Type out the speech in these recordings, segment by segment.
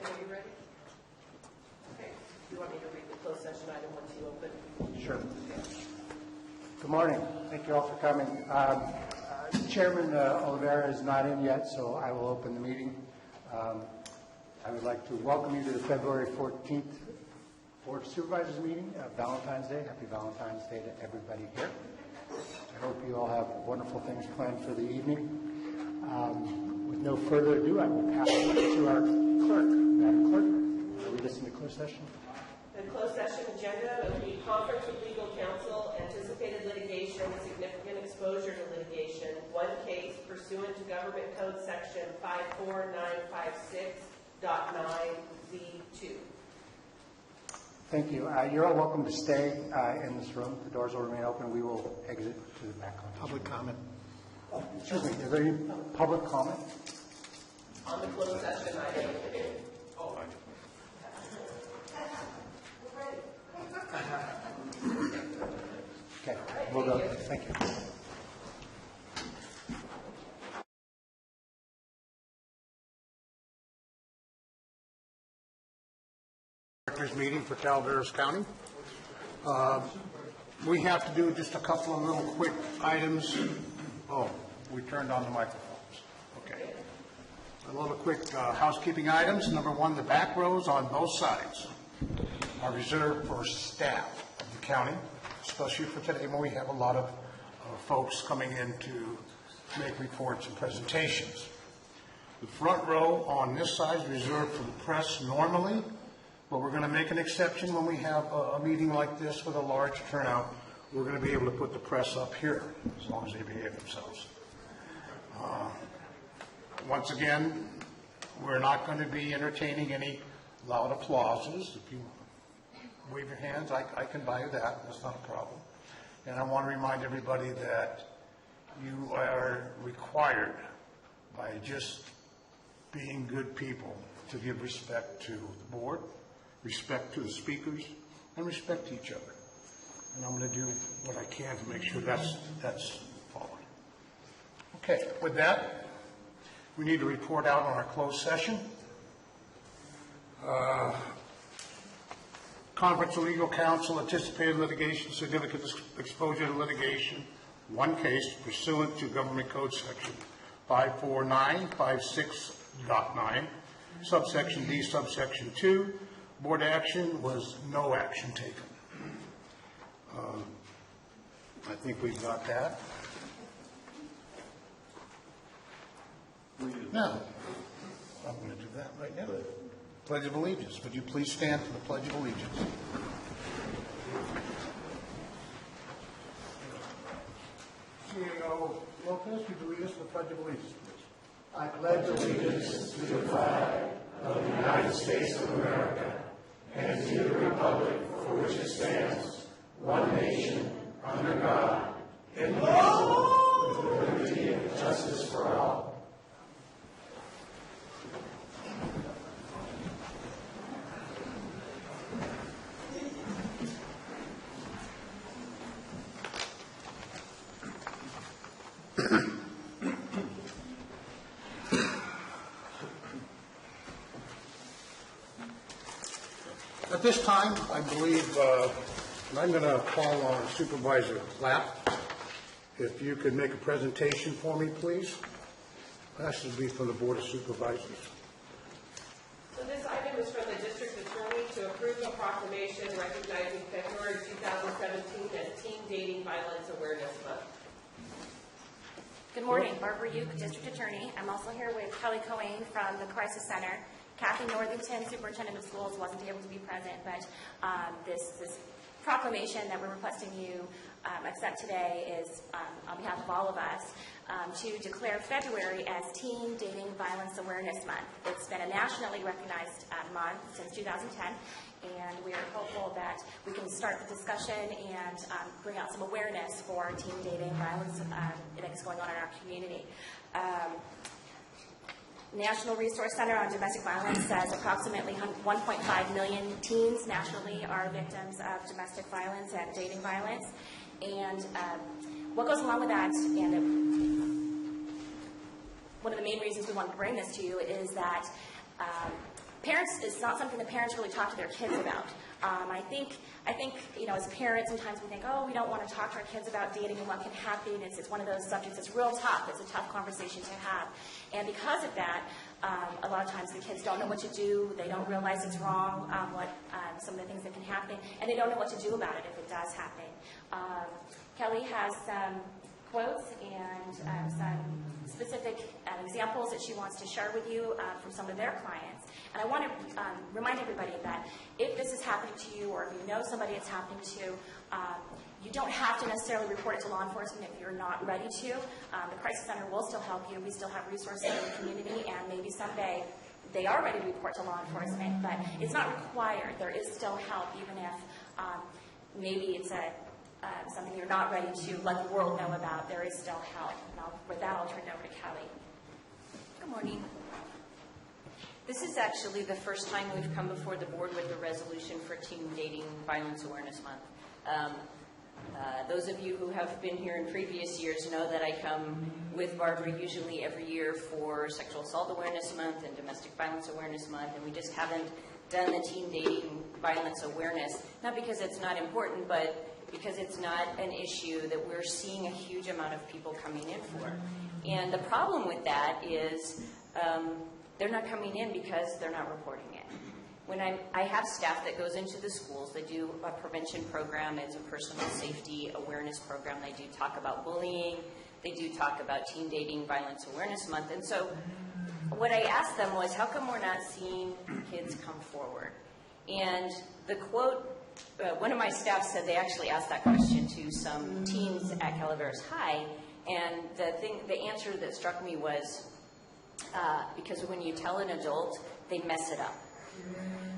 Are you ready? Okay. Do you want me to read the closed session item once you open? Sure. Good morning. Thank you all for coming. Chairman Olivera is not in yet, so I will open the meeting. I would like to welcome you to the February 14th Board of Supervisors meeting, Valentine's Day. Happy Valentine's Day to everybody here. I hope you all have wonderful things planned for the evening. With no further ado, I will pass it to our clerk. Madam Clerk, will you listen to closed session? The closed session agenda will be conference with legal counsel, anticipated litigation, significant exposure to litigation, one case pursuant to Government Code Section 54956.9Z2. Thank you. You're all welcome to stay in this room. The doors will remain open. We will exit to the back. Public comment. Excuse me, is there any public comment? On the closed session item. Okay, we'll go. Thank you. Directors meeting for Calaveras County. We have to do just a couple of little quick items. Oh, we turned on the microphones. Okay. A little quick housekeeping items. Number one, the back rows on both sides are reserved for staff of the county, especially for today when we have a lot of folks coming in to make reports and presentations. The front row on this side is reserved for the press normally, but we're going to make an exception when we have a meeting like this with a large turnout. We're going to be able to put the press up here as long as they behave themselves. Once again, we're not going to be entertaining any loud applauses. If you wave your hands, I can buy you that. That's not a problem. And I want to remind everybody that you are required by just being good people to give respect to the board, respect to the speakers, and respect to each other. And I'm going to do what I can to make sure that's followed. Okay, with that, we need to report out on our closed session. Conference of legal counsel, anticipated litigation, significant exposure to litigation, one case pursuant to Government Code Section 54956.9, subsection D, subsection 2. Board action was no action taken. I think we've got that. No, I'm going to do that right now. Pledge of Allegiance. Would you please stand for the Pledge of Allegiance? CEO Lopez, would you lead us in the Pledge of Allegiance, please? I pledge allegiance to the flag of the United States of America and to the republic for which it stands, one nation, under God, indivisible, with liberty and justice for all. At this time, I believe I'm going to call on Supervisor Clapp. If you could make a presentation for me, please. That should be from the Board of Supervisors. So this item is from the District Attorney to approve a proclamation recognizing February 2017 as Teen Dating Violence Awareness Month. Good morning, Barbara Uke, District Attorney. I'm also here with Kelly Coane from the Crisis Center. Kathy Northington, Superintendent of Schools, wasn't able to be present, but this proclamation that we're requesting you accept today is on behalf of all of us to declare February as Teen Dating Violence Awareness Month. It's been a nationally recognized month since 2010, and we are hopeful that we can start the discussion and bring out some awareness for teen dating violence that is going on in our community. National Resource Center on Domestic Violence says approximately 1.5 million teens nationally are victims of domestic violence and dating violence. And what goes along with that, and one of the main reasons we wanted to bring this to you is that parents, it's not something that parents really talk to their kids about. I think, as parents, sometimes we think, oh, we don't want to talk to our kids about dating and what can happen. It's one of those subjects that's real tough. It's a tough conversation to have. And because of that, a lot of times the kids don't know what to do. They don't realize it's wrong, some of the things that can happen, and they don't know what to do about it if it does happen. Kelly has some quotes and some specific examples that she wants to share with you from some of their clients. And I want to remind everybody that if this is happening to you, or if you know somebody it's happening to, you don't have to necessarily report it to law enforcement if you're not ready to. The Crisis Center will still help you. We still have resources in the community, and maybe someday they are ready to report to law enforcement, but it's not required. There is still help, even if maybe it's something you're not ready to let the world know about. There is still help. And with that, I'll turn it over to Kelly. Good morning. This is actually the first time we've come before the board with a resolution for Teen Dating Violence Awareness Month. Those of you who have been here in previous years know that I come with Barbara usually every year for Sexual Assault Awareness Month and Domestic Violence Awareness Month, and we just haven't done the teen dating violence awareness, not because it's not important, but because it's not an issue that we're seeing a huge amount of people coming in for. And the problem with that is they're not coming in because they're not reporting it. When I have staff that goes into the schools, they do a prevention program. It's a personal safety awareness program. They do talk about bullying. They do talk about Teen Dating Violence Awareness Month. And so what I asked them was, how come we're not seeing kids come forward? And the quote, one of my staff said they actually asked that question to some teens at Calaveras High, and the answer that struck me was, because when you tell an adult, they mess it up.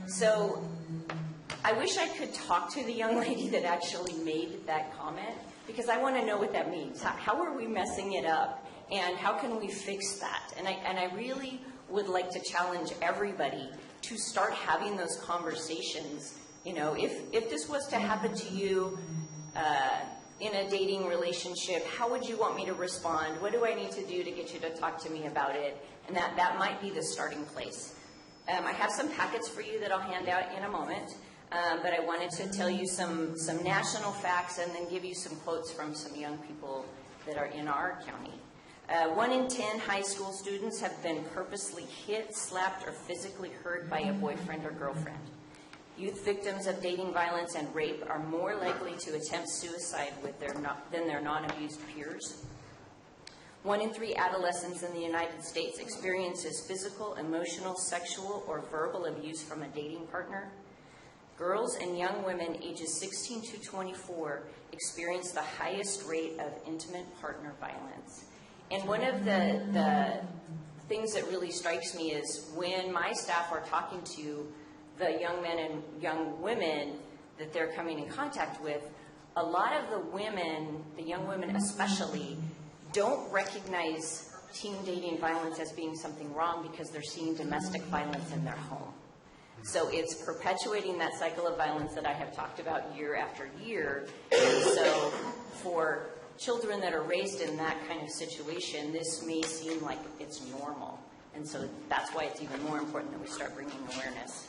So I wish I could talk to the young lady that actually made that comment, because I want to know what that means. How are we messing it up, and how can we fix that? And I really would like to challenge everybody to start having those conversations. You know, if this was to happen to you in a dating relationship, how would you want me to respond? What do I need to do to get you to talk to me about it? And that might be the starting place. I have some packets for you that I'll hand out in a moment, but I wanted to tell you some national facts and then give you some quotes from some young people that are in our county. 1 in 10 high school students have been purposely hit, slapped, or physically hurt by a boyfriend or girlfriend. Youth victims of dating violence and rape are more likely to attempt suicide than their non-abused peers. 1 in 3 adolescents in the United States experiences physical, emotional, sexual, or verbal abuse from a dating partner. Girls and young women ages 16 to 24 experience the highest rate of intimate partner violence. And one of the things that really strikes me is when my staff are talking to the young men and young women that they're coming in contact with, a lot of the women, the young women especially, don't recognize teen dating violence as being something wrong because they're seeing domestic violence in their home. So it's perpetuating that cycle of violence that I have talked about year after year. And so for children that are raised in that kind of situation, this may seem like it's normal. And so that's why it's even more important that we start bringing awareness.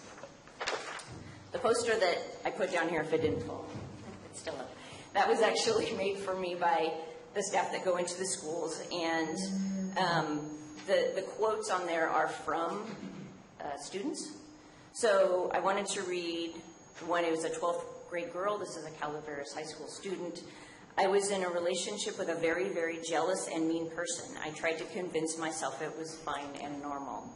The poster that I put down here, if it didn't fall, it's still up. That was actually made for me by the staff that go into the schools, and the quotes on there are from students. So I wanted to read one. It was a 12th grade girl. This is a Calaveras high school student. I was in a relationship with a very, very jealous and mean person. I tried to convince myself it was fine and normal.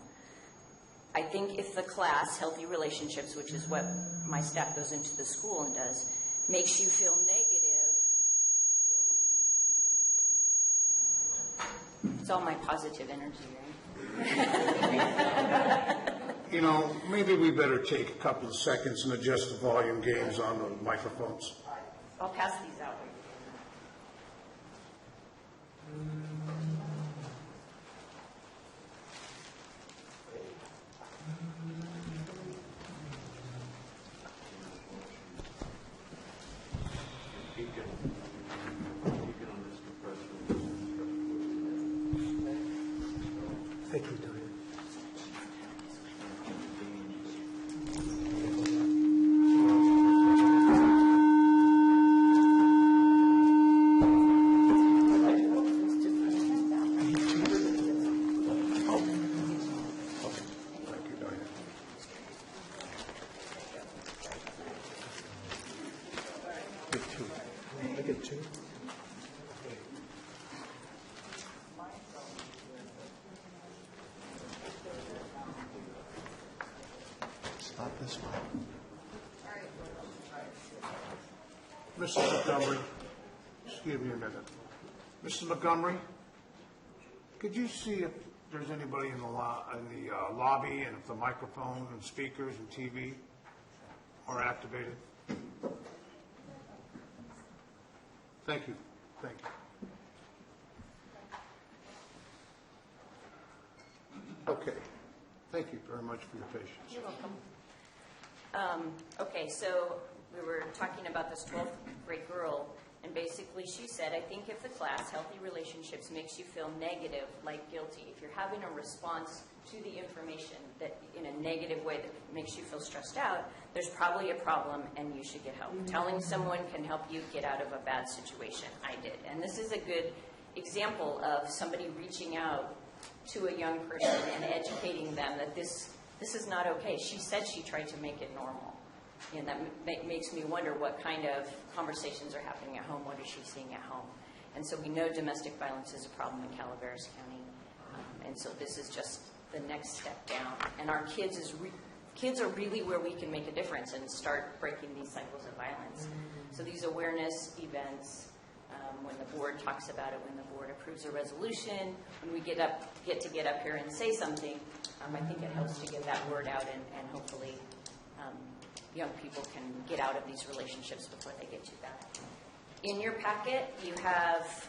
I think if the class, Healthy Relationships, which is what my staff goes into the school and does, makes you feel negative, it's all my positive energy, right? You know, maybe we better take a couple of seconds and adjust the volume gains on the microphones. I'll pass these out. Thank you, Tony. Not this one. Mrs. Montgomery, just give me a minute. Mrs. Montgomery, could you see if there's anybody in the lobby and if the microphone and speakers and TV are activated? Thank you. Thank you. Okay. Thank you very much for your patience. You're welcome. Okay, so we were talking about this 12th grade girl, and basically she said, I think if the class, healthy relationships, makes you feel negative, like guilty, if you're having a response to the information that in a negative way that makes you feel stressed out, there's probably a problem and you should get help. Telling someone can help you get out of a bad situation. I did. And this is a good example of somebody reaching out to a young person and educating them that this is not okay. She said she tried to make it normal. And that makes me wonder what kind of conversations are happening at home. What is she seeing at home? And so we know domestic violence is a problem in Calaveras County. And so this is just the next step down. And our kids are really where we can make a difference and start breaking these cycles of violence. So these awareness events, when the board talks about it, when the board approves a resolution, when we get up here and say something, I think it helps to get that word out and hopefully young people can get out of these relationships before they get too bad. In your packet, you have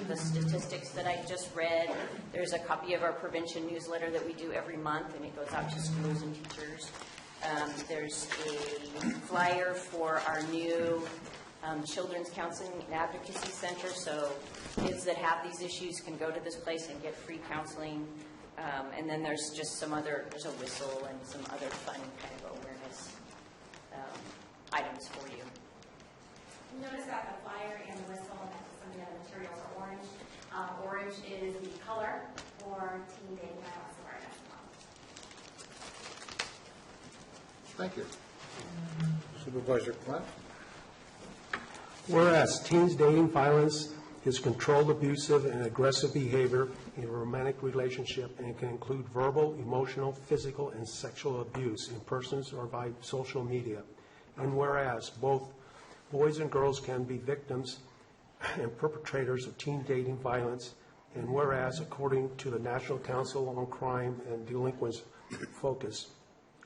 the statistics that I just read. There's a copy of our prevention newsletter that we do every month, and it goes out to schools and teachers. There's a flyer for our new Children's Counseling and Advocacy Center, so kids that have these issues can go to this place and get free counseling. And then there's just there's a whistle and some other fun kind of awareness items for you. Notice that the flyer and the whistle and some of the other materials are orange. Orange is the color for Teen Dating Violence Awareness Month. Thank you. Supervisor Clint? Whereas teens dating violence is controlled, abusive, and aggressive behavior in a romantic relationship and can include verbal, emotional, physical, and sexual abuse in persons or by social media. And whereas both boys and girls can be victims and perpetrators of teen dating violence, and whereas, according to the National Council on Crime and Delinquents Focus,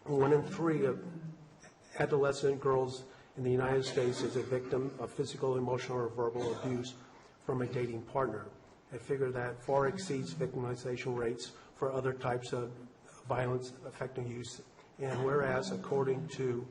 1 in 3 of adolescent girls in the United States is a victim of physical, emotional, or verbal abuse from a dating partner, a figure that far exceeds victimization rates for other types of violence affecting youth. And whereas, according to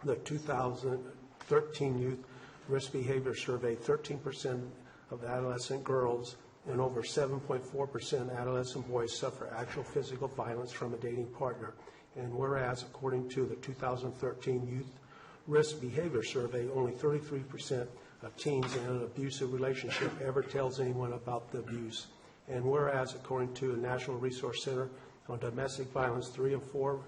the 2013 Youth Risk Behavior Survey, 13% of adolescent girls and over 7.4% adolescent boys suffer actual physical violence from a dating partner. And whereas, according to the 2013 Youth Risk Behavior Survey, only 33% of teens in an abusive relationship ever tells anyone about the abuse. And whereas, according to the National Resource Center on Domestic Violence, 3 in 4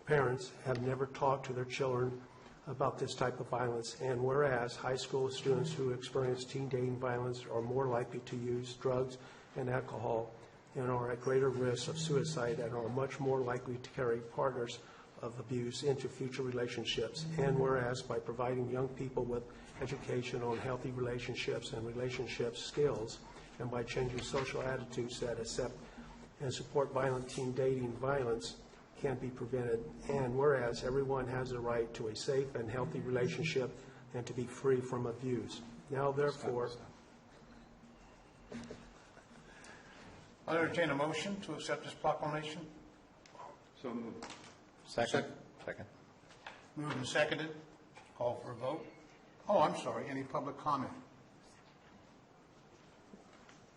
parents have never talked to their children about this type of violence. And whereas high school students who experience teen dating violence are more likely to use drugs and alcohol and are at greater risk of suicide and are much more likely to carry partners of abuse into future relationships. And whereas by providing young people with education on healthy relationships and relationship skills, and by changing social attitudes that accept and support violent teen dating violence can be prevented. And whereas everyone has a right to a safe and healthy relationship and to be free from abuse. Now therefore, I entertain a motion to accept this proclamation. So moved. Second. Moved and seconded. Call for a vote. Oh, I'm sorry. Any public comment?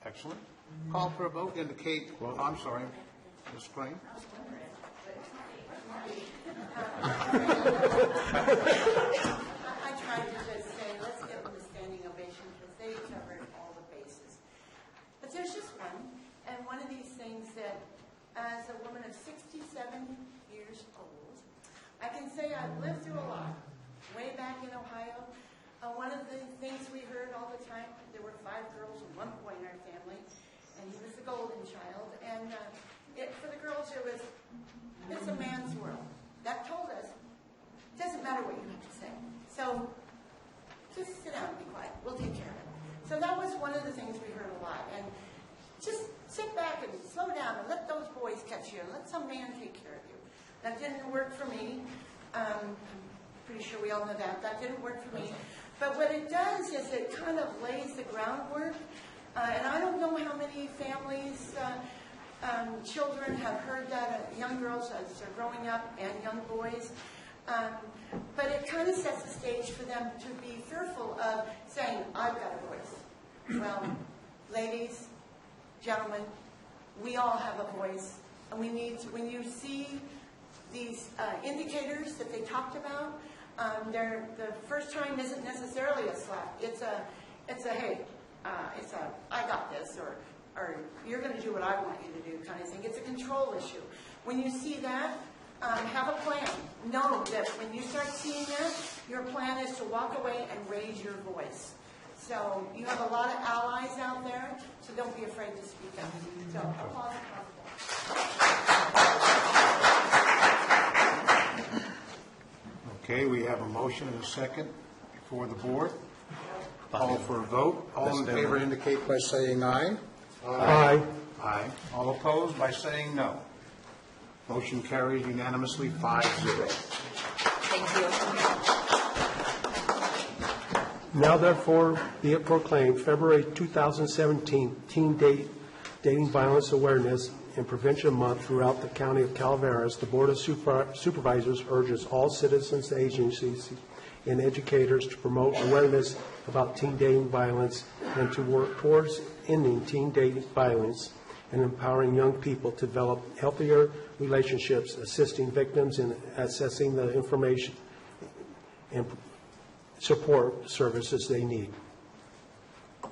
Excellent. Call for a vote. Indicate. Oh, I'm sorry. Ms. Crane. I tried to just say, let's give them a standing ovation because they covered all the bases. But there's just one, and one of these things that, as a woman of 67 years old, I can say I've lived through a lot. Way back in Ohio, one of the things we heard all the time, there were 5 girls and 1 boy in our family, and he was the golden child. And for the girls, it's a man's world. matter what you have to say. So just sit down and be quiet. We'll take care of it. So that was one of the things we heard a lot. And just sit back and slow down and let those boys catch you and let some man take care of you. That didn't work for me. I'm pretty sure we all know that. That didn't work for me. But what it does is it kind of lays the groundwork. And I don't know how many families, children have heard that, young girls as they're growing up and young boys. But it kind of sets the stage for them to be fearful of saying, I've got a voice. Well, ladies, gentlemen, we all have a voice. And we need to, when you see these indicators that they talked about, the first time isn't necessarily a slap. It's a hey, it's a I got this, or you're going to do what I want you to do kind of thing. It's a control issue. When you see that, have a plan. Know that when you start seeing that, your plan is to walk away and raise your voice. So you have a lot of allies out there, so don't be afraid to speak up. So applause. Okay, we have a motion and a second before the board. Call for a vote. All in favor indicate by saying aye. Aye. Aye. All opposed by saying no. Motion carries unanimously 5-0. Thank you. Now therefore be it proclaimed, February 2017 Teen Dating Violence Awareness and Prevention Month throughout the County of Calaveras. The Board of Supervisors urges all citizens, agencies, and educators to promote awareness about teen dating violence and to work towards ending teen dating violence and empowering young people to develop healthier relationships, assisting victims in assessing the information and support services they need.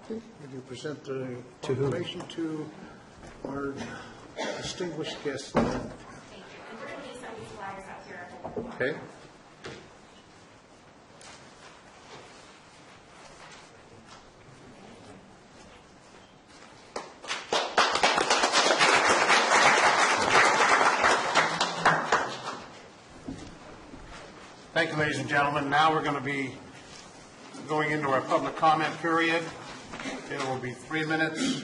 Would you present the information to our distinguished guest? Thank you. And we're going to use some of these flyers out here. Okay. Thank you, ladies and gentlemen. Now we're going to be going into our public comment period. It will be 3 minutes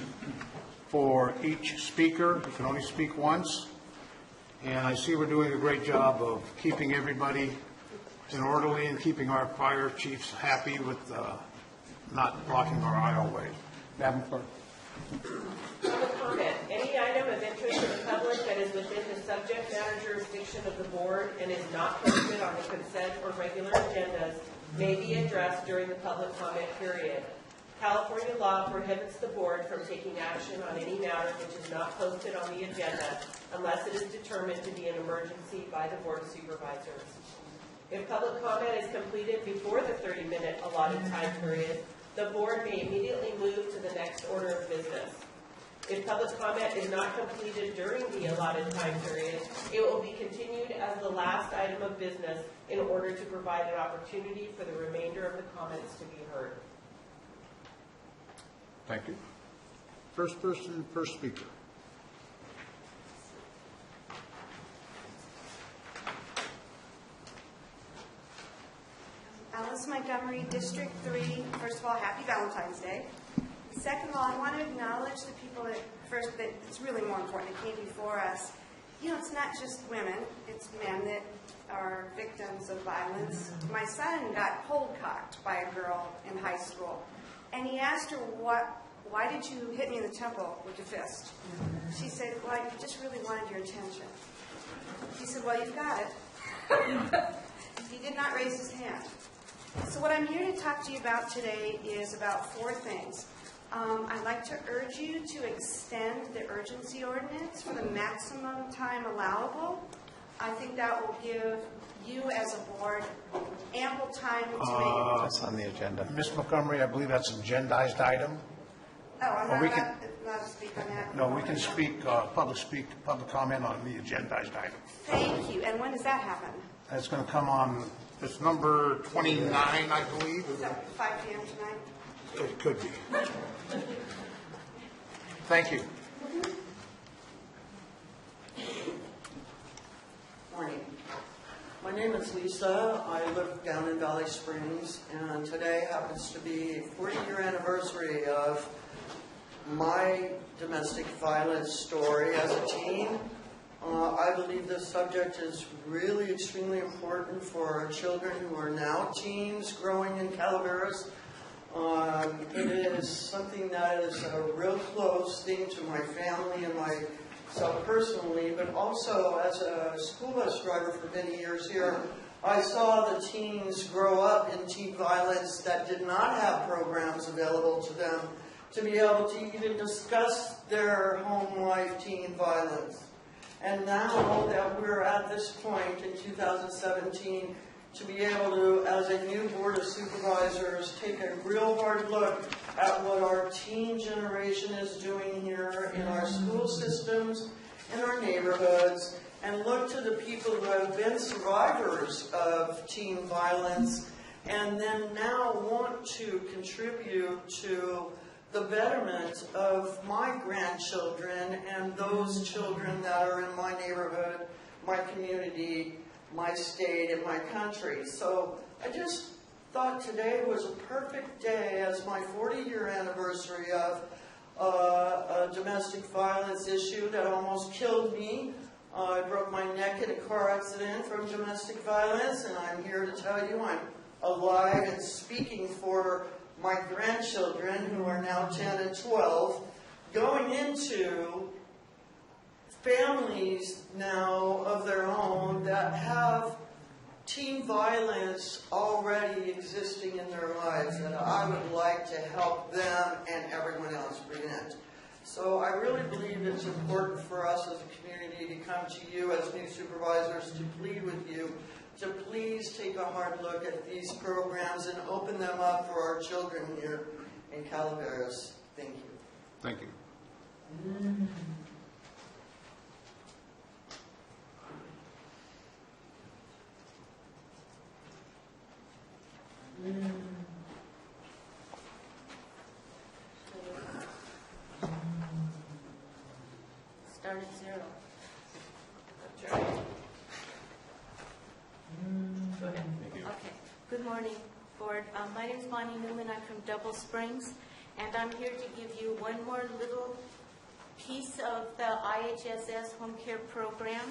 for each speaker. You can only speak once. And I see we're doing a great job of keeping everybody in orderly and keeping our fire chiefs happy with not blocking our aisleway. Madam Clerk. Public comment. Any item of interest to the public that is within the subject matter jurisdiction of the board and is not posted on the consent or regular agendas may be addressed during the public comment period. California law prohibits the board from taking action on any matter which is not posted on the agenda unless it is determined to be an emergency by the Board of Supervisors. If public comment is completed before the 30-minute allotted time period, the board may immediately move to the next order of business. If public comment is not completed during the allotted time period, it will be continued as the last item of business in order to provide an opportunity for the remainder of the comments to be heard. Thank you. First person, first speaker. Alice Montgomery, District 3. First of all, happy Valentine's Day. Second of all, I want to acknowledge the people that it's really more important that came before us. You know, it's not just women, it's men that are victims of violence. My son got cold-cocked by a girl in high school, and he asked her, why did you hit me in the temple with your fist? She said, well, I just really wanted your attention. He said, well, you've got it. He did not raise his hand. So what I'm here to talk to you about today is about 4 things. I'd like to urge you to extend the urgency ordinance for the maximum time allowable. I think that will give you as a board ample time to make... That's on the agenda. Ms. Montgomery, I believe that's an agendized item. Oh, I'm Or we not can- to speak on that. No, we can speak public comment on the agendized item. Thank you. And when does that happen? That's going to come on, it's number 29, I believe. Is that 5 p.m. tonight? It could be. Thank you. Morning. My name name is Lisa. I live down in Valley Springs, and today happens to be a 40-year anniversary of my domestic violence story as a teen. I believe this subject is really extremely important for our children who are now teens growing in Calaveras. It is something that is a real close thing to my family and myself personally, but also as a school bus driver for many years here, I saw the teens grow up in teen violence that did not have programs available to them to be able to even discuss their home life teen violence. And now that we're at this point in 2017, to be able to, as a new Board of Supervisors, take a real hard look at what our teen generation is doing here in our school systems, in our neighborhoods, and look to the people who have been survivors of teen violence, and then now want to contribute to the betterment of my grandchildren and those children that are in my neighborhood, my community, my state, and my country. So I just thought today was a perfect day as my 40-year anniversary of a domestic violence issue that almost killed me. I broke my neck in a car accident from domestic violence, and I'm here to tell you I'm alive and speaking for my grandchildren, who are now 10 and 12, going into families now of their own that have teen violence already existing in their lives, and I would like to help them and everyone else prevent. So I really believe it's important for us as a community to come to you as new supervisors to plead with you to please take a hard look at these programs and open them up for our children here in Calaveras. Thank you. Thank you. Start at zero. That's right. Go ahead. Okay. Good morning, Board. My name is Bonnie Newman. I'm from Double Springs, and I'm here to give you one more little piece of the IHSS home care program.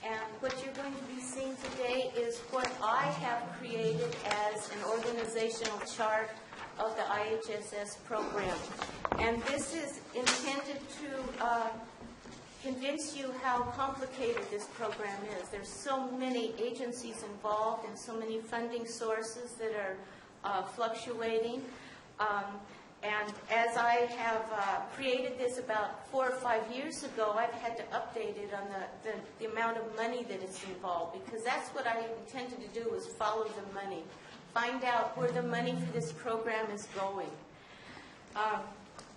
And what you're going to be seeing today is what I have created as an organizational chart of the IHSS program. And this is intended to convince you how complicated this program is. There's so many agencies involved and so many funding sources that are fluctuating. And as I have created this about 4 or 5 years ago, I've had to update it on the amount of money that is involved, because that's what I intended to do, was follow the money. Find out where the money for this program is going.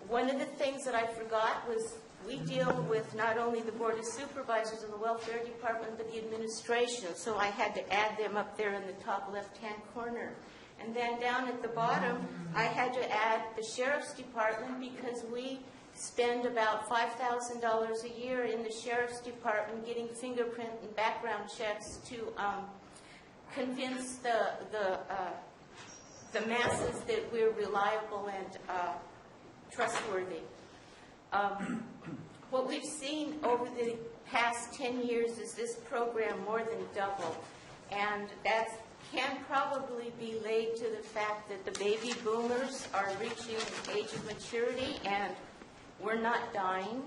One of the things that I forgot was we deal with not only the Board of Supervisors and the Welfare Department, but the administration. So I had to add them up there in the top left-hand corner. And then down at the bottom, I had to add the Sheriff's Department, because we spend about $5,000 a year in the Sheriff's Department getting fingerprint and background checks to convince the masses that we're reliable and trustworthy. What we've seen over the past 10 years is this program more than double, and that can probably be laid to the fact that the baby boomers are reaching an age of maturity, and we're not dying.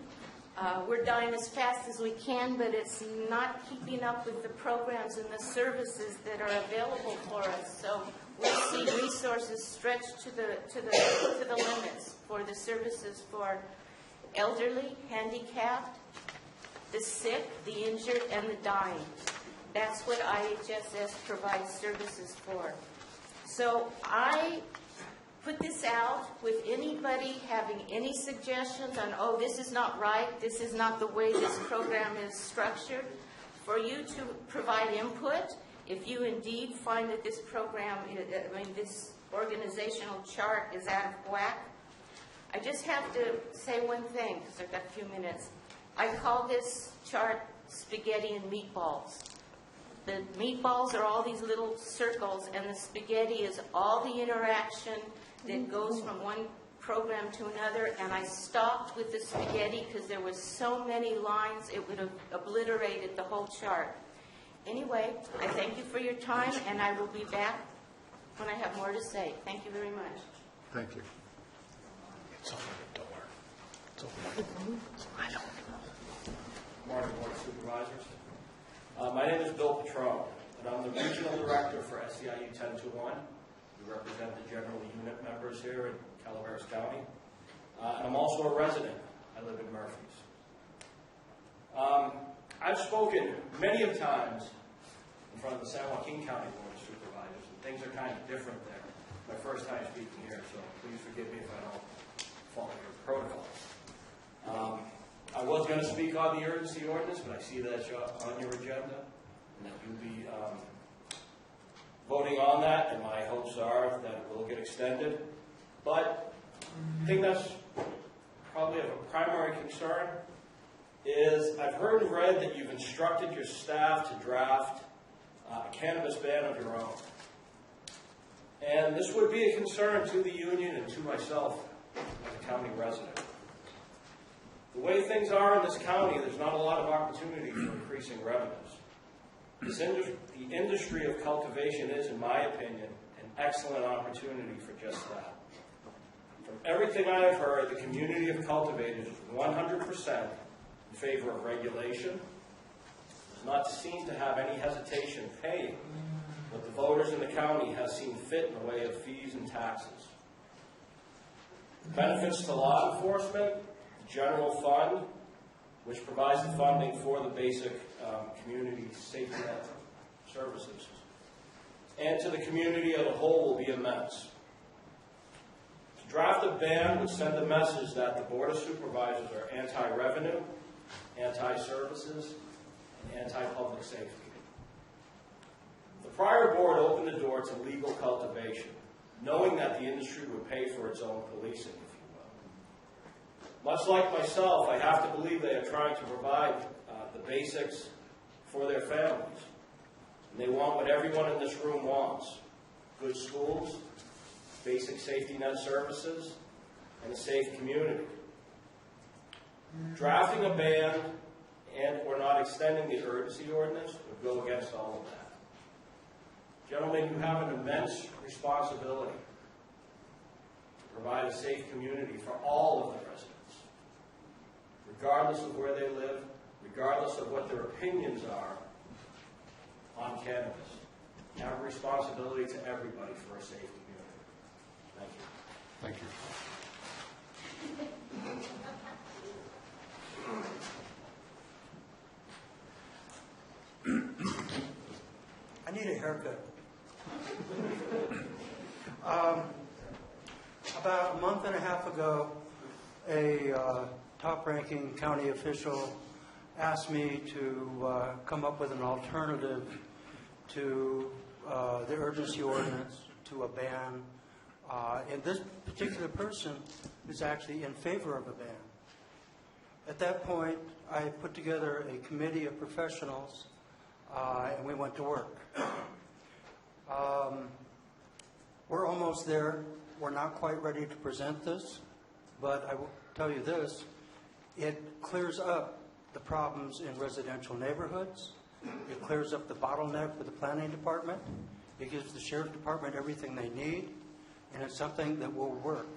We're dying as fast as we can, but it's not keeping up with the programs and the services that are available for us. So we see resources stretched to the limits for the services for elderly, handicapped, the sick, the injured, and the dying. That's what IHSS provides services for. So I put this out with anybody having any suggestions on, oh, this is not right, this is not the way this program is structured, for you to provide input. If you indeed find that this program, this organizational chart is out of whack, I just have to say one thing, because I've got a few minutes. I call this chart spaghetti and meatballs. the meatballs are all these little circles, and the spaghetti is all the interaction that goes from one program to another, and I stopped with the spaghetti because there was so many lines, it would have obliterated the whole chart. Anyway, I thank you for your time, and I will be back when I have more to say. Thank you very much. Thank you. It's over the door. It's over. I don't know. Morning, Board of Supervisors. My name is Bill Petrone, and I'm the Regional Director for SEIU 1021. We represent the general unit members here in Calaveras County. And I'm also a resident. I live in Murphy's. I've spoken many of times in front of the San Joaquin County Board of Supervisors, and things are kind of different there. My first time speaking here, so please forgive me if I don't follow your protocols. I was going to speak on the urgency ordinance, but I see that it's on your agenda, and that you'll be voting on that, and my hopes are that it will get extended. But the thing that's probably of a primary concern is I've heard and read that you've instructed your staff to draft a cannabis ban of your own. And this would be a concern to the union and to myself as a county resident. The way things are in this county, there's not a lot of opportunity for increasing revenues. The industry of cultivation is, in my opinion, an excellent opportunity for just that. From everything I have heard, the community of cultivators is 100% in favor of regulation. Does not seem to have any hesitation paying what the voters in the county have seen fit in the way of fees and taxes. Benefits to law enforcement, the general fund, which provides the funding for the basic community safety net services, and to the community as a whole will be immense. To draft a ban would send a message that the Board of Supervisors are anti-revenue, anti-services, and anti-public safety. The prior board opened the door to legal cultivation, knowing that the industry would pay for its own policing, if you will. Much like myself, I have to believe they are trying to provide the basics for their families. And they want what everyone in this room wants: good schools, basic safety net services, and a safe community. Drafting a ban and or not extending the urgency ordinance would go against all of that. Gentlemen, you have an immense responsibility to provide a safe community for all of the residents, regardless of where they live, regardless of what their opinions are on cannabis. You have a responsibility to everybody for a safe community. Thank you. Thank you. I need a haircut. About a month and a half ago, a top-ranking county official asked me to come up with an alternative to the urgency ordinance, to a ban. And this particular person is actually in favor of a ban. At that point, I put together a committee of professionals, and we went to work. We're almost there. We're not quite ready to present this, but I will tell you this: it clears up the problems in residential neighborhoods. It clears up the bottleneck for the planning department. It gives the sheriff's department everything they need, and it's something that will work.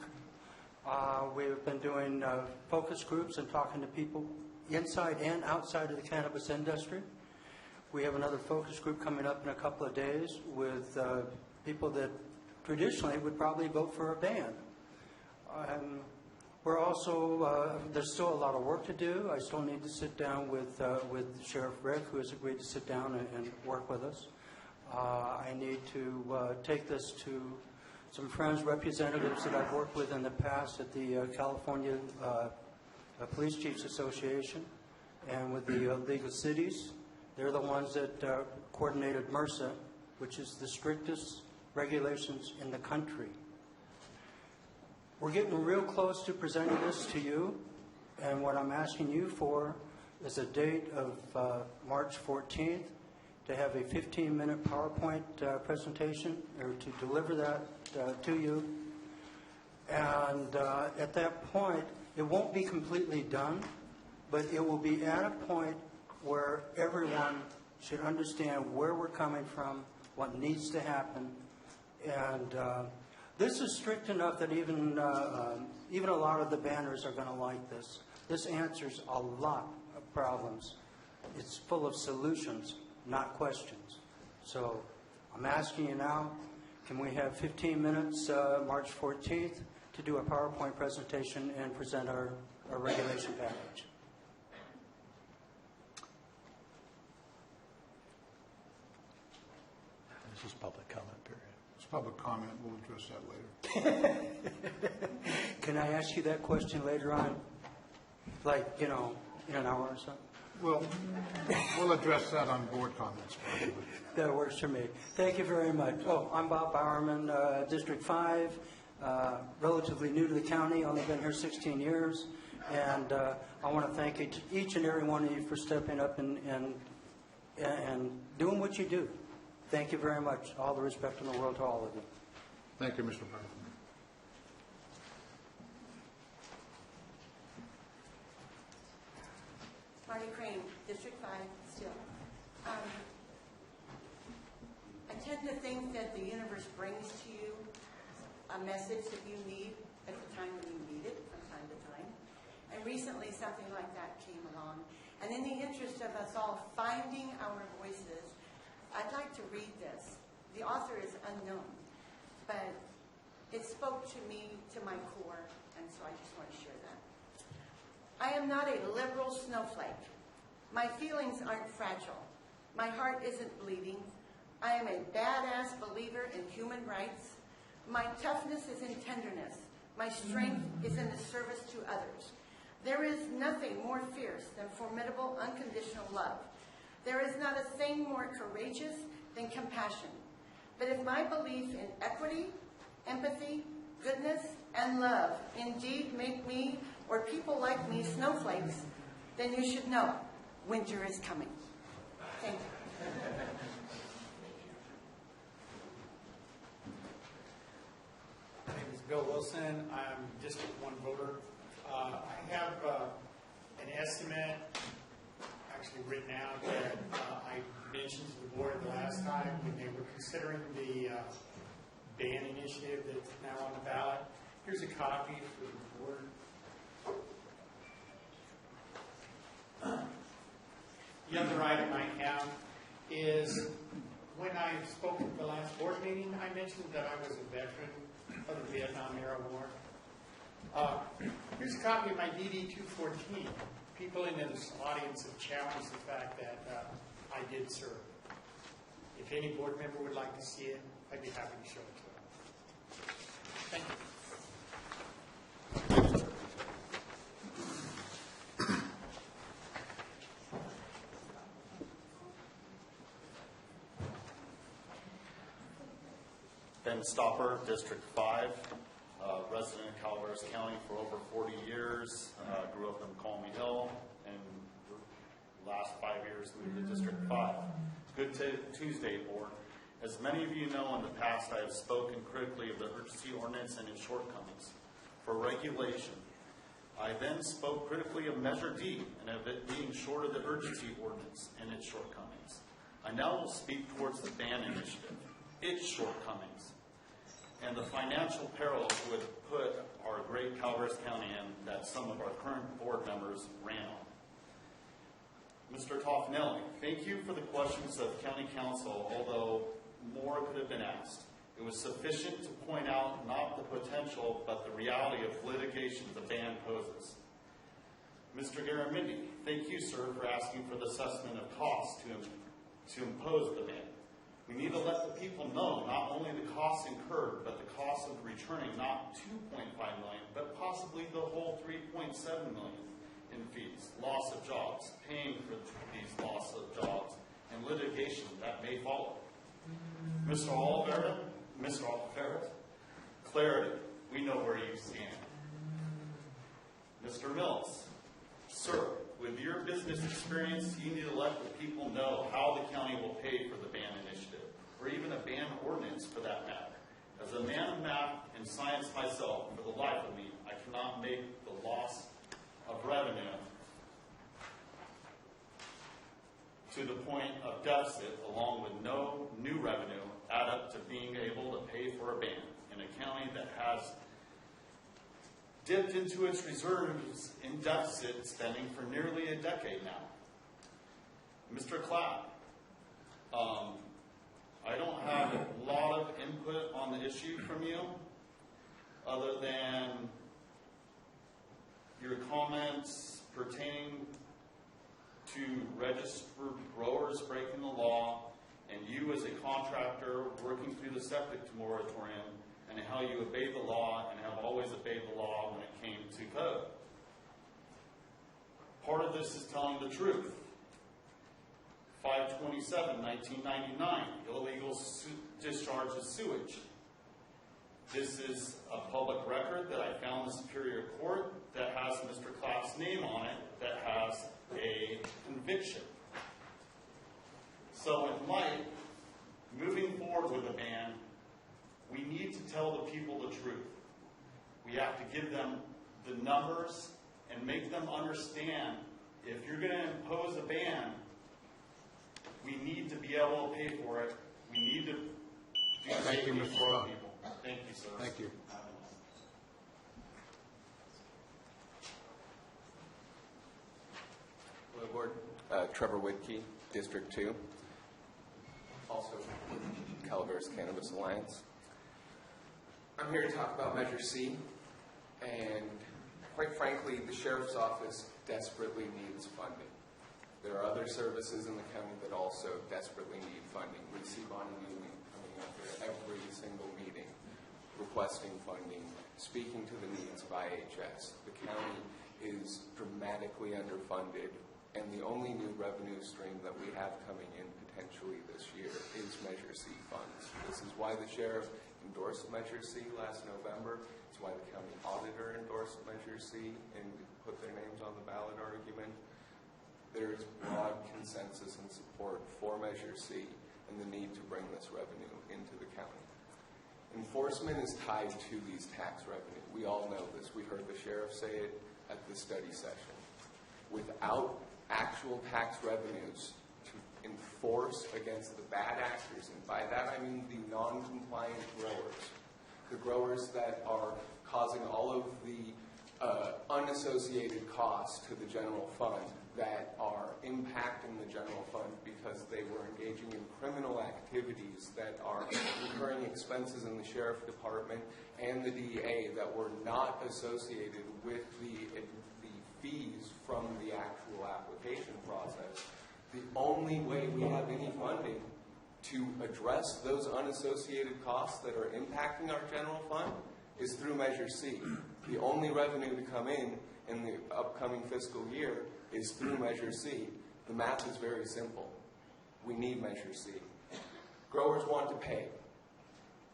We've been doing focus groups and talking to people inside and outside of the cannabis industry. We have another focus group coming up in a couple of days with people that traditionally would probably vote for a ban. We're also, there's still a lot of work to do. I still need to sit down with Sheriff Rick, who has agreed to sit down and work with us. I need to take this to some friends, representatives that I've worked with in the past at the California Police Chiefs Association and with the League of Cities. They're the ones that coordinated MRSA, which is the strictest regulations in the country. We're getting real close to presenting this to you, and what I'm asking you for is a date of March 14th to have a 15-minute PowerPoint presentation, or to deliver that to you. And at that point, it won't be completely done, but it will be at a point where everyone should understand where we're coming from, what needs to happen. And this is strict enough that even a lot of the banners are going to like this. This answers a lot of problems. It's full of solutions, not questions. So I'm asking you now, can we have 15 minutes March 14th to do a PowerPoint presentation and present our regulation package? This is public comment period. It's public comment. We'll address that later. Can I ask you that question later on? Like, in an hour or so? We'll address that on board comments. That works for me. Thank you very much. Oh, I'm Bob Bowerman, District 5, relatively new to the county, only been here 16 years. And I want to thank each and every one of you for stepping up and doing what you do. Thank you very much. All the respect in the world to all of you. Thank you, Mr. President. Marty Crane, District 5, still. I tend to think that the universe brings to you a message that you need at the time when you need it, from time to time. And recently something like that came along. And in the interest of us all finding our voices, I'd like to read this. The author is unknown, but it spoke to me to my core, and so I just want to share that. I am not a liberal snowflake. My feelings aren't fragile. My heart isn't bleeding. I am a badass believer in human rights. My toughness is in tenderness. My strength is in the service to others. There is nothing more fierce than formidable, unconditional love. There is not a thing more courageous than compassion. But if my belief in equity, empathy, goodness, and love indeed make me, or people like me, snowflakes, then you should know winter is coming. Thank you. My name is Bill Wilson. I'm District 1 voter. I have an estimate actually written out that I mentioned to the board the last time when they were considering the ban initiative that's now on the ballot. Here's a copy for the board. The other item I have is when I spoke at the last board meeting, I mentioned that I was a veteran of the Vietnam-era war. Here's a copy of my DD-214. People in this audience have challenged the fact that I did serve. If any board member would like to see it, I'd be happy to show it to them. Thank you. Ben Stopper, District 5, resident in Calaveras County for over 40 years. Grew up in Colmy Hill, and the last 5 years moved to District 5. Good Tuesday, Board. As many of you know, in the past I have spoken critically of the urgency ordinance and its shortcomings. For regulation, I then spoke critically of Measure D and of it being short of the urgency ordinance and its shortcomings. I now will speak towards the ban initiative, its shortcomings, and the financial perils would put our great Calaveras County in that some of our current board members ran on. Mr. Toffanelli, thank you for the questions of County Council, although more could have been asked. It was sufficient to point out not the potential, but the reality of litigation the ban poses. Mr. Garamendi, thank you, sir, for asking for the assessment of costs to impose the ban. We need to let the people know not only the costs incurred, but the cost of returning not $2.5 million, but possibly the whole $3.7 million in fees, loss of jobs, paying for these loss of jobs, and litigation that may follow. Mr. Oliveira, clarity, we know where you stand. Mr. Mills, sir, with your business experience, you need to let the people know how the county will pay studied math and science myself. For the life of me, I cannot make the loss of revenue to the point of deficit, along with no new revenue, add up to being able to pay for a band in a county that has dipped into its reserves in deficit spending for nearly a decade now. Mr. Clapp, I don't have a lot of input on the issue from you, other than your comments pertaining to registered growers breaking the law, and you as a contractor working through the septic moratorium, and how you obeyed the law and have always obeyed the law when it came to code. Part of this is telling the truth. 5/27/1999, illegal discharge of sewage. This is a public record that I found in the Superior Court that has Mr. Clapp's name on it, that has a conviction. So in light, moving forward with a ban, we need to tell the people the truth. We have to give them the numbers and make them understand if you're going to impose a ban, we need to be able to pay for it. We need to do Thank you, safety Mr. for our Buck. people. Thank you, sir. Thank you. Hello, Board. Trevor Whitkey, District 2. Also, Calaveras Cannabis Alliance. I'm here to talk about Measure C, and quite frankly, the Sheriff's Office desperately needs funding. There are other services in the county that also desperately need funding. We see Bonnie Newman coming up here every single meeting, requesting funding, speaking to the needs of IHS. The county is dramatically underfunded, and the only new revenue stream that we have coming in potentially this year is Measure C funds. This is why the Sheriff endorsed Measure C last November. It's why the county auditor endorsed Measure C and put their names on the ballot argument. There is broad consensus and support for Measure C and the need to bring this revenue into the county. Enforcement is tied to these tax revenue. We all know this. We heard the Sheriff say it at the study session. Without actual tax revenues to enforce against the bad actors, and by that I mean the non-compliant growers, the growers that are causing all of the unassociated costs to the general fund, that are impacting the general fund because they were engaging in criminal activities that are incurring expenses in the Sheriff Department and the DEA that were not associated with the fees from the actual application process. The only way we have any funding to address those unassociated costs that are impacting our general fund is through Measure C. The only revenue to come in the upcoming fiscal year is through Measure C. The math is very simple. We need Measure C. Growers want to pay.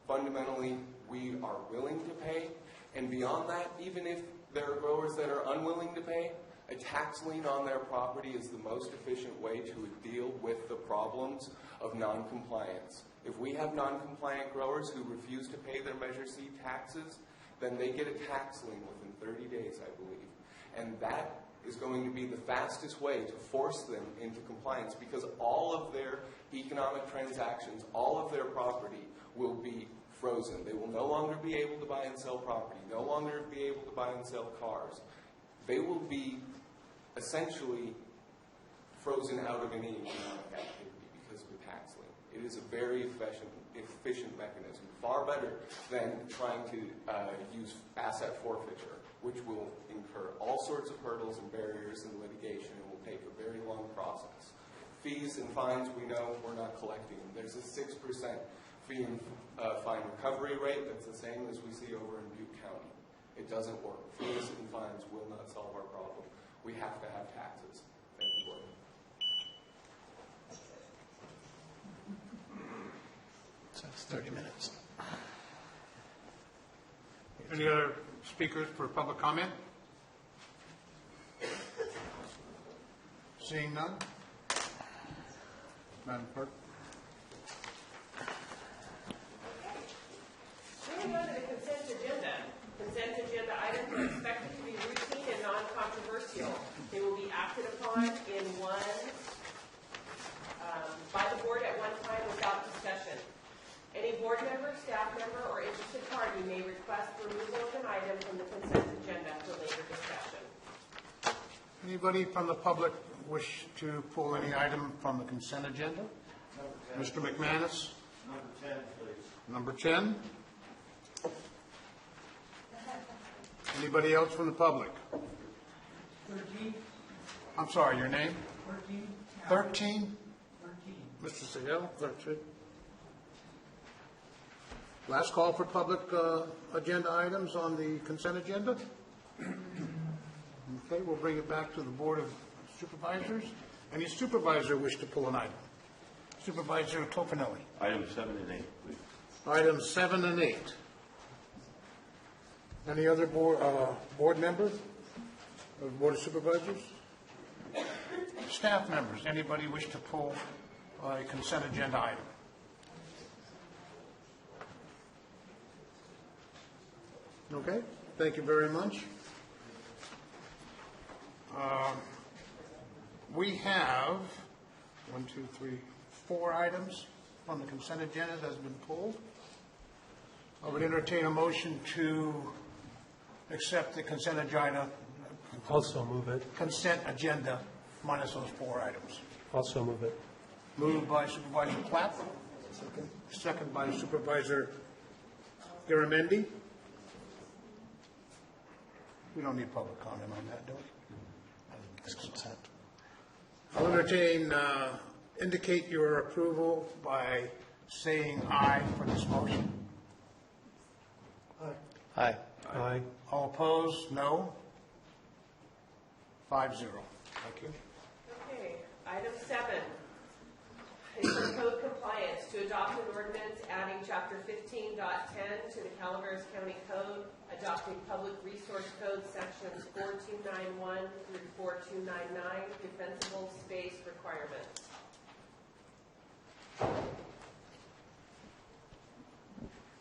Fundamentally, we are willing to pay, and beyond that, even if there are growers that are unwilling to pay, a tax lien on their property is the most efficient way to deal with the problems of noncompliance. If we have noncompliant growers who refuse to pay their Measure C taxes, then they get a tax lien within 30 days, I believe. And that is going to be the fastest way to force them into compliance, because all of their economic transactions, all of their property will be frozen. They will no longer be able to buy and sell property, no longer be able to buy and sell cars. They will be essentially frozen out of any economic activity because of the tax lien. It is a very efficient mechanism, far better than trying to use asset forfeiture, which will incur all sorts of hurdles and barriers and litigation and will take a very long process. Fees and fines, we know we're not collecting. There's a 6% fee and fine recovery rate that's the same as we see over in Butte County. It doesn't work. Fees and fines will not solve our problem. We have to have taxes. Thank you, Board. So it's 30 minutes. Any other speakers for public comment? Seeing none? Madam Clerk? Moving on to consent agenda items are expected to be routine and non-controversial. They will be acted upon by the board at one time without discussion. Any board member, staff member, or interested party may request removal of an item from the consent agenda for later discussion. Anybody from the public wish to pull any item from the consent agenda? Mr. McManus? Number 10, please. Number 10? Anybody else from the public? 13. I'm sorry, your name? 13. 13? Mr. Sahel, 13. Last call for public agenda items on the consent agenda. Okay, we'll bring it back to the Board of Supervisors. Any supervisor wish to pull an item? Supervisor Tofinelli. Items 7 and 8, please. Items 7 and 8. Any other board members of Board of Supervisors? Staff members, anybody wish to pull a consent agenda item? Okay, thank you very much. We have 4 items on the consent agenda that has been pulled. I would entertain a motion to accept the consent agenda. Also move it. Consent agenda minus those 4 items. Also move it. Moved by Supervisor Clapp. Second by Supervisor Garamendi. We don't need public comment on that, do we? It's consent. I'll entertain, indicate your approval by saying aye for this motion. Aye. Aye. All opposed, no. 5-0. Thank you. Okay, item 7 is for code compliance to adopt an ordinance adding chapter 15.10 to the Calaveras County Code, adopting public resource code sections 4291 through 4299, defensible space requirements.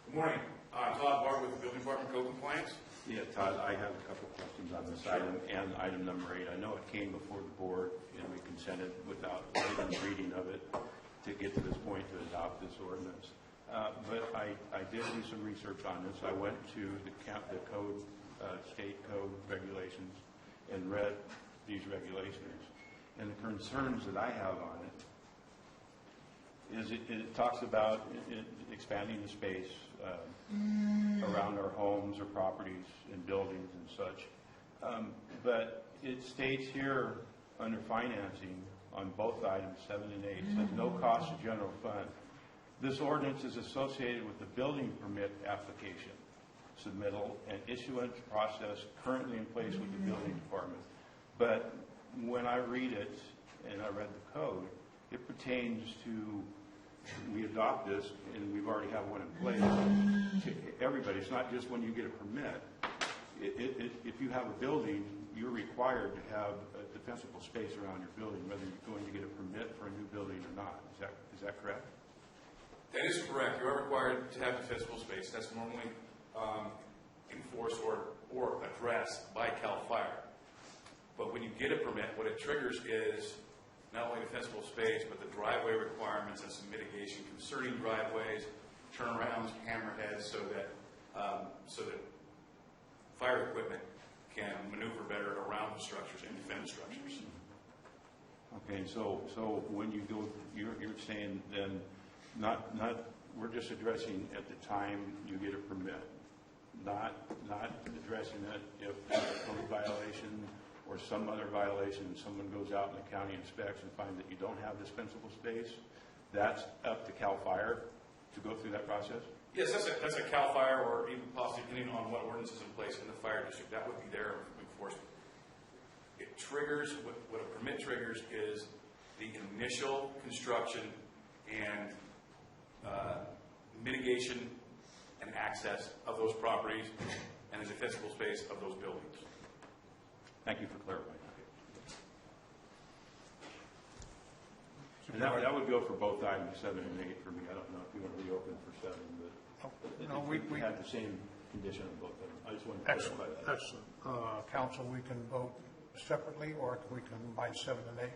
Good morning. Todd Bart with the Building Department Code Compliance. Yeah, Todd, I have a couple questions on this item and item number 8. I know it came before the board and we consented without even reading of it to get to this point to adopt this ordinance. But I did do some research on this. I went to the code, state code regulations and read these regulations. And the concerns that I have on it is it talks about expanding the space around our homes or properties and buildings and such. But it states here under financing on both items 7 and 8, says no cost to general fund. This ordinance is associated with the building permit application submittal and issuance process currently in place with the building department. But when I read it, and I read the code, it pertains to, we adopt this, and we've already have one in place, to everybody. It's not just when you get a permit. If you have a building, you're required to have a defensible space around your building, whether you're going to get a permit for a new building or not. Is that correct? That is correct. You are required to have defensible space. That's normally enforced or addressed by CAL FIRE. But when you get a permit, what it triggers is not only defensible space, but the driveway requirements and some mitigation concerning driveways, turnarounds, hammerheads, so that fire equipment can maneuver better around the structures and defend the structures. Okay, so when you go, you're saying then not we're just addressing at the time you get a permit, not addressing it if there's a code violation or some other violation, and someone goes out and the county inspects and finds that you don't have dispensable space. That's up to CAL FIRE to go through that process? Yes, that's a CAL FIRE, or even possibly depending on what ordinance is in place in the fire district, that would be their enforcement. It triggers, what a permit triggers is the initial construction and mitigation and access of those properties and the defensible space of those buildings. Thank you for clarifying. And that would go for both items 7 and 8 for me. I don't know if you want to reopen for 7, but we had the same condition on both of them. I just wanted to clarify Excellent, that. excellent. Council, we can vote separately, or we can combine 7 and 8?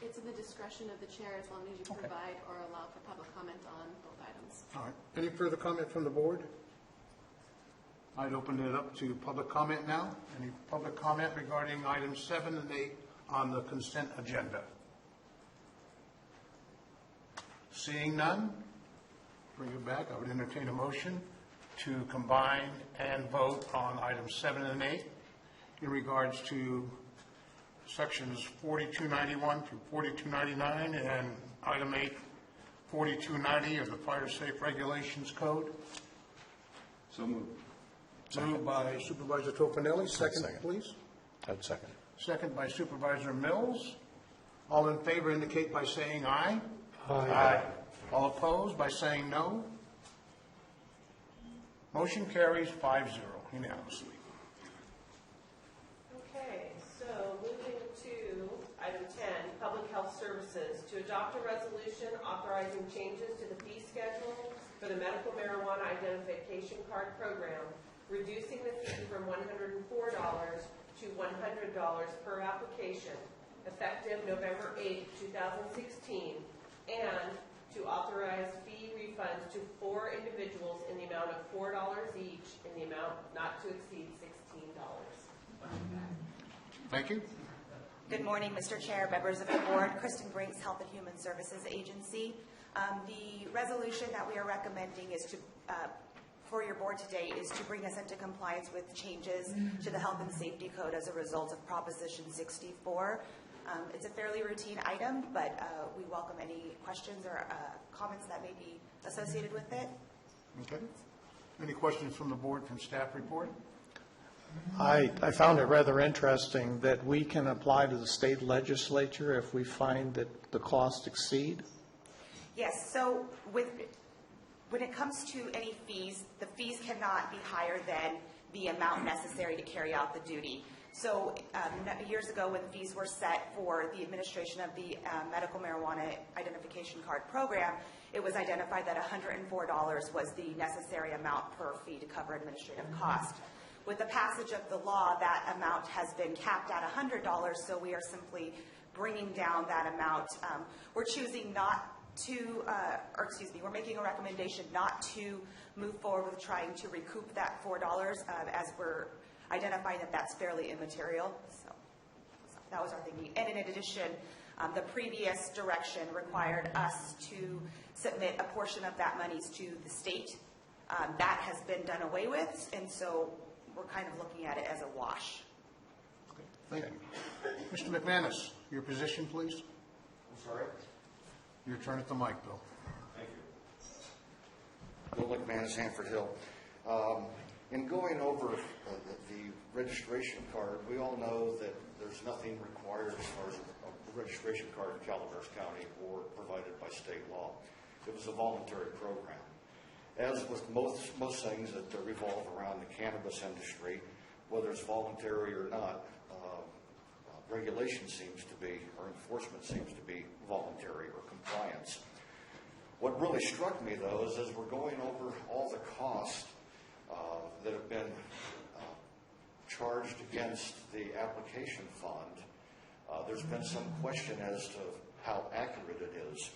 It's in the discretion of the chair as long as you provide or allow for public comment on both items. All right. Any further comment from the board? I'd open it up to public comment now. Any public comment regarding items 7 and 8 on the consent agenda? Seeing none, bring it back. I would entertain a motion to combine and vote on items 7 and 8 in regards to sections 4291 through 4299 and item 8, 4290 of the Fire Safe Regulations Code. So moved. Moved by Supervisor Tofanelli. Second, please. I'd second. Second by Supervisor Mills. All in favor indicate by saying aye. Aye. All opposed by saying no. Motion carries 5-0 unanimously. Okay, so moving to item 10, Public Health Services, to adopt a resolution authorizing changes to the fee schedule for the medical marijuana identification card program, reducing the fee from $104 to $100 per application, effective November 8, 2016, and to authorize fee refunds to 4 individuals in the amount of $4 each in the amount not to exceed $16. Thank you. Good morning, Mr. Chair, members of the board. Kristen Brinks, Health and Human Services Agency. The resolution that we are recommending is to, for your board today, is to bring us into compliance with changes to the Health and Safety Code as a result of Proposition 64. It's a fairly routine item, but we welcome any questions or comments that may be associated with it. Okay. Any questions from the board from staff report? I found it rather interesting that we can apply to the state legislature if we find that the costs exceed. Yes, so when it comes to any fees, the fees cannot be higher than the amount necessary to carry out the duty. So years ago when fees were set for the administration of the medical marijuana identification card program, it was identified that $104 was the necessary amount per fee to cover administrative cost. With the passage of the law, that amount has been capped at $100, so we are simply bringing down that amount. We're choosing not to, we're making a recommendation not to move forward with trying to recoup that $4 as we're identifying that that's fairly immaterial. So that was our thinking. And in addition, the previous direction required us to submit a portion of that monies to the state. That has been done away with, and so we're kind of looking at it as a wash. Thank you. Mr. McManus, your position, please. I'm sorry? Your turn at the mic, Bill. Thank you. Bill McManus, Hanford Hill. In going over the registration card, we all know that there's nothing required as far as a registration card in Calaveras County or provided by state law. It was a voluntary program. As with most things that revolve around the cannabis industry, whether it's voluntary or not, regulation seems to be, or enforcement seems to be voluntary or compliance. What really struck me, though, is as we're going over all the costs that have been charged against the application fund, there's been some question as to how accurate it is.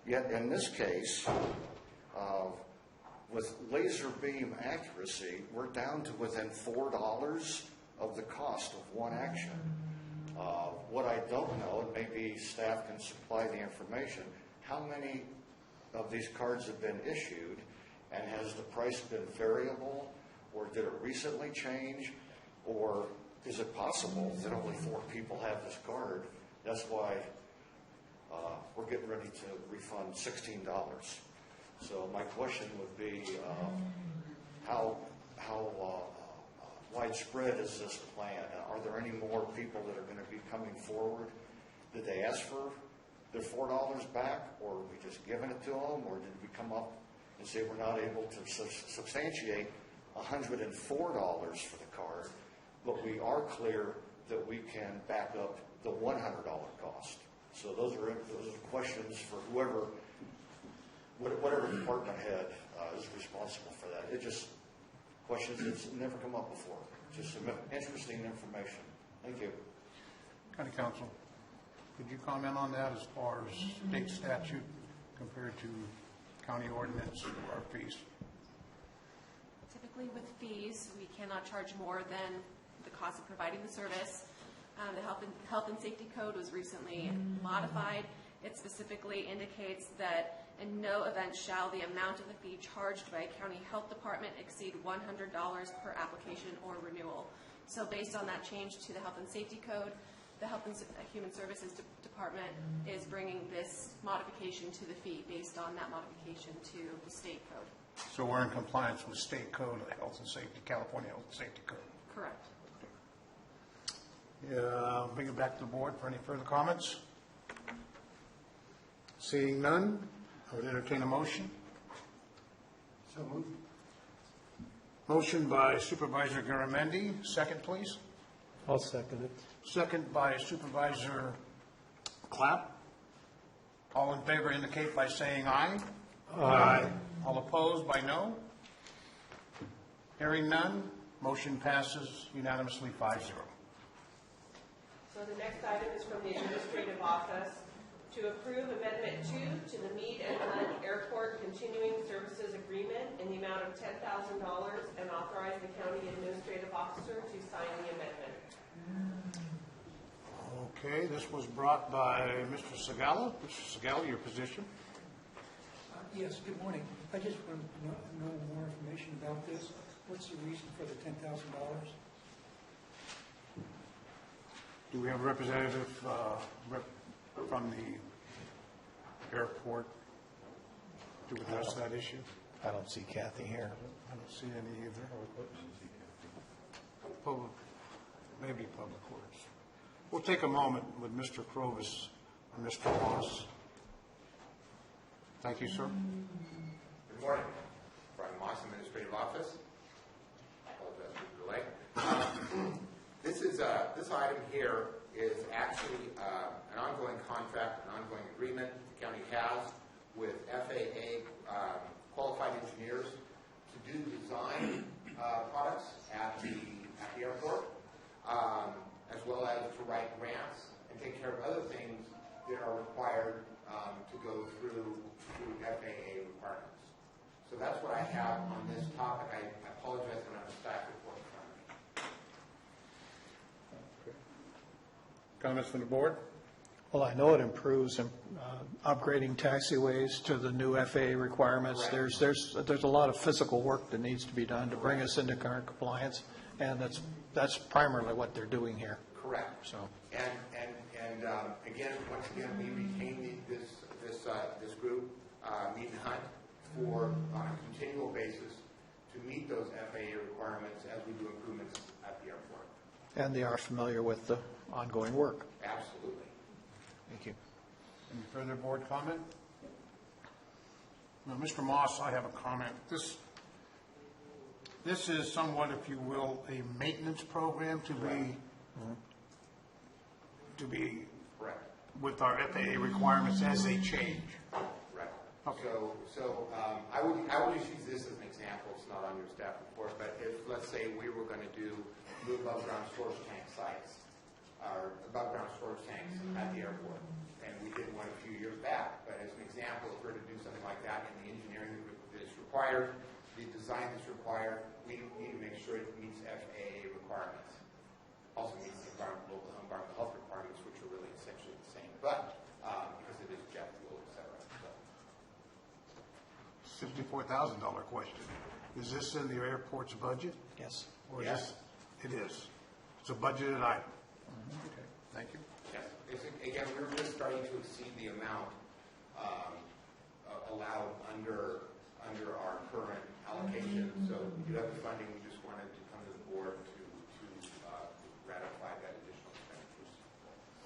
Yet in this case, with laser beam accuracy, we're down to within $4 of the cost of one action. What I don't know, and maybe staff can supply the information, how many of these cards have been issued, and has the price been variable, or did it recently change, or is it possible that only 4 people have this card? That's why we're getting ready to refund $16. So my question would be, how widespread is this plan? Are there any more people that are going to be coming forward? Did they ask for their $4 back, or are we just giving it to them, or did we come up and say we're not able to substantiate $104 for the card, but we are clear that we can back up the $100 cost? So those are questions for whatever department head is responsible for that. questions that's never come up before. Just some interesting information. Thank you. County Council, could you comment on that as far as state statute compared to county ordinance or fees? Typically with fees, we cannot charge more than the cost of providing the service. The Health and Safety Code was recently modified. It specifically indicates that in no event shall the amount of the fee charged by a county health department exceed $100 per application or renewal. So based on that change to the Health and Safety Code, the Health and Human Services Department is bringing this modification to the fee based on that modification to the state code. So we're in compliance with state code, Health and Safety, California Health and Safety Code. Correct. Yeah, bring it back to the board for any further comments. Seeing none, I would entertain a motion. So moved. Motion by Supervisor Garamendi. Second, please. I'll second it. Second by Supervisor Clapp. All in favor indicate by saying aye. Aye. All opposed by no. Hearing none, motion passes unanimously 5-0. So the next item is from the Administrative Office to approve Amendment 2 to the Meade and Glenn Airport Continuing Services Agreement in the amount of $10,000 and authorize the County Administrative Officer to sign the amendment. Okay, this was brought by Mr. Segala. Mr. Segala, your position. Yes, good morning. I just want to know more information about this. What's the reason for the $10,000? Do we have a representative from the airport to address that issue? I don't see Kathy here. I don't see any either. Public, maybe Public Works. We'll take a moment with Mr. Krovis and Mr. Moss. Thank you, sir. Good morning. Brian Moss, Administrative Office. I apologize for the delay. This item here is actually an ongoing contract, an ongoing agreement the county has with FAA qualified engineers to do design products at the airport, as well as to write grants and take care of other things that are required to go through FAA requirements. So that's what I have on this topic. I apologize I don't have a staff report in front of me. Comments from the board? Well, I know it improves upgrading taxiways to the new FAA requirements. Correct. There's a lot of physical work that needs to be done to bring us into current compliance, and that's primarily what they're doing here. Correct. So. And again, once again, we retain this group, Meade and Hunt, on a continual basis to meet those FAA requirements as we do improvements at the airport. And they are familiar with the ongoing work. Absolutely. Thank you. Any further board comment? Now, Mr. Moss, I have a comment. This is somewhat, if you will, a maintenance program to be correct with our FAA requirements as they change. Right. Okay. So I would just use this as an example. It's not on your staff report, but if let's say we were going to do new above ground storage tank sites or above ground storage tanks at the airport, and we did one a few years back. But as an example, if we're to do something like that in the engineering that is required, the design that's required, we need to make sure it meets FAA requirements. Also meets the local environmental health requirements, which are really essentially the same, but because it is jet fuel, et cetera. So. $54,000 question. Is this in the airport's budget? Yes. Or Yes. It is. It's a budgeted item. Okay. Thank you. Yes. Again, we were just starting to exceed the amount allowed under our current allocation. So we do have the funding. We just wanted to come to the board to ratify that additional expenditures.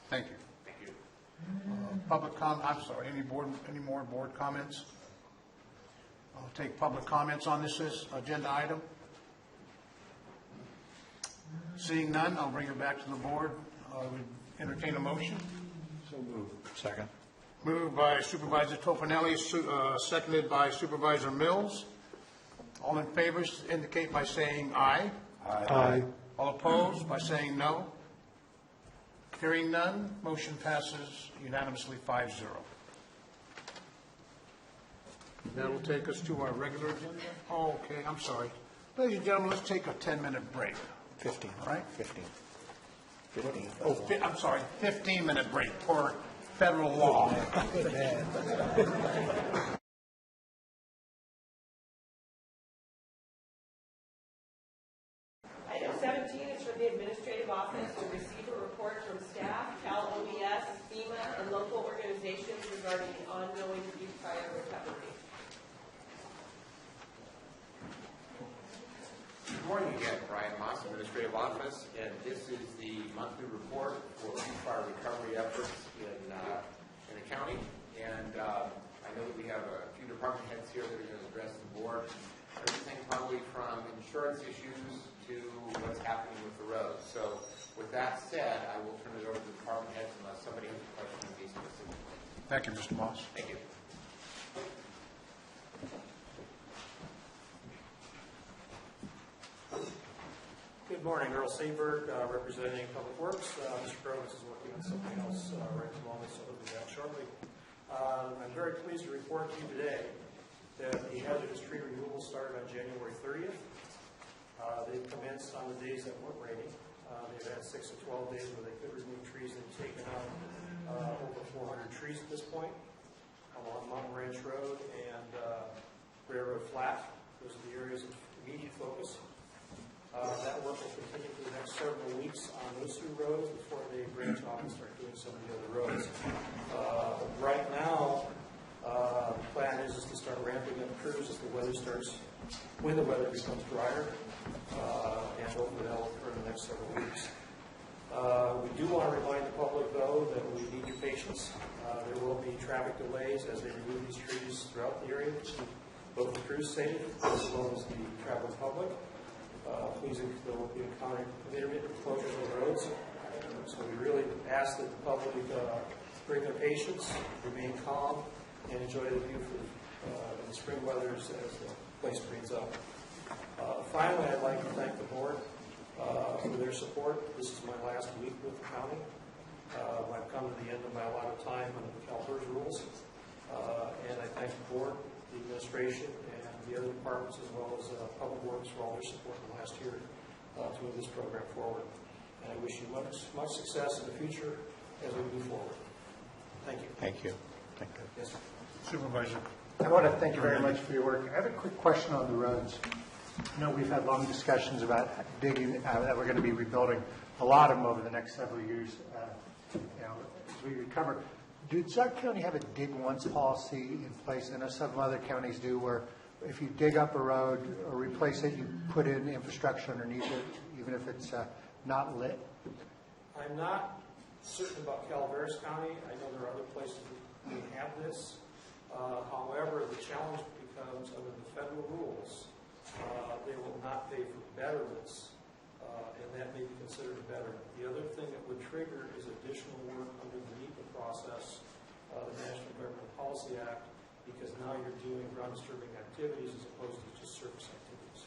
Thank you. Thank you. I'm sorry, any more board comments? I'll take public comments on this agenda item. Seeing none, I'll bring it back to the board. We entertain a motion. So moved. Second. Moved by Supervisor Tofanelli, seconded by Supervisor Mills. All in favor indicate by saying aye. Aye. All opposed by saying no. Hearing none, motion passes unanimously 5-0. That will take us to our regular agenda. Oh, okay, I'm sorry. Ladies and gentlemen, let's take a 10-minute break. 15. All right? 15. Oh, I'm sorry, 15-minute break for federal law. Item 17 is for the administrative office to receive a report from staff, Cal OES, FEMA, and local organizations regarding the ongoing Butte fire recovery. Good morning again, Brian Moss, Administrative Office, and this is the monthly report for fire recovery efforts in the county. And I know that we have a few department heads here that are going to address the board. Everything probably from insurance issues to what's happening with the roads. So with that said, I will turn it over to the department heads unless somebody has a question of these specific. Thank you, Mr. Moss. Thank you. Good morning, Earl Seaberg, representing Public Works. Mr. Groves is working on something else right at the moment, so he'll be back shortly. I'm very pleased to report to you today that the hazardous tree removal started on January 30th. They've commenced on the days that weren't raining. They've had 6 to 12 days where they could remove trees. They've taken out over 400 trees at this point along Mountain Ranch Road and Railroad Flat. Those are the areas of immediate focus. That work will continue for the next several weeks on those two roads before they branch off and start doing some of the other roads. Right now, the plan is to start ramping up crews as the weather starts, when the weather becomes drier, and hopefully that will occur in the next several weeks. We do want to remind the public, though, that we need your patience. There will be traffic delays as they remove these trees throughout the area, both the crews safe as well as the traveling public. Please, there will be intermittent closures of the roads. So we really ask that the public bring their patience, remain calm, and enjoy the view for the spring weather as the place breathes up. Finally, I'd like to thank the board for their support. This is my last week with the county. I've come to the end of my allotted time under the Calaveras rules. And I thank the board, the administration, and the other departments, as well as Public Works, for all their support in the last year to move this program forward. And I wish you much success in the future as we move forward. Thank you. Thank you. Thank you. Yes, sir. Supervisor. I want to thank you very much for your work. I have a quick question on the roads. I know we've had long discussions about digging, that we're going to be rebuilding a lot of them over the next several years, as we recover. Does our county have a dig once policy in place? I know some other counties do, where if you dig up a road or replace it, you put in infrastructure underneath it, even if it's not lit. I'm not certain about Calaveras County. I know there are other places that we have this. However, the challenge becomes under the federal rules, they will not pay for betterments, and that may be considered a betterment. The other thing that would trigger is additional work under the NEPA process, the National Environmental Policy Act, because now you're doing ground disturbing activities as opposed to just surface activities.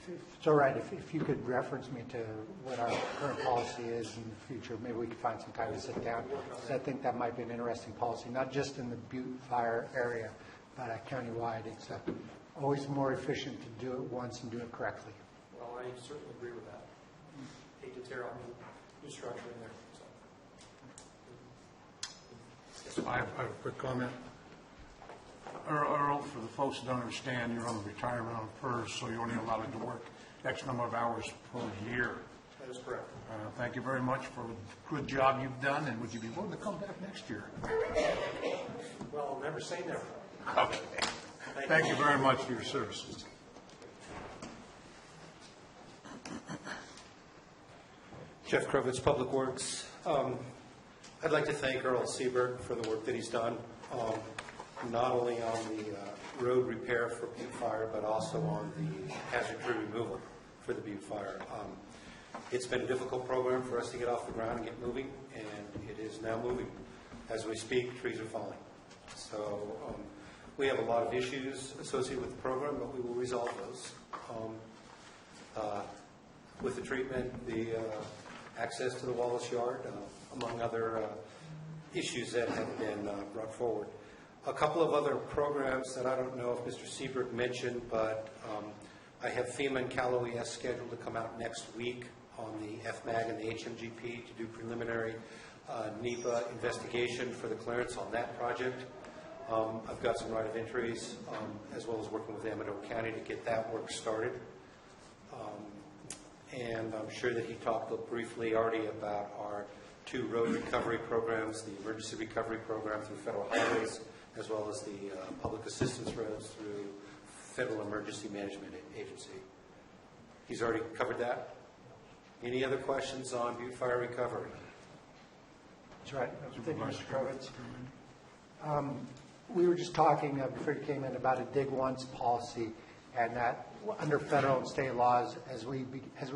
If it's all right, if you could reference me to what our current policy is in the future, maybe we could find some time to sit down. Because I think that might be an interesting policy, not just in the Butte fire area, but countywide. It's always more efficient to do it once and do it correctly. Well, I certainly agree with that. Hate to tear out new structure in there. So. I have a quick comment. Earl, for the folks that don't understand, you're on the retirement on PERS, so you're only allowed to work X number of hours per year. That is correct. Thank you very much for the good job you've done, and would you be willing to come back next year? Well, I'll never say never. Okay. Thank you very much for your services. Jeff Krovitz, Public Works. I'd like to thank Earl Seaberg for the work that he's done, not only on the road repair for Butte Fire, but also on the hazard tree removal for the Butte Fire. It's been a difficult program for us to get off the ground and get moving, and it is now moving. As we speak, trees are falling. So We have a lot of issues associated with the program, but we will resolve those. With the treatment, the access to the Wallace Yard, among other issues that have been brought forward. A couple of other programs that I don't know if Mr. Seabrook mentioned, but I have FEMA and Cal OES scheduled to come out next week on the FMAG and the HMGP to do preliminary NEPA investigation for the clearance on that project. I've got some right of entries, as well as working with Amador County to get that work started. And I'm sure that he talked briefly already about our 2 road recovery programs, the emergency recovery program through federal highways, as well as the public assistance roads through Federal Emergency Management Agency. He's already covered that. Any other questions on Butte Fire recovery? That's right. Thank you, Mr. Krovitz. We were just talking before you came in about a dig once policy, and that under federal and state laws, as we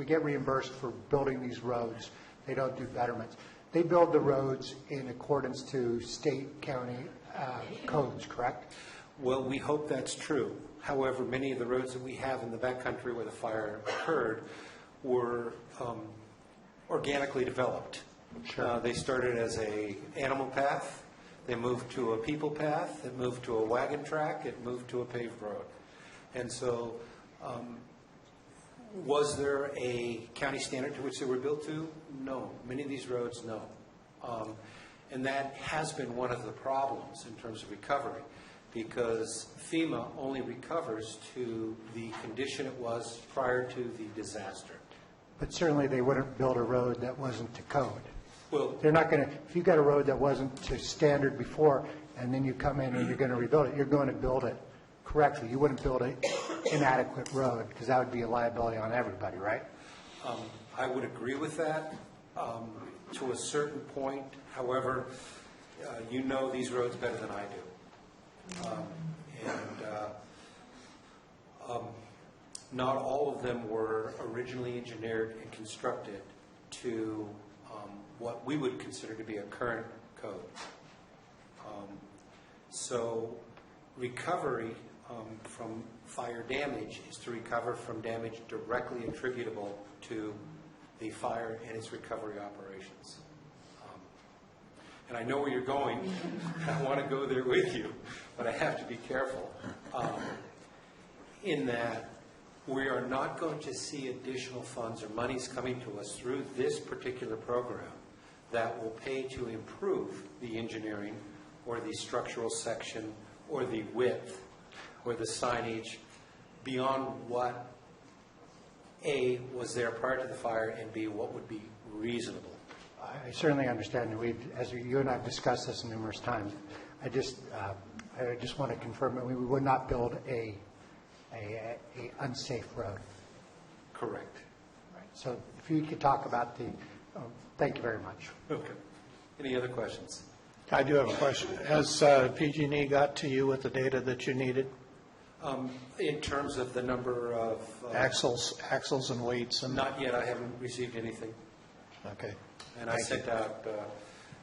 get reimbursed for building these roads, they don't do betterments. They build the roads in accordance to state, county codes, correct? Well, we hope that's true. However, many of the roads that we have in the backcountry where the fire occurred were organically developed. Sure. They started as a animal path. They moved to a people path. It moved to a wagon track. It moved to a paved road. And so was there a county standard to which they were built to? No. Many of these roads, no. And that has been one of the problems in terms of recovery, because FEMA only recovers to the condition it was prior to the disaster. But certainly they wouldn't build a road that wasn't to code. Well, they're not going to, if you've got a road that wasn't to standard before, and then you come in and you're going to rebuild it, you're going to build it correctly. You wouldn't build an inadequate road, because that would be a liability on everybody, right? I would agree with that to a certain point. However, you know these roads better than I do. Not all of them were originally engineered and constructed to what we would consider to be a current code. So recovery from fire damage is to recover from damage directly attributable to the fire and its recovery operations. And I know where you're going. I want to go there with you, but I have to be careful in that we are not going to see additional funds or monies coming to us through this particular program that will pay to improve the engineering or the structural section or the width or the signage beyond what A, was there prior to the fire, and B, what would be reasonable. I certainly understand, and as you and I have discussed this numerous times. I just want to confirm that we would not build a unsafe road. Correct. Right. So if you could talk about thank you very much. Okay. Any other questions? I do have a question. Has PG&E got to you with the data that you needed? In terms of the number of axles and weights, and not yet. I haven't received anything. Okay. And I sent out,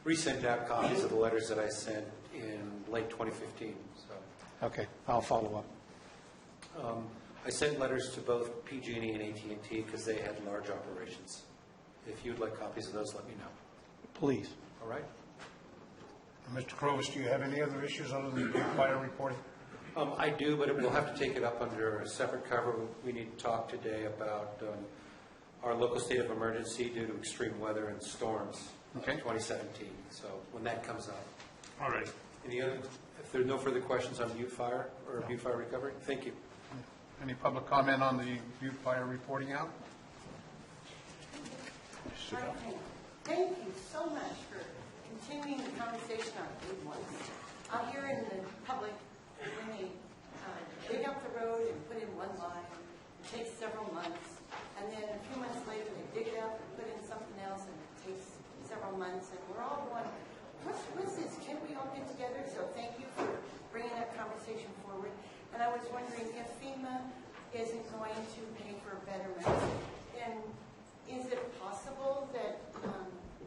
resent out copies of the letters that I sent in late 2015. So. Okay, I'll follow up. I sent letters to both PG&E and AT&T because they had large operations. If you'd like copies of those, let me know. Please. All right. Mr. Krovitz, do you have any other issues other than fire reporting? I do, but we'll have to take it up under a separate cover. We need to talk today about our local state of emergency due to extreme weather and storms in 2017. So when that comes up. All right. Any other? If there are no further questions on Butte Fire or Butte Fire recovery, thank you. Any public comment on the Butte Fire reporting out? Thank you so much for continuing the conversation on big ones. Out here in the public, when they dig up the road and put in one line, it takes several months. And then a few months later, they dig it up and put in something else, and it takes several months. And we're all going, what's this? Can't we all get together? So thank you for bringing that conversation forward. And I was wondering if FEMA isn't going to pay for betterment, and is it possible that,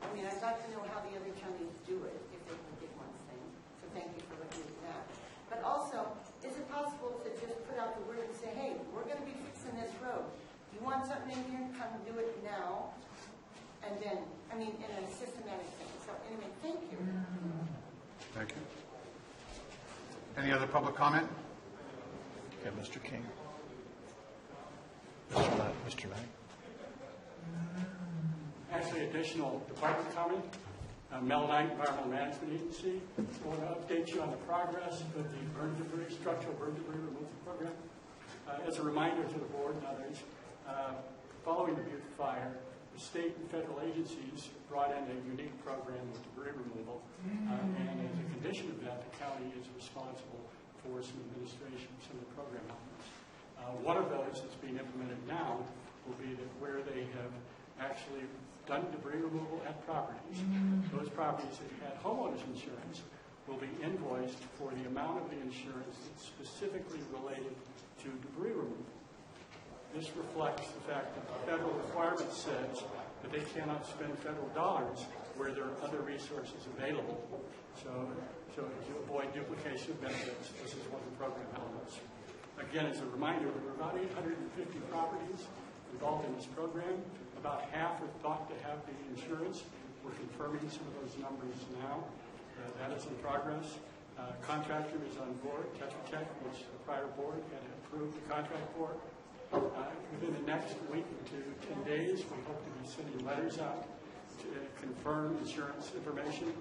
I'd like to know how the other counties do it, if they can get one thing. So thank you for looking at that. But also, them do it now, and then, I mean, in a systematic thing. So anyway, thank you. Thank you. Any other public comment? Okay, Mr. King. Mr. Knight. Actually, additional department comment. Mel Knight, Environmental Management Agency. I want to update you on the progress of the structural burn debris removal program. As a reminder to the board and others, following the Butte fire, the state and federal agencies brought in a unique program with debris removal, and as a condition of that, the county is responsible for some administration, some of the program elements. One of those that's being implemented now will be that where they have actually done debris removal at properties, those properties that had homeowners insurance will be invoiced for the amount of the insurance that's specifically related to debris removal. This reflects the fact that the federal requirement says that they cannot spend federal dollars where there are other resources available. So to avoid duplication of benefits, this is one of the program elements. Again, as a reminder, there were about 850 properties involved in this program. About half are thought to have the insurance. We're confirming some of those numbers now. That is in progress. Contractor is on board, Tetra Tech, which the prior board had approved the contract for. Within the next week to 10 days, we hope to be sending letters out to confirm insurance information.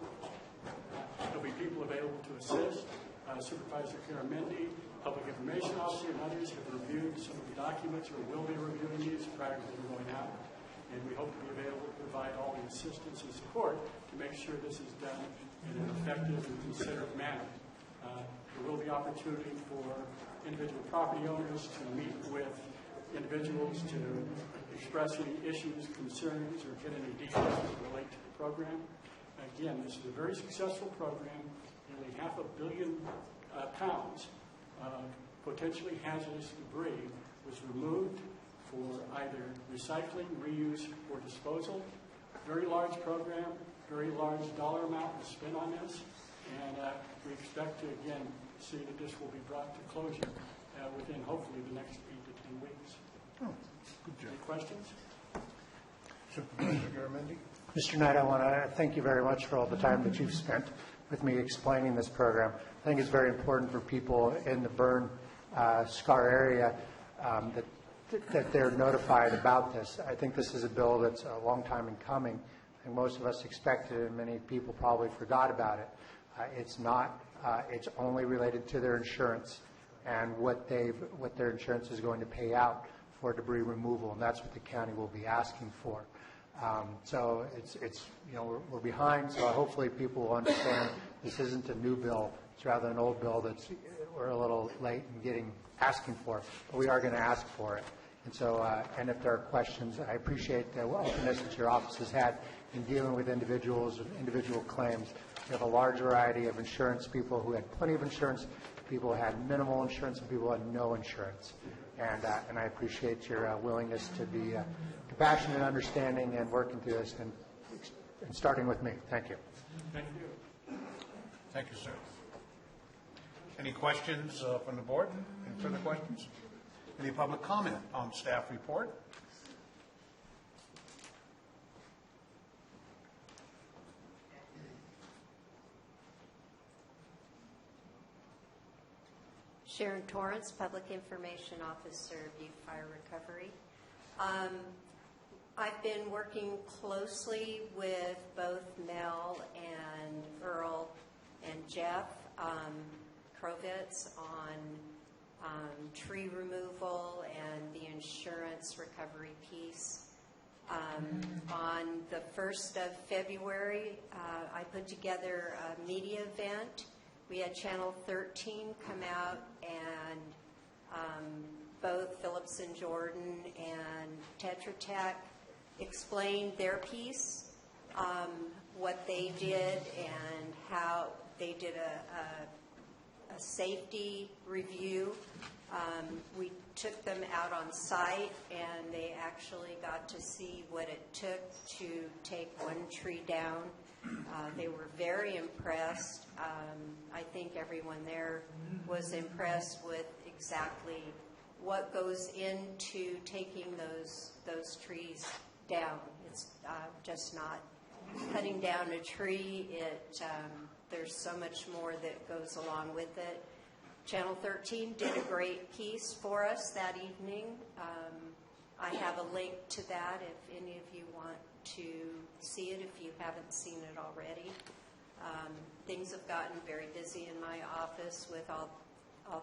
There'll be people available to assist. Supervisor Caramendi, Public Information Officer, and others have reviewed some of the documents or will be reviewing these prior to them going out. And we hope to be available to provide all the assistance and support to make sure this is done in an effective and considerate manner. There will be opportunity for individual property owners to meet with individuals to express any issues, concerns, or get any details that relate to the program. Again, this is a very successful program. Nearly 500 million pounds of potentially hazardous debris was removed for either recycling, reuse, or disposal. Very large program, very large dollar amount was spent on this, and we expect to, again, see that this will be brought to closure within, hopefully, the next 8 to 10 weeks. Oh, good job. Any questions? Supervisor Garamendi? Mr. Knight, I want to thank you very much for all the time that you've spent with me explaining this program. I think it's very important for people in the burn scar area that they're notified about this. I think this is a bill that's a long time in coming, and most of us expected it, and many people probably forgot about it. It's not. It's only related to their insurance and what their insurance is going to pay out for debris removal, and that's what the county will be asking for. So it's we're behind. So hopefully people will understand this isn't a new bill. It's rather an old bill that's we're a little late in asking for, but we are going to ask for it. And so, and if there are questions, I appreciate the openness that your office has had in dealing with individuals and individual claims. We have a large variety of insurance people who had plenty of insurance, people who had minimal insurance, and people who had no insurance. And I appreciate your willingness to be compassionate, understanding, and working through this, and starting with me. Thank you. Thank you. Thank you, sir. Any questions from the board? Any further questions? Any public comment on staff report? Sharon Torrance, Public Information Officer, Butte Fire Recovery. I've been working closely with both Mel and Earl and Jeff Krovitz on tree removal and the insurance recovery piece. On the 1st of February, I put together a media event. We had Channel 13 come out, and both Phillips and Jordan and Tetra Tech explained their piece, what they did and how they did a safety review. We took them out on site, and they actually got to see what it took to take one tree down. They were very impressed. I think everyone there was impressed with exactly what goes into taking those trees down. It's just not cutting down a tree. There's so much more that goes along with it. Channel 13 did a great piece for us that evening. I have a link to that if any of you want to see it, if you haven't seen it already. Things have gotten very busy in my office with all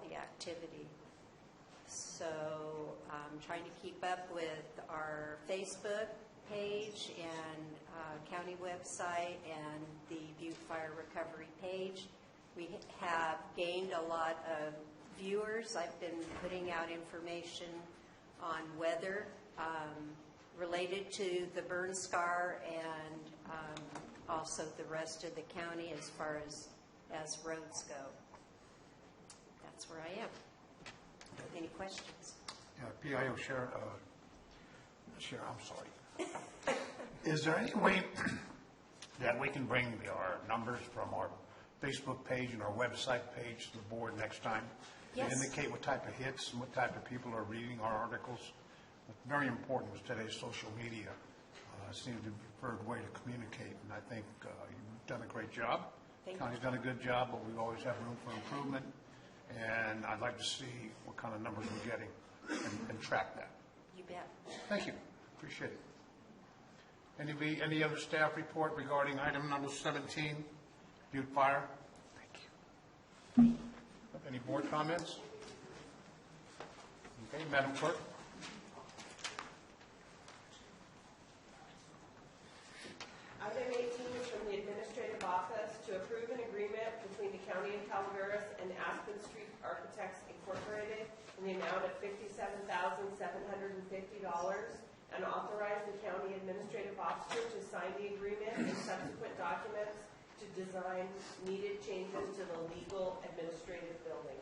the activity. So I'm trying to keep up with our Facebook page and county website and the Butte Fire Recovery page. We have gained a lot of viewers. I've been putting out information on weather related to the burn scar and also the rest of the county as far as roads go. That's where I am. Any questions? PIO Sheriff, I'm sorry. Is there any way that we can bring our numbers from our Facebook page and our website page to the board next time? Yes. To indicate what type of hits and what type of people are reading our articles? Very important with today's social media. Seems to be the preferred way to communicate, and I think you've done a great job. Thank County's done a good job, but we always have room for improvement, and I'd like to see what kind of numbers we're getting and track that. You bet. Thank you. Appreciate it. Any other staff report regarding item number 17, Butte Fire? Thank you. Any board comments? Okay, Madam Clerk. Item 18 is from the Administrative Office to approve an agreement between the County of Calaveras and Aspen Street Architects Incorporated in the amount of $57,750 and authorize the County Administrative Officer to sign the agreement and subsequent documents to design needed changes to the legal administrative building.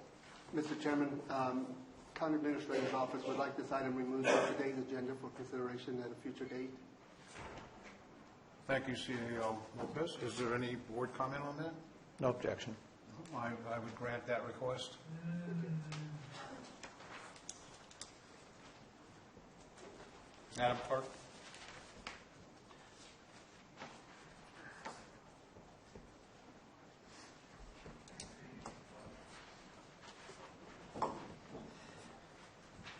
Mr. Chairman, County Administrative Office would like this item removed from today's agenda for consideration at a future date. Thank you, CEO Lopez. Is there any board comment on that? No objection. I would grant that request. Madam Clerk.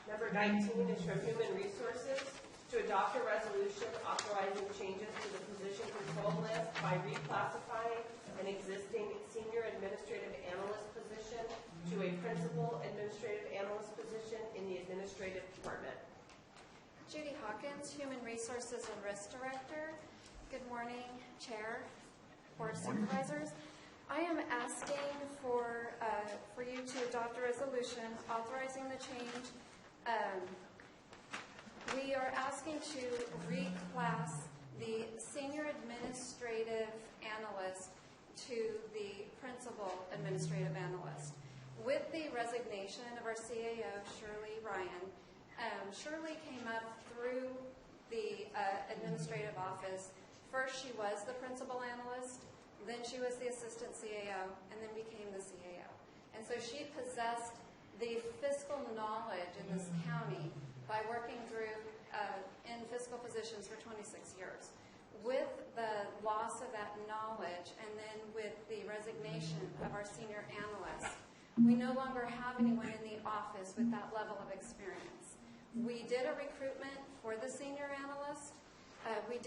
Number 19 is from Human Resources to adopt a resolution authorizing changes to the position control list by reclassifying an existing senior administrative analyst position to a principal administrative analyst position in the administrative department. Judy Hawkins, Human Resources and Risk Director. Good morning, Chair, Board of Supervisors. I am asking for you to adopt a resolution authorizing the change. We are asking to reclass the Senior Administrative Analyst to the Principal Administrative Analyst. With the resignation of our CAO, Shirley Ryan, Shirley came up through the administrative office. First, she was the Principal Analyst, then she was the Assistant CAO, and then became the CAO. And so she possessed the fiscal knowledge in this county by working through in fiscal positions for 26 years. With the loss of that knowledge and then with the resignation of our senior analyst, we no longer have anyone in the office with that level of experience. We did a recruitment for the senior analyst. We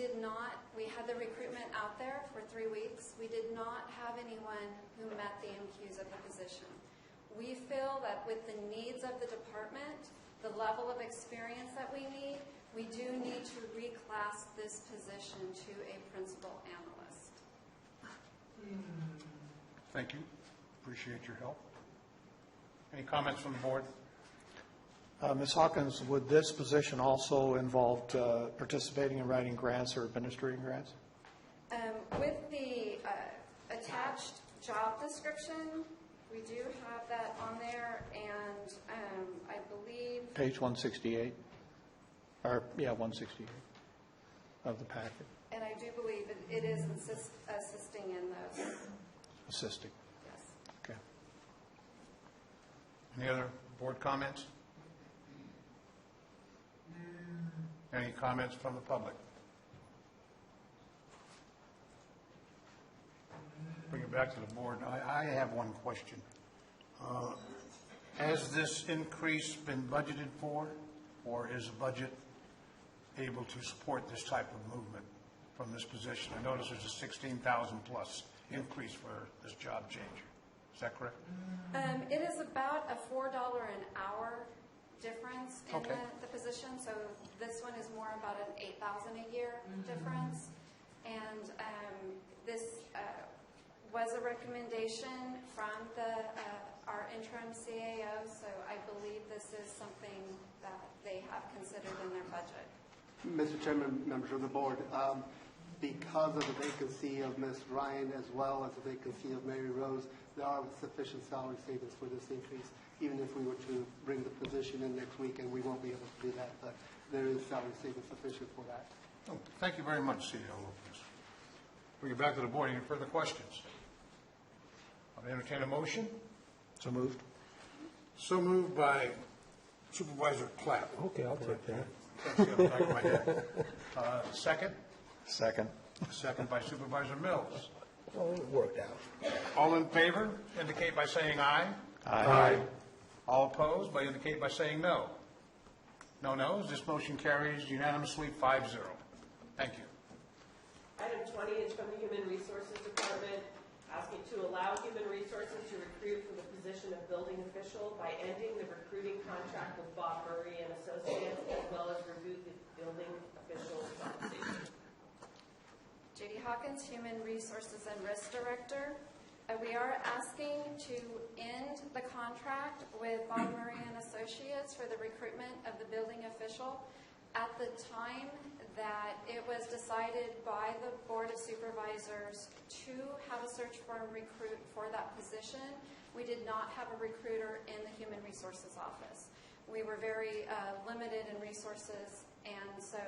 had the recruitment out there for 3 weeks. We did not have anyone who met the MQs of the position. We feel that with the needs of the department, the level of experience that we need, we do need to reclass this position to a principal analyst. Thank you. Appreciate your help. Any comments from the board? Ms. Hawkins, would this position also involve participating in writing grants or administrating grants? With the attached job description, we do have that on there, and I believe... Page 168, or, yeah, 168 of the packet. And I do believe it is assisting in those. Any comments from the public? Bring it back to the board. I have one question. Has this increase been budgeted for, or is the budget able to support this type of movement from this position? I notice there's a 16,000 plus increase for this job change. Is that correct? It is about a $4 an hour difference in the position. So this one is more about an $8,000 a year difference. And this was a recommendation from our interim CAO. So I believe this is something that they have considered in their budget. Mr. Chairman, members of the board, because of the vacancy of Ms. Ryan as well as the vacancy of Mary Rose, there are sufficient salary savings for this increase, even if we were to bring the position in next week, and we won't be able to do that, but there is salary savings sufficient for that. Oh, thank you very much, CEO Lopez. Bring it back to the board. Any further questions? I'll entertain a motion. So moved. So moved by Supervisor Clapp. Okay, I'll take that. That's the other back of my head. Second? Second. Second by Supervisor Mills. Oh, it worked out. All in favor indicate by saying aye. Aye. All opposed by indicate by saying no. No no's. This motion carries unanimously 5-0. Thank you. Item 20 is from the Human Resources Department, asking to allow Human Resources to recruit for the position of building official by ending the recruiting contract with Bob Murray and Associates, as well as review the building official's compensation. J.D. Hawkins, Human Resources and Risk Director. We are asking to end the contract with Bob Murray and Associates for the recruitment of the building official. At the time that it was decided by the Board of Supervisors to have a search firm recruit for that position, we did not have a recruiter in the Human Resources office. We were very limited in resources, and so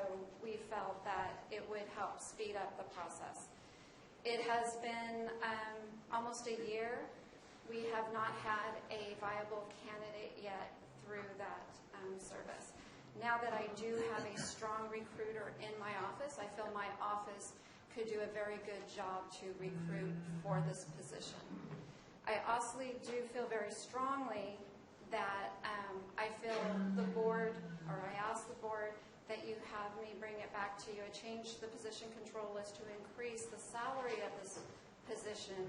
we felt that it would help speed up the process. It has been almost a year. We have not had a viable candidate yet through that service. Now that I do have a strong recruiter in my office, I feel my office could do a very good job to recruit for this position. I also do feel very strongly that I feel the board, or I ask the board, that you have me bring it back to you. I changed the position control list to increase the salary of this position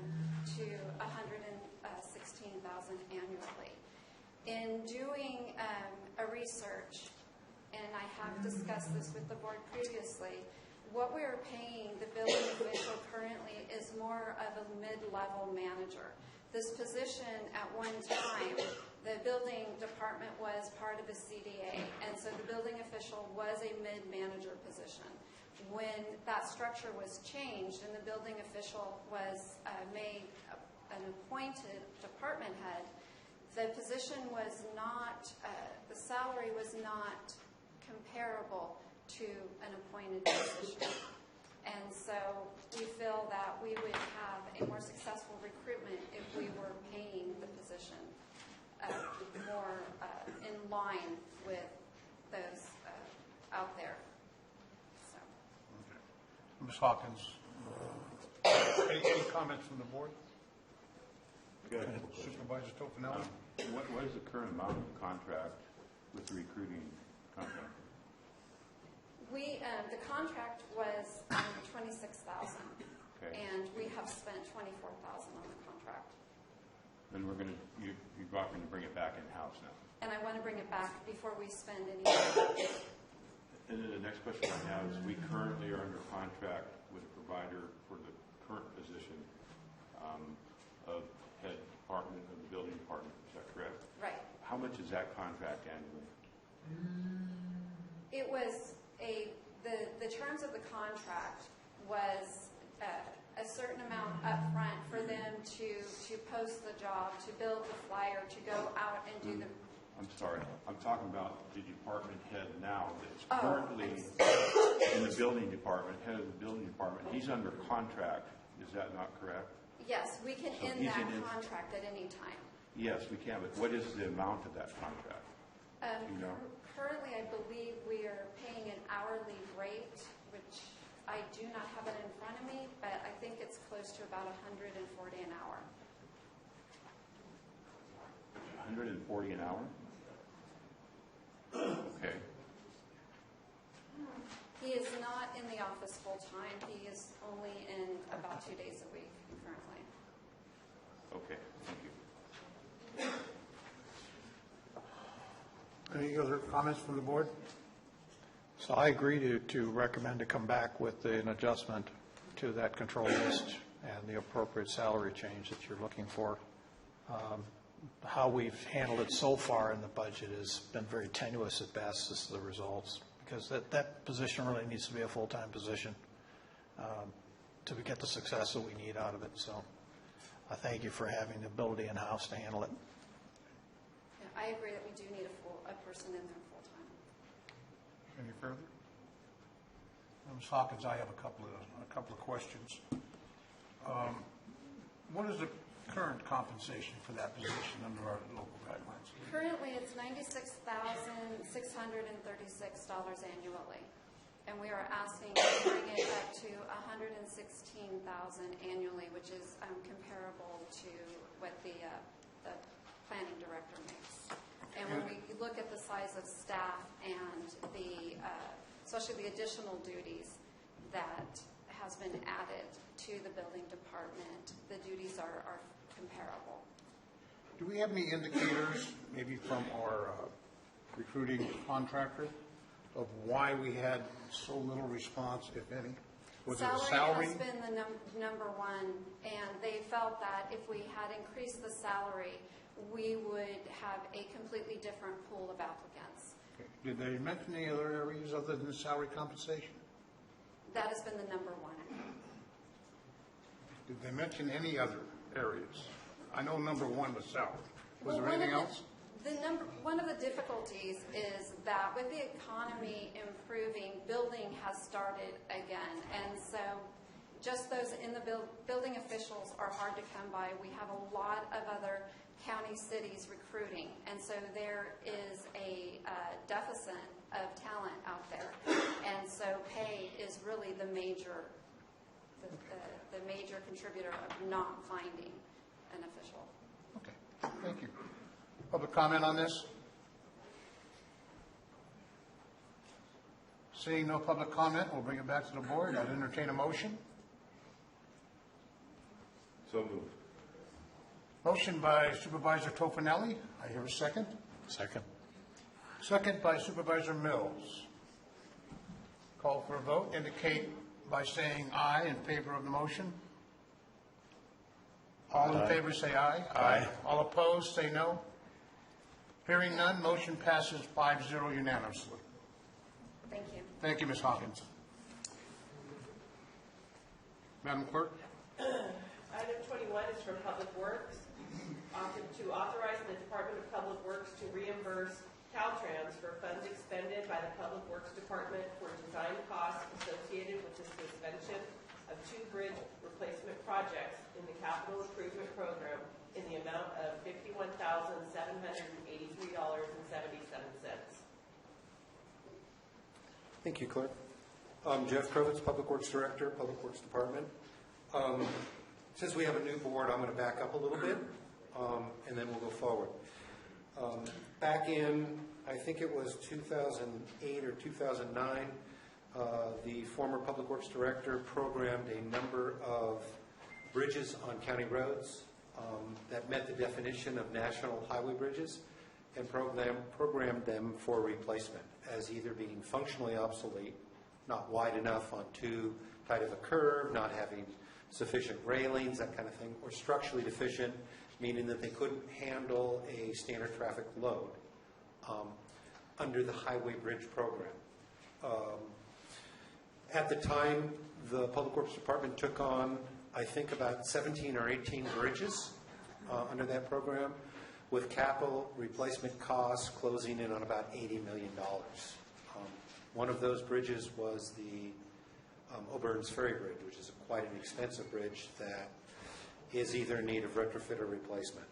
to $116,000 annually. In doing a research, and I have discussed this with the board previously, what we are paying the building official currently is more of a mid-level manager. This position at one time, the building department was part of the CDA, and so the building official was a mid-manager position. When that structure was changed and the building official was made an appointed department head, the position was not, the salary was not comparable to an appointed position. And so we feel that we would have a more successful recruitment if we were paying the position more in line with those out there. So. Okay. Ms. Hawkins, any comments from the board? Supervisor Tofinelli? What is the current amount of the contract with the recruiting contract? The contract was $26,000, and we have spent $24,000 on the contract. And you're going to bring it back in-house now. And I want to bring it back before we spend any money. And then the next question I have is, we currently are under contract with a provider for the current position of head department of the building department. Is that correct? Right. How much is that contract annually? It was the terms of the contract was a certain amount up front for them to post the job, to build the flyer, to go out and do the... I'm sorry. I'm talking about the department head now that's currently in the building department, head of the building department. He's under contract. Is that not correct? Yes, we can end that contract at any time. Yes, we can. But what is the amount of that contract? Do you know? Currently, I believe we are paying an hourly rate, which I do not have it in front of me, but I think it's close to about $140 an hour. 140 an hour? Okay. He is not in the office full-time. He is only in about 2 days a week currently. Okay, thank you. Any other comments from the board? So I agree to recommend to come back with an adjustment to that control list and the appropriate salary change that you're looking for. How we've handled it so far in the budget has been very tenuous at best as to the results, because that position really needs to be a full-time position to get the success that we need out of it. So I thank you for having the ability in-house to handle it. Yeah, I agree that we do need a person in there full-time. Any further? Ms. Hawkins, I have a couple of questions. What is the current compensation for that position under our local guidelines? Currently, it's $96,636 annually, and we are asking to bring it up to $116,000 annually, which is comparable to what the planning director makes. And when we look at the size of staff and especially the additional duties that has been added to the building department, the duties are comparable. Do we have any indicators, maybe from our recruiting contractor, of why we had so little response, if any? Was it salary? Has been the number one, and they felt that if we had increased the salary, we would have a completely different pool of applicants. Okay. Did they mention any other areas other than salary compensation? That has been the number one. Did they mention any other areas? I know number one was salary. Was there anything else? One of the difficulties is that with the economy improving, building has started again. And so just those in the building officials are hard to come by. We have a lot of other county cities recruiting. And so there is a deficit of talent out there. And so pay is really the major contributor of not finding an official. Okay, thank you. Public comment on this? Seeing no public comment, we'll bring it back to the board. I'd entertain a motion. So moved. Motion by Supervisor Tofinelli. I hear a second. Second. Second by Supervisor Mills. Call for a vote. Indicate by saying aye in favor of the motion. All in favor say aye. Aye. All opposed say no. Hearing none, motion passes 5-0 unanimously. Thank you. Thank you, Ms. Hawkins. Madam Clerk? Item 21 is from Public Works, to authorize the Department of Public Works to reimburse Caltrans for funds expended by the Public Works Department for design costs associated with the suspension of 2 bridge replacement projects in the Capital Improvement Program in the amount of $51,783.77. Thank you, Clerk. Jeff Krovitz, Public Works Director, Public Works Department. Since we have a new board, I'm going to back up a little bit, and then we'll go forward. Back in, I think it was 2008 or 2009, the former Public Works Director programmed a number of bridges on county roads that met the definition of national highway bridges and programmed them for replacement as either being functionally obsolete, not wide enough on too tight of a curve, not having sufficient railings, that kind of thing, or structurally deficient, meaning that they couldn't handle a standard traffic load under the highway bridge program. At the time, the Public Works Department took on, I think, about 17 or 18 bridges under that program, with capital replacement costs closing in on about $80 million. One of those bridges was the O'Byrne's Ferry Bridge, which is quite an expensive bridge that is either in need of retrofit or replacement.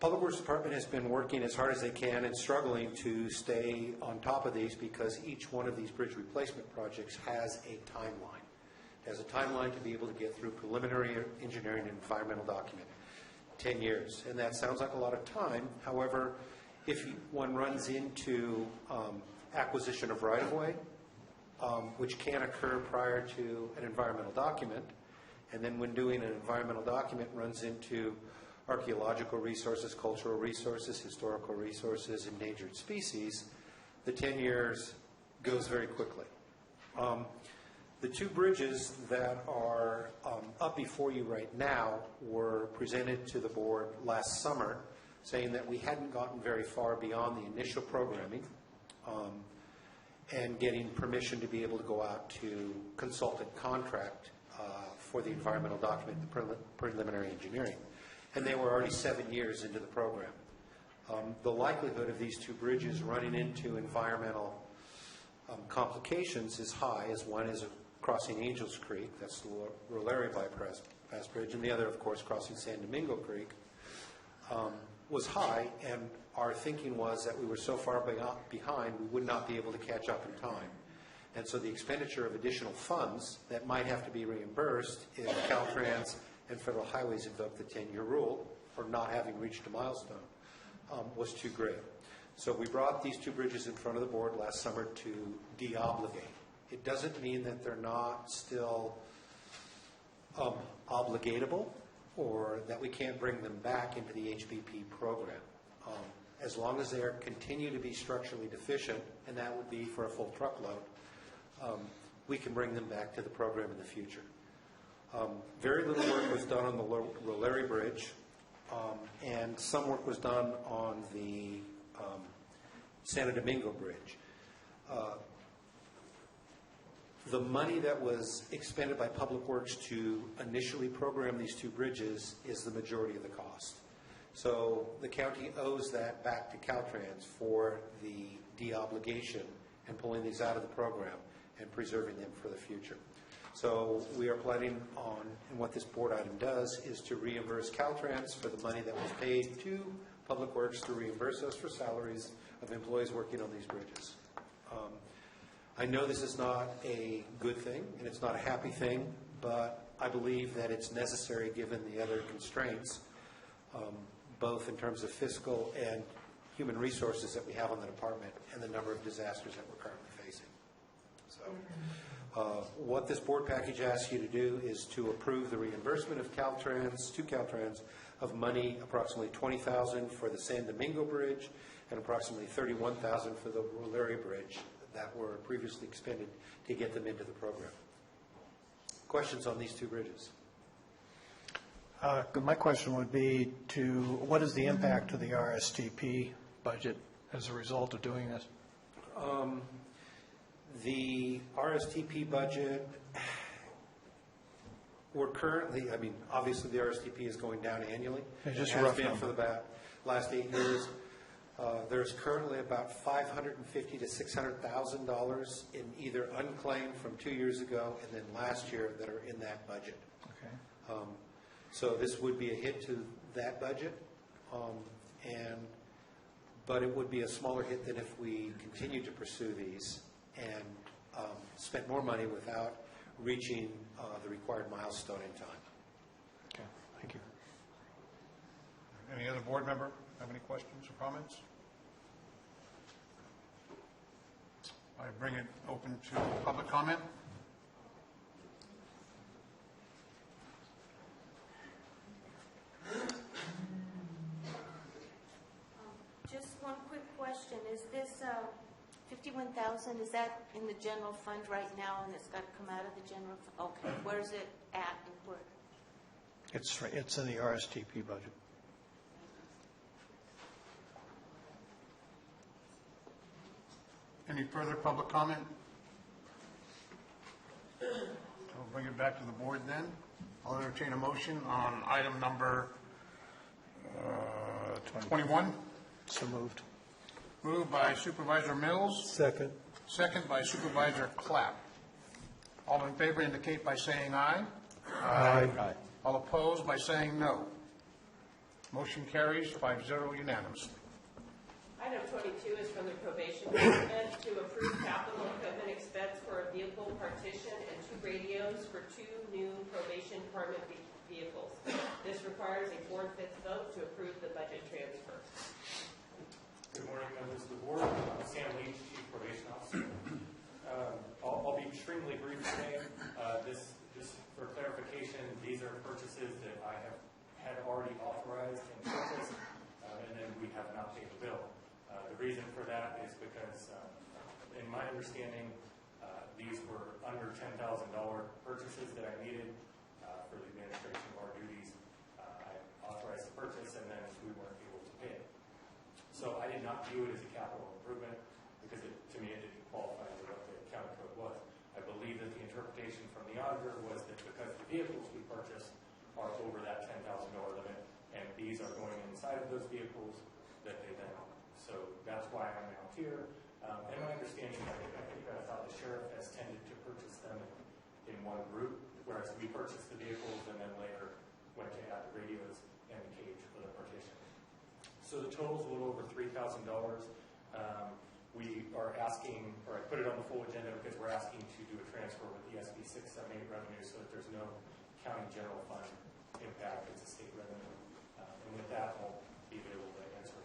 Public Works Department has been working as hard as they can and struggling to stay on top of these because each one of these bridge replacement projects has a timeline. It has a timeline to be able to get through preliminary engineering and environmental document, 10 years. And that sounds like a lot of time. However, if one runs into acquisition of right-of-way, which can occur prior to an environmental document, and then when doing an environmental document runs into archaeological resources, cultural resources, historical resources, endangered species, the 10 years goes very quickly. The two bridges that are up before you right now were presented to the board last summer, saying that we hadn't gotten very far beyond the initial programming and getting permission to be able to go out to consultant contract for the environmental document, the preliminary engineering. And they were already 7 years into the program. The likelihood of these two bridges running into environmental complications is high, as one is crossing Angels Creek, that's the Rolary Bypass Bridge, and the other, of course, crossing San Domingo Creek, was high, and our thinking was that we were so far behind we would not be able to catch up in time. And so the expenditure of additional funds that might have to be reimbursed if Caltrans and Federal Highways invoked the 10-year rule for not having reached a milestone was too great. So we brought these two bridges in front of the board last summer to de-obligate. It doesn't mean that they're not still obligatable or that we can't bring them back into the HBP program. As long as they continue to be structurally deficient, and that would be for a full truckload, we can bring them back to the program in the future. Very little work was done on the Rolary Bridge, and some work was done on the Santo Domingo Bridge. The money that was expended by Public Works to initially program these two bridges is the majority of the cost. So the county owes that back to Caltrans for the de-obligation and pulling these out of the program and preserving them for the future. So we are planning on, and what this board item does, is to reimburse Caltrans for the money that was paid to Public Works to reimburse us for salaries of employees working on these bridges. I know this is not a good thing, and it's not a happy thing, but I believe that it's necessary given the other constraints, both in terms of fiscal and human resources that we have on the department and the number of disasters that we're currently facing. So what this board package asks you to do is to approve the reimbursement of Caltrans, to Caltrans, of money, approximately $20,000 for the San Domingo Bridge and approximately $31,000 for the Rolary Bridge that were previously expended to get them into the program. Questions on these two bridges? My question would be to what is the impact to the RSTP budget as a result of doing this? The RSTP budget, we're currently, obviously the RSTP is going down annually. It's just it a has rough been number. for the last 8 years. There's currently about $550,000 to $600,000 in either unclaimed from 2 years ago and then last year that are in that budget. Okay. So this would be a hit to that budget, but it would be a smaller hit than if we continued to pursue these and spent more money without reaching the required milestone in time. Okay, thank you. Any other board member have any questions or comments? I bring it open to public comment. Just one quick question. Is this $51,000, is that in the general fund right now and it's got to come out of the general fund? Okay, where is it at and where? It's in the RSTP budget. Any further public comment? I'll bring it back to the board then. I'll entertain a motion on item number 21. So moved. Moved by Supervisor Mills. Second. Second by Supervisor Clapp. All in favor indicate by saying aye. Aye. All opposed by saying no. Motion carries 5-0 unanimously. Item 22 is from the probation department to approve capital equipment expense for a vehicle partition and 2 radios for 2 new probation department vehicles. This requires a 4/5 vote to approve the budget transfer. Good morning, members of the board. I'm Sam Leach, Chief Probation Officer. I'll be extremely brief today. Just for clarification, these are purchases that I had already authorized and purchased, and then we have not paid the bill. The reason for that is because, in my understanding, these were under $10,000 purchases that I needed for the administration of our duties. I authorized the purchase, and then we weren't able to pay it. So I did not view it as a capital improvement because, to me, it didn't qualify for what the county code was. I believe that the interpretation from the auditor was that because the vehicles we purchased are over that $10,000 limit, and these are going inside of those vehicles, that they then own. So that's why I'm now here. And my understanding, I thought the sheriff has tended to purchase them in one group, whereas we purchased the vehicles and then later went to add the radios and the cage for the partition. So the total's a little over $3,000. We are asking, or I put it on the full agenda because we're asking to do a transfer with the SB 678 revenue so that there's no county general fund impact. It's a state revenue. And with that, I'll be available to answer.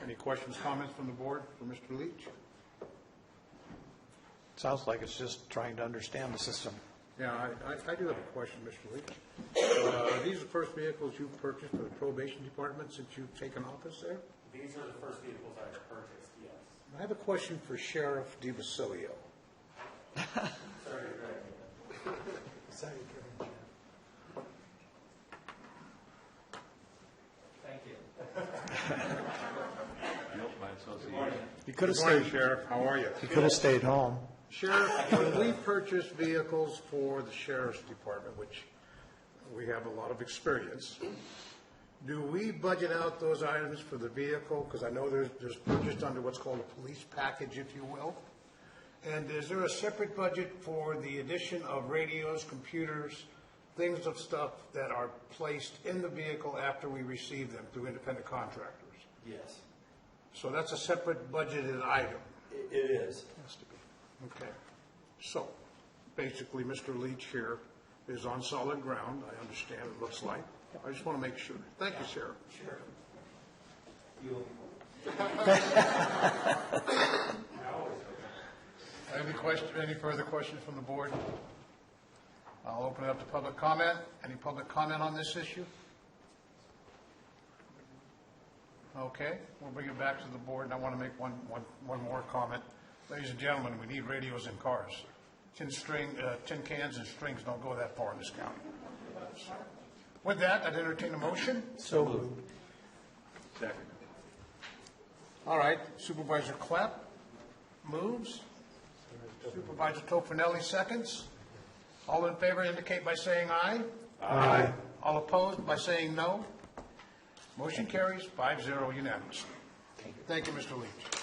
Any questions, comments from the board for Mr. Leach? Sounds like it's just trying to understand the system. Yeah, I do have a question, Mr. Leach. Are these the first vehicles you've purchased for the probation department since you've taken office there? These are the first vehicles I've purchased, yes. I have a question for Sheriff DiBasilio. Sorry, Greg. Sorry, Greg. Thank you. Nope, by association. You could have Good morning, stayed. Sheriff. How are you? You could have stayed home. Sheriff, when we purchase vehicles for the sheriff's department, which we have a lot of experience, do we budget out those items for the vehicle? Because I know there's purchased under what's called a police package, if you will. And is there a separate budget for the addition of radios, computers, things of stuff that are placed in the vehicle after we receive them through independent contractors? Yes, So that's a separate budgeted item. it is. Has to be. Okay. So, basically, Mr. Leach here is on solid ground, I understand, it looks like. I just want to make sure. Thank you, Sheriff. Sure. You'll Any further questions from the board? I'll open it up to public comment. Any public comment on this issue? Okay, we'll bring it back to the board, and I want to make one more comment. Ladies and gentlemen, we need radios in cars. Tin cans and strings don't go that far in this county. With that, I'd entertain a motion. So moved. Second. All right, Supervisor Clapp moves. Supervisor Tofinelli seconds. All in favor indicate by saying aye. Aye. All opposed by saying no. Motion carries 5-0 unanimously. Thank you, Mr. Leach.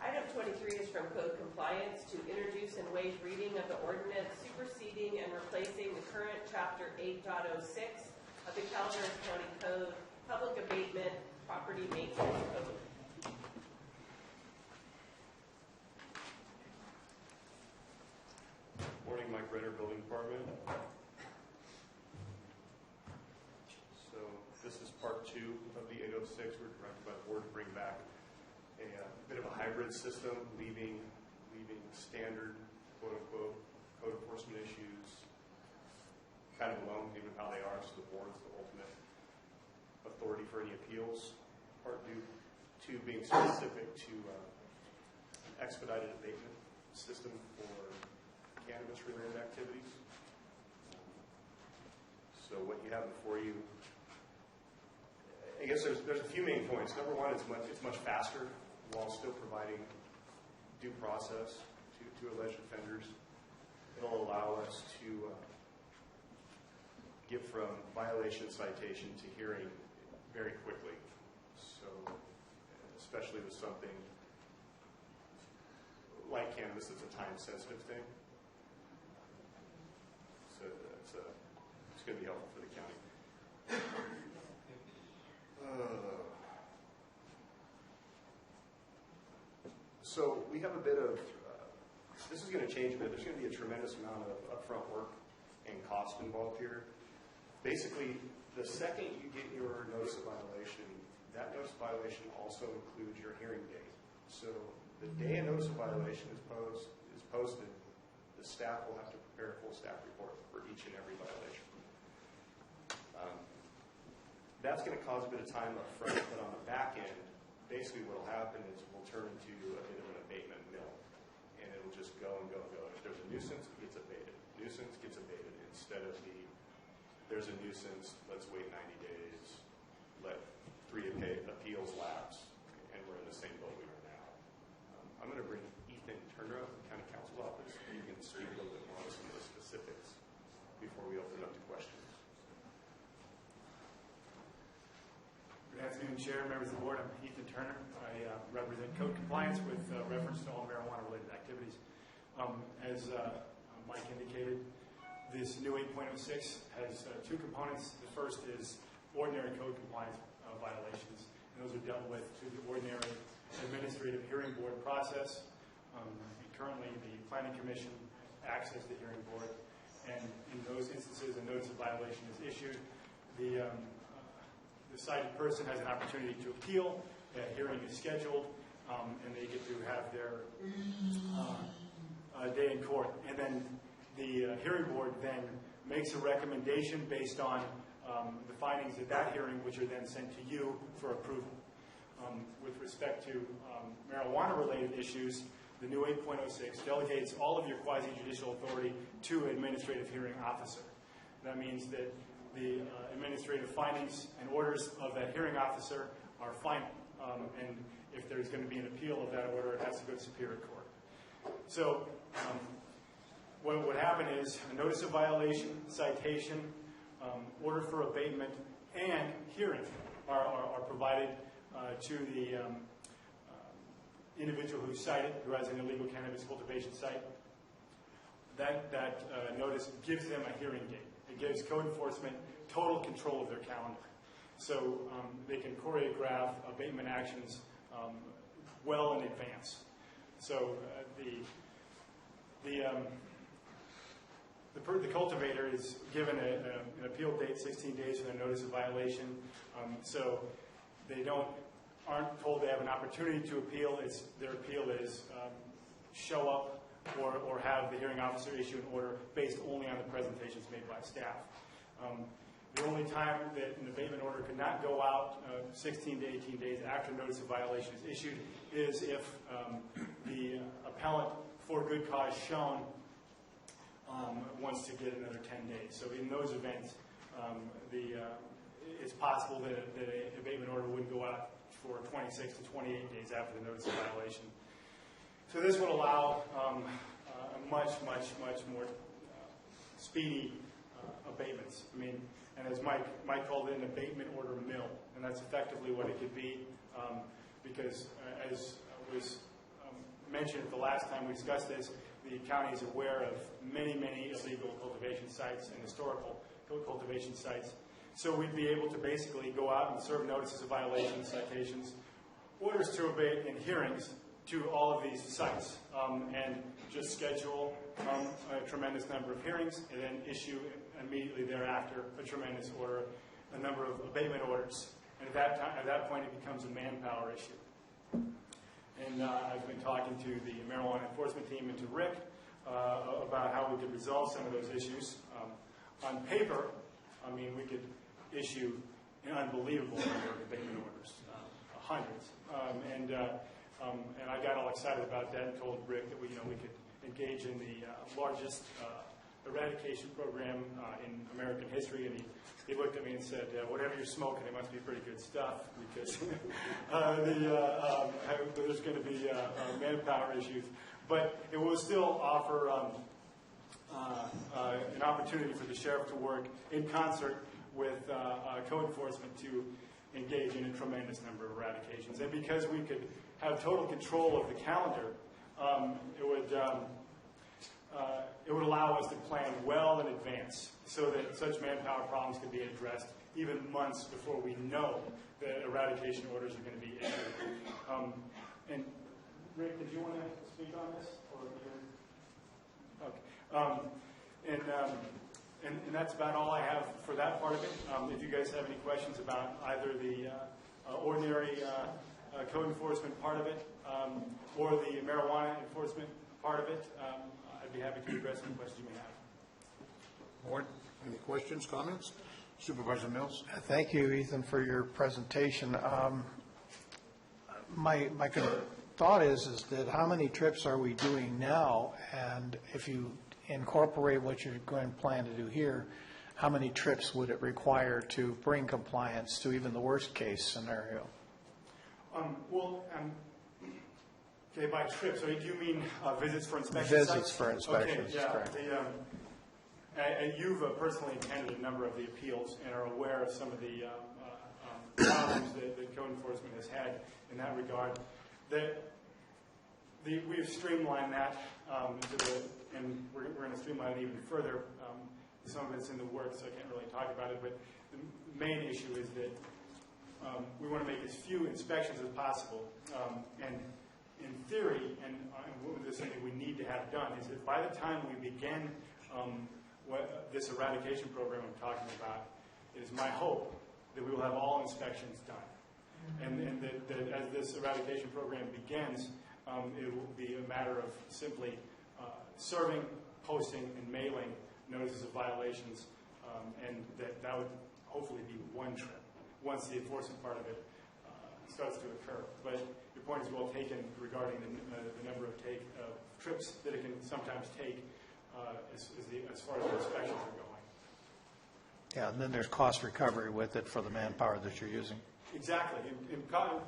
Item 23 is from Code Compliance to introduce and waive reading of the ordinance superseding and replacing the current Chapter 8.06 of the Calaveras County Code, Public Abatement, Property Maintenance Code. Morning, Mike Ritter, Building Department. So this is part 2 of the 806. We're directed by the board to bring back a bit of a hybrid system, leaving standard, quote-unquote, code enforcement issues kind of alone, given how they are, so the board is the ultimate authority for any appeals. Part 2 being specific to expedited abatement system for cannabis-related activities. So what you have before you, I guess there's a few main points. Number one, it's much faster while still providing due process to alleged offenders. It'll allow us to get from violation citation to hearing very quickly. So especially with something like cannabis, it's a time-sensitive thing. So it's going to be helpful for the county. So we have a bit of, this is going to change a bit. There's going to be a tremendous amount of upfront work and cost involved here. Basically, the second you get your notice of violation, that notice of violation also includes your hearing date. So the day a notice of violation is posted, the staff will have to prepare a full staff report for each and every violation. That's going to cause a bit of time up front, but on the back end, basically what will happen is we'll turn into a bit of an abatement mill, and it'll just go and go and go. If there's a nuisance, it gets abated. Nuisance gets abated instead of there's a nuisance, let's wait 90 days, let 3 appeals lapse, and we're in the same boat we are now. I'm going to bring Ethan Turner up, County Council Office, and you can speak a little bit more on some of the specifics before we open up to questions. Good afternoon, Chair, members of the board. I'm Ethan Turner. I represent code compliance with reference to all marijuana-related activities. As Mike indicated, this new 8.06 has 2 components. The first is ordinary code compliance violations, and those are dealt with through the ordinary administrative hearing board process. Currently, the Planning Commission acts as the hearing board, and in those instances, a notice of violation is issued. The cited person has an opportunity to appeal. A hearing is scheduled, and they get to have their day in court. And then the hearing board then makes a recommendation based on the findings of that hearing, which are then sent to you for approval. With respect to marijuana-related issues, the new 8.06 delegates all of your quasi-judicial authority to an administrative hearing officer. That means that the administrative findings and orders of that hearing officer are final. And if there's going to be an appeal of that order, it has to go to Superior Court. So what would happen is a notice of violation, citation, order for abatement, and hearing are provided to the individual who's cited, who has an illegal cannabis cultivation site. That notice gives them a hearing date. It gives code enforcement total control of their calendar. So they can choreograph abatement actions well in advance. So the cultivator is given an appeal date, 16 days from their notice of violation. So they aren't told they have an opportunity to appeal. Their appeal is show up or have the hearing officer issue an order based only on the presentations made by staff. The only time that an abatement order could not go out 16 to 18 days after notice of violation is issued is if the appellant, for good cause shown, wants to get another 10 days. So in those events, it's possible that an abatement order wouldn't go out for 26 to 28 days after the notice of violation. So this would allow a much more speedy abatements. I mean, and as Mike called it, an abatement order mill, and that's effectively what it could be, because as was mentioned the last time we discussed this, the county is aware of many illegal cultivation sites and historical cultivation sites. So we'd be able to basically go out and serve notices of violation, citations, orders to abate, and hearings to all of these sites, and just schedule a tremendous number of hearings, and then issue immediately thereafter a tremendous order, a number of abatement orders. And at that point, it becomes a manpower issue. And I've been talking to the marijuana enforcement team and to Rick about how we could resolve some of those issues. On paper, I mean, we could issue an unbelievable number of abatement orders, hundreds. And I got all excited about that and told Rick that we could engage in the largest eradication program in American history. And he looked at me and said, "Whatever you're smoking, it must be pretty good stuff, because there's going to be manpower issues." But it will still offer an opportunity for the sheriff to work in concert with code enforcement to engage in a tremendous number of eradications. And because we could have total control of the calendar, it would allow us to plan well in advance so that such manpower problems could be addressed even months before we know that eradication orders are going to be issued. And Rick, did you want to speak on this? Or okay. And that's about all I have for that part of it. If you guys have any questions about either the ordinary code enforcement part of it or the marijuana enforcement part of it, I'd be happy to address any questions you may have. Board, any questions, comments? Supervisor Mills? Thank you, Ethan, for your presentation. My thought is that how many trips are we doing now? And if you incorporate what you're going to plan to do here, how many trips would it require to bring compliance to even the worst case scenario? Okay, by trips, so do you mean visits for inspection Visits sites? for inspections, okay, yeah, correct. You've personally attended a number of the appeals and are aware of some of the problems that code enforcement has had in that regard. We've streamlined that, and we're going to streamline it even further. Some of it's in the works, so I can't really talk about it, but the main issue is that we want to make as few inspections as possible. And in theory, and this is something we need to have done, is that by the time we begin this eradication program I'm talking about, it is my hope that we will have all inspections done. And that as this eradication program begins, it will be a matter of simply serving, posting, and mailing notices of violations, and that would hopefully be one trip once the enforcement part of it starts to occur. But your point is well taken regarding the number of trips that it can sometimes take as far as the inspections are going. Yeah, and then there's cost recovery with it for the manpower that you're using. Exactly.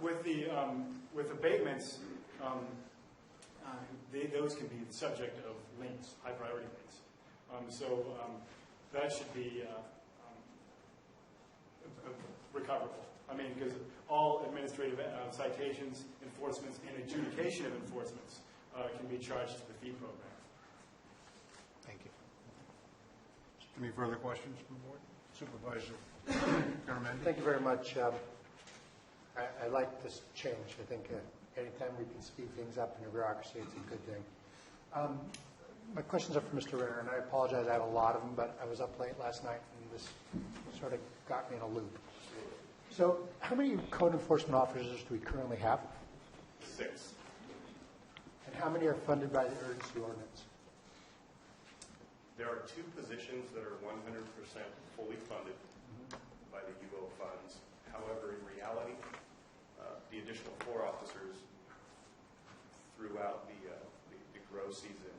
With abatements, those can be the subject of liens, high priority liens. So that should be recoverable. I mean, because all administrative citations, enforcements, and adjudication of enforcements can be charged to the fee program. Thank you. Any further questions from the board? Supervisor Garamendi? Thank you very much. I like this change. I think anytime we can speed things up in a bureaucracy, it's a good thing. My questions are for Mr. Ritter, and I apologize, I have a lot of them, but I was up late last night, and this sort of got me in a loop. So how many code enforcement officers do we currently have? 6. And how many are funded by the urgency ordinance? There are 2 positions that are 100% fully funded by the UO funds. However, in reality, the additional 4 officers throughout the grow season,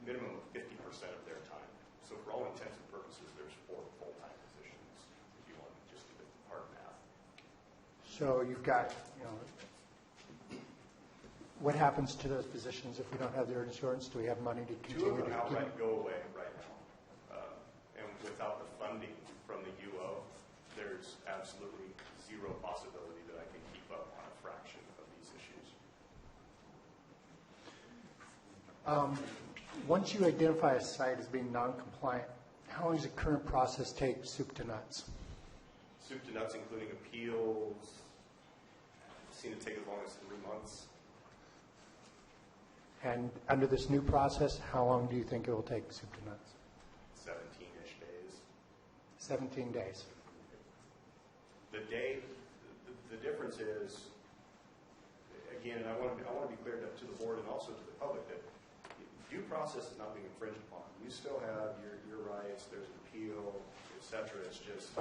minimum of 50% of their time. So for all intents and purposes, there's 4 full-time positions, if you want to just do the hard math. So you've got, what happens to those positions if we don't have the urgency ordinance? Do we have money to continue to 2 of them outright go away right now. And without the funding from the UO, there's absolutely zero possibility that I can keep up on a fraction of these issues. Once you identify a site as being non-compliant, how long does the current process take, soup to nuts? Soup to nuts, including appeals. I've seen it take as long as 3 months. And under this new process, how long do you think it will take, soup to nuts? 17-ish days. 17 days. The difference is, again, and I want to be clear to the board and also to the public that due process is not being infringed upon. You still have your rights, there's an appeal, et cetera. It's just,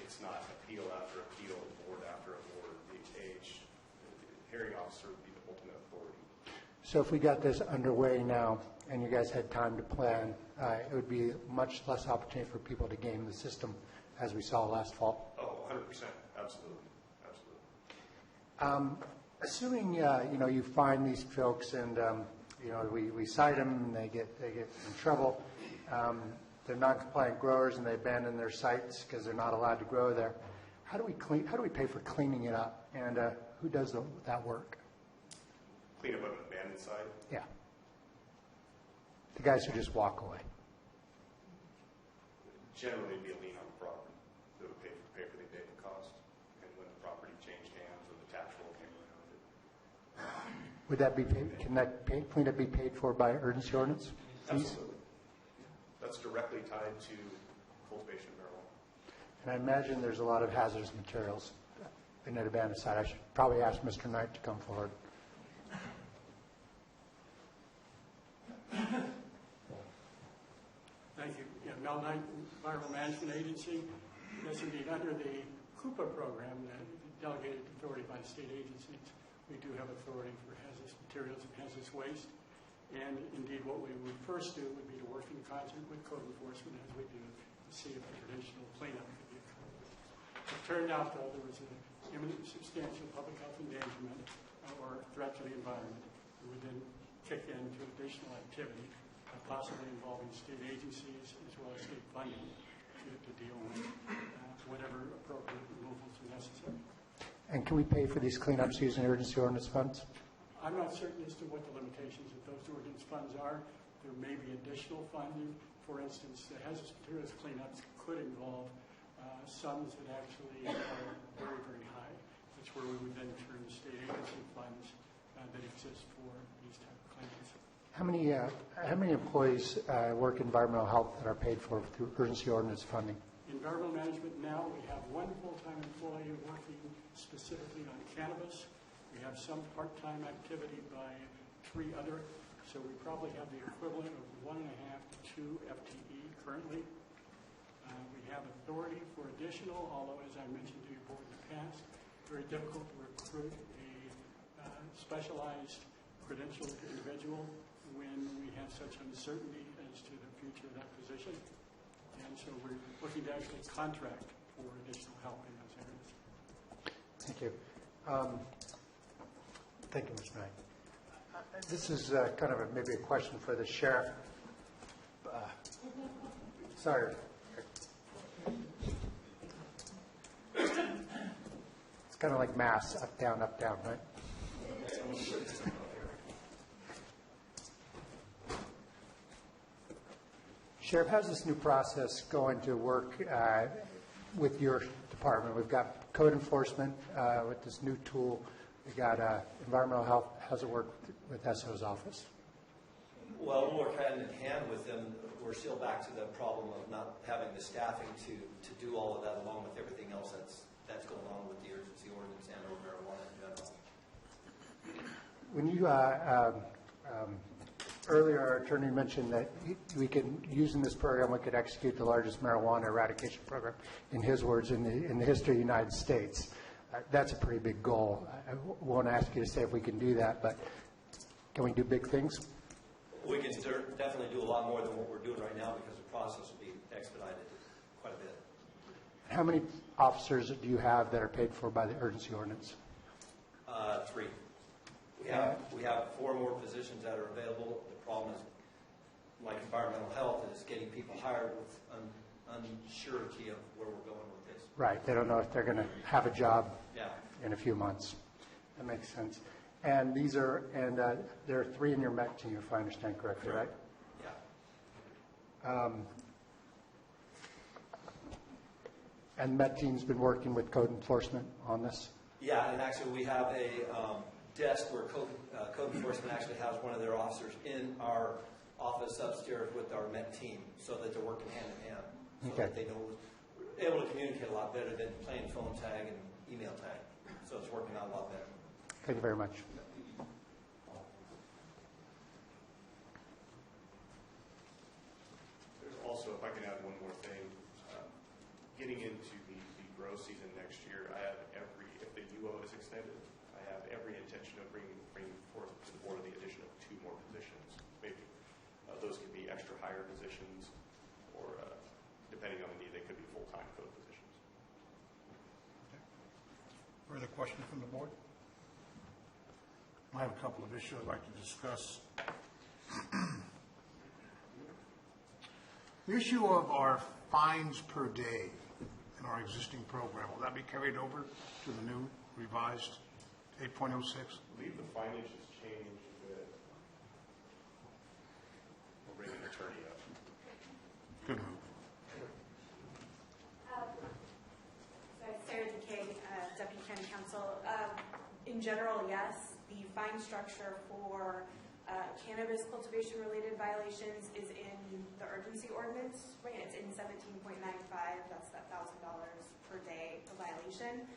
it's not appeal after appeal, board after board. The hearing officer would be the ultimate authority. So if we got this underway now and you guys had time to plan, it would be much less opportunity for people to game the system as we saw last fall. Oh, 100%. Absolutely. Absolutely. Assuming, you find these folks and, we cite them and they get in trouble. They're non-compliant growers and they abandon their sites because they're not allowed to grow there. How do we pay for cleaning it up? And who does that work? Clean up an abandoned site? Yeah. The guys who just walk away. Generally, it'd be a lien on the property that would pay for the abatement cost. And when the property changed hands or the tax roll came around, Would that be paid, cleanup be paid for by urgency ordinance fees? Absolutely. That's directly tied to cultivation of marijuana. And I imagine there's a lot of hazardous materials in that abandoned site. I should probably ask Mr. Knight to come forward. Thank you. Yeah, Mel Knight, Environmental Management Agency. Yes, indeed, under the CUPA program, the delegated authority by the state agencies, we do have authority for hazardous materials and hazardous waste. And indeed, what we would first do would be to work in concert with code enforcement, as we do, to see if a traditional cleanup could be occurred. It turned out, though, there was an imminent substantial public health endangerment or threat to the environment. We would then kick into additional activity, possibly involving state agencies as well as state funding to deal with whatever appropriate removals are necessary. And can we pay for these cleanups using urgency ordinance funds? I'm not certain as to what the limitations of those ordinance funds are. There may be additional funding. For instance, the hazardous materials cleanups could involve sums that actually are very, very high. That's where we would then turn to state agency funds that exist for these type of cleanups. How many employees work in environmental health that are paid for through urgency ordinance funding? Environmental management now, we have one full-time employee working specifically on cannabis. We have some part-time activity by 3 other, so we probably have the equivalent of 1.5 to 2 FTE currently. We have authority for additional, although as I mentioned to your board in the past, very difficult to recruit a specialized credentialed individual when we have such uncertainty as to the future of that position. And so we're looking to actually contract for additional help in those areas. Thank you. Thank you, Mr. Knight. This is kind of maybe a question for the sheriff. Sorry. It's kind of like math, up, down, right? Sheriff, how's this new process going to work with your department? We've got code enforcement with this new tool. We've got environmental health. How's it work with SO's office? Well, we'll work hand in hand with them. We're still back to the problem of not having the staffing to do all of that, along with everything else that's going on with the urgency ordinance and or marijuana in general. When you earlier, our attorney mentioned that we can, using this program, we could execute the largest marijuana eradication program, in his words, in the history of the United States. That's a pretty big goal. I won't ask you to say if we can do that, but can we do big things? We can definitely do a lot more than what we're doing right now because the process will be expedited quite a bit. How many officers do you have that are paid for by the urgency ordinance? 3. We have 4 more positions that are available. The problem is, like environmental health, is getting people hired with unsurety of where we're going with this. Right. They don't know if they're going to have a job in a few months. That makes sense. And these are, there are 3 in your MET team, if I understand correctly, right? Yeah. And MET team's been working with code enforcement on this? Yeah, and actually we have a desk where code enforcement actually has one of their officers in our office upstairs with our MET team so that they're working hand in hand. So that they know, able to communicate a lot better than playing phone tag and email tag. So it's working out a lot better. Thank you very much. There's also, if I can add one more thing, getting into the grow season next year, I have if the UO is extended, I have every intention of bringing forth to the board the addition of 2 more positions. Maybe those could be extra higher positions, or depending on the need, they could be full-time code positions. Further questions from the board? I have a couple of issues I'd like to discuss. The issue of our fines per day in our existing program, will that be carried over to the new revised 8.06? I believe the fineage has changed a bit. We'll bring an attorney up. Good move. Sarah DeKay, Deputy County Counsel. In general, yes. The fine structure for cannabis cultivation-related violations is in the urgency ordinance. Right, it's in 17.95. That's that $1,000 per day per violation.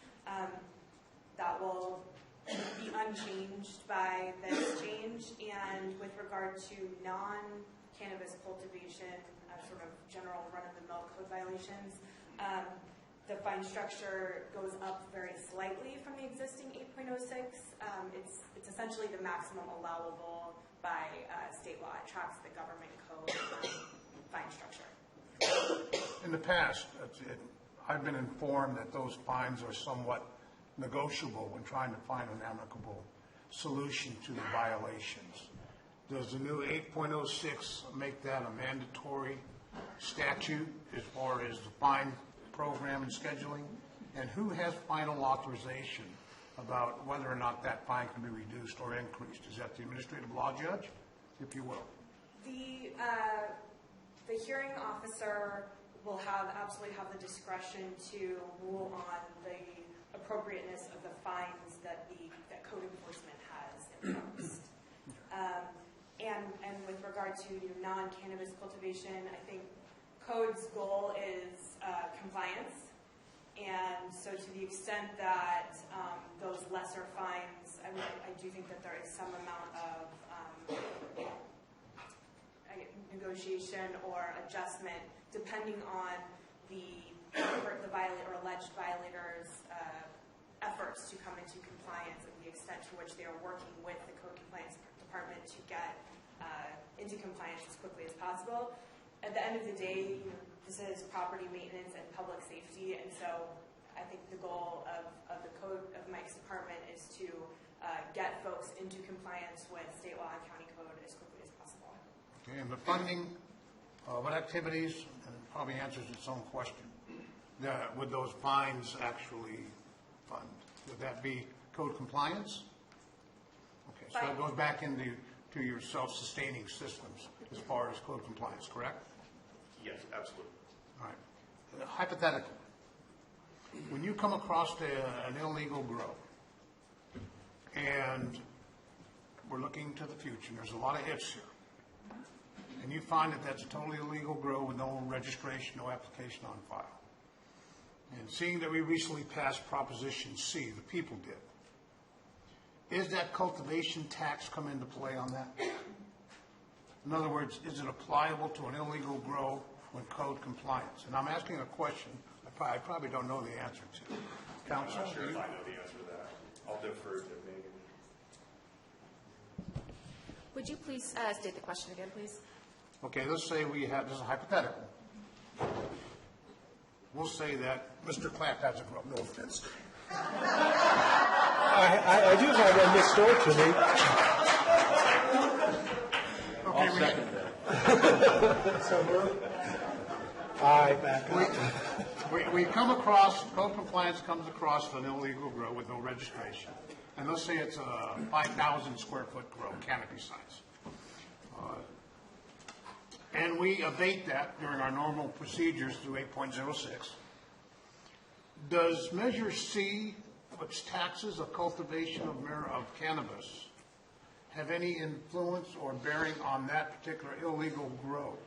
That will be unchanged by this change. And with regard to non-cannabis cultivation, sort of general run-of-the-mill code violations, the fine structure goes up very slightly from the existing 8.06. It's essentially the maximum allowable by state law. It tracks the government code fine structure. In the past, I've been informed that those fines are somewhat negotiable when trying to find an amicable solution to the violations. Does the new 8.06 make that a mandatory statute as far as the fine program and scheduling? And who has final authorization about whether or not that fine can be reduced or increased? Is that the administrative law judge, if you will? The hearing officer will absolutely have the discretion to rule on the appropriateness of the fines that code enforcement has imposed. And with regard to non-cannabis cultivation, I think code's goal is compliance. And so to the extent that those lesser fines, I do think that there is some amount of negotiation or adjustment depending on the violator or alleged violator's efforts to come into compliance and the extent to which they are working with the code compliance department to get into compliance as quickly as possible. At the end of the day, this is property maintenance and public safety, and so I think the goal of the code of Mike's department is to get folks into compliance with state law and county code as quickly as possible. Okay, and the funding, what activities, and it probably answers its own question, would those fines actually fund? Would that be code compliance? Okay, so it goes back into your self-sustaining systems as far as code compliance, correct? Yes, absolutely. All right. Hypothetically, when you come across an illegal grow, and we're looking to the future, and there's a lot of ifs here, and you find that that's a totally illegal grow with no registration, no application on file, and seeing that we recently passed Proposition C, the people did, is that cultivation tax come into play on that? In other words, is it applicable to an illegal grow when code compliance? And I'm asking a question I probably don't know the answer to. Counsel? I'm not sure if I know the answer to that. I'll defer to Megan. Would you please state the question again, please? Okay, let's say we have, this is hypothetical. We'll say that Mr. Clapp has a grow, no offense. I do have one next door to me. Okay, I'll second that. So moved. Aye, back up. We come across, code compliance comes across an illegal grow with no registration. And let's say it's a 5,000 square foot grow, canopy size. And we abate that during our normal procedures through 8.06. Does Measure C, which taxes a cultivation of cannabis, have any influence or bearing on that particular illegal grow?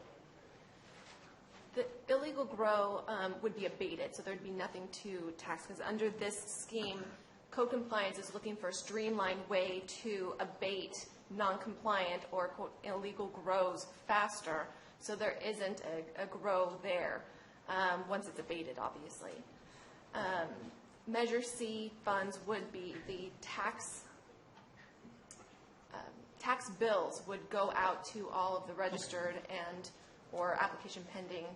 The illegal grow would be abated, so there'd be nothing to tax, because under this scheme, code compliance is looking for a streamlined way to abate non-compliant or, quote, illegal grows faster, so there isn't a grow there once it's abated, obviously. Measure C funds would be the tax bills would go out to all of the registered and or application pending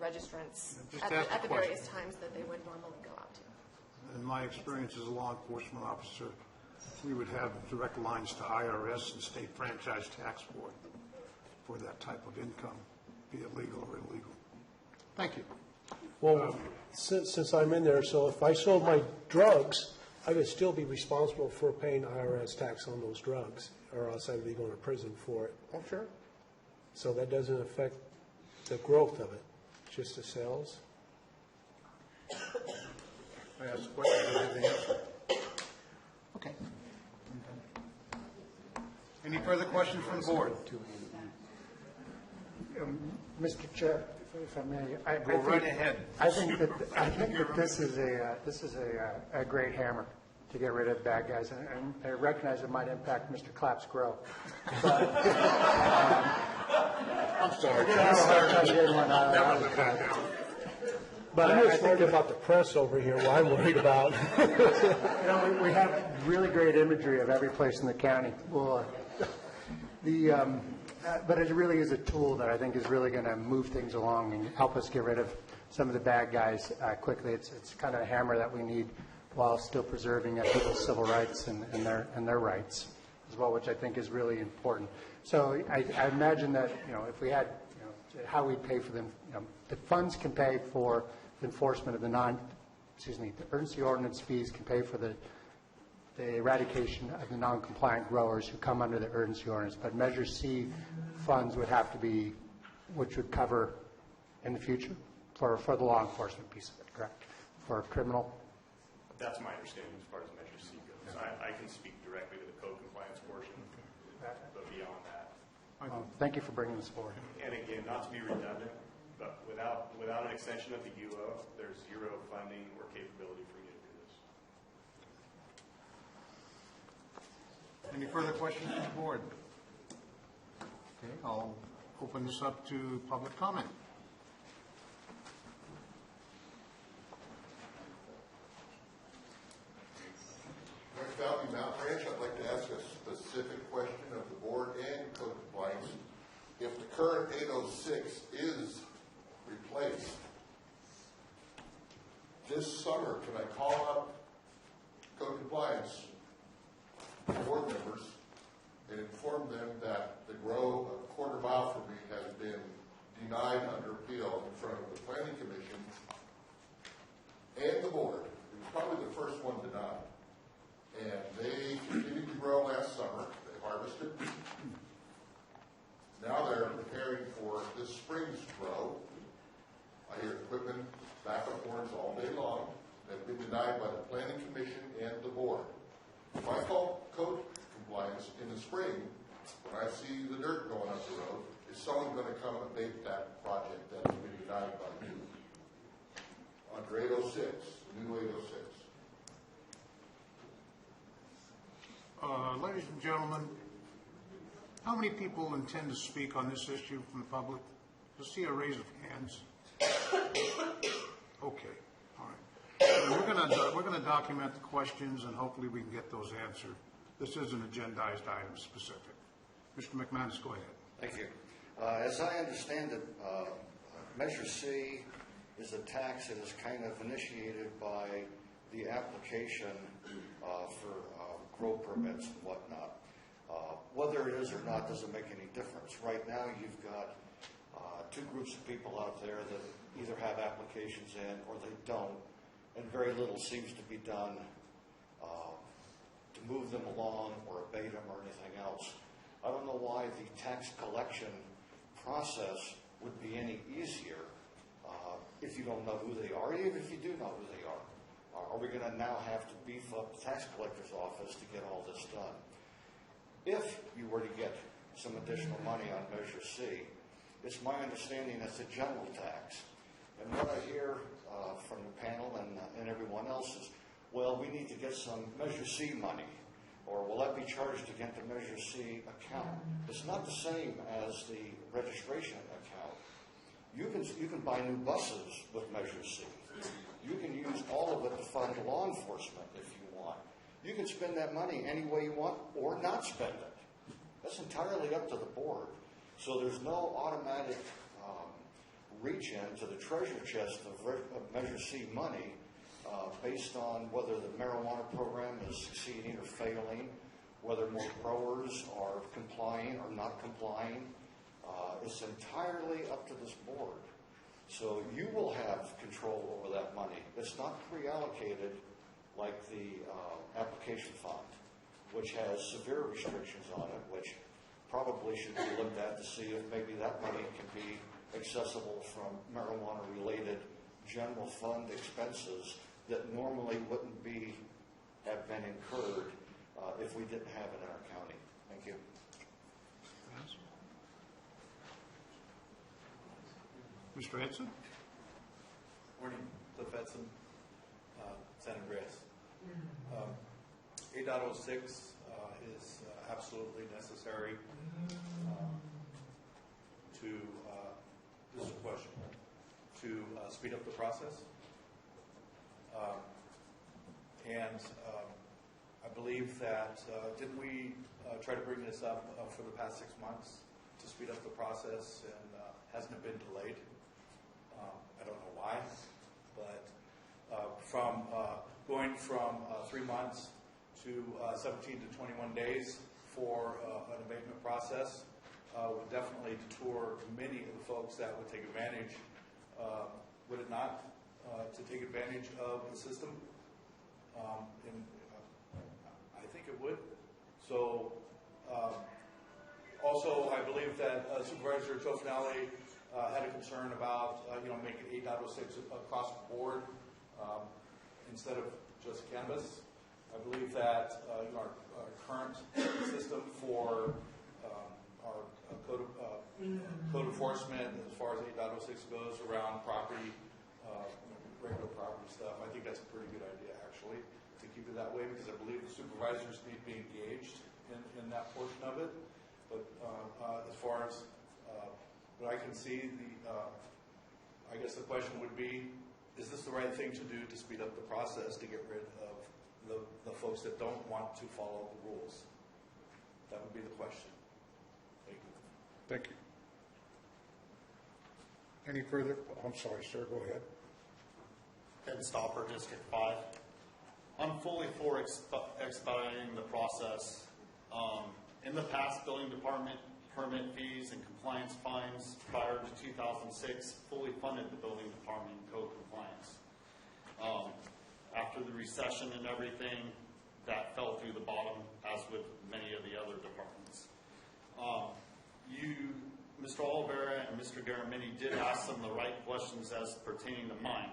registrants at the various times that they would normally go out to. In my experience as a law enforcement officer, we would have direct lines to IRS and state franchise tax board for that type of income, be it legal or illegal. Thank you. Well, since I'm in there, so if I sold my drugs, I would still be responsible for paying IRS tax on those drugs, or else I'd be going to prison for it. Oh, sure. So that doesn't affect the growth of it, just the sales? I asked the question, I didn't have the answer. Any further questions from the board? Mr. Chair, if I may, Go right ahead. I think that this is a great hammer to get rid of bad guys, and I recognize it might impact Mr. Clapp's grow. But, I'm sorry. But I'm I just worried about the press over here, what I'm worried about. we have really great imagery of every place in the county. Well, but it really is a tool that I think is really going to move things along and help us get rid of some of the bad guys quickly. It's kind of a hammer that we need while still preserving people's civil rights and their rights as well, which I think is really important. So I imagine that if we had how we pay for them, the funds can pay for the enforcement of the urgency ordinance fees can pay for the eradication of the non-compliant growers who come under the urgency ordinance. But Measure C funds would have to be, which would cover in the future for the law enforcement piece of it, correct? For criminal? That's my understanding as far as Measure C goes. I can speak directly to the code compliance portion, but beyond that. Thank you for bringing this forward. And again, not to be redundant, but without an extension of the UO, there's zero funding or capability for me to do this. Any further questions from the board? Okay, I'll open this up to public comment. Next Valley Mountain Ranch, I'd like to ask a specific question of the board and code compliance. If the current 806 is replaced this summer, can I call up code compliance board members and inform them that the grow a quarter mile from me has been denied under appeal in front of the planning commission and the board? It was probably the first one denied. And they continued to grow last summer. They harvested. Now they're preparing for this spring's grow. I hear equipment, backup horns all day long. They've been denied by the planning commission and the board. If I call code compliance in the spring, when I see the dirt going up the road, is someone going to come and abate that project that has been denied by you? Under 806, the new 806. Ladies and gentlemen, how many people intend to speak on this issue from the public? I see a raise of hands. Okay, all right. We're gonna document the questions and hopefully we can get those answered. This is an agendized item specific. Mr. McManus, go ahead. Thank you. As I understand it, Measure C is a tax that is kind of initiated by the application for grow permits and whatnot. Whether it is or not doesn't make any difference. Right now you've got two groups of people out there that either have applications in or they don't, and very little seems to be done to move them along or abate them or anything else. I don't know why the tax collection process would be any easier if you don't know who they are, even if you do know who they are. Are we going to now have to beef up the tax collector's office to get all this done? If you were to get some additional money on Measure C, it's my understanding that's a general tax. And what I hear from the panel and everyone else is, well, we need to get some Measure C money, or will that be charged against the Measure C account? It's not the same as the registration account. You can buy new buses with Measure C. You can use all of it to fund law enforcement if you want. You can spend that money any way you want or not spend it. That's entirely up to the board. So there's no automatic reach into the treasure chest of Measure C money based on whether the marijuana program is succeeding or failing, whether more growers are complying or not complying. It's entirely up to this board. So you will have control over that money. It's not pre-allocated like the application fund, which has severe restrictions on it, which probably should be looked at to see if maybe that money can be accessible from marijuana-related general fund expenses that normally wouldn't have been incurred if we didn't have it in our county. Thank you. Mr. Edson? Morning, Cliff Edson, San Andreas. 8.06 is absolutely necessary to, this is a question, to speed up the process. And I believe that, didn't we try to bring this up for the past 6 months to speed up the process, and hasn't it been delayed? I don't know why, but from going from 3 months to 17 to 21 days for an abatement process would definitely detour many of the folks that would take advantage, would it not, to take advantage of the system? And I think it would. So also, I believe that Supervisor Tofinelli had a concern about, making 8.06 across the board instead of just cannabis. I believe that our current system for our code enforcement, as far as 8.06 goes, around property, regular property stuff, I think that's a pretty good idea, actually, to keep it that way, because I believe the supervisors need to be engaged in that portion of it. But as far as but I can see I guess the question would be, is this the right thing to do to speed up the process to get rid of the folks that don't want to follow the rules? That would be the question. Thank you. Thank you. Any further? I'm sorry, sir. Go ahead. Ken Stopper, District 5. I'm fully for expediting the process. In the past, building department permit fees and compliance fines prior to 2006 fully funded the building department code compliance. After the recession and everything, that fell through the bottom, as with many of the other departments. Mr. Oliveira and Mr. Garamini did ask some of the right questions as pertaining to mine.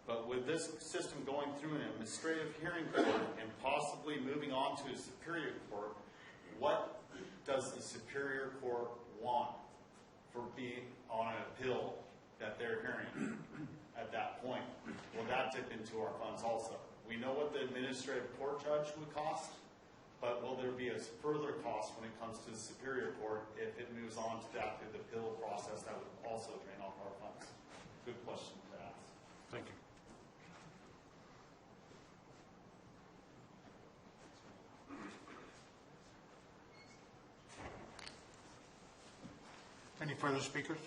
But with this system going through an administrative hearing court and possibly moving on to a superior court, what does the superior court want for being on an appeal that they're hearing at that point? Will that dip into our funds also? We know what the administrative court judge would cost, but will there be a further cost when it comes to the superior court if it moves on to that through the appeal process that would also drain off our funds? Good question to ask. Thank you. Any further speakers?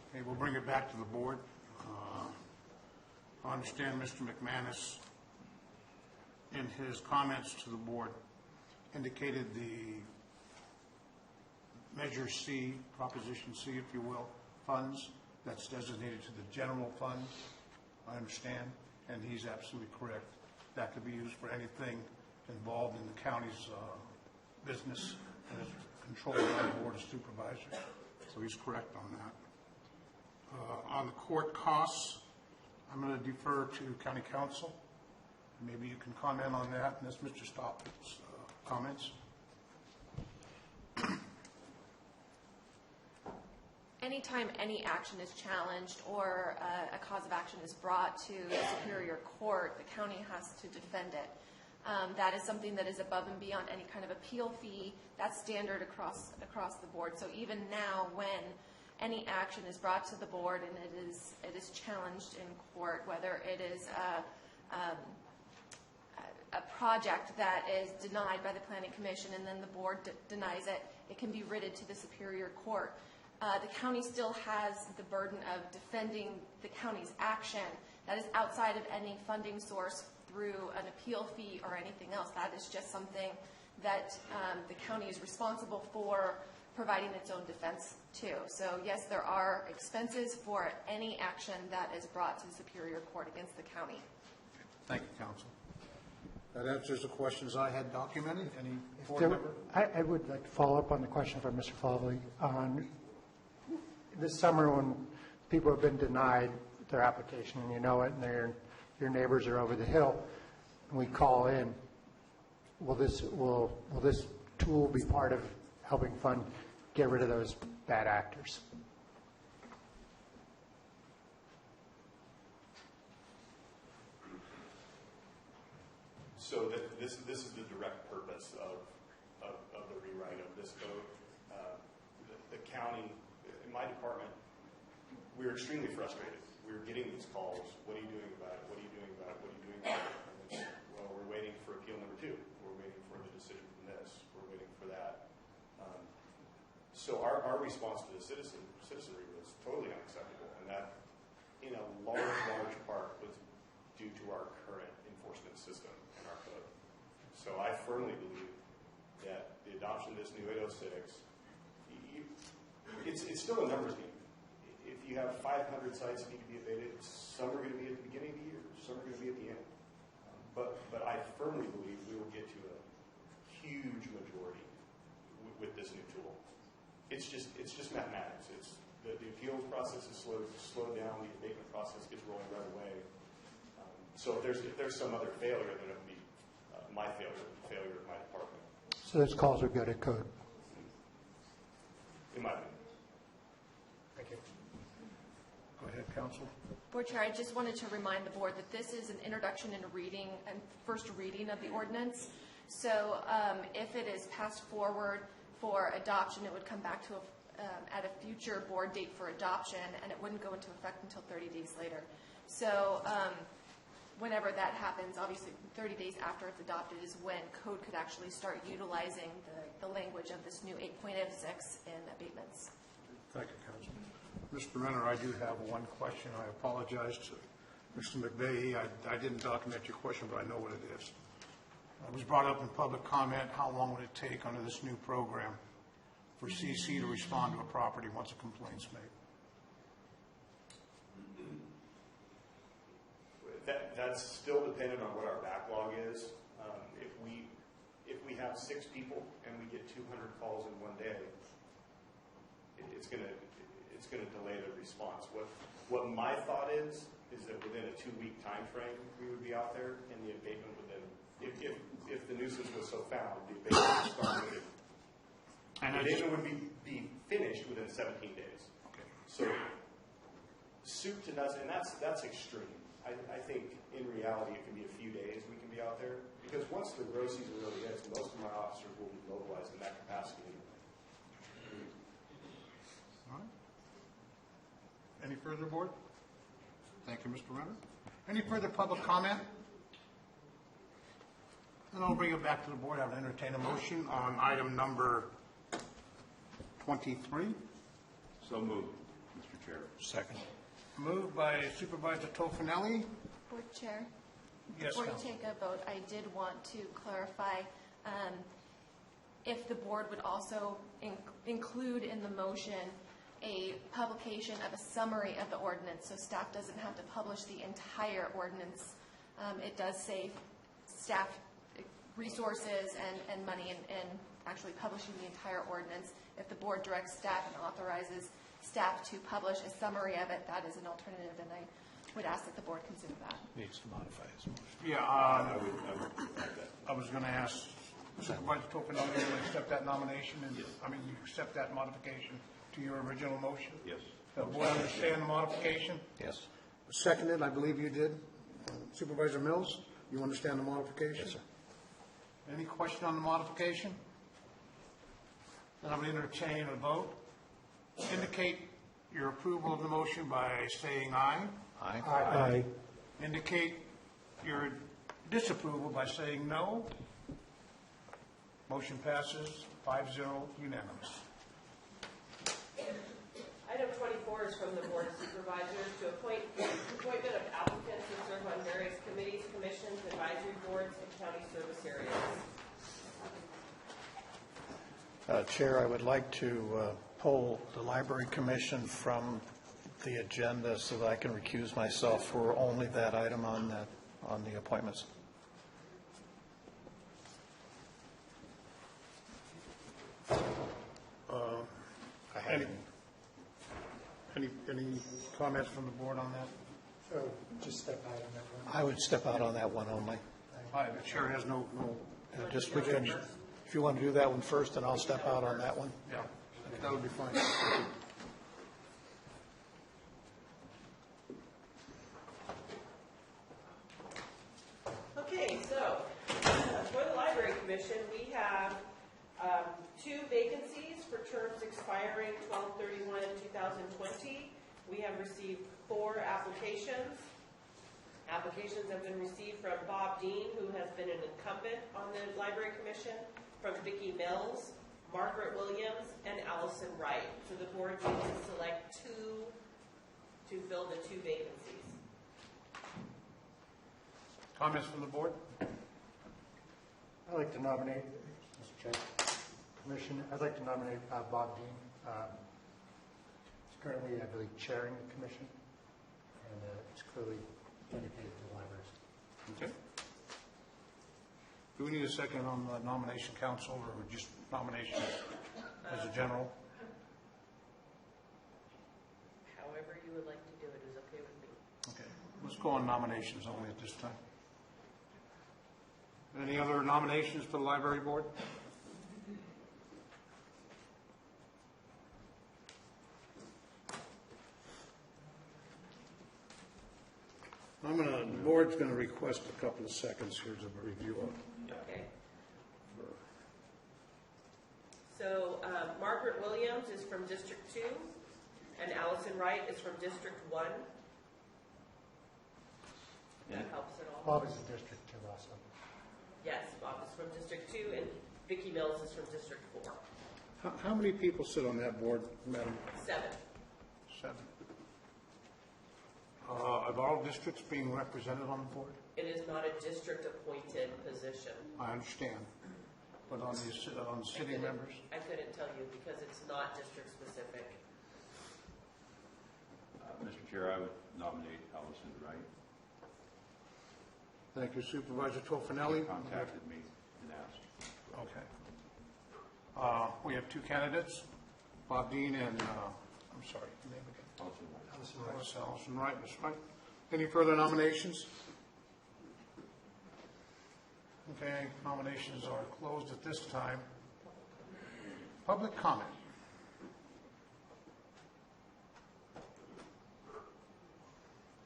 Okay, we'll bring it back to the board. I understand Mr. McManus, in his comments to the board, indicated the Measure C, Proposition C, if you will, funds that's designated to the general fund. I understand, and he's absolutely correct. That could be used for anything involved in the county's business and is controlled by the Board of Supervisors. So he's correct on that. On the court costs, I'm going to defer to County Counsel. Maybe you can comment on that, and that's Mr. Stopp's comments. Anytime any action is challenged or a cause of action is brought to the Superior Court, the county has to defend it. That is something that is above and beyond any kind of appeal fee. That's standard across the board. So even now, when any action is brought to the board and it is challenged in court, whether it is a project that is denied by the Planning Commission and then the board denies it, it can be writted to the Superior Court. The county still has the burden of defending the county's action. That is outside of any funding source through an appeal fee or anything else. That is just something that the county is responsible for providing its own defense to. So yes, there are expenses for any action that is brought to the Superior Court against the county. Thank you, Counsel. That answers the questions I had documented. Any board member? I would like to follow up on the question from Mr. Favli. On this summer, when people have been denied their application, and you know it, and your neighbors are over the hill, and we call in, will this tool be part of helping fund get rid of those bad actors. So this is the direct purpose of the rewrite of this code. The county, in my department, we were extremely frustrated. We were getting these calls. What are you doing about it? What are you doing about it? What are you doing about it? And it's, well, we're waiting for appeal number 2. We're waiting for the decision from this. We're waiting for that. So our response to the citizenry was totally unacceptable, and that, in a large part, was due to our current enforcement system and our code. So I firmly believe that the adoption of this new 806, it's still a numbers game. If you have 500 sites that need to be abated, some are going to be at the beginning of the year, some are going to be at the end. But I firmly believe we will get to a huge majority with this new tool. It's just mathematics. The appeals process is slowed down. The abatement process gets rolling right away. So if there's some other failure, then it would be my failure, the failure of my department. So those calls are good at code. In my opinion. Thank you. Go ahead, Counsel. Board Chair, I just wanted to remind the board that this is an introduction and reading and first reading of the ordinance. So if it is passed forward for adoption, it would come back to at a future board date for adoption, and it wouldn't go into effect until 30 days later. So whenever that happens, obviously 30 days after it's adopted is when code could actually start utilizing the language of this new 8.06 in abatements. Thank you, Councilman. Mr. Renner, I do have one question. I apologize to Mr. McVeigh. I didn't document your question, but I know what it is. It was brought up in public comment. How long would it take under this new program for CC to respond to a property once a complaint's made? That's still dependent on what our backlog is. If we have 6 people and we get 200 calls in one day, it's going to delay the response. What my thought is that within a 2-week time frame we would be out there, and the abatement would then, if the nuisance was so found, the abatement would start within. And the abatement would be finished within 17 days. Okay. So soup to nuts, and that's extreme. I think in reality it can be a few days we can be out there, because once the grow season really hits, most of my officers will be mobilized in that capacity. All right. Any further, board? Thank you, Mr. Renner. Any further public comment? And I'll bring it back to the board. I would entertain a motion on item number 23. So moved, Mr. Chair. Second. Moved by Supervisor Tofinelli. Board Chair? Yes, Before you Counsel. take a vote, I did want to clarify if the board would also include in the motion a publication of a summary of the ordinance, so staff doesn't have to publish the entire ordinance. It does save staff resources and money in actually publishing the entire ordinance. If the board directs staff and authorizes staff to publish a summary of it, that is an alternative, and I would ask that the board consider that. Needs to modify his motion. Yeah, I was going to ask Supervisor Tofinelli to accept that nomination, and Yes. I mean, you accept that modification to your original motion? Yes. The board understand the modification? Yes. Seconded, I believe you did. Supervisor Mills, you understand the modification? Yes, sir. Any question on the modification? Then I would entertain a vote. Indicate your approval of the motion by saying aye. Aye. Aye. Indicate your disapproval by saying no. Motion passes 5-0 unanimous. Item 24 is from the Board of Supervisors to appointment of applicants to serve on various committees, commissions, advisory boards, and county service areas. Chair, I would like to pull the Library Commission from the agenda so that I can recuse myself for only that item on the appointments. Any comments from the board on that? So just step out on that one. I would step out on that one only. The chair has no. Just we can, if you want to do that one first, then I'll step out on that one. Yeah. That would be fine. Okay, so for the Library Commission, we have 2 vacancies for terms expiring 12/31/2020. We have received 4 applications. Applications have been received from Bob Dean, who has been an incumbent on the Library Commission, from Vicki Mills, Margaret Williams, and Allison Wright. So the board needs to select 2 to fill the 2 vacancies. Comments from the board? I'd like to nominate, Mr. Chair, Commission, I'd like to nominate Bob Dean. He's currently, I believe, chairing the commission, and it's clearly dedicated to the libraries. Okay. Do we need a second on the nomination council, or just nominations as a general? However you would like to do it is okay with me. Okay, let's go on nominations only at this time. Any other nominations for the library board? The board's going to request a couple of seconds here to review it. Okay. So Margaret Williams is from District 2, and Allison Wright is from District 1. That helps at all. Bob is in District 2 also. Yes, Bob is from District 2, and Vicki Mills is from District 4. How many people sit on that board, Madam? 7. 7. Are all districts being represented on the board? It is not a district-appointed position. I understand. But on the city members? I couldn't tell you because it's not district-specific. Mr. Chair, I would nominate Allison Wright. Thank you, Supervisor Tofinelli. She contacted me and asked. Okay. We have 2 candidates, Bob Dean and, I'm sorry, your name again? Allison Wright. Allison Wright, that's right. Any further nominations? Okay, nominations are closed at this time. Public comment.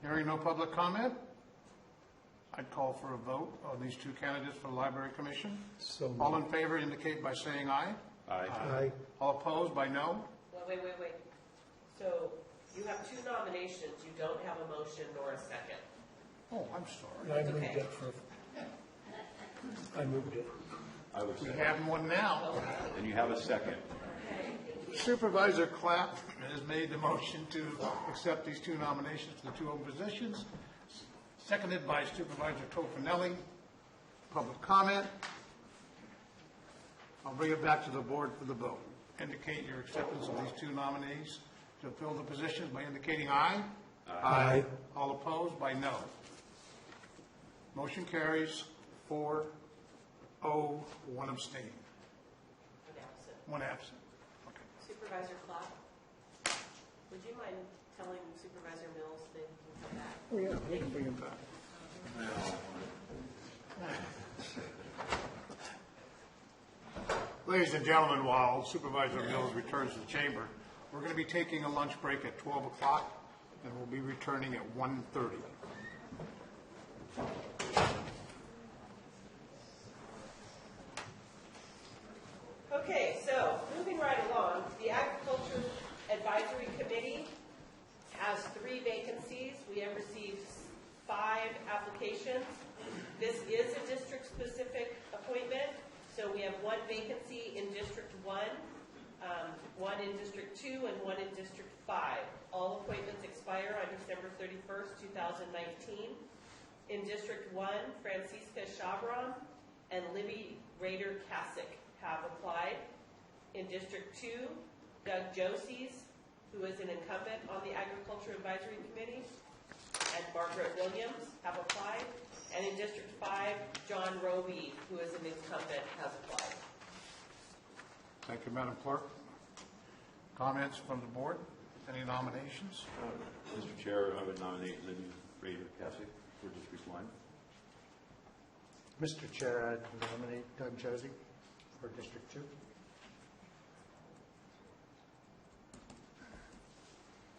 Hearing no public comment, I'd call for a vote on these 2 candidates for the Library Commission. So All in favor indicate by saying aye. Aye. Aye. All opposed by no. Wait. So you have 2 nominations. You don't have a motion nor a second. Oh, I'm sorry. I moved it. I moved it. I would We say. have one now. And you have a second. Supervisor Clapp has made the motion to accept these 2 nominations for the 2 open positions, seconded by Supervisor Tofinelli. Public comment. I'll bring it back to the board for the vote. Indicate your acceptance of these 2 nominees to fill the positions by indicating aye. Aye. All opposed by no. Motion carries 4-0, 1 abstain. An absent. 1 absent. Supervisor Clapp, would you mind telling Supervisor Mills that he can come back? Oh, yeah, we can bring him back. Ladies and gentlemen, while Supervisor Mills returns to the chamber, we're going to be taking a lunch break at 12 o'clock, and we'll be returning at 1:30. Okay, so moving right along, the Agriculture Advisory Committee has 3 vacancies. We have received 5 applications. This is a district-specific appointment, so we have 1 vacancy in District 1, 1 in District 2, and 1 in District 5. All appointments expire on December 31st, 2019. In District 1, Francisca Chabram and Libby Rader-Kasich have applied. In District 2, Doug Josies, who is an incumbent on the Agriculture Advisory Committee, and Margaret Williams have applied. And in District 5, John Roby, who is an incumbent, has applied. Thank you, Madam Clerk. Comments from the board? Any nominations? Mr. Chair, I would nominate Libby Rader-Kasich for District 1. Mr. Chair, I'd nominate Doug Josie for District 2.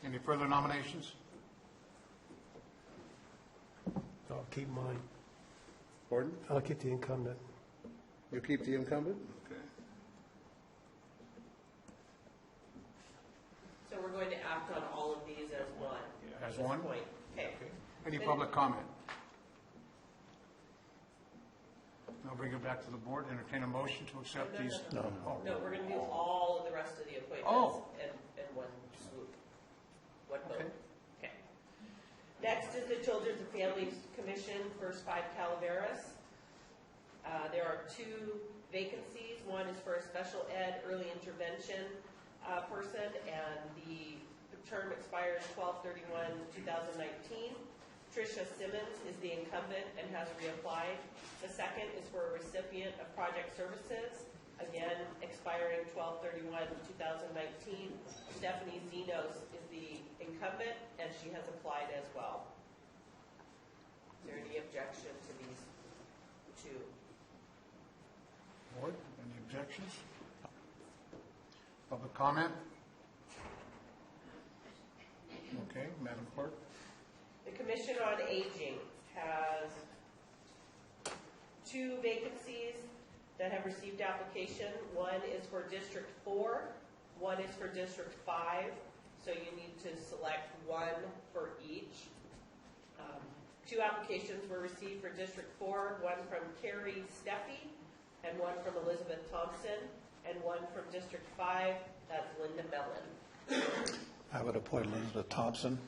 Any further nominations? I'll keep mine. Gordon? I'll keep the incumbent. You keep the incumbent? Okay. So we're going to act on all of these as one. As at this one? point. Okay. Any public comment? I'll bring it back to the board. Entertain a motion to accept these. No, we're going to do all of the rest of the appointments Oh. in one swoop, one vote. Okay. Next is the Children's and Families Commission for 5 Calaveras. There are 2 vacancies. One is for a special ed early intervention person, and the term expires 12/31/2019. Tricia Simmons is the incumbent and has reapplied. The second is for a recipient of project services, again expiring 12/31/2019. Stephanie Zenos is the incumbent, and she has applied as well. Is there any objection to these 2? Board, any objections? Public comment? Okay, Madam Clerk. The Commission on Aging has 2 vacancies that have received application. One is for District 4, one is for District 5, so you need to select one for each. 2 applications were received for District 4, one from Carrie Steffi and one from Elizabeth Thompson, and one from District 5, that's Linda Mellon. I would appoint Elizabeth Thompson.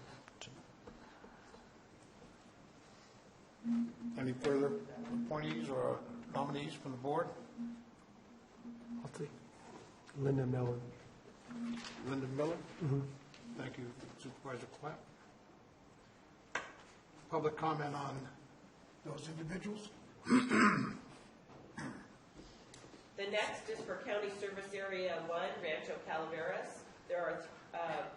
Any further appointees or nominees from the board? I'll take Linda Miller. Linda Miller? Mm-hmm. Thank you, Supervisor Clapp. Public comment on those individuals? The next is for County Service Area 1, Rancho Calaveras. There are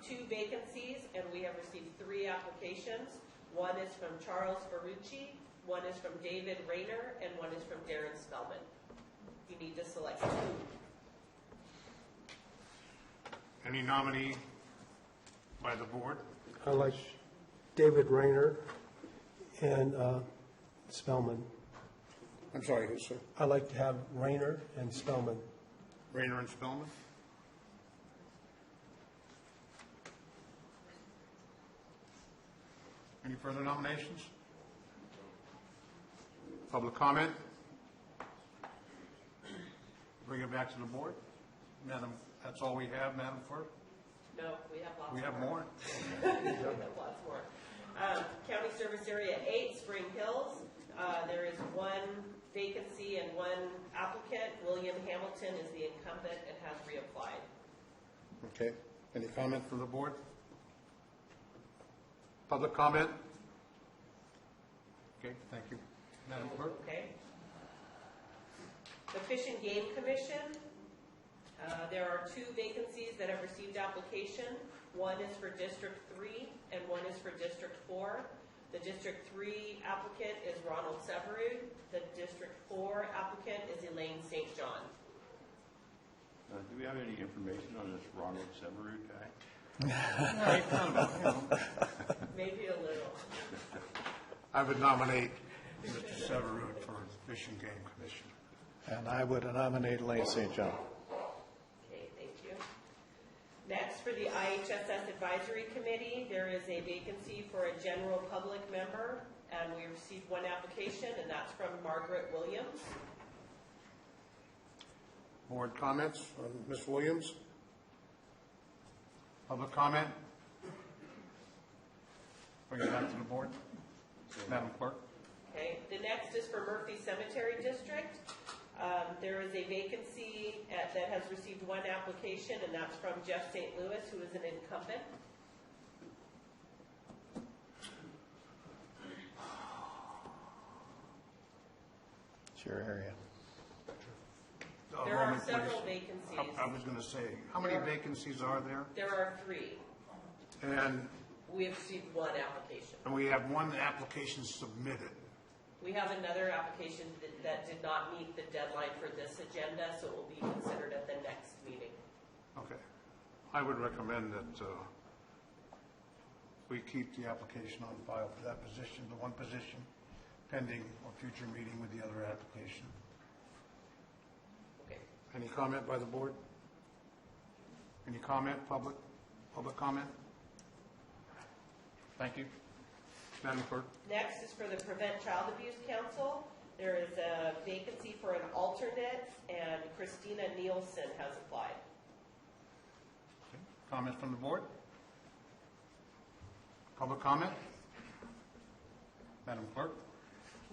2 vacancies, and we have received 3 applications. One is from Charles Ferrucci, one is from David Rayner, and one is from Darren Spellman. You need to select 2. Any nominee by the board? I like David Rayner and Spellman. I'm sorry, who, sir? I like to have Rayner and Spellman. Rayner and Spellman? Any further nominations? Public comment? Bring it back to the board. Madam, that's all we have, Madam Clerk? No, we have lots more. We have more? We have lots more. County Service Area 8, Spring Hills. There is 1 vacancy and 1 applicant. William Hamilton is the incumbent and has reapplied. Okay. Any comment from the board? Public comment? Okay, thank you. Madam Clerk? Okay. The Fish and Game Commission, there are 2 vacancies that have received application. One is for District 3 and one is for District 4. The District 3 applicant is Ronald Severud. The District 4 applicant is Elaine St. John. Do we have any information on this Ronald Severud guy? Maybe a little. I would nominate Mr. Severud for Fish and Game Commission. And I would nominate Elaine St. John. Okay, thank you. Next, for the IHSS Advisory Committee, there is a vacancy for a general public member, and we received 1 application, and that's from Margaret Williams. Board comments on Ms. Williams? Public comment? Bring it back to the board. Madam Clerk? Okay, the next is for Murphy Cemetery District. There is a vacancy that has received 1 application, and that's from Jeff St. Louis, who is an incumbent. It's your area. There are several vacancies. I was going to say, how many vacancies are there? There are 3. And We have received 1 application. we have 1 application submitted. We have another application that did not meet the deadline for this agenda, so it will be considered at the next meeting. Okay. I would recommend that we keep the application on file for that position, the one position, pending a future meeting with the other application. Okay. Any comment by the board? Any comment, public comment? Thank you. Madam Clerk. Next is for the Prevent Child Abuse Council. There is a vacancy for an alternate, and Christina Nielsen has applied. Comments from the board? Public comment? Madam Clerk.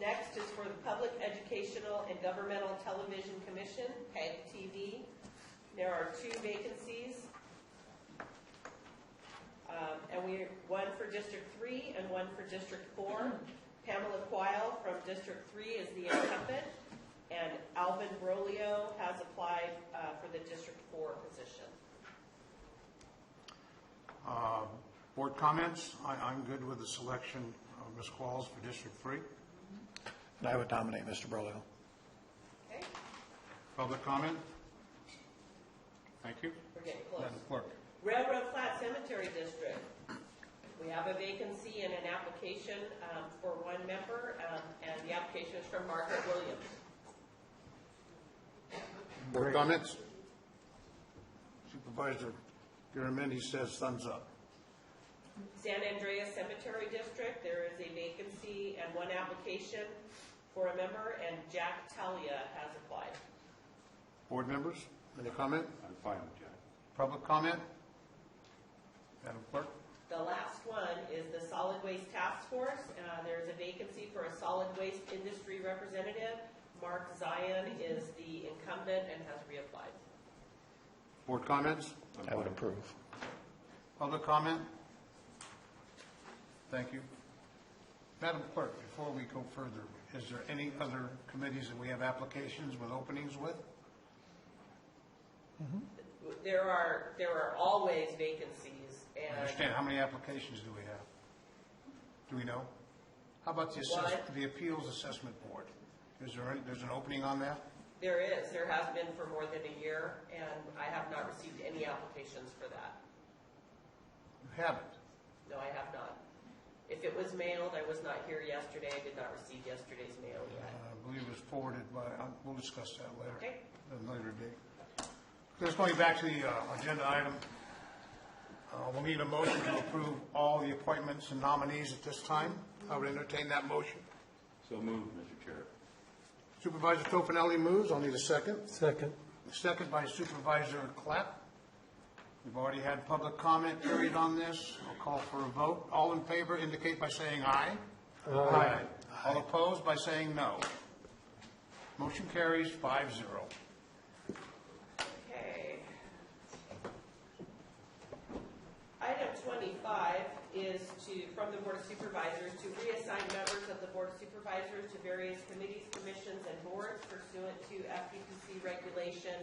Next is for the Public Educational and Governmental Television Commission, PEG-TV. There are 2 vacancies. One for District 3 and one for District 4. Pamela Quile from District 3 is the incumbent, and Alvin Brolio has applied for the District 4 position. Board comments? I'm good with the selection of Ms. Qualls for District 3. And I would nominate Mr. Brolio. Okay, Public comment? Thank you. we're getting close. Madam Clerk. Railroad Flat Cemetery District. We have a vacancy and an application for 1 member, and the application is from Margaret Williams. Board comments? Supervisor Garamendi says thumbs up. San Andreas Cemetery District, there is a vacancy and 1 application for a member, and Jack Talia has applied. Board members, any comment? I'm fine with Jack. Public comment? Madam Clerk. The last one is the Solid Waste Task Force. There's a vacancy for a solid waste industry representative. Mark Zion is the incumbent and has reapplied. Board comments? I would approve. Public comment? Thank you. Madam Clerk, before we go further, is there any other committees that we have applications with openings with? There are always vacancies, I and understand. How many applications do we have? Do we know? How about the Appeals Assessment Board? There's an opening on that? there has been for more than a year, and I have not received any applications for that. You haven't? No, I have not. If it was mailed, I was not here yesterday. I did not receive yesterday's mail yet. I believe it was forwarded by, we'll discuss that later. Okay. At a later date. Just going back to the agenda item, we'll need a motion to approve all the appointments and nominees at this time. I would entertain that motion. So moved, Mr. Chair. Supervisor Tofinelli moves. I'll need a second. Second. Second by Supervisor Clapp. We've already had public comment period on this. I'll call for a vote. All in favor indicate by saying aye. Aye. All opposed by saying no. Motion carries 5-0. Okay. Item 25 is from the Board of Supervisors to reassign members of the Board of Supervisors to various committees, commissions, and boards pursuant to FPPC Regulation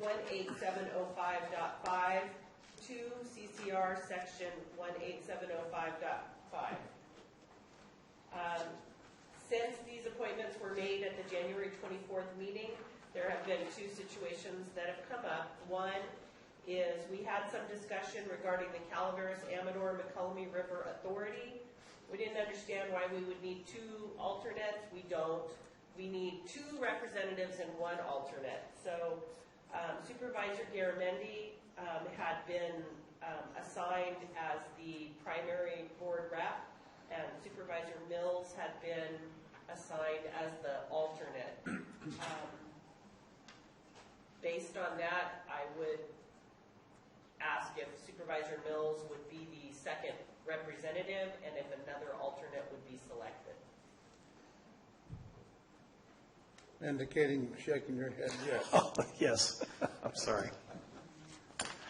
18705.5 to CCR Section 18705.5. Since these appointments were made at the January 24th meeting, there have been 2 situations that have come up. One is we had some discussion regarding the Calaveras Amador McCullum River Authority. We didn't understand why we would need 2 alternates. We don't. We need 2 representatives and 1 alternate. So Supervisor Garamendi had been assigned as the primary board rep, and Supervisor Mills had been assigned as the alternate. Based on that, I would ask if Supervisor Mills would be the second representative and if another alternate would be selected. Indicating, shaking your head, yes. Oh, yes. I'm sorry.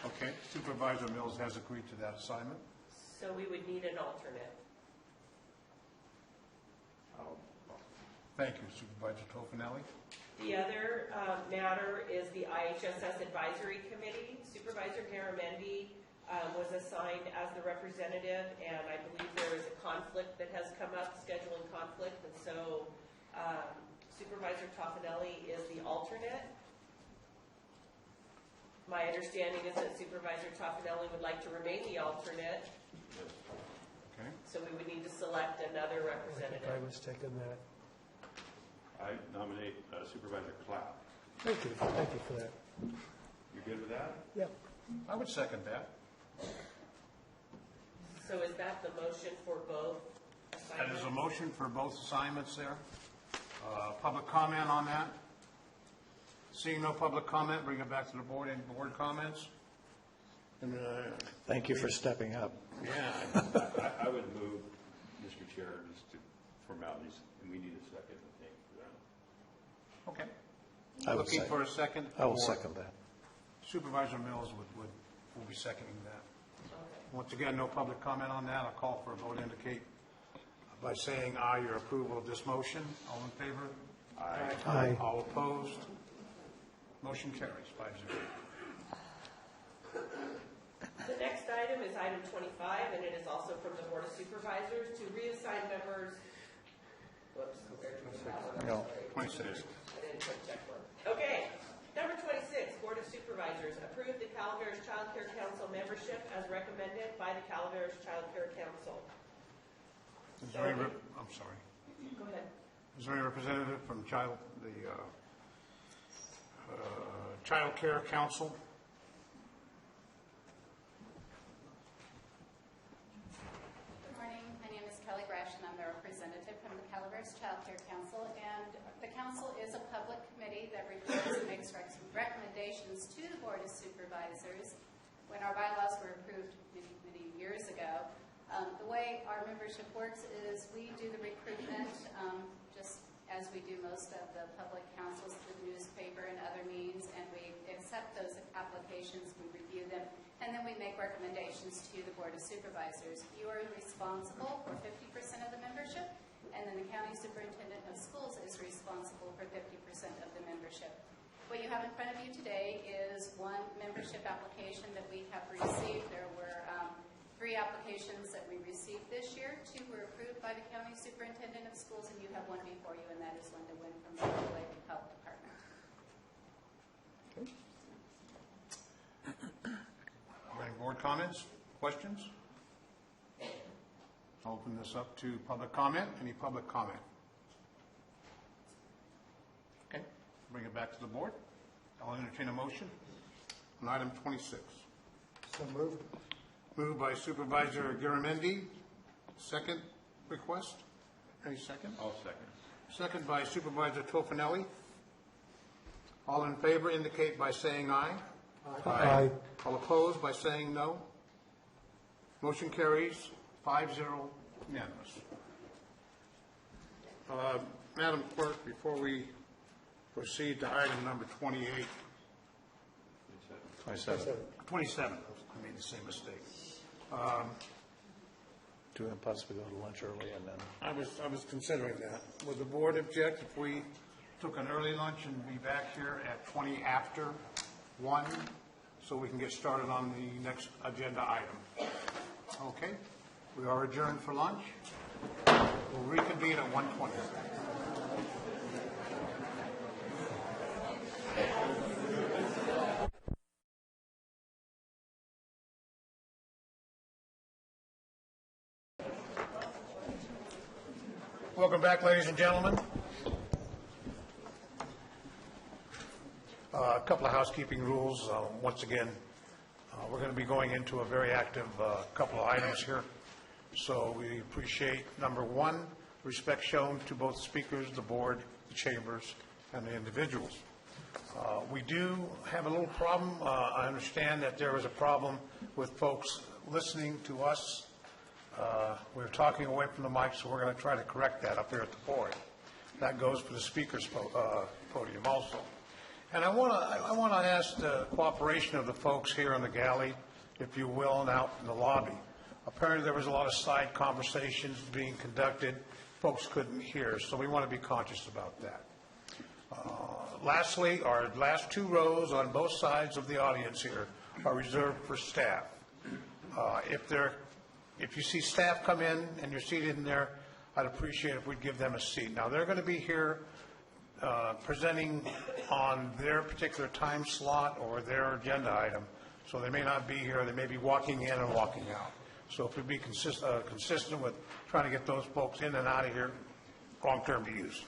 Okay. Supervisor Mills has agreed to that assignment. So we would need an alternate. Thank you, Supervisor Tofinelli. The other matter is the IHSS Advisory Committee. Supervisor Garamendi was assigned as the representative, and I believe there is a conflict that has come up, scheduling conflict, and so Supervisor Tofinelli is the alternate. My understanding is that Supervisor Tofinelli would like to remain the alternate. So we would need to select another representative. I was taking that. I nominate Supervisor Clapp. Thank you for that. You good with that? Yep. I would second that. So is that the motion for both That assignments? is a motion for both assignments there. Public comment on that? Seeing no public comment, bring it back to the board. Any board comments? And, Thank you for stepping up. yeah. I would move, Mr. Chair, just to formalities, and we need a second, I think, for that. Okay. I would Looking second. for a second? I will for- second that. Supervisor Mills will be seconding that. Once again, no public comment on that. I'll call for a vote indicate by saying aye your approval of this motion. All in favor? Aye. Aye. All opposed? Motion carries 5-0. The next item is item 25, and it is also from the Board of Supervisors to reassign members. Whoops, where'd you put that one? I'm No. sorry. 26. I didn't put check one. Okay. Number 26, Board of Supervisors, approve the Calaveras Child Care Council membership as recommended by the Calaveras Child Care Council. Is there any, I'm sorry. Go ahead. Is there any representative from Child Care Council? Good morning. My name is Kelly Rash, and I'm the representative from the Calaveras Child Care Council. And the council is a public committee that reports and makes recommendations to the Board of Supervisors. When our bylaws were approved many, many years ago, the way our membership works is we do the recruitment just as we do most of the public councils through the newspaper and other means, and we accept those applications, we review them, and then we make recommendations to the Board of Supervisors. You are responsible for 50% of the membership, and then the County Superintendent of Schools is responsible for 50% of the membership. What you have in front of you today is one membership application that we have received. There were 3 applications that we received this year. 2 were approved by the County Superintendent of Schools, and you have one before you, and that is Linda Wynn from the Lake Health Department. Any board comments, questions? I'll open this up to public comment. Any public comment? Okay, bring it back to the board. I'll entertain a motion on item 26. So moved. Moved by Supervisor Garamendi. Second request? Any second? I'll second. Second by Supervisor Tofinelli. All in favor indicate by saying aye. Aye. All opposed by saying no. Motion carries 5-0 unanimous. Madam Clerk, before we proceed to item number 28. 27. I made the same mistake. Do it possibly go to lunch early and then. I was considering that. Would the board object if we took an early lunch and be back here at 20 after 1 so we can get started on the next agenda item? Okay. We are adjourned for lunch. We'll reconvene at 1:20. Welcome back, ladies and gentlemen. A couple of housekeeping rules. Once again, we're going to be going into a very active couple of items here. So we appreciate, number one, respect shown to both speakers, the board, the chambers, and the individuals. We do have a little problem. I understand that there was a problem with folks listening to us. We're talking away from the mic, so we're going to try to correct that up here at the board. That goes for the speaker's podium also. And I want to ask the cooperation of the folks here in the galley, if you will, and out in the lobby. Apparently there was a lot of side conversations being conducted. Folks couldn't hear, so we want to be conscious about that. Lastly, our last 2 rows on both sides of the audience here are reserved for staff. If you see staff come in and you're seated in there, I'd appreciate if we'd give them a seat. Now, they're going to be here presenting on their particular time slot or their agenda item, so they may not be here. They may be walking in and walking out. So if we'd be consistent with trying to get those folks in and out of here, long-term to use,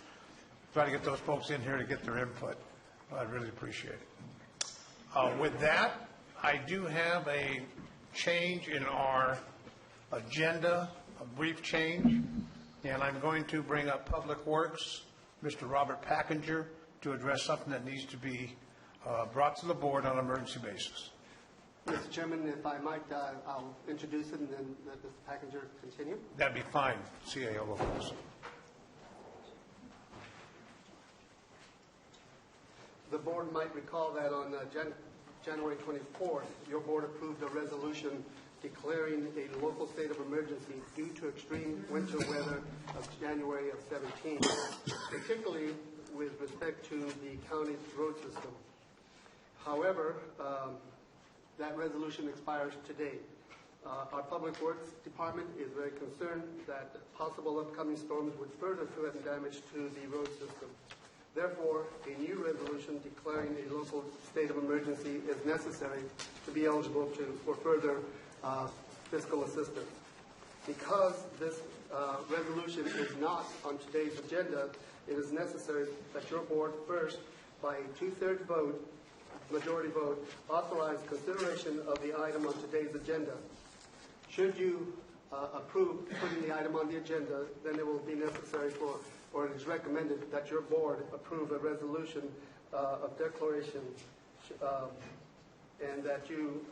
try to get those folks in here to get their input, I'd really appreciate it. With that, I do have a change in our agenda, a brief change, and I'm going to bring up Public Works, Mr. Robert Packinger, to address something that needs to be brought to the board on an emergency basis. Mr. Chairman, if I might, I'll introduce it and then let Mr. Packinger continue. That'd be fine, CAO Lopez. The board might recall that on January 24th, your board approved a resolution declaring a local state of emergency due to extreme winter weather of January of 17, particularly with respect to the county's road system. However, that resolution expires today. Our Public Works Department is very concerned that possible upcoming storms would further threaten damage to the road system. Therefore, a new resolution declaring a local state of emergency is necessary to be eligible for further fiscal assistance. Because this resolution is not on today's agenda, it is necessary that your board first, by a two-thirds vote, majority vote, authorize consideration of the item on today's agenda. Should you approve putting the item on the agenda, then it will be necessary or it is recommended that your board approve a resolution of declaration and that you,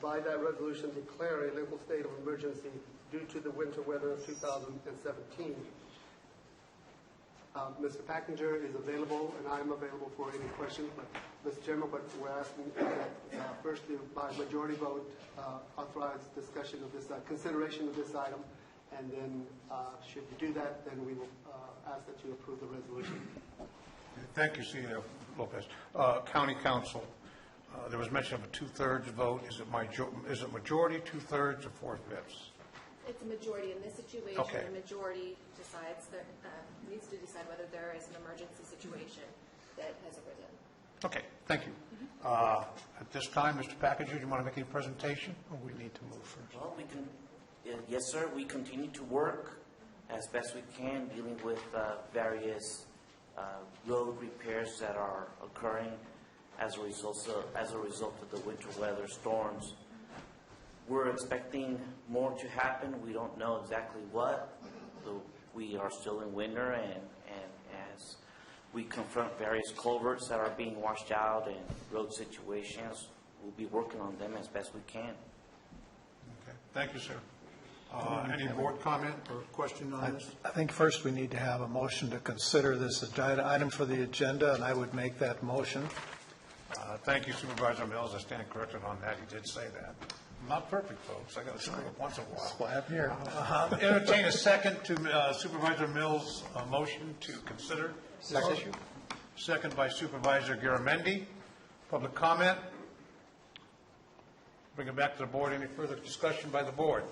by that resolution, declare a local state of emergency due to the winter weather of 2017. Mr. Packinger is available, and I'm available for any questions. But, Mr. Chairman, but we're asking that first, by majority vote, authorize discussion of this, consideration of this item, and then should you do that, then we will ask that you approve the resolution. Thank you, CAO Lopez. County Council, there was mention of a two-thirds vote. Is it majority, two-thirds, or four-fifths? It's a majority in this situation. Okay. The majority decides needs to decide whether there is an emergency situation that has arisen. Okay, thank you. At this time, Mr. Packinger, do you want to make any presentation, or we need to move first? Well, we can. Yes, sir. We continue to work as best we can, dealing with various road repairs that are occurring as a result of the winter weather storms. We're expecting more to happen. We don't know exactly what. We are still in winter, and as we confront various culverts that are being washed out and road situations, we'll be working on them as best we can. Okay, thank you, sir. Any board comment or question on this? I think first we need to have a motion to consider this item for the agenda, and I would make that motion. Thank you, Supervisor Mills. I stand corrected on that. He did say that. I'm not perfect, folks. I got to screw up once in a while. That's why I'm here. Entertain a second to Supervisor Mills' motion to consider this issue. Second by Supervisor Garamendi. Public comment. Bring it back to the board. Any further discussion by the board?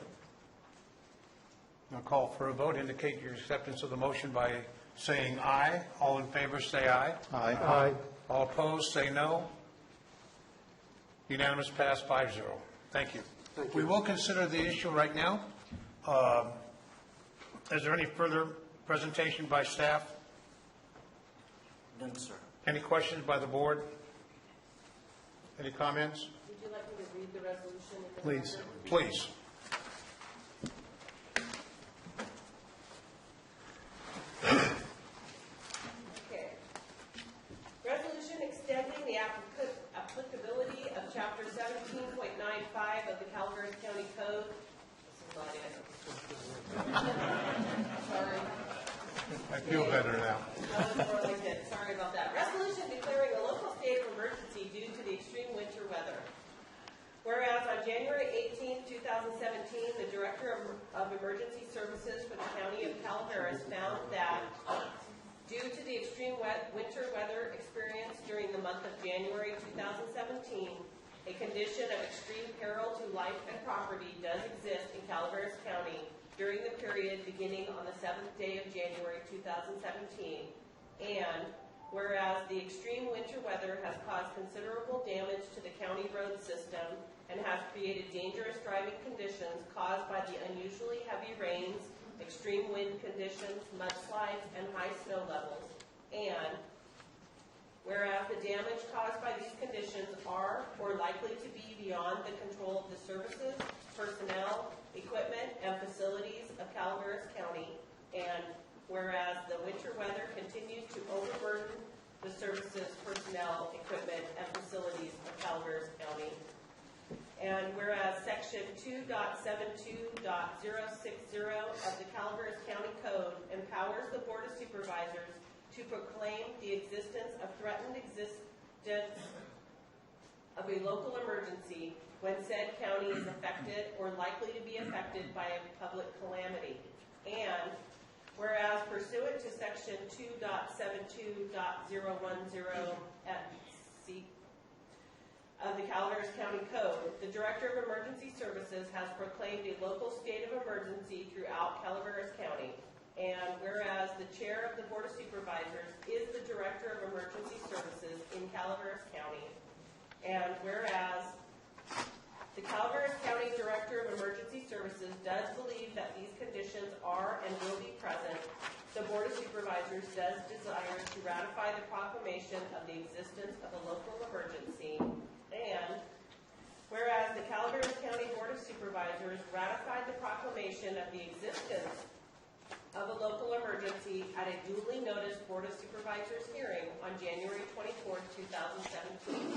I'll call for a vote. Indicate your acceptance of the motion by saying aye. All in favor, say aye. Aye. Aye. All opposed, say no. Unanimous, pass 5-0. Thank you. Thank you. We will consider the issue right now. Is there any further presentation by staff? None, sir. Any questions by the board? Any comments? Would you like me to read the resolution? Please. Please. Okay. Resolution extending the applicability of Chapter 17.95 of the Calaveras County Code. This is not it. Sorry. I feel better now. Sorry about that. Resolution declaring a local state of emergency due to the extreme winter weather. Whereas on January 18, 2017, the Director of Emergency Services for the County of Calaveras found that due to the extreme winter weather experienced during the month of January 2017, a condition of extreme peril to life and property does exist in Calaveras County during the period beginning on the 7th day of January 2017, and whereas the extreme winter weather has caused considerable damage to the county road system and has created dangerous driving conditions caused by the unusually heavy rains, extreme wind conditions, mudslides, and high snow levels. And whereas the damage caused by these conditions are or likely to be beyond the control of the services, personnel, equipment, and facilities of Calaveras County, and whereas the winter weather continues to overburden the services, personnel, equipment, and facilities of Calaveras County, and whereas Section 2.72.060 of the Calaveras County Code empowers the Board of Supervisors to proclaim the existence of threatened existence of a local emergency when said county is affected or likely to be affected by a public calamity. And whereas pursuant to Section 2.72.010 of the Calaveras County Code, the Director of Emergency Services has proclaimed a local state of emergency throughout Calaveras County. And whereas the Chair of the Board of Supervisors is the Director of Emergency Services in Calaveras County. And whereas the Calaveras County Director of Emergency Services does believe that these conditions are and will be present, the Board of Supervisors does desire to ratify the proclamation of the existence of a local emergency. And whereas the Calaveras County Board of Supervisors ratified the proclamation of the existence of a local emergency at a duly noticed Board of Supervisors hearing on January 24, 2017.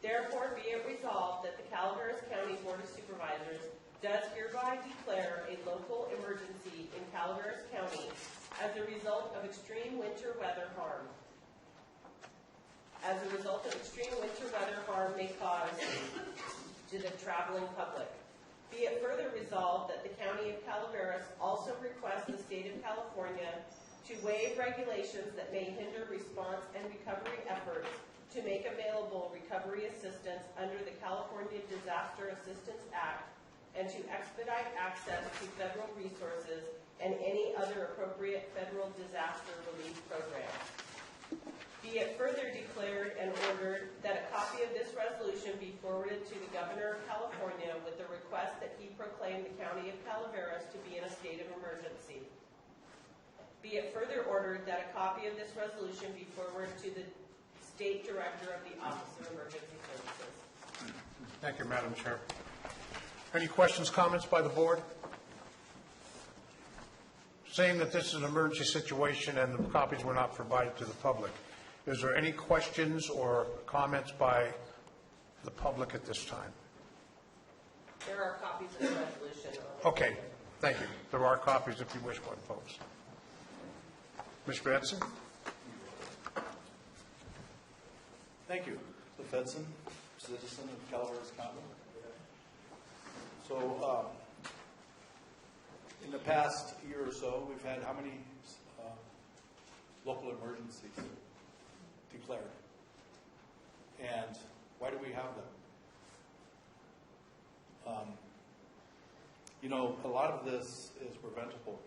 Therefore, be it resolved that the Calaveras County Board of Supervisors does hereby declare a local emergency in Calaveras County as a result of extreme winter weather harm. As a result of extreme winter weather harm may cause to the traveling public. Be it further resolved that the County of Calaveras also requests the State of California to waive regulations that may hinder response and recovery efforts to make available recovery assistance under the California Disaster Assistance Act and to expedite access to federal resources and any other appropriate federal disaster relief programs. Be it further declared and ordered that a copy of this resolution be forwarded to the Governor of California with the request that he proclaim the County of Calaveras to be in a state of emergency. Be it further ordered that a copy of this resolution be forwarded to the State Director of the Office of Emergency Services. Thank you, Madam Chair. Any questions, comments by the board? Saying that this is an emergency situation and the copies were not provided to the public, is there any questions or comments by the public at this time? There are copies of the resolution. Okay, thank you. There are copies if you wish one, folks. Mr. Edson? Thank you. Cliff Edson, citizen of Calaveras County. So, in the past year or so, we've had how many local emergencies declared? And why do we have them? You know, a lot of this is preventable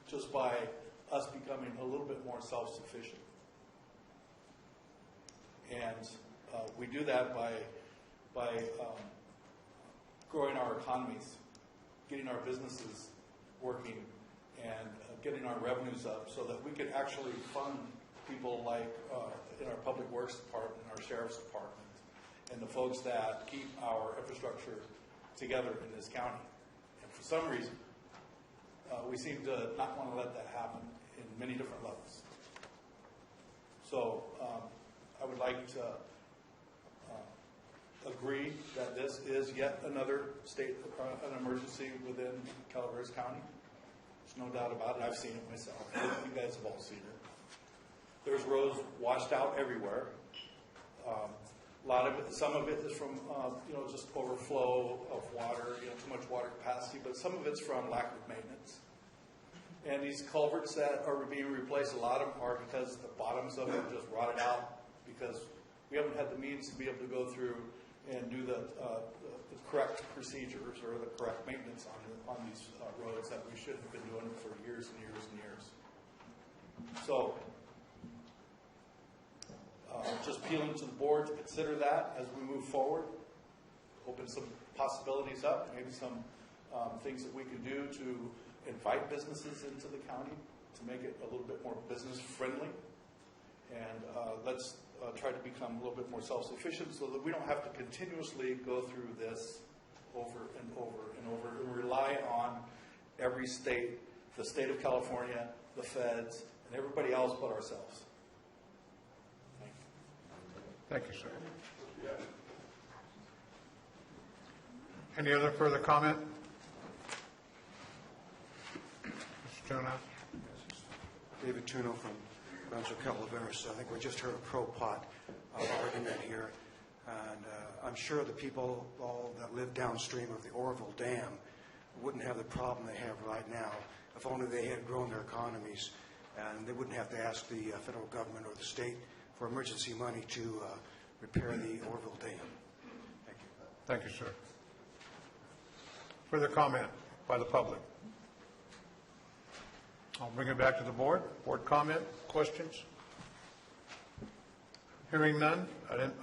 just by us becoming a little bit more self-sufficient. And we do that by growing our economies, getting our businesses working, and getting our revenues up so that we could actually fund people like in our Public Works Department, our Sheriff's Department, and the folks that keep our infrastructure together in this county. And for some reason, we seem to not want to let that happen in many different levels. So I would like to agree that this is yet another state, an emergency within Calaveras County. There's no doubt about it. I've seen it myself. You guys have all seen it. There's roads washed out everywhere. A lot of it, some of it is from just overflow of water, too much water capacity, but some of it's from lack of maintenance. And these culverts that are being replaced, a lot of them are because the bottoms of them just rotted out because we haven't had the means to be able to go through and do the correct procedures or the correct maintenance on these roads that we should have been doing for years and years and years. So just appealing to the board to consider that as we move forward. open some possibilities up, maybe some things that we can do to invite businesses into the county to make it a little bit more business friendly. And let's try to become a little bit more self-sufficient so that we don't have to continuously go through this over and over and over and rely on every state, the state of California, the feds, and everybody else but ourselves. Thank you, sir. Any other further comment? Mr. Tuno? David Tuno from Brunswick, Calaveras. I think we just heard a pro-pot argument here. And I'm sure the people all that live downstream of the Oroville Dam wouldn't have the problem they have right now if only they had grown their economies, and they wouldn't have to ask the federal government or the state for emergency money to repair the Oroville Dam. Thank you. Thank you, sir. Further comment by the public? I'll bring it back to the board. Board comment, questions? Hearing none.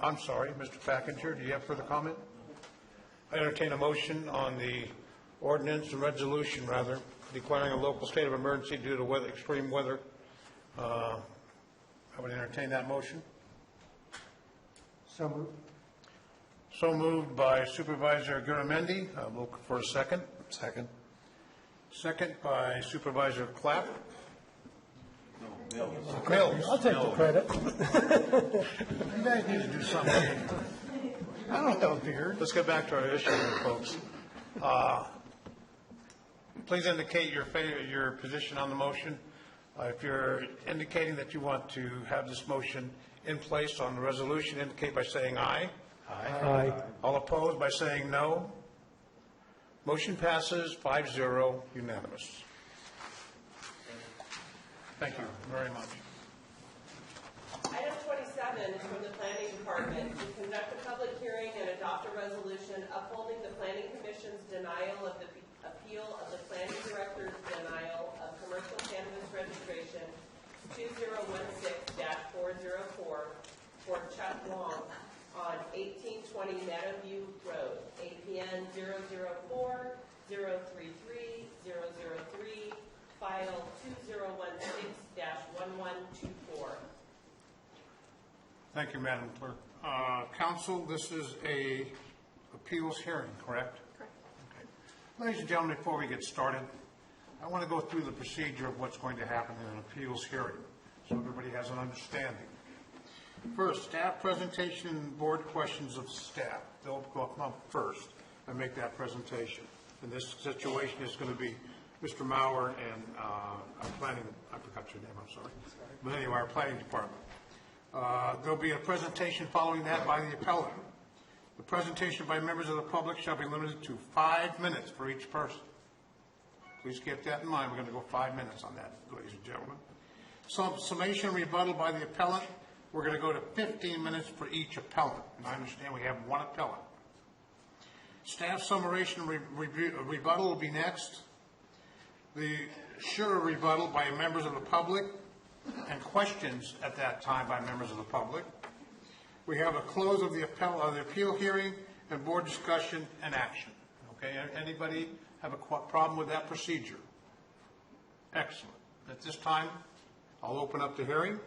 I'm sorry, Mr. Packinger, do you have further comment? I entertain a motion on the ordinance, the resolution rather, declaring a local state of emergency due to weather, extreme weather. I would entertain that motion. So moved. So moved by Supervisor Garamendi. I'm looking for a second. Second. Second by Supervisor Clapp. No, Mills. I'll take the credit. You guys need to do something. I don't have a beard. Let's get back to our issue here, folks. Please indicate your position on the motion. If you're indicating that you want to have this motion in place on the resolution, indicate by saying aye. Aye. All opposed by saying no. Motion passes 5-0, unanimous. Thank you very much. Item 27 is from the Planning Department to conduct a public hearing and adopt a resolution upholding the Planning Commission's denial of the appeal of the Planning Director's denial of commercial cannabis registration 2016-404 for Chuck Long on 1820 Meadowview Road, APN 004-033-003, file 2016-1124. Thank you, Madam Clerk. Council, this is a appeals hearing, correct? Correct. Okay. Ladies and gentlemen, before we get started, I want to go through the procedure of what's going to happen in an appeals hearing so everybody has an understanding. First, staff presentation and board questions of staff. They'll come up first and make that presentation. In this situation, it's going to be Mr. Maurer and our planning, I forgot your name, I'm sorry. But anyway, our planning department. There'll be a presentation following that by the appellant. The presentation by members of the public shall be limited to 5 minutes for each person. Please keep that in mind. We're going to go 5 minutes on that, ladies and gentlemen. Summation rebuttal by the appellant. We're going to go to 15 minutes for each appellant. And I understand we have one appellant. Staff summation rebuttal will be next. The sure rebuttal by members of the public and questions at that time by members of the public. We have a close of the appeal hearing and board discussion and action. Okay, anybody have a problem with that procedure? Excellent. At this time, I'll open up the hearing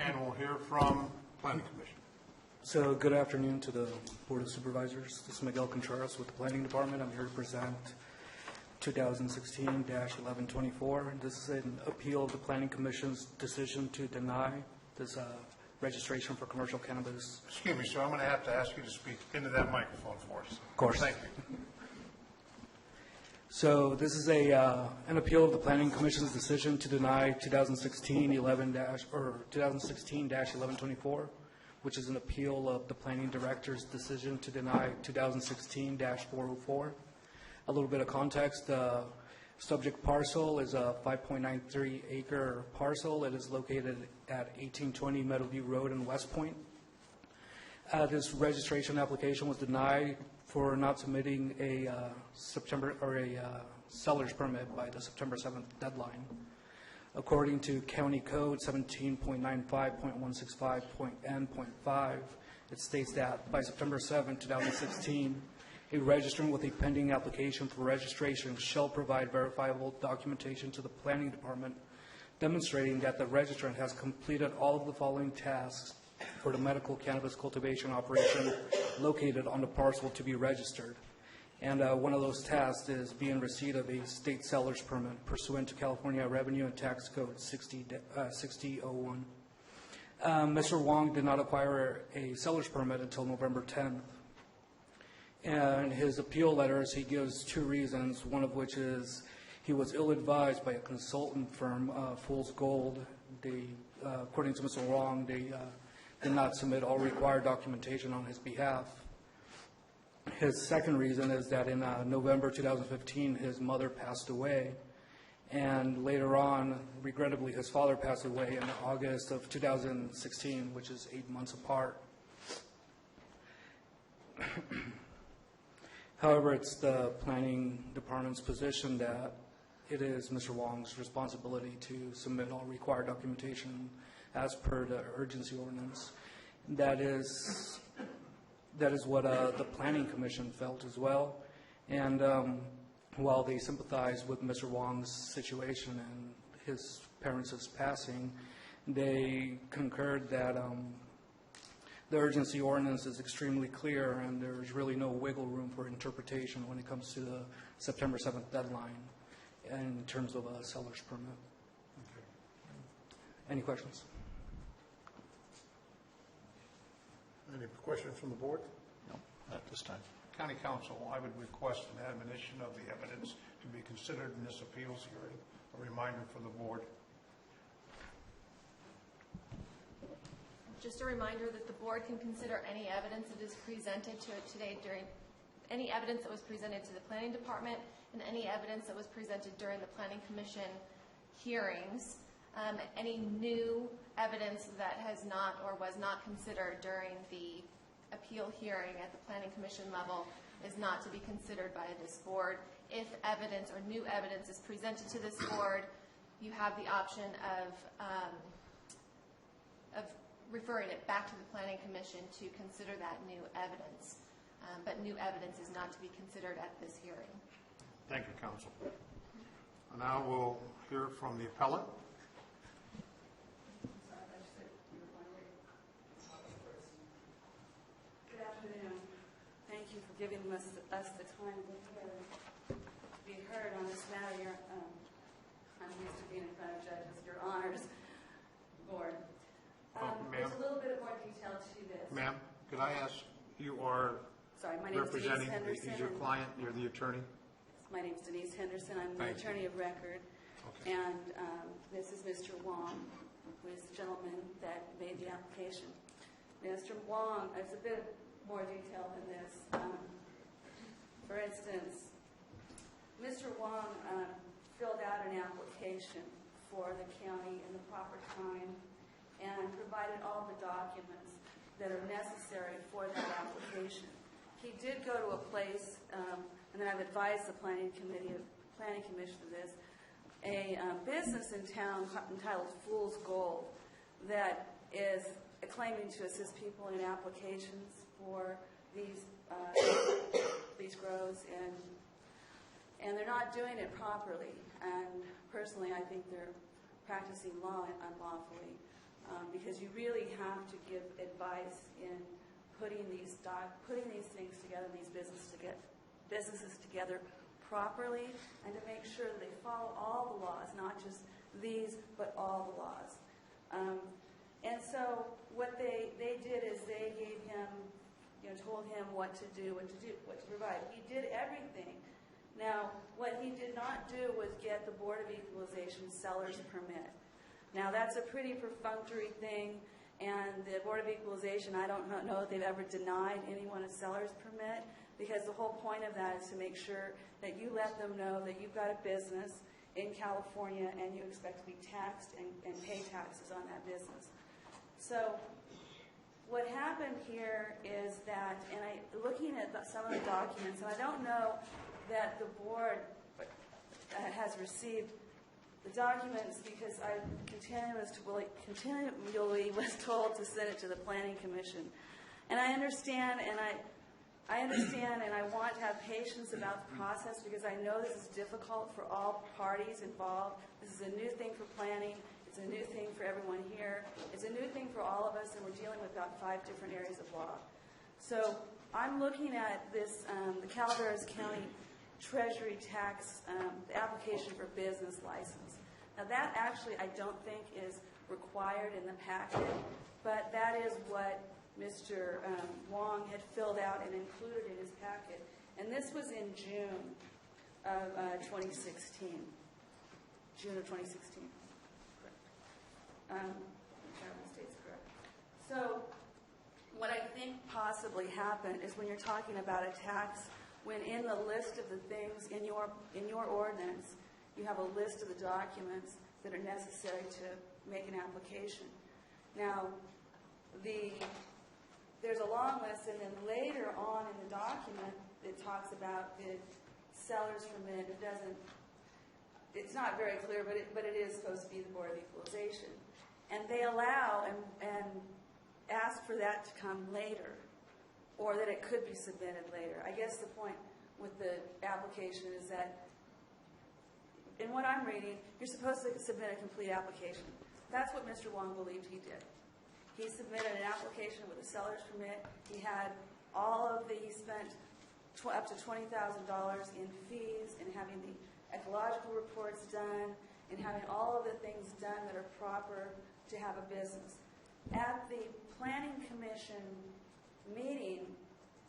and we'll hear from Planning Commission. So good afternoon to the Board of Supervisors. This is Miguel Contreras with the Planning Department. I'm here to present 2016-1124. This is an appeal of the Planning Commission's decision to deny this registration for commercial cannabis. Excuse me, sir. I'm going to have to ask you to speak into that microphone for us. Of course. Thank you. So this is an appeal of the Planning Commission's decision to deny 2016-1124, which is an appeal of the Planning Director's decision to deny 2016-404. A little bit of context, the subject parcel is a 5.93 acre parcel. It is located at 1820 Meadowview Road in West Point. This registration application was denied for not submitting a seller's permit by the September 7th deadline. According to County Code 17.95.165.n.5, It states that by September 7, 2016, a registrant with a pending application for registration shall provide verifiable documentation to the planning department demonstrating that the registrant has completed all of the following tasks for the medical cannabis cultivation operation located on the parcel to be registered. And one of those tasks is be in receipt of a state seller's permit pursuant to California Revenue and Tax Code 6001. Mr. Wong did not acquire a seller's permit until November 10th. And his appeal letters, he gives two reasons, one of which is he was ill-advised by a consultant firm, Fool's Gold. They, according to Mr. Wong, they did not submit all required documentation on his behalf. His second reason is that in November 2015, his mother passed away. And later on, regrettably, his father passed away in August of 2016, which is 8 months apart. However, it's the planning department's position that it is Mr. Wong's responsibility to submit all required documentation as per the urgency ordinance. That is what the Planning Commission felt as well. And while they sympathized with Mr. Wong's situation and his parents' passing, they concurred that the urgency ordinance is extremely clear and there's really no wiggle room for interpretation when it comes to the September 7th deadline in terms of a seller's permit. Okay. Any questions? Any questions from the board? No, at this time. County Council, I would request an admonition of the evidence to be considered in this appeals hearing, a reminder for the board. Just a reminder that the board can consider any evidence that is presented to it today during any evidence that was presented to the planning department and any evidence that was presented during the planning commission hearings. Any new evidence that has not or was not considered during the appeal hearing at the planning commission level is not to be considered by this board. If evidence or new evidence is presented to this board, you have the option of referring it back to the planning commission to consider that new evidence. But new evidence is not to be considered at this hearing. Thank you, Council. And now we'll hear from the appellant. Good afternoon. Thank you for giving us the time to be heard on this matter. I'm used to being in front of judges, Your Honors, Board. There's a little bit more detail to this. Ma'am, could I ask, you are my name is Denise Henderson. He's your client, you're the attorney? My name is Denise Henderson. I'm the attorney of record. Okay. And this is Mr. Wong, who is the gentleman that made the application. Mr. Wong, there's a bit more detail than this. For instance, Mr. Wong filled out an application for the county in the proper time and provided all the documents that are necessary for that application. He did go to a place, and then I've advised the planning commission of this, a business in town entitled Fool's Gold that is claiming to assist people in applications for these grows, and they're not doing it properly. And personally, I think they're practicing law unlawfully. Because you really have to give advice in putting these things together, these businesses together properly, and to make sure that they follow all the laws, not just these, but all the laws. And so what they did is they gave him, told him what to do, what to provide. He did everything. Now, what he did not do was get the Board of Equalization seller's permit. Now, that's a pretty perfunctory thing, and the Board of Equalization, I don't know if they've ever denied anyone a seller's permit, because the whole point of that is to make sure that you let them know that you've got a business in California and you expect to be taxed and pay taxes on that business. So what happened here is that, and looking at some of the documents, and I don't know that the board has received the documents because I continually was told to send it to the Planning Commission. And I understand, and I understand, and I want to have patience about the process because I know this is difficult for all parties involved. This is a new thing for planning. It's a new thing for everyone here. It's a new thing for all of us, and we're dealing with about 5 different areas of law. So I'm looking at this, the Calaveras County Treasury Tax, the application for business license. Now that actually I don't think is required in the packet, but that is what Mr. Wong had filled out and included in his packet. And this was in June of 2016. June of 2016. Correct. State's correct. So what I think possibly happened is when you're talking about a tax, when in the list of the things in your ordinance, you have a list of the documents that are necessary to make an application. Now, there's a long list, and then later on in the document, it talks about the seller's permit. It's not very clear, but it is supposed to be the Board of Equalization. And they allow and ask for that to come later, or that it could be submitted later. I guess the point with the application is that, in what I'm reading, you're supposed to submit a complete application. That's what Mr. Wong believed he did. He submitted an application with a seller's permit. He had he spent up to $20,000 in fees, in having the ecological reports done, in having all of the things done that are proper to have a business. At the Planning Commission meeting,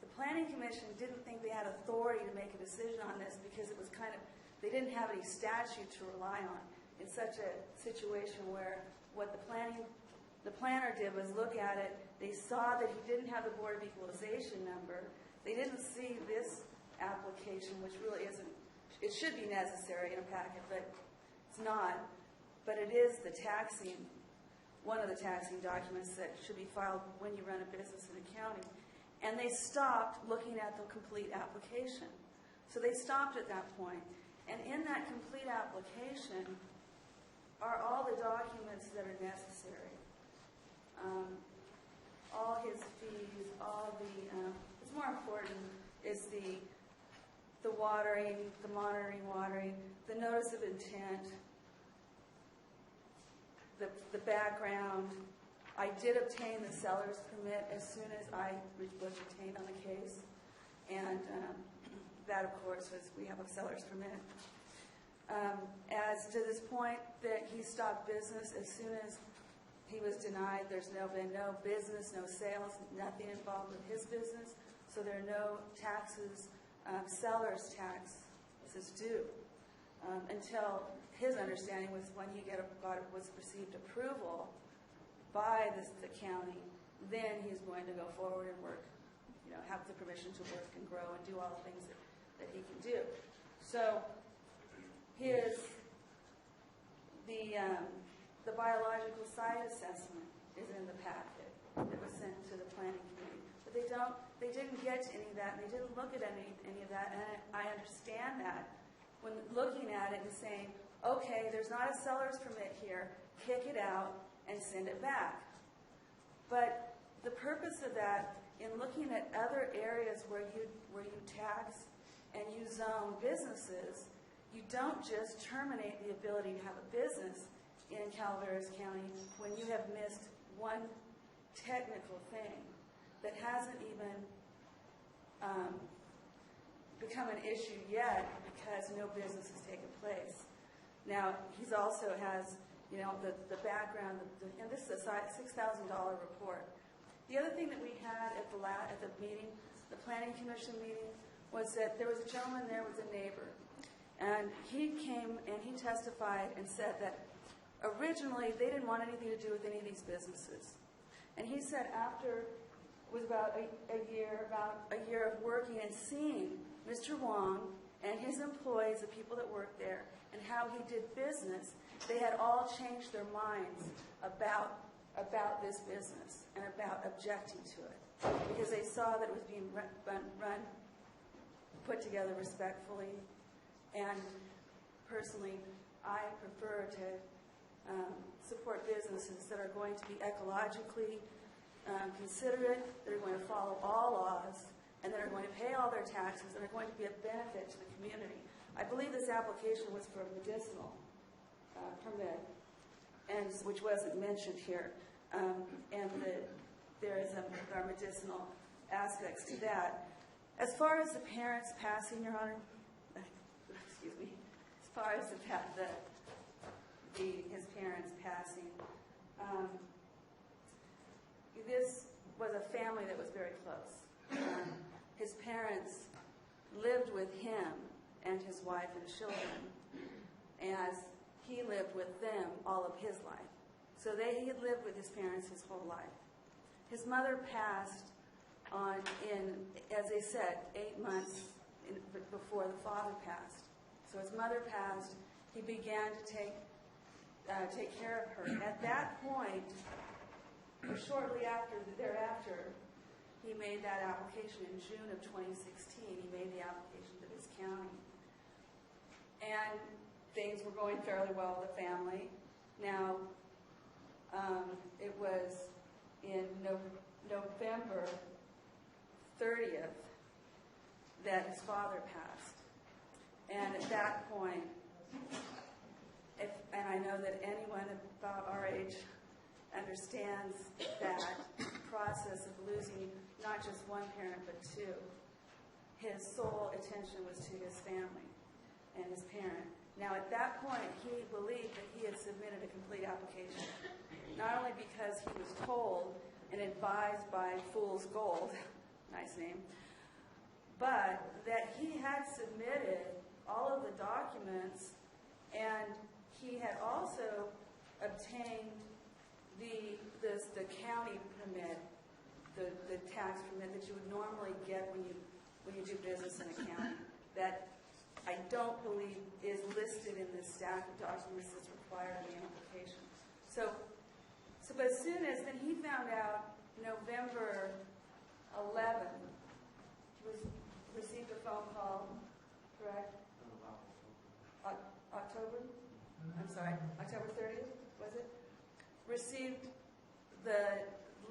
the Planning Commission didn't think they had authority to make a decision on this because it was they didn't have any statute to rely on in such a situation where what the planner did was look at it. They saw that he didn't have the Board of Equalization number. They didn't see this application, which really isn't, it should be necessary in a packet, but it's not. But it is the taxing, one of the taxing documents that should be filed when you run a business in a county. And they stopped looking at the complete application. So they stopped at that point. And in that complete application are all the documents that are necessary. All his fees, all what's more important is the watering, the monitoring watering, the notice of intent, the background. I did obtain the seller's permit as soon as I was retained on the case. And that, of course, was we have a seller's permit. As to this point that he stopped business as soon as he was denied, there's been no business, no sales, nothing involved with his business. So there are no taxes, seller's tax is due until his understanding was when he was received approval by the county, then he's going to go forward and work, have the permission to work and grow and do all the things that he can do. So the biological site assessment is in the packet that was sent to the planning committee. But they didn't get to any of that, and they didn't look at any of that, and I understand that when looking at it and saying, okay, there's not a seller's permit here, kick it out and send it back. But the purpose of that, in looking at other areas where you tax and you zone businesses, you don't just terminate the ability to have a business in Calaveras County when you have missed one technical thing that hasn't even become an issue yet because no business has taken place. Now, he also has, the background, and this is a $6,000 report. The other thing that we had at the meeting, the Planning Commission meeting, was that there was a gentleman there with a neighbor. And he came and he testified and said that originally they didn't want anything to do with any of these businesses. And he said after it was about a year of working and seeing Mr. Wong and his employees, the people that worked there, and how he did business, they had all changed their minds about this business and about objecting to it because they saw that it was being put together respectfully. And personally, I prefer to support businesses that are going to be ecologically considerate, that are going to follow all laws, and that are going to pay all their taxes, and are going to be a benefit to the community. I believe this application was for a medicinal permit, and which wasn't mentioned here, and there are medicinal aspects to that. As far as the parents passing, Your Honor, excuse me, as far as his parents passing, this was a family that was very close. His parents lived with him and his wife and children as he lived with them all of his life. So he had lived with his parents his whole life. His mother passed as they said, 8 months before the father passed. So his mother passed. He began to take care of her. At that point, or shortly thereafter, he made that application in June of 2016. He made the application to this county. And things were going fairly well with the family. Now, it was in November 30th that his father passed. And at that point, and I know that anyone about our age understands that process of losing not just one parent but two. His sole attention was to his family and his parent. Now at that point, he believed that he had submitted a complete application, not only because he was told and advised by Fool's Gold, nice name, but that he had submitted all of the documents, and he had also obtained the county permit, the tax permit that you would normally get when you do business in a county, that I don't believe is listed in the stack of documents that's required in the application. But as soon as then he found out November 11th, received a phone call, correct? October 30th, was it? Received the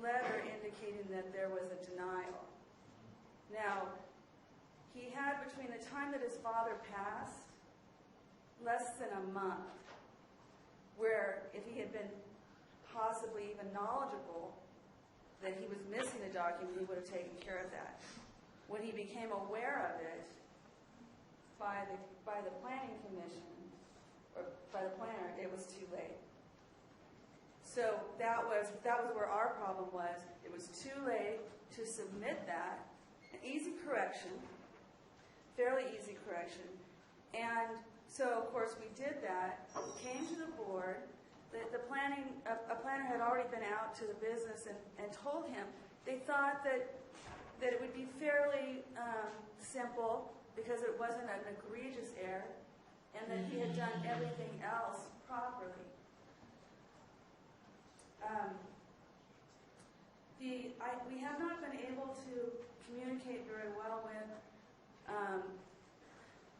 letter indicating that there was a denial. Now, he had, between the time that his father passed, less than a month, where if he had been possibly even knowledgeable that he was missing a document, he would have taken care of that. When he became aware of it by the planning commission, or by the planner, it was too late. So that was where our problem was. It was too late to submit that. An easy correction, fairly easy correction. And so, of course, we did that, came to the board. A planner had already been out to the business and told him they thought that it would be fairly simple because it wasn't an egregious error, and that he had done everything else properly. We have not been able to communicate very well with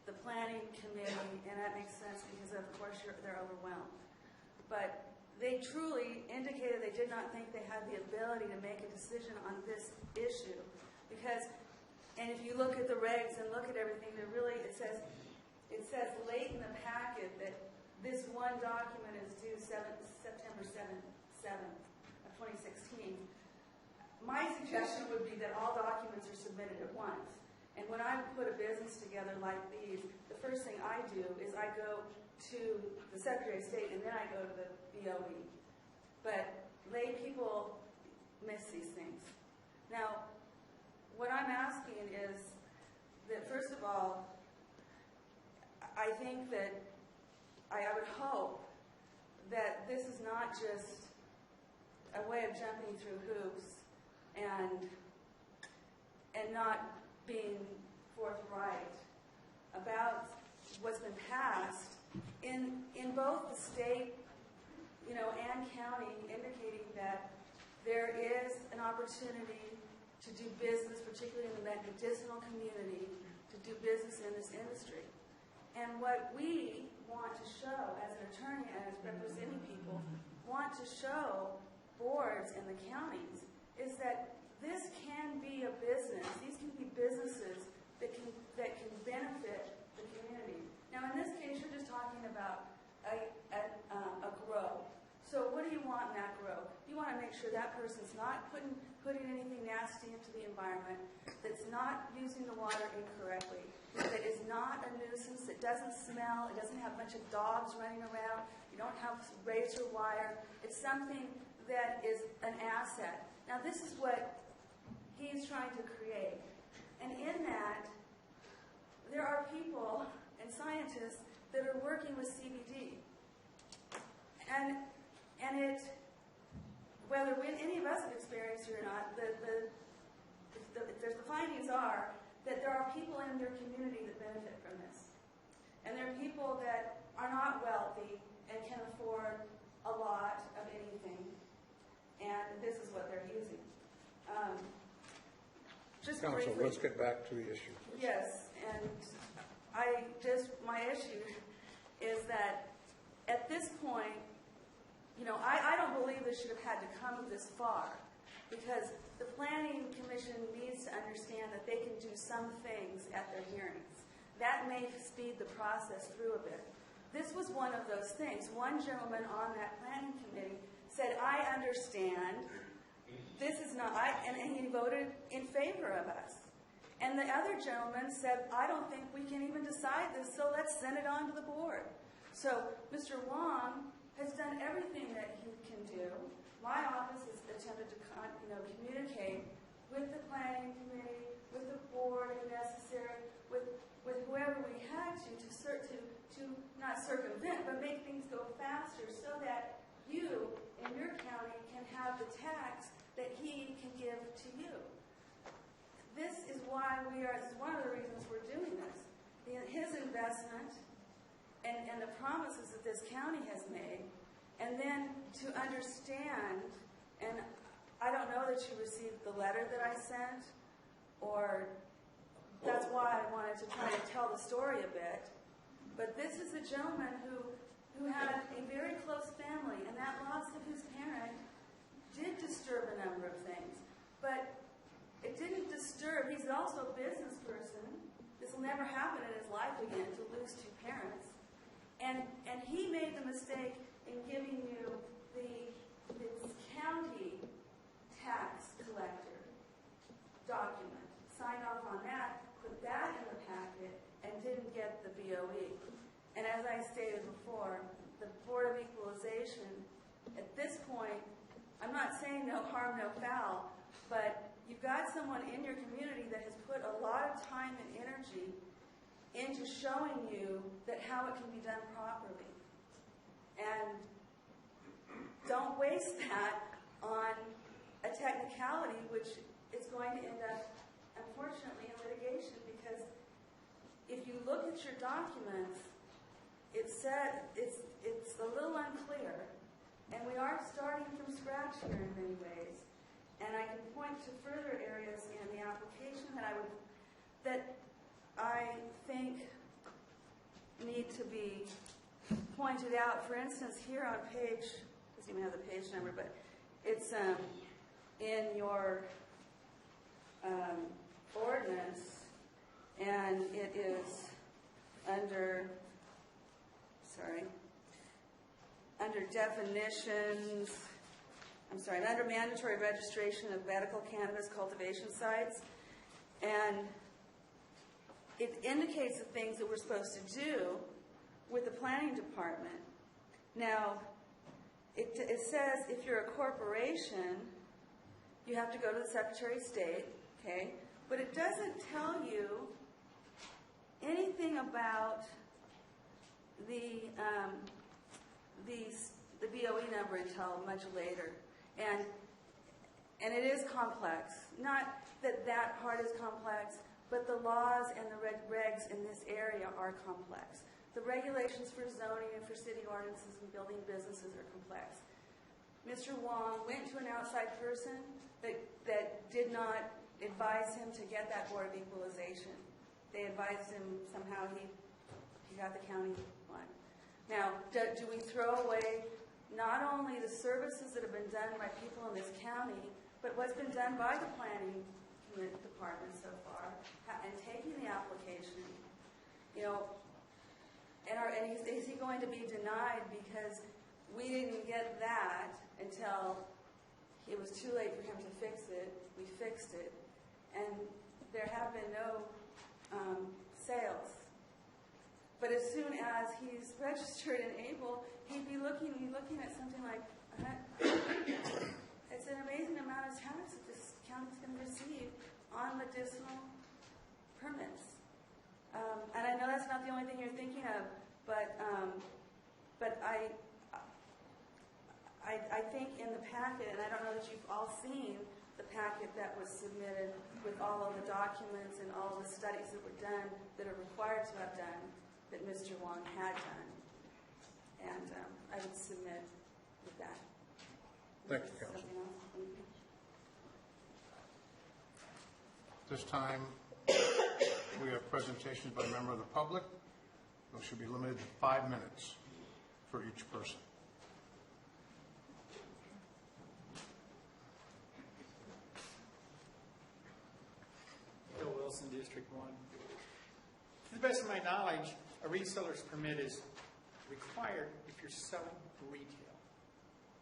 the planning committee, and that makes sense because, of course, they're overwhelmed. But they truly indicated they did not think they had the ability to make a decision on this issue. Because, and if you look at the regs and look at everything, it says late in the packet that this one document is due September 7th of 2016. My suggestion would be that all documents are submitted at once. And when I put a business together like these, the first thing I do is I go to the Secretary of State and then I go to the BOE. But lay people miss these things. Now, what I'm asking is that, first of all, I think that I would hope that this is not just a way of jumping through hoops and not being forthright about what's been passed in both the state, and county, indicating that there is an opportunity to do business, particularly in the medicinal community, to do business in this industry. And what we want to show as an attorney and as representing people, want to show boards and the counties is that this can be a business. These can be businesses that can benefit the community. Now, in this case, you're just talking about a grow. So what do you want in that grow? You want to make sure that person's not putting anything nasty into the environment, that's not using the water incorrectly, that is not a nuisance, that doesn't smell, it doesn't have a bunch of dogs running around, you don't have razor wire. It's something that is an asset. Now, this is what he's trying to create. And in that, there are people and scientists that are working with CBD. And whether any of us have experienced it or not, the findings are that there are people in their community that benefit from this. And there are people that are not wealthy and can afford a lot of anything. And this is what they're using. Just Council, briefly, let's get back to the issue. yes, and my issue is that at this point, I don't believe this should have had to come this far, because the Planning Commission needs to understand that they can do some things at their hearings. That may speed the process through a bit. This was one of those things. One gentleman on that planning committee said, I understand, this is not, and he voted in favor of us. And the other gentleman said, I don't think we can even decide this, so let's send it on to the board. So Mr. Wong has done everything that he can do. My office has attempted to communicate with the planning committee, with the board if necessary, with whoever we had to not circumvent, but make things go faster so that you in your county can have the tax that he can give to you. This is why this is one of the reasons we're doing this. His investment and the promises that this county has made, and then to understand, and I don't know that you received the letter that I sent, or that's why I wanted to try to tell the story a bit, but this is a gentleman who had a very close family, and that loss of his parent did disturb a number of things, but it didn't disturb. He's also a business person. This will never happen in his life again, to lose two parents. And he made the mistake in giving you the county tax collector document. Signed off on that, put that in the packet, and didn't get the BOE. And as I stated before, the Board of Equalization, at this point, I'm not saying no harm, no foul, but you've got someone in your community that has put a lot of time and energy into showing you that how it can be done properly. And don't waste that on a technicality, which is going to end up, unfortunately, in litigation, because if you look at your documents, it said it's a little unclear, and we are starting from scratch here in many ways. And I can point to further areas in the application that I think need to be pointed out. For instance, here on page, doesn't even have the page number, but it's in your ordinance, and it is under definitions, under mandatory registration of medical cannabis cultivation sites, and it indicates the things that we're supposed to do with the planning department. Now, it says if you're a corporation, you have to go to the Secretary of State, okay? But it doesn't tell you anything about the BOE number until much later. And it is complex. Not that part is complex, but the laws and the regs in this area are complex. The regulations for zoning and for city ordinances and building businesses are complex. Mr. Wong went to an outside person that did not advise him to get that Board of Equalization. They advised him somehow he got the county one. Now, do we throw away not only the services that have been done by people in this county, But what's been done by the planning department so far, and taking the application, you know, and is he going to be denied because we didn't get that until it was too late for him to fix it? We fixed it, and there have been no sales. But as soon as he's registered and able, he'd be looking at something like, it's an amazing amount of tax that this county's going to receive on medicinal permits. And I know that's not the only thing you're thinking of, but I think in the packet, and I don't know that you've all seen the packet that was submitted with all of the documents and all of the studies that were done that are required to have done, that Mr. Wong had done. And I would submit with that. Thank you, Council. This time, we have presentations by a member of the public. Those should be limited to 5 minutes for each person. Bill Wilson, District 1. To the best of my knowledge, a reseller's permit is required if you're selling retail.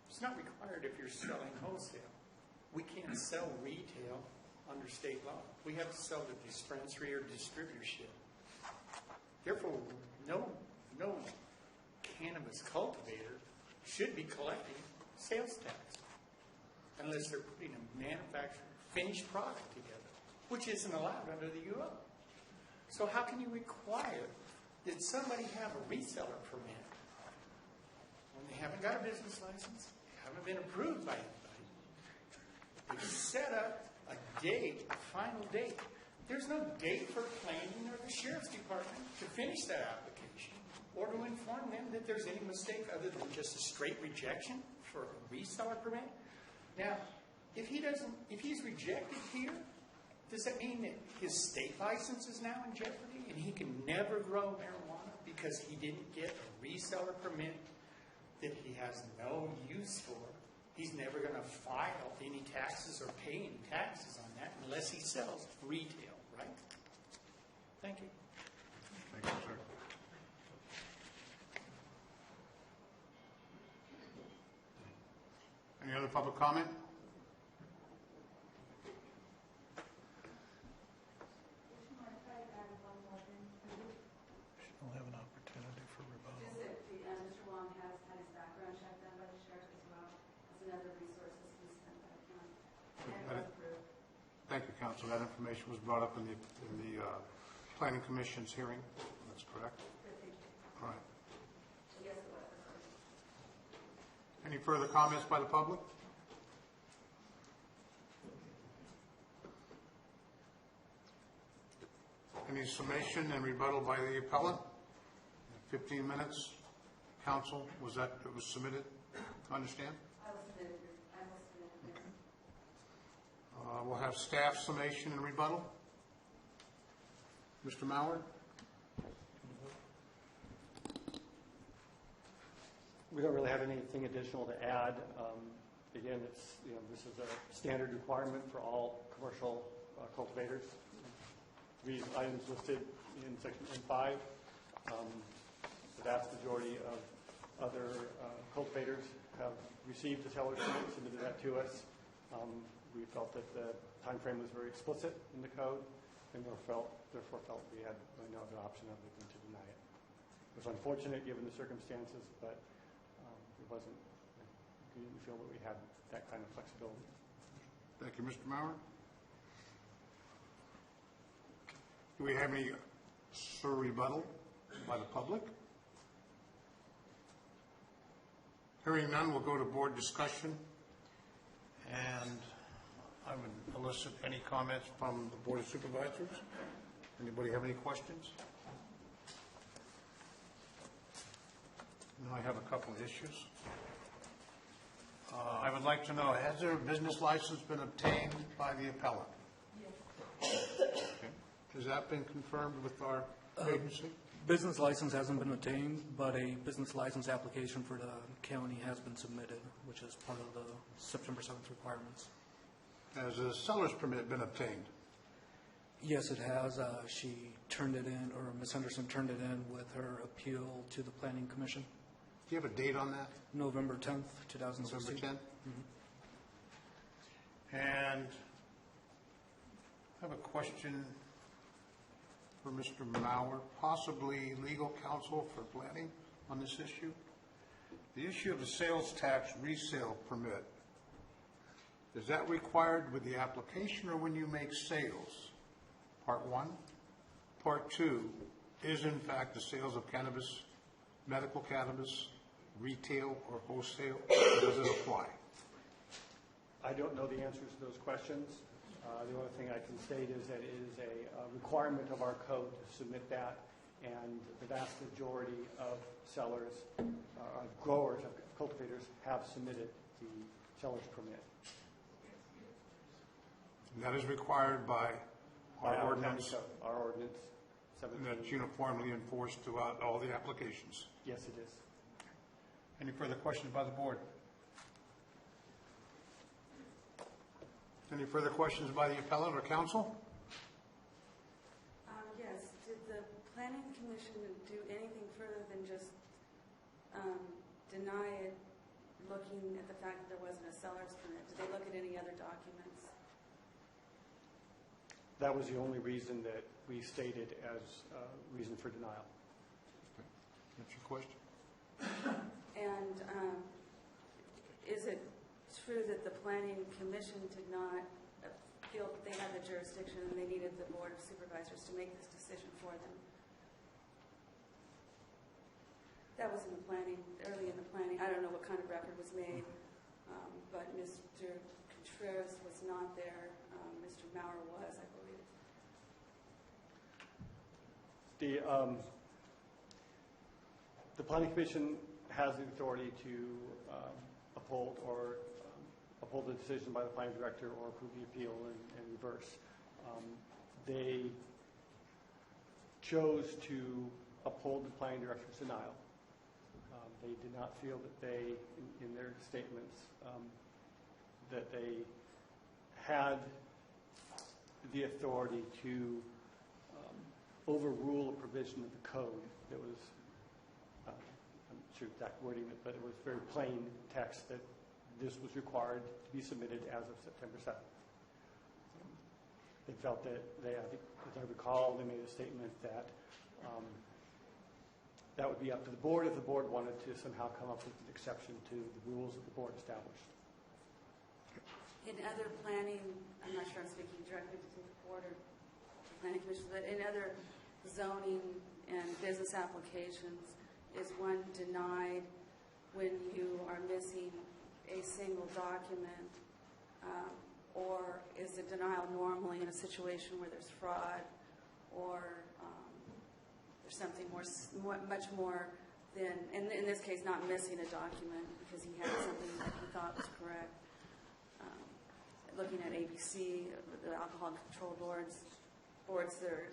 It's not required if you're selling wholesale. We can't sell retail under state law. We have to sell to dispensary or distributorship. Therefore, no cannabis cultivator should be collecting sales tax unless they're putting a manufactured finished product together, which isn't allowed under the UO. So how can you require that somebody have a reseller permit when they haven't got a business license, they haven't been approved by anybody? They set up a date, a final date. There's no date for planning or the sheriff's department to finish that application or to inform them that there's any mistake other than just a straight rejection for a reseller permit. Now, if he's rejected here, does that mean that his state license is now in jeopardy and he can never grow marijuana because he didn't get a reseller permit that he has no use for? He's never going to file any taxes or pay any taxes on that unless he sells retail, right? Thank you. Thank you, sir. Any other public comment? She'll have an opportunity for rebuttal. Just that Mr. Wong has had his background check done by the sheriff as well. That's another resource that's been spent by the county. And it was approved. Thank you, Council. That information was brought up in the Planning Commission's hearing. That's correct. All right. Yes, it was. Any further comments by the public? Any summation and rebuttal by the appellant? 15 minutes. Council, was that, it was submitted? Understand? I will submit it. We'll have staff summation and rebuttal. Mr. Mauer? We don't really have anything additional to add. Again, it's, this is a standard requirement for all commercial cultivators. These items listed in section N5, the vast majority of other cultivators have received a seller's permit, submitted that to us. We felt that the time frame was very explicit in the code, and therefore felt we had really no other option other than to deny it. It was unfortunate given the circumstances, but it wasn't. We didn't feel that we had that kind of flexibility. Thank you, Mr. Mauer. Do we have any rebuttal by the public? Hearing none, we'll go to board discussion. And I would elicit any comments from the Board of Supervisors. Anybody have any questions? No, I have a couple of issues. I would like to know, has their business license been obtained by the appellant? Yes. Okay. Has that been confirmed with our agency? Business license hasn't been obtained, but a business license application for the county has been submitted, which is part of the September 7th requirements. Has a seller's permit been obtained? Yes, it has. She turned it in, or Ms. Henderson turned it in with her appeal to the Planning Commission. Do you have a date on that? November 10th, 2016. November 10th? And I have a question for Mr. Mauer, possibly legal counsel for planning on this issue. The issue of the sales tax resale permit, is that required with the application or when you make sales? Part one. Part two, is in fact the sales of cannabis, medical cannabis, retail or wholesale, does it apply? I don't know the answers to those questions. The only thing I can state is that it is a requirement of our code to submit that, and the vast majority of sellers, growers, cultivators have submitted the seller's permit. And that is required by our ordinance? Our ordinance 17. And that's uniformly enforced throughout all the applications? Yes, it is. Any further questions by the board? Any further questions by the appellant or counsel? Yes. Did the Planning Commission do anything further than just deny it, looking at the fact that there wasn't a seller's permit? Did they look at any other documents? That was the only reason that we stated as reason for denial. That's your question. And is it true that the Planning Commission did not feel that they had the jurisdiction and they needed the Board of Supervisors to make this decision for them? That was in the planning, early in the planning. I don't know what kind of record was made, but Mr. Contreras was not there. Mr. Mauer was, I believe. The Planning Commission has the authority to uphold the decision by the planning director or approve the appeal and reverse. They chose to uphold the planning director's denial. They did not feel that they, in their statements, that they had the authority to overrule a provision of the code that was, I'm not sure exact wording, but it was very plain text that this was required to be submitted as of September 7th. They felt that I think, as I recall, they made a statement that that would be up to the board if the board wanted to somehow come up with an exception to the rules that the board established. In other planning, I'm not sure I'm speaking directly to the board or the planning commission, but in other zoning and business applications, is one denied when you are missing a single document, or is the denial normally in a situation where there's fraud or there's something much more than, in this case, not missing a document because he had something that he thought was correct. Looking at ABC, the alcohol control boards that are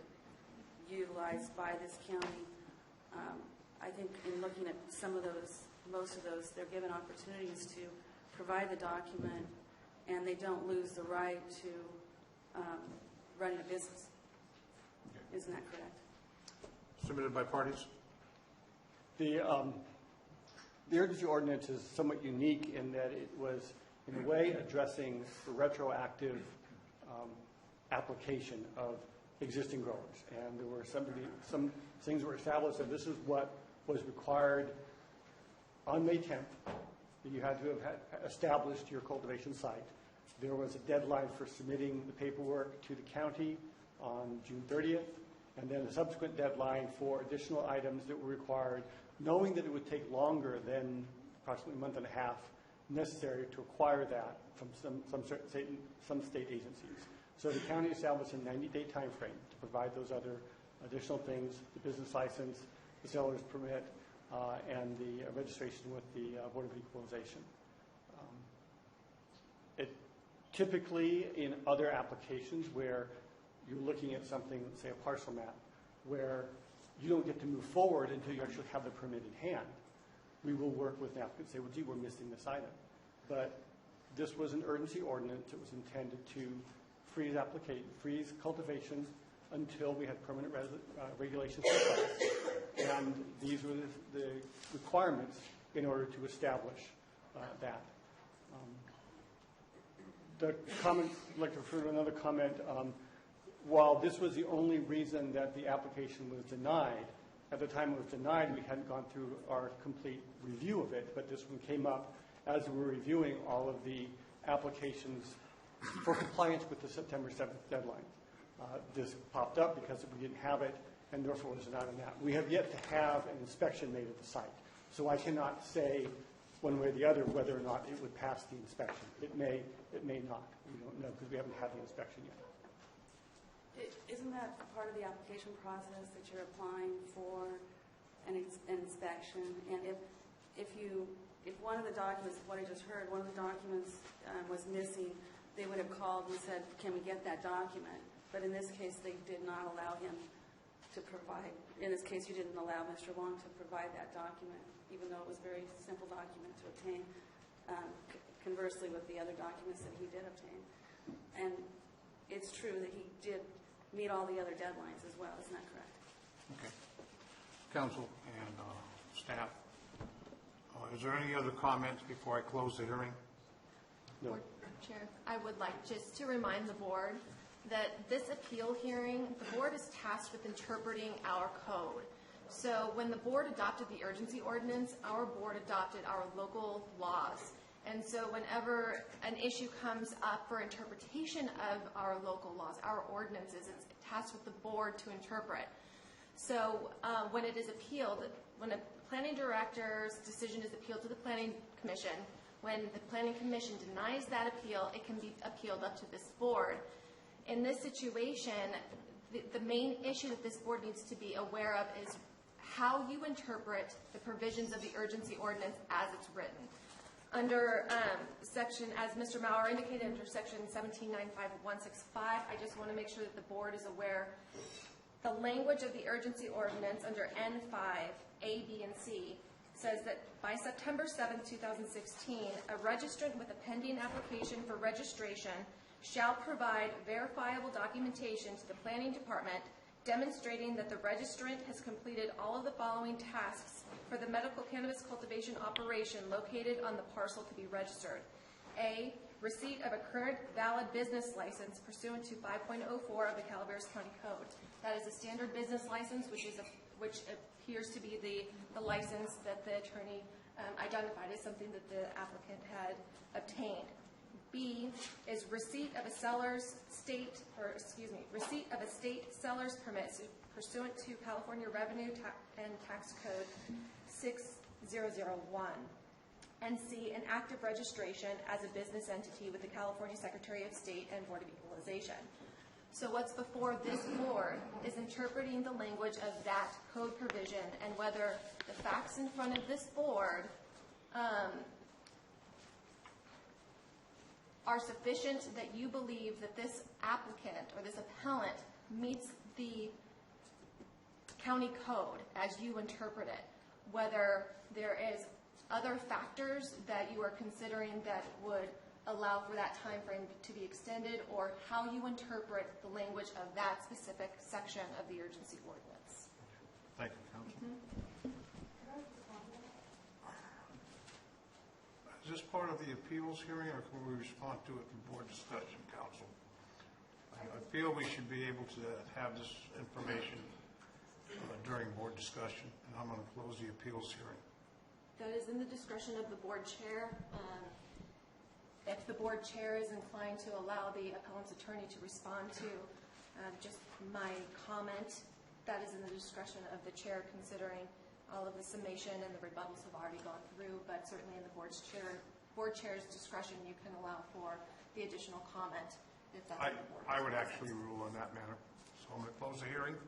utilized by this county, I think in looking at most of those, they're given opportunities to provide the document, and they don't lose the right to running a business. Isn't that correct? Submitted by parties? The urgency ordinance is somewhat unique in that it was, in a way, addressing the retroactive application of existing growers. And there were some things were established that this is what was required on May 10th, that you had to have established your cultivation site. There was a deadline for submitting the paperwork to the county on June 30th, and then a subsequent deadline for additional items that were required, knowing that it would take longer than approximately a month and a half necessary to acquire that from some state agencies. So the county established a 90-day time frame to provide those other additional things, the business license, the seller's permit, and the registration with the Board of Equalization. Typically, in other applications where you're looking at something, say a parcel map, where you don't get to move forward until you actually have the permit in hand, we will work with the applicant and say, well, gee, we're missing this item. But This was an urgency ordinance. It was intended to freeze cultivation until we had permanent regulations in place. And these were the requirements in order to establish that. The comment, I'd like to refer to another comment. While this was the only reason that the application was denied, at the time it was denied, we hadn't gone through our complete review of it, but this one came up as we were reviewing all of the applications for compliance with the September 7th deadline. This popped up because we didn't have it, and therefore was not in that. We have yet to have an inspection made of the site, so I cannot say one way or the other whether or not it would pass the inspection. It may not. We don't know because we haven't had the inspection yet. Isn't that part of the application process that you're applying for an inspection? And if one of the documents, what I just heard, one of the documents was missing, they would have called and said, can we get that document? But in this case, they did not allow him to provide. In this case, you didn't allow Mr. Long to provide that document, even though it was a very simple document to obtain, conversely with the other documents that he did obtain. And it's true that he did meet all the other deadlines as well. Isn't that correct? Okay. Council and staff, is there any other comments before I close the hearing? No. Board Chair, I would like just to remind the board that this appeal hearing, the board is tasked with interpreting our code. So when the board adopted the urgency ordinance, our board adopted our local laws. And so whenever an issue comes up for interpretation of our local laws, our ordinances, it's tasked with the board to interpret. So when it is appealed, when a planning director's decision is appealed to the planning commission, when the planning commission denies that appeal, it can be appealed up to this board. In this situation, the main issue that this board needs to be aware of is how you interpret the provisions of the urgency ordinance as it's written. Under section, as Mr. Maurer indicated, under section 1795165, I just want to make sure that the board is aware the language of the urgency ordinance under N5, A, B, and C says that by September 7, 2016, a registrant with a pending application for registration shall provide verifiable documentation to the planning department demonstrating that the registrant has completed all of the following tasks for the medical cannabis cultivation operation located on the parcel to be registered. A, receipt of a current valid business license pursuant to 5.04 of the Calaveras County Code. That is a standard business license, which appears to be the license that the attorney identified as something that the applicant had obtained. B is receipt of a state seller's permit pursuant to California Revenue and Tax Code 6001. And C, an active registration as a business entity with the California Secretary of State and Board of Equalization. So what's before this board is interpreting the language of that code provision and whether the facts in front of this board are sufficient that you believe that this applicant or this appellant meets the county code as you interpret it, whether there is other factors that you are considering that would allow for that time frame to be extended, or how you interpret the language of that specific section of the urgency ordinance. Thank you, Council. Is this part of the appeals hearing, or can we respond to it in board discussion, Council? I feel we should be able to have this information during board discussion, and I'm going to close the appeals hearing. That is in the discretion of the board chair. If the board chair is inclined to allow the appellant's attorney to respond to just my comment, that is in the discretion of the chair, considering all of the summation and the rebuttals have already gone through, but certainly in the board chair's discretion, you can allow for the additional comment if that's what the board I would actually rule in that manner. So I'm going to close the hearing.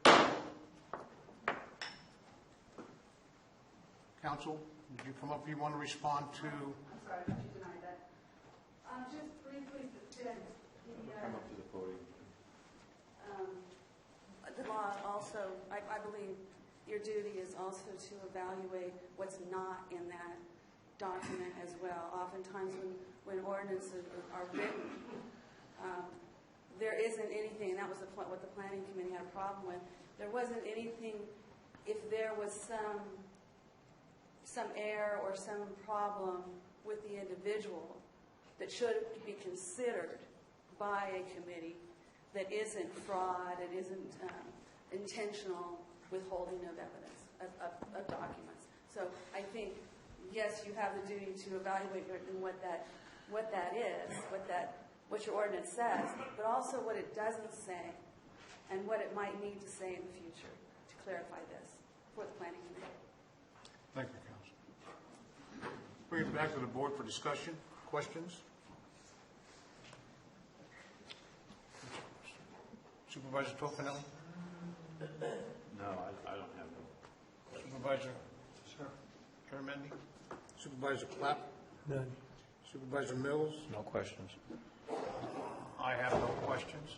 Council, did you come up? You want to respond to? I'm sorry, I thought you denied that. Just briefly, Come up to the podium. The law also, I believe your duty is also to evaluate what's not in that document as well. Oftentimes when ordinances are written, there isn't anything, and that was what the planning committee had a problem with. There wasn't anything, if there was some error or some problem with the individual that should be considered by a committee that isn't fraud, it isn't intentional withholding of evidence, of documents. So I think, yes, you have the duty to evaluate what that is, what your ordinance says, but also what it doesn't say and what it might need to say in the future to clarify this for the planning committee. Thank you, Council. Bring it back to the board for discussion. Questions? Supervisor Tofinelli? No, I don't have them. Supervisor Garamendi? Supervisor Clapp? None. Supervisor Mills? No questions. I have no questions.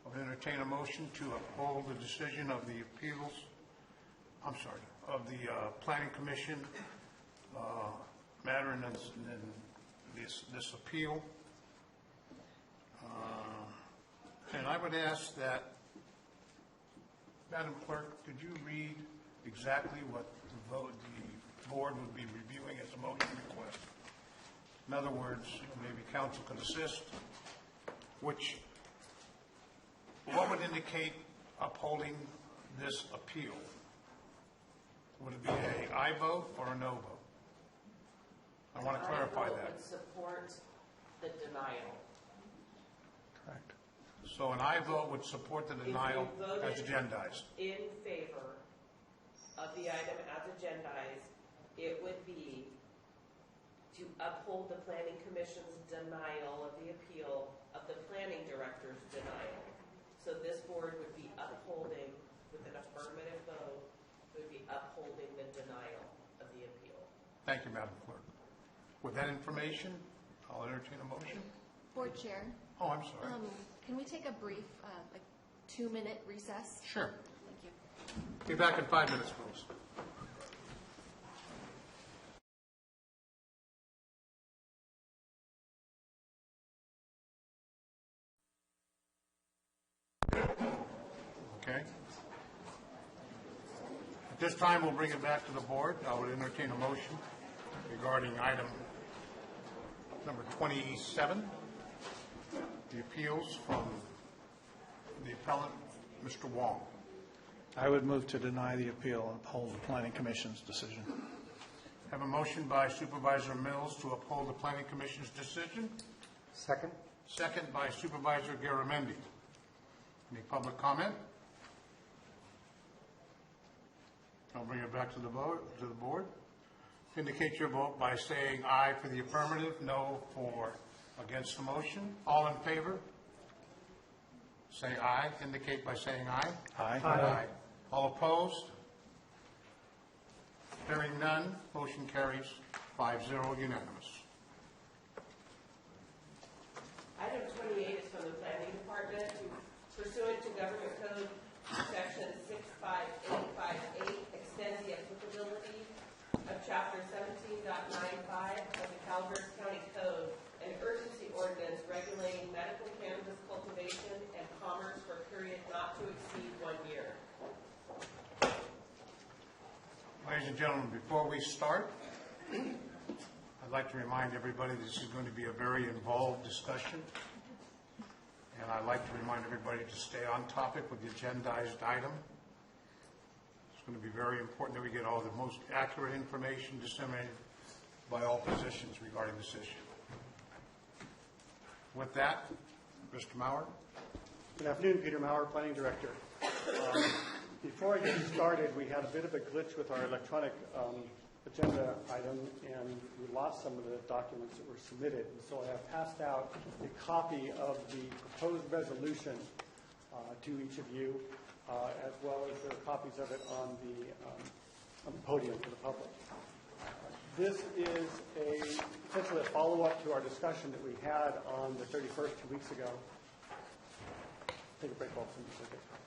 I'll entertain a motion to uphold the decision of the appeals, of the Planning Commission matter in this appeal. And I would ask that, Madam Clerk, could you read exactly what the board would be reviewing as a motion request? In other words, maybe council could assist, what would indicate upholding this appeal? Would it be an aye vote or a no vote? I want to clarify that. Would support the denial. Correct. So an aye vote would support the denial as agendized. In favor of the item as agendized, it would be to uphold the Planning Commission's denial of the appeal of the Planning Director's denial. So this board would be upholding, with an affirmative vote, would be upholding the denial of the appeal. Thank you, Madam Clerk. With that information, I'll entertain a motion. Board Chair. Oh, I'm sorry. Can we take a brief, 2-minute recess? Sure. Thank you. Be back in 5 minutes, please. Okay. At this time, we'll bring it back to the board. I would entertain a motion regarding item number 27, the appeals from the appellant, Mr. Wong. I would move to deny the appeal and uphold the Planning Commission's decision. Have a motion by Supervisor Mills to uphold the Planning Commission's decision. Second. Second by Supervisor Garamendi. Any public comment? I'll bring it back to the board. Indicate your vote by saying aye for the affirmative, no for against the motion. All in favor? Say aye. Indicate by saying aye. Aye. Aye. All opposed? Hearing none, motion carries 5-0 unanimous. Item 28 is from the Planning Department. Pursuant to Government Code Section 65858, extends the applicability of Chapter 17.95 of the Calaveras County Code, an urgency ordinance regulating medical cannabis cultivation and commerce for a period not to exceed 1 year. Ladies and gentlemen, before we start, I'd like to remind everybody this is going to be a very involved discussion. And I'd like to remind everybody to stay on topic with the agendized item. It's going to be very important that we get all the most accurate information disseminated by all positions regarding this issue. With that, Mr. Maurer. Good afternoon, Peter Maurer, Planning Director. Before I get started, we had a bit of a glitch with our electronic agenda item, and we lost some of the documents that were submitted. And so I have passed out a copy of the proposed resolution to each of you, as well as there are copies of it on the podium for the public. This is essentially a follow-up to our discussion that we had on the 31st 2 weeks ago. Take a break, folks, and just look at copies.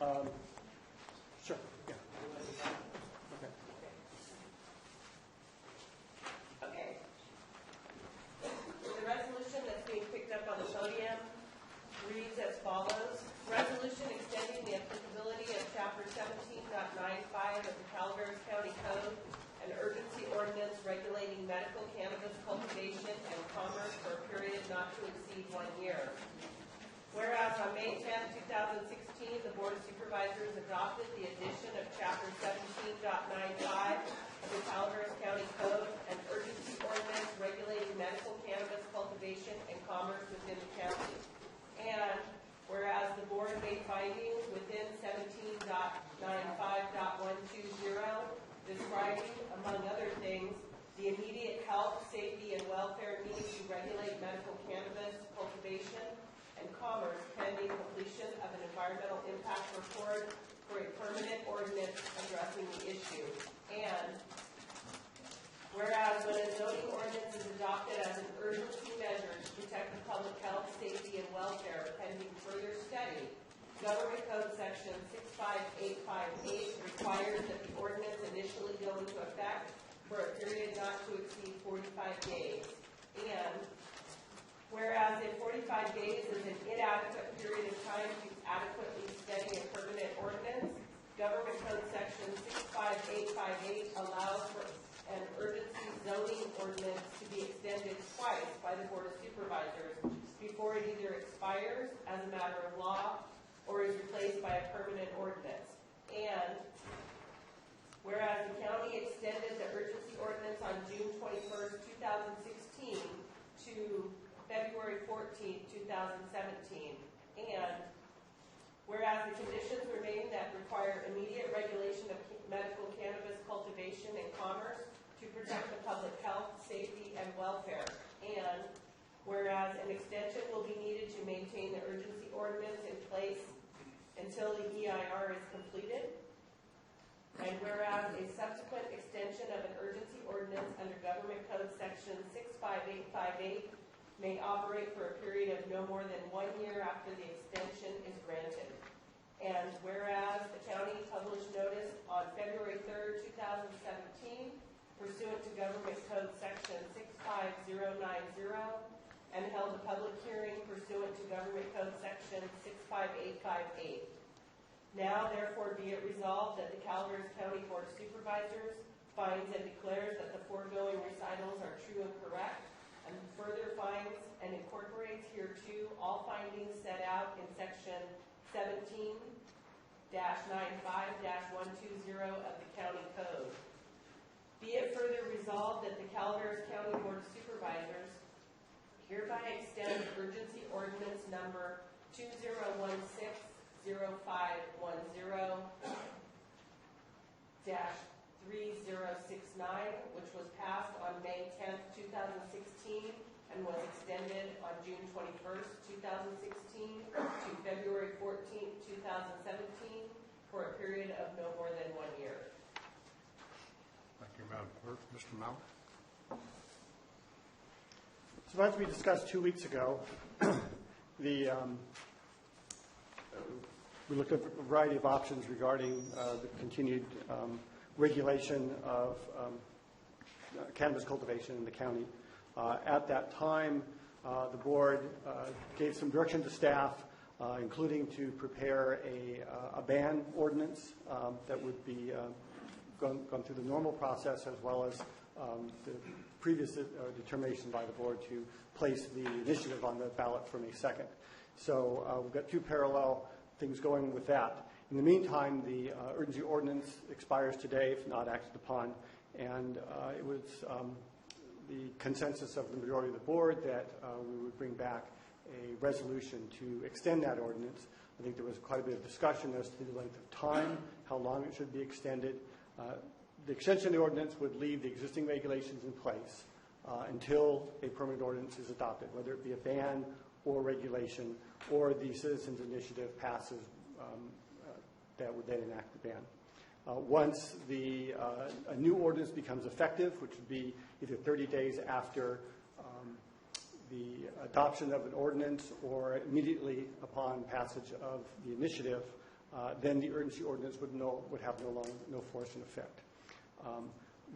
Sure, yeah. Okay. The resolution that's being picked up on the podium reads as follows. Resolution extending the applicability of Chapter 17.95 of the Calaveras County Code, an urgency ordinance regulating medical cannabis cultivation and commerce for a period not to exceed 1 year. Whereas on May 10, 2016, the Board of Supervisors adopted the addition of Chapter 17.95 of the Calaveras County Code, an urgency ordinance regulating medical cannabis cultivation and commerce within the county. And whereas the Board made findings within 17.95.120 describing, among other things, the immediate health, safety, and welfare needs to regulate medical cannabis cultivation and commerce pending completion of an environmental impact report for a permanent ordinance addressing the issue. And whereas when a zoning ordinance is adopted as an urgency measure to protect the public health, safety, and welfare pending further study, Government Code Section 65858 requires that the ordinance initially go into effect for a period not to exceed 45 days. And whereas in 45 days is an inadequate period of time to adequately study a permanent ordinance, Government Code Section 65858 allows for an urgency zoning ordinance to be extended twice by the Board of Supervisors before it either expires as a matter of law or is replaced by a permanent ordinance. And whereas the county extended the urgency ordinance on June 21st, 2016 to February 14th, 2017. And whereas the conditions remain that require immediate regulation of medical cannabis cultivation and commerce to protect the public health, safety, and welfare. And whereas an extension will be needed to maintain the urgency ordinance in place until the EIR is completed. And whereas a subsequent extension of an urgency ordinance under Government Code Section 65858 may operate for a period of no more than 1 year after the extension is granted. And whereas the county published notice on February 3rd, 2017, pursuant to Government Code Section 65090, and held a public hearing pursuant to Government Code Section 65858. Now, therefore, be it resolved that the Calaveras County Board of Supervisors finds and declares that the foregoing recitals are true and correct, and further finds and incorporates hereto all findings set out in Section 17-95-120 of the County Code. Be it further resolved that the Calaveras County Board of Supervisors hereby extend urgency ordinance number 2016-3069, which was passed on May 10th, 2016, and was extended on June 21st, 2016 to February 14th, 2017 for a period of no more than 1 year. Thank you, Madam Clerk. Mr. Mauer? So as we discussed 2 weeks ago, we looked at a variety of options regarding the continued regulation of cannabis cultivation in the county. At that time, the board gave some direction to staff, including to prepare a ban ordinance that would be gone through the normal process, as well as the previous determination by the board to place the initiative on the ballot for May 2nd. So we've got two parallel things going with that. In the meantime, the urgency ordinance expires today if not acted upon, and it was the consensus of the majority of the board that we would bring back a resolution to extend that ordinance. I think there was quite a bit of discussion as to the length of time, how long it should be extended. The extension of the ordinance would leave the existing regulations in place until a permanent ordinance is adopted, whether it be a ban or regulation, or the citizens' initiative passes that would then enact the ban. Once a new ordinance becomes effective, which would be either 30 days after the adoption of an ordinance or immediately upon passage of the initiative, then the urgency ordinance would have no force in effect.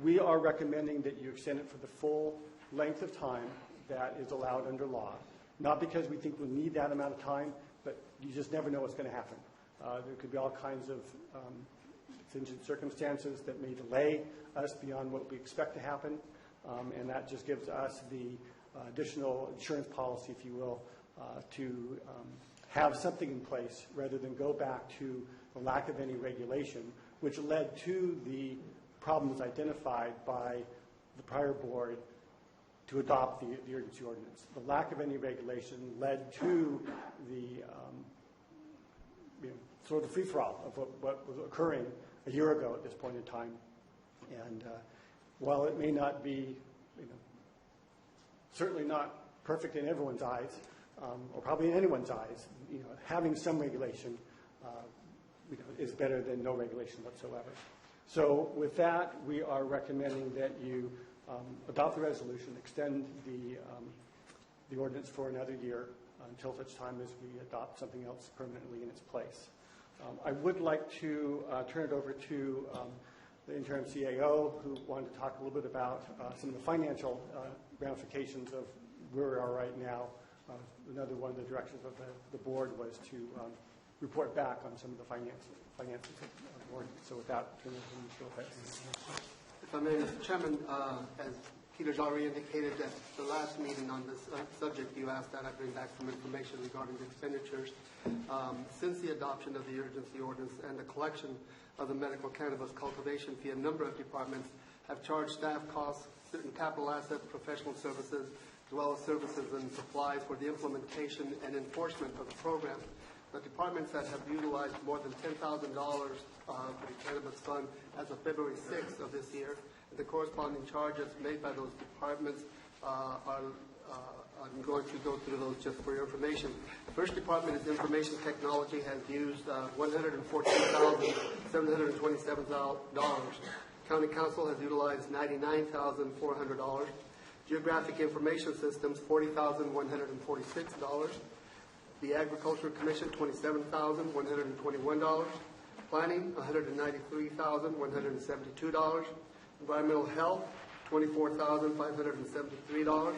We are recommending that you extend it for the full length of time that is allowed under law, not because we think we'll need that amount of time, but you just never know what's going to happen. There could be all kinds of contingent circumstances that may delay us beyond what we expect to happen, and that just gives us the additional insurance policy, if you will, to have something in place rather than go back to the lack of any regulation, which led to the problems identified by the prior board to adopt the urgency ordinance. The lack of any regulation led to the sort of free-for-all of what was occurring a year ago at this point in time. And while it may not be, certainly not perfect in everyone's eyes, or probably in anyone's eyes, having some regulation is better than no regulation whatsoever. So with that, we are recommending that you adopt the resolution, extend the ordinance for another year until such time as we adopt something else permanently in its place. I would like to turn it over to the interim CAO, who wanted to talk a little bit about some of the financial ramifications of where we are right now. Another one of the directions of the board was to report back on some of the finances of the board. So with that, turn it over to Mr. Lopez. If I may, Mr. Chairman, as Peter's already indicated at the last meeting on this subject, you asked that I bring back some information regarding the expenditures. Since the adoption of the urgency ordinance and the collection of the medical cannabis cultivation fee, a number of departments have charged staff costs, certain capital assets, professional services, as well as services and supplies for the implementation and enforcement of the program. The departments that have utilized more than $10,000 for the cannabis fund as of February 6th of this year, the corresponding charges made by those departments I'm going to go through those just for your information. The first department is information technology, has used $114,727. County Council has utilized $99,400. Geographic Information Systems, $40,146. The Agricultural Commission, $27,121. Planning, $193,172. Environmental Health, $24,573.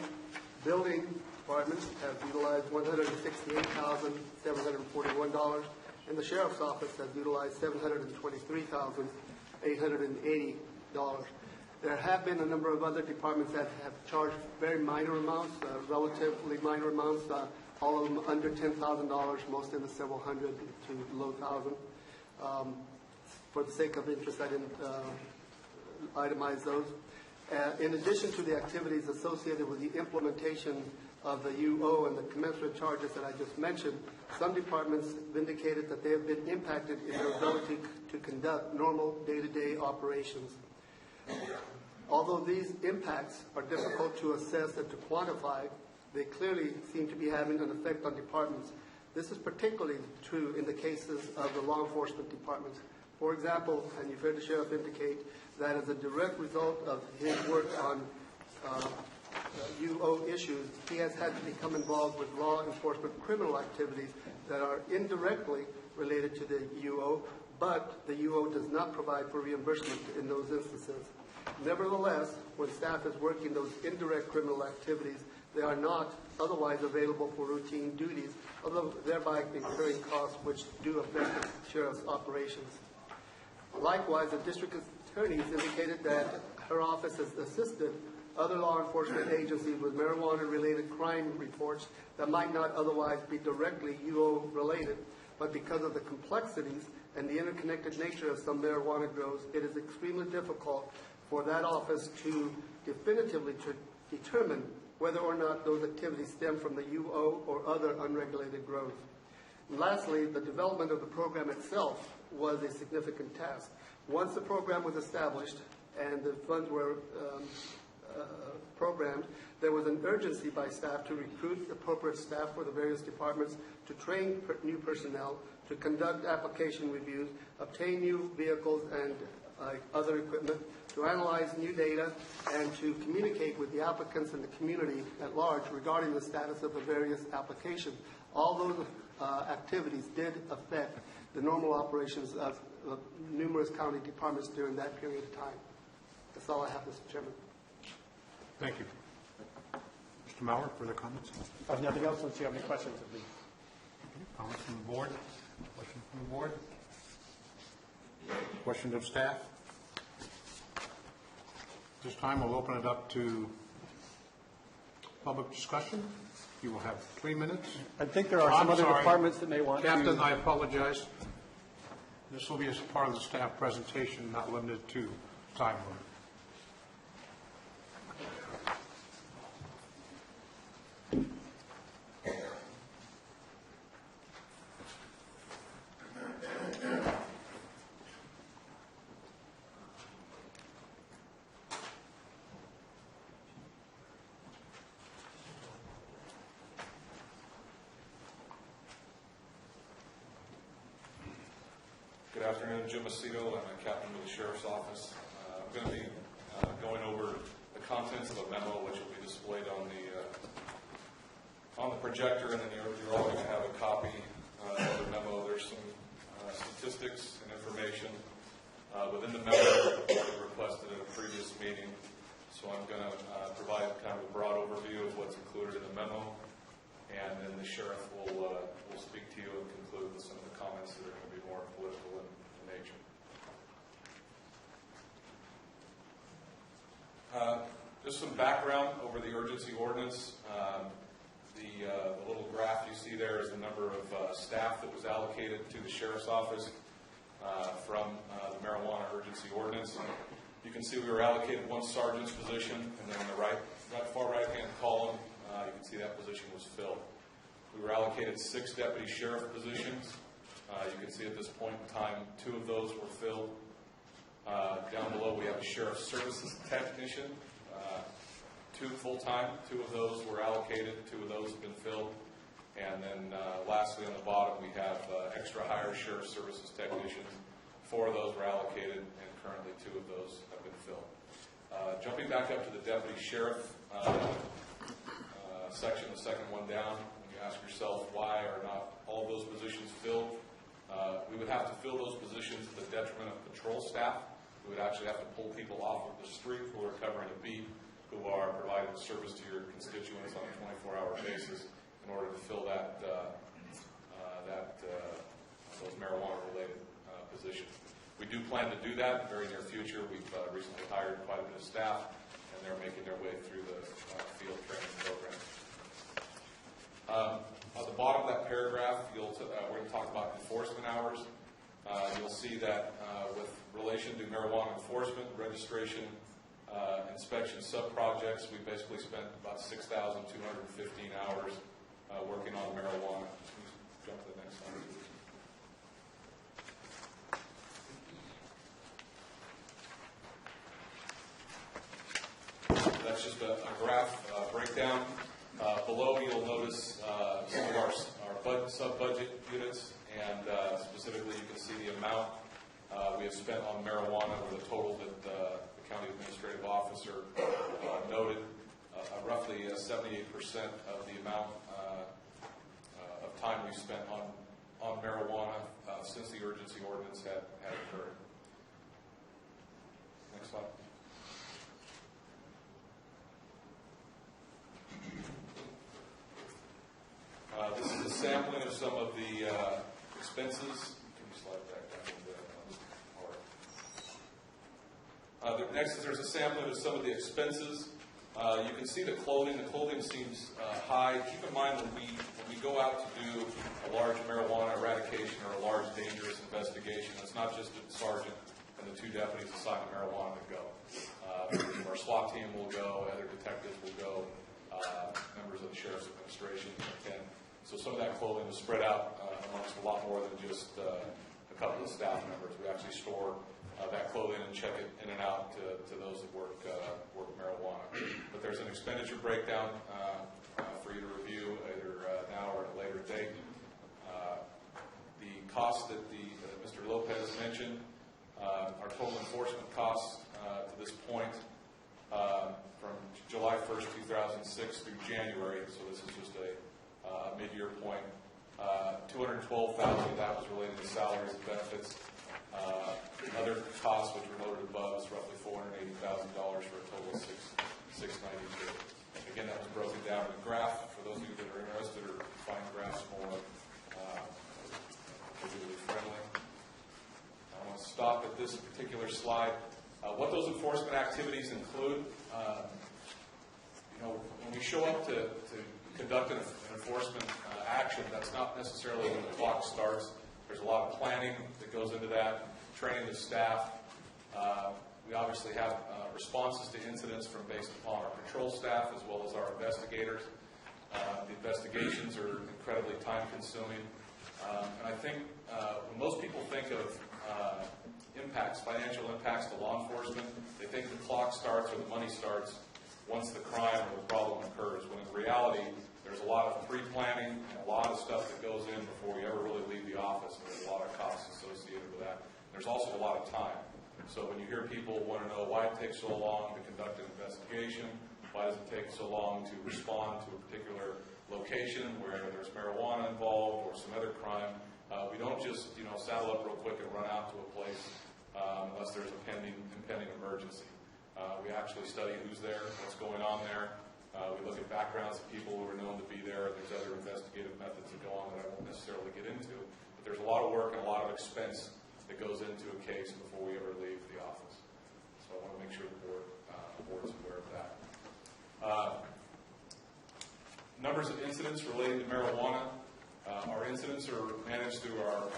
Building Department has utilized $168,741. And the Sheriff's Office has utilized $723,880. There have been a number of other departments that have charged very minor amounts, relatively minor amounts, all of them under $10,000, most in the several hundred to low thousand. For the sake of interest, I didn't itemize those. In addition to the activities associated with the implementation of the UO and the commensurate charges that I just mentioned, some departments have indicated that they have been impacted in their ability to conduct normal day-to-day operations. Although these impacts are difficult to assess and to quantify, they clearly seem to be having an effect on departments. This is particularly true in the cases of the law enforcement departments. For example, and you've heard the sheriff indicate that as a direct result of his work on UO issues, he has had to become involved with law enforcement criminal activities that are indirectly related to the UO, but the UO does not provide for reimbursement in those instances. Nevertheless, when staff is working those indirect criminal activities, they are not otherwise available for routine duties, although thereby incurring costs which do affect the sheriff's operations. Likewise, the district attorneys indicated that her office has assisted other law enforcement agencies with marijuana-related crime reports that might not otherwise be directly UO-related, but because of the complexities and the interconnected nature of some marijuana grows, it is extremely difficult for that office to definitively determine whether or not those activities stem from the UO or other unregulated growth. And lastly, the development of the program itself was a significant task. Once the program was established and the funds were programmed, there was an urgency by staff to recruit appropriate staff for the various departments, to train new personnel, to conduct application reviews, obtain new vehicles and other equipment, to analyze new data, and to communicate with the applicants and the community at large regarding the status of the various applications. All those activities did affect the normal operations of numerous county departments during that period of time. That's all I have, Mr. Chairman. Thank you. Mr. Mauer, further comments? I have nothing else unless you have any questions of me. Comments from the board? Questions from the board? Questions of staff? This time we'll open it up to public discussion. You will have 3 minutes. I think there are some other departments that may want to. Captain, I apologize. This will be as part of the staff presentation, not limited to time limit. Good afternoon, Jim Macedo. I'm a captain with the Sheriff's Office. I'm going to be going over the contents of a memo which will be displayed on the projector, and then you're all going to have a copy of the memo. There's some statistics and information within the memo that we requested at a previous meeting. So I'm going to provide kind of a broad overview of what's included in the memo, and then the sheriff will speak to you and conclude with some of the comments that are going to be more political in nature. Just some background over the urgency ordinance. The little graph you see there is the number of staff that was allocated to the sheriff's office from the marijuana urgency ordinance. You can see we were allocated 1 sergeant's position, and then in the far right-hand column, you can see that position was filled. We were allocated 6 deputy sheriff positions. You can see at this point in time, 2 of those were filled. Down below, we have a sheriff's services technician, 2 full-time. 2 of those were allocated. 2 of those have been filled. And then lastly, on the bottom, we have extra hire sheriff's services technicians. 4 of those were allocated, and currently 2 of those have been filled. Jumping back up to the deputy sheriff section, the second one down, when you ask yourself why are not all of those positions filled, we would have to fill those positions at the detriment of patrol staff. We would actually have to pull people off of the street who are covering a beat, who are providing service to your constituents on a 24-hour basis in order to fill those marijuana-related positions. We do plan to do that in the very near future. We've recently hired quite a bit of staff, and they're making their way through the field training program. At the bottom of that paragraph, we're going to talk about enforcement hours. You'll see that with relation to marijuana enforcement, registration, inspection sub-projects, we basically spent about 6,215 hours working on marijuana. Jump to the next slide, please. That's just a graph breakdown. Below, you'll notice some of our sub-budget units, and specifically, you can see the amount we have spent on marijuana, with a total that the county administrative officer noted, roughly 78% of the amount of time we spent on marijuana since the urgency ordinance had occurred. Next slide. This is a sampling of some of the expenses. Can you slide back down? Next, there's a sampling of some of the expenses. You can see the clothing. The clothing seems high. Keep in mind when we go out to do a large marijuana eradication or a large dangerous investigation, it's not just the sergeant and the 2 deputies assigned to marijuana that go. Our SWAT team will go, other detectives will go, members of the Sheriff's Administration attend. So some of that clothing is spread out amongst a lot more than just a couple of staff members. We actually store that clothing and check it in and out to those that work marijuana. But there's an expenditure breakdown for you to review either now or at a later date. The costs that Mr. Lopez mentioned, our total enforcement costs to this point from July 1st, 2006 through January, so this is just a mid-year point, $212,000 of that was related to salaries and benefits. Other costs, which were noted above, is roughly $480,000 for a total of $692,000. Again, that was broken down in a graph. For those of you that are interested or find graphs more visually friendly. I want to stop at this particular slide. What those enforcement activities include, when we show up to conduct an enforcement action, that's not necessarily when the clock starts. There's a lot of planning that goes into that, training the staff. We obviously have responses to incidents from based upon our patrol staff as well as our investigators. The investigations are incredibly time-consuming. And I think when most people think of impacts, financial impacts to law enforcement, they think the clock starts or the money starts once the crime or the problem occurs, when in reality, there's a lot of pre-planning and a lot of stuff that goes in before we ever really leave the office. There's a lot of costs associated with that. There's also a lot of time. So when you hear people want to know why it takes so long to conduct an investigation, why does it take so long to respond to a particular location where there's marijuana involved or some other crime, we don't just saddle up real quick and run out to a place unless there's a impending emergency. We actually study who's there, what's going on there. We look at backgrounds of people who are known to be there. There's other investigative methods that go on that I won't necessarily get into. But there's a lot of work and a lot of expense that goes into a case before we ever leave the office. So I want to make sure the board's aware of that. Numbers of incidents related to marijuana. Our incidents are managed through our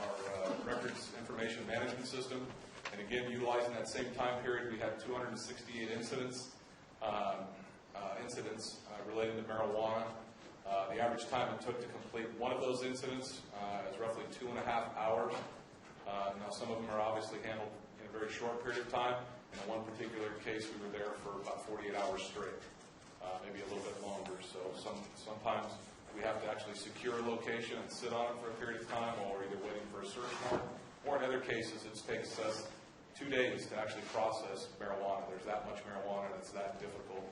records information management system. And again, utilizing that same time period, we had 268 incidents related to marijuana. The average time it took to complete one of those incidents is roughly 2.5 hours. Now, some of them are obviously handled in a very short period of time. In one particular case, we were there for about 48 hours straight, maybe a little bit longer. So sometimes we have to actually secure a location and sit on it for a period of time while we're either waiting for a search warrant, or in other cases, it takes us 2 days to actually process marijuana. There's that much marijuana, and it's that difficult.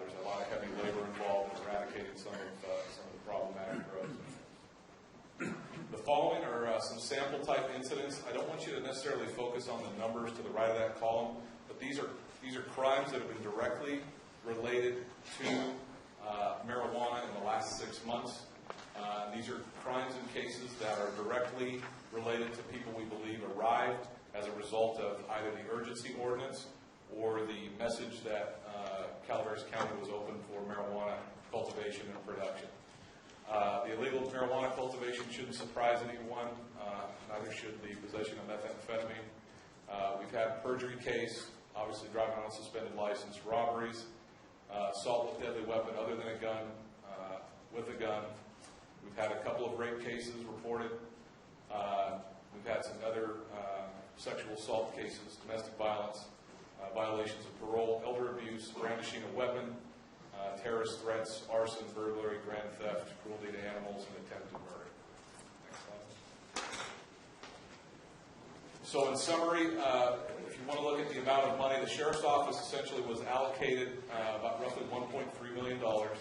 There's a lot of heavy labor involved in eradicating some of the problematic drugs. The following are some sample type incidents. I don't want you to necessarily focus on the numbers to the right of that column, but these are crimes that have been directly related to marijuana in the last 6 months. These are crimes and cases that are directly related to people we believe arrived as a result of either the urgency ordinance or the message that Calaveras County was open for marijuana cultivation and production. The illegal marijuana cultivation shouldn't surprise anyone, neither should the possession of methamphetamine. We've had a perjury case, obviously driving on a suspended license, robberies, assault with deadly weapon other than a gun, with a gun. We've had a couple of rape cases reported. We've had some other sexual assault cases, domestic violence, violations of parole, elder abuse, brandishing a weapon, terrorist threats, arson, burglary, grand theft, cruelty to animals, and attempted murder. Next slide. So in summary, if you want to look at the amount of money, the Sheriff's Office essentially was allocated about roughly $1.3 million of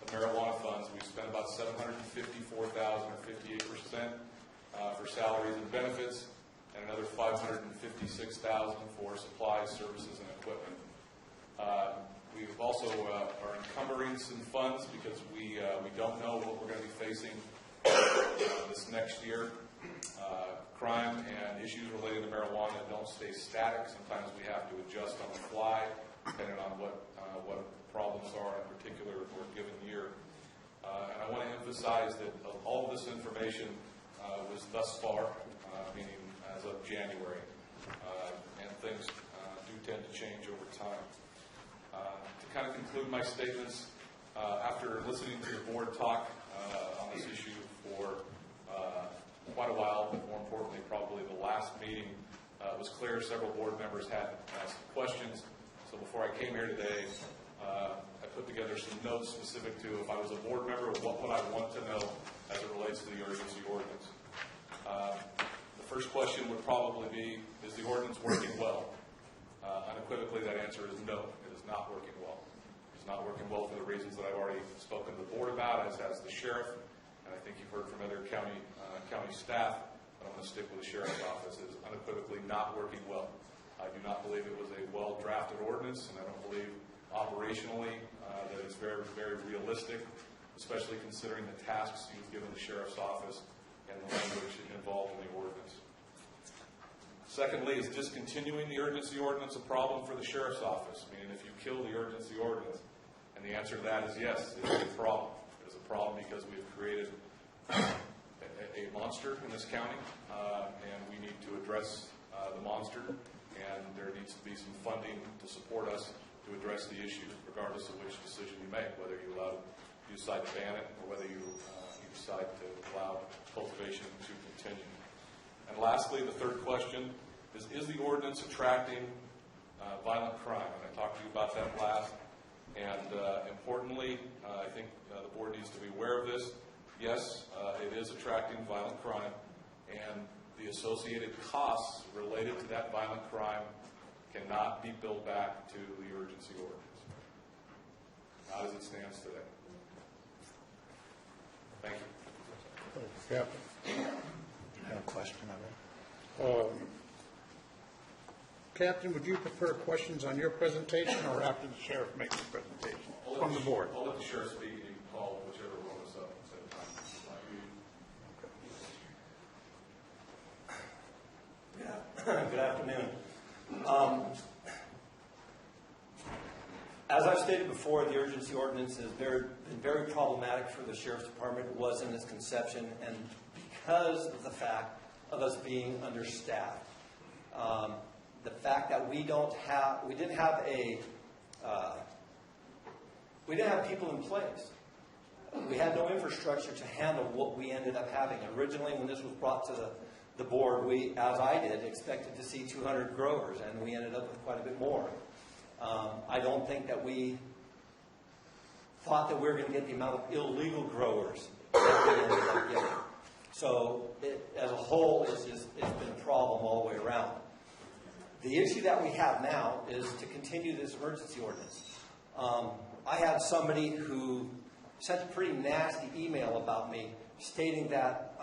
marijuana funds. We spent about $754,000 or 58% for salaries and benefits, and another $556,000 for supplies, services, and equipment. We've also are encumbering some funds because we don't know what we're going to be facing this next year. Crime and issues related to marijuana don't stay static. Sometimes we have to adjust on the fly depending on what problems are in a particular or given year. And I want to emphasize that all of this information was thus far, meaning as of January, and things do tend to change over time. To kind of conclude my statements, after listening to the board talk on this issue for quite a while, but more importantly, probably the last meeting, it was clear several board members had some questions. So before I came here today, I put together some notes specific to if I was a board member, what would I want to know as it relates to the urgency ordinance. The first question would probably be, is the ordinance working well? Unequivocally, that answer is no. It is not working well. It's not working well for the reasons that I've already spoken to the board about, as has the sheriff, and I think you've heard from other county staff, but I'm going to stick with the sheriff's office, is unequivocally not working well. I do not believe it was a well-drafted ordinance, and I don't believe operationally that it's very, very realistic, especially considering the tasks you've given the sheriff's office and the language involved in the ordinance. Secondly, is discontinuing the urgency ordinance a problem for the sheriff's office? Meaning, if you kill the urgency ordinance, and the answer to that is yes, it is a problem. It is a problem because we have created a monster in this county, and we need to address the monster, and there needs to be some funding to support us to address the issue, regardless of which decision you make, whether you decide to ban it or whether you decide to allow cultivation to continue. And lastly, the third question is the ordinance attracting violent crime? And I talked to you about that last. And importantly, I think the board needs to be aware of this. Yes, it is attracting violent crime, and the associated costs related to that violent crime cannot be billed back to the urgency ordinance, not as it stands today. Thank you. Captain. I have a question on it. Captain, would you prefer questions on your presentation or after the sheriff makes his presentation from the board? I'll let the sheriff speak, and you can call whichever one is up at the same time. Good afternoon. As I've stated before, the urgency ordinance has been very problematic for the Sheriff's Department. It was in its conception, and because of the fact of us being understaffed. The fact that we didn't have people in place. We had no infrastructure to handle what we ended up having. Originally, when this was brought to the board, we, as I did, expected to see 200 growers, and we ended up with quite a bit more. I don't think that we thought that we were going to get the amount of illegal growers that we ended up getting. So, as a whole, it's been a problem all the way around. The issue that we have now is to continue this emergency ordinance. I had somebody who sent a pretty nasty email about me, stating that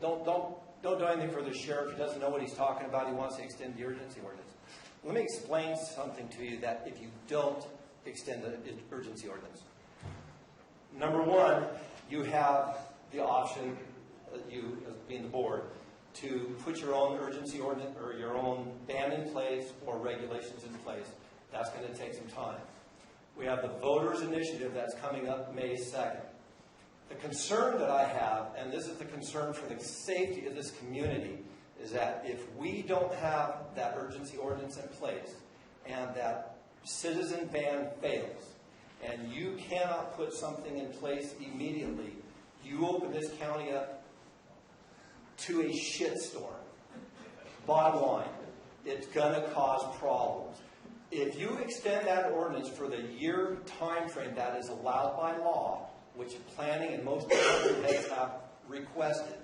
don't do anything for the sheriff. He doesn't know what he's talking about. He wants to extend the urgency ordinance. Let me explain something to you that if you don't extend the urgency ordinance. Number one, you have the option, you as being the board, to put your own urgency ordinance or your own ban in place or regulations in place. That's going to take some time. We have the voters' initiative that's coming up May 2nd. The concern that I have, and this is the concern for the safety of this community, is that if we don't have that urgency ordinance in place and that citizen ban fails, and you cannot put something in place immediately, you open this county up to a shitstorm. Bottom line, it's going to cause problems. If you extend that ordinance for the year time frame that is allowed by law, which planning and most department heads have requested,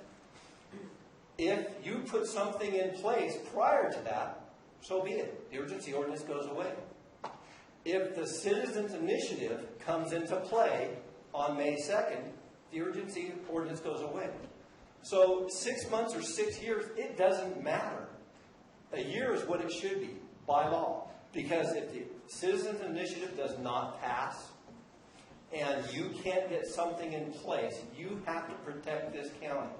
if you put something in place prior to that, so be it. The urgency ordinance goes away. If the citizens' initiative comes into play on May 2nd, the urgency ordinance goes away. So 6 months or 6 years, it doesn't matter. A year is what it should be by law. Because if the citizens' initiative does not pass and you can't get something in place, you have to protect this county.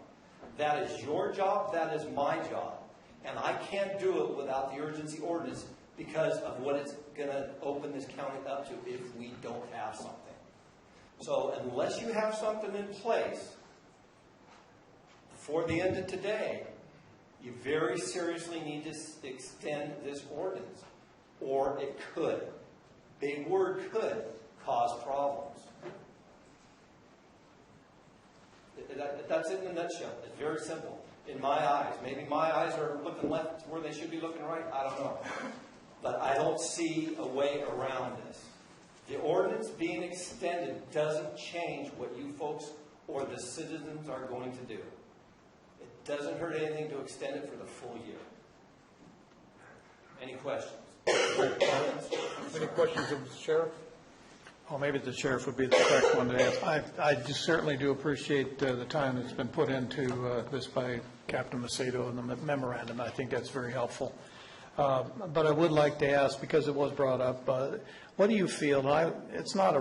That is your job. That is my job. And I can't do it without the urgency ordinance because of what it's going to open this county up to if we don't have something. So unless you have something in place before the end of today, you very seriously need to extend this ordinance. Or it could, big word could, cause problems. That's it in a nutshell. It's very simple. In my eyes. Maybe my eyes are looking left where they should be looking right. I don't know. But I don't see a way around this. The ordinance being extended doesn't change what you folks or the citizens are going to do. It doesn't hurt anything to extend it for the full year. Any questions? Any questions of the sheriff? Well, maybe the sheriff would be the correct one to ask. I just certainly do appreciate the time that's been put into this by Captain Macedo and the memorandum. I think that's very helpful. But I would like to ask, because it was brought up, what do you feel, it's not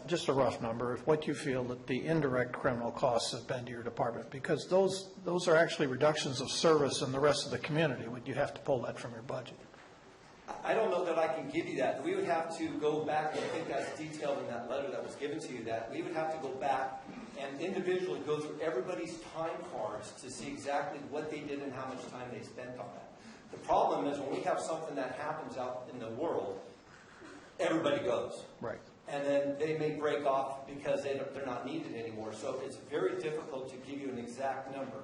just a rough number, what you feel that the indirect criminal costs have been to your department? Because those are actually reductions of service in the rest of the community. Would you have to pull that from your budget? I don't know that I can give you that. We would have to go back, and I think that's detailed in that letter that was given to you, that we would have to go back and individually go through everybody's time cards to see exactly what they did and how much time they spent on that. The problem is when we have something that happens out in the world, everybody goes. Right. And then they may break off because they're not needed anymore. So it's very difficult to give you an exact number.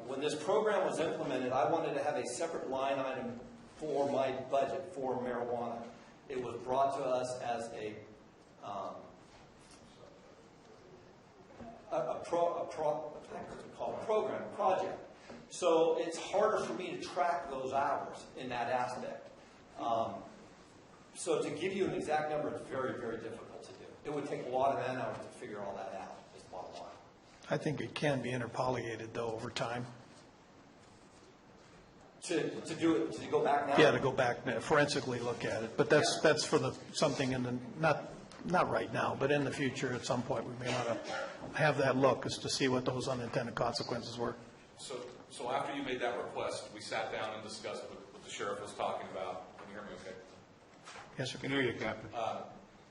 When this program was implemented, I wanted to have a separate line item for my budget for marijuana. It was brought to us as a project. So it's harder for me to track those hours in that aspect. So to give you an exact number is very, very difficult to do. It would take a lot of man hours to figure all that out, is the bottom line. I think it can be interpolated, though, over time. To do it, to go back now? Yeah, to go back, forensically look at it. But that's for something in the, not right now, but in the future at some point we may want to have that look as to see what those unintended consequences were. So after you made that request, we sat down and discussed what the sheriff was talking about. Can you hear me okay? Yes, sir. Can hear you, Captain.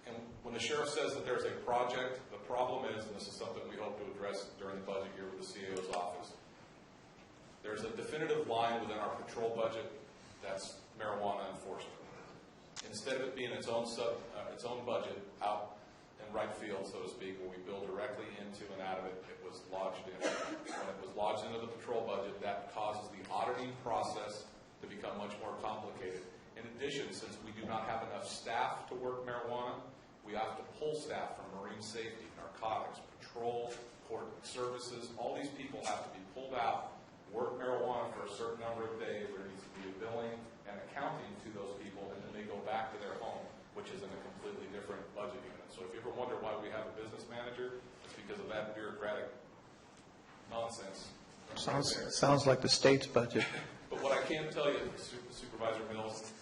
And when the sheriff says that there's a project, the problem is, and this is something we hope to address during the budget year with the CAO's office, there's a definitive line within our patrol budget that's marijuana enforcement. Instead of it being its own budget out in right field, so to speak, where we bill directly into and out of it, it was lodged in. When it was lodged into the patrol budget, that causes the auditing process to become much more complicated. In addition, since we do not have enough staff to work marijuana, we have to pull staff from marine safety, narcotics, patrol, court services. All these people have to be pulled out, work marijuana for a certain number of days. There needs to be a billing and accounting to those people, and then they go back to their home, which is in a completely different budget unit. So if you ever wonder why we have a business manager, it's because of that bureaucratic nonsense. Sounds like the state's budget. But what I can tell you, Supervisor Mills,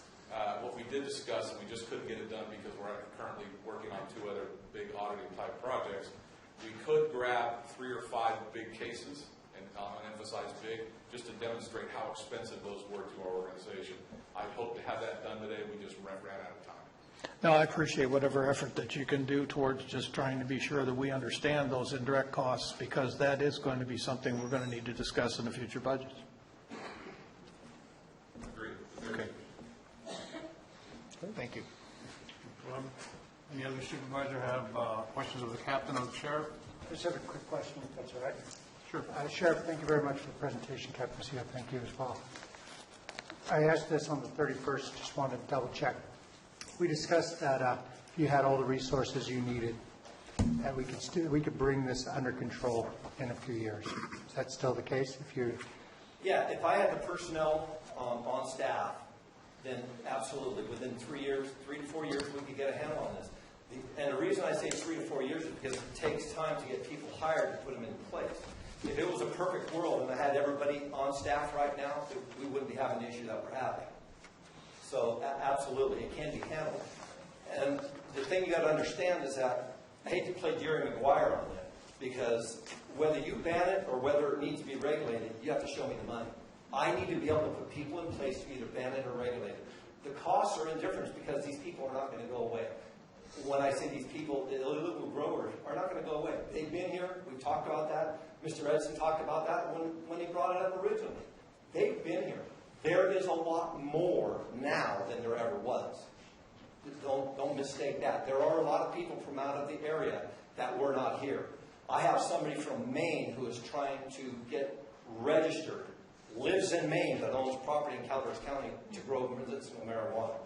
what we did discuss, and we just couldn't get it done because we're currently working on 2 other big auditing type projects, we could grab 3 or 5 big cases and emphasize big, just to demonstrate how expensive those were to our organization. I hope to have that done today. We just ran out of time. No, I appreciate whatever effort that you can do towards just trying to be sure that we understand those indirect costs, because that is going to be something we're going to need to discuss in the future budgets. Agreed. Okay. Thank you. Any other supervisor have questions of the captain or the sheriff? I just have a quick question, if that's all right. Sure. Sheriff, thank you very much for the presentation. Captain Macedo, thank you as well. I asked this on the 31st, just wanted to double check. We discussed that if you had all the resources you needed, that we could bring this under control in a few years. Is that still the case? Yeah, if I had the personnel on staff, then absolutely, within 3 to 4 years, we could get a handle on this. And the reason I say 3 to 4 years is because it takes time to get people hired to put them in place. If it was a perfect world and I had everybody on staff right now, we wouldn't be having the issue that we're having. So absolutely, it can be handled. And the thing you got to understand is that I hate to play Jerry Maguire on that, because whether you ban it or whether it needs to be regulated, you have to show me the money. I need to be able to put people in place to either ban it or regulate it. The costs are indifferent because these people are not going to go away. When I say these people, the illegal growers are not going to go away. They've been here. We talked about that. Mr. Edson talked about that when he brought it up originally. They've been here. There is a lot more now than there ever was. Don't mistake that. There are a lot of people from out of the area that were not here. I have somebody from Maine who is trying to get registered, lives in Maine, but owns property in Calaveras County to grow medicinal marijuana.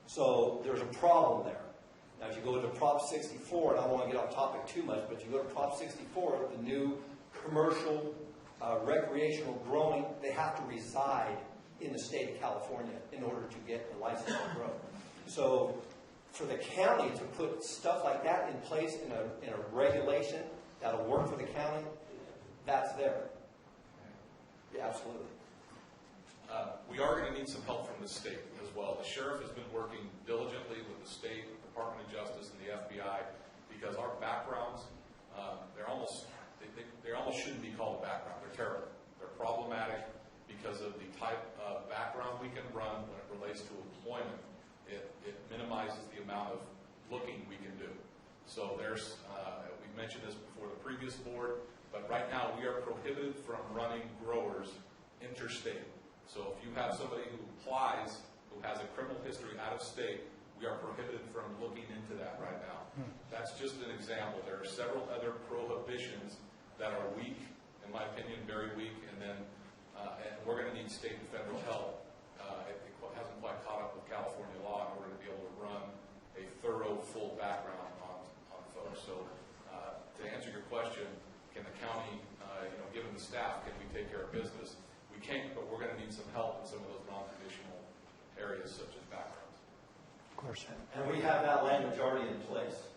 So there's a problem there. Now, if you go to Prop 64, and I don't want to get off topic too much, but you go to Prop 64, the new commercial recreational growing, they have to reside in the state of California in order to get a license to grow. So for the county to put stuff like that in place in a regulation that'll work for the county, that's there. Yeah, absolutely. We are going to need some help from the state as well. The sheriff has been working diligently with the state Department of Justice and the FBI because our backgrounds, they almost shouldn't be called a background. They're terrible. They're problematic because of the type of background we can run when it relates to employment. It minimizes the amount of looking we can do. So there's, we mentioned this before the previous board, but right now we are prohibited from running growers interstate. So if you have somebody who applies, who has a criminal history out of state, we are prohibited from looking into that right now. That's just an example. There are several other prohibitions that are weak, in my opinion, very weak, and then and we're going to need state and federal help. It hasn't quite caught up with California law in order to be able to run a thorough, full background on folks. So to answer your question, can the county, given the staff, can we take care of business? We can't, but we're going to need some help in some of those non-traditional areas such as backgrounds. Of course. And we have that language already in place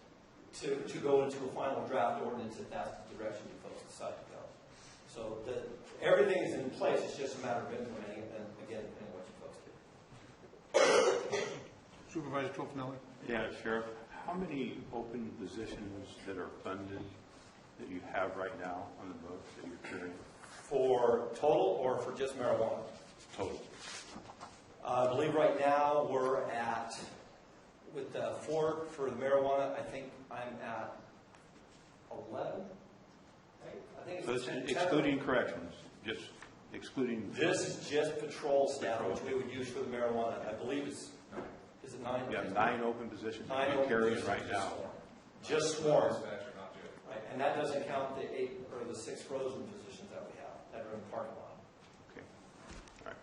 to go into a final draft ordinance if that's the direction you folks decide to go. So everything is in place. It's just a matter of implementing it and, again, depending on what you folks do. Supervisor Tofinelli? Yeah, Sheriff, how many open positions that are funded that you have right now on the books that you're carrying? For total or for just marijuana? Total. I believe right now we're at, with the 4 for the marijuana, I think I'm at 11. I think So it's it's excluding corrections, just excluding... This is just patrol staff, which we would use for the marijuana. I believe it's, is it 9? You have 9 open positions that 9 you're open carrying positions right now. Just sworn. Right, and that doesn't count the 8 or the 6 frozen positions that we have that are in the parking lot. Okay. All right.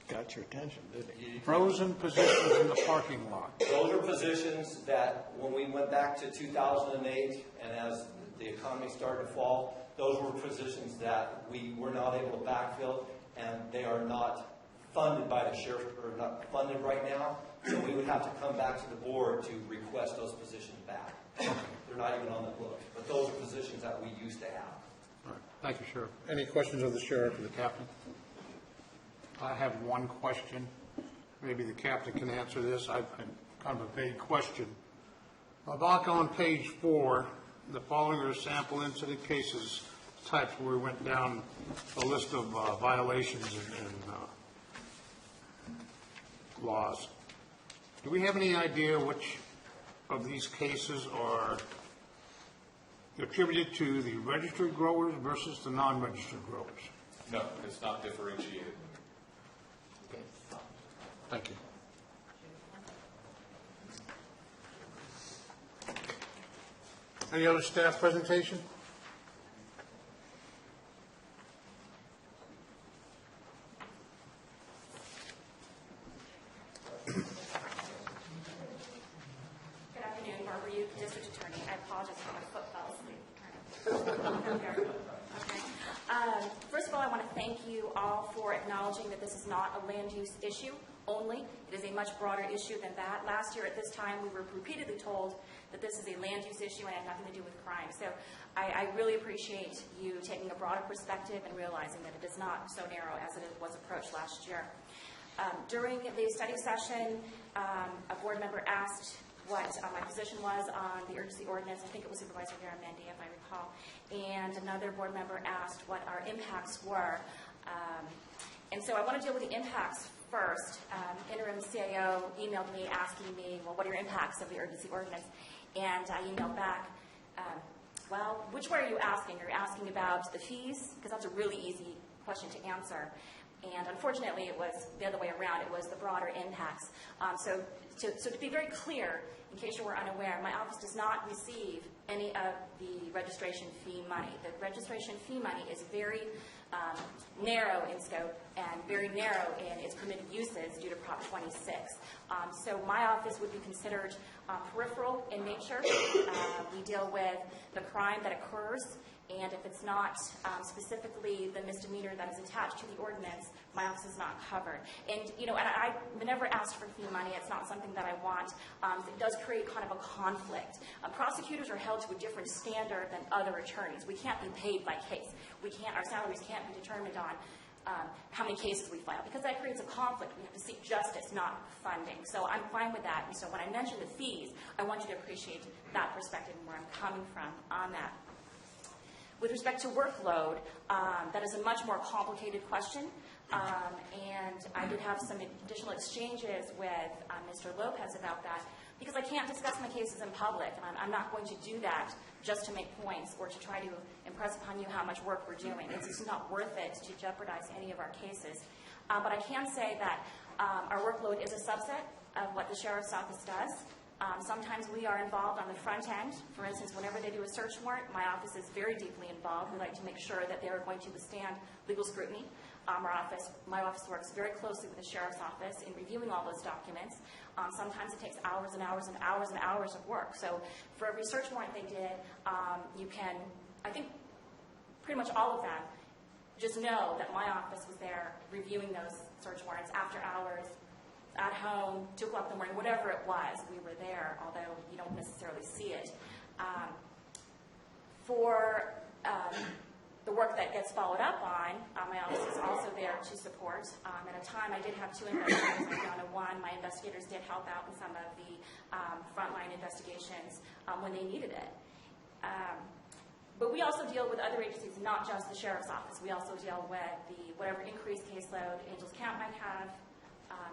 Got your attention, didn't it? Frozen positions in the parking lot. Those are positions that when we went back to 2008 and as the economy started to fall, those were positions that we were not able to backfill, and they are not funded by the sheriff, or not funded right now. So we would have to come back to the board to request those positions back. They're not even on the books, but those are positions that we used to have. All right. Thank you, Sheriff. Any questions of the Sheriff or the Captain? I have one question. Maybe the Captain can answer this. I've kind of a vague question. Back on page 4, the following are sample incident cases types where we went down a list of violations and laws. Do we have any idea which of these cases are attributed to the registered growers versus the non-registered growers? No, it's not differentiated. Okay. Thank you. Any other staff presentation? Good afternoon, Barbara Uke, District Attorney. I apologize for my foot fell asleep. Okay. First of all, I want to thank you all for acknowledging that this is not a land use issue only. It is a much broader issue than that. Last year at this time, we were repeatedly told that this is a land use issue and had nothing to do with crime. So I really appreciate you taking a broader perspective and realizing that it is not so narrow as it was approached last year. During the study session, a board member asked what my position was on the urgency ordinance. I think it was Supervisor Garamendi, if I recall. And another board member asked what our impacts were. And so I want to deal with the impacts first. Interim CAO emailed me asking me, well, what are your impacts of the urgency ordinance? And I emailed back, well, which way are you asking? Are you asking about the fees? Because that's a really easy question to answer. And unfortunately, it was the other way around. It was the broader impacts. So to be very clear, in case you were unaware, my office does not receive any of the registration fee money. The registration fee money is very narrow in scope and very narrow in its permitted uses due to Prop 26. So my office would be considered peripheral in nature. We deal with the crime that occurs, and if it's not specifically the misdemeanor that is attached to the ordinance my office is not covered. And, and I never asked for fee money. It's not something that I want. It does create kind of a conflict. Prosecutors are held to a different standard than other attorneys. We can't be paid by case. Our salaries can't be determined on how many cases we file, because that creates a conflict. We have to seek justice, not funding. So I'm fine with that. And so when I mention the fees, I want you to appreciate that perspective and where I'm coming from on that. With respect to workload, that is a much more complicated question, and I did have some additional exchanges with Mr. Lopez about that, because I can't discuss my cases in public, and I'm not going to do that just to make points or to try to impress upon you how much work we're doing. It's just not worth it to jeopardize any of our cases. But I can say that our workload is a subset of what the Sheriff's Office does. Sometimes we are involved on the front end. For instance, whenever they do a search warrant, my office is very deeply involved. We like to make sure that they are going to withstand legal scrutiny. My office works very closely with the Sheriff's Office in reviewing all those documents. Sometimes it takes hours and hours and hours and hours of work. So for every search warrant they did, you can, I think pretty much all of them, just know that my office was there reviewing those search warrants after hours, at home, 2 o'clock in the morning, whatever it was, we were there, although you don't necessarily see it. For the work that gets followed up on, my office is also there to support. At a time, I did have 2 investigators. I'm down to 1. My investigators did help out in some of the frontline investigations when they needed it. But we also deal with other agencies, not just the Sheriff's Office. We also deal with whatever increased caseload Angels Camp might have.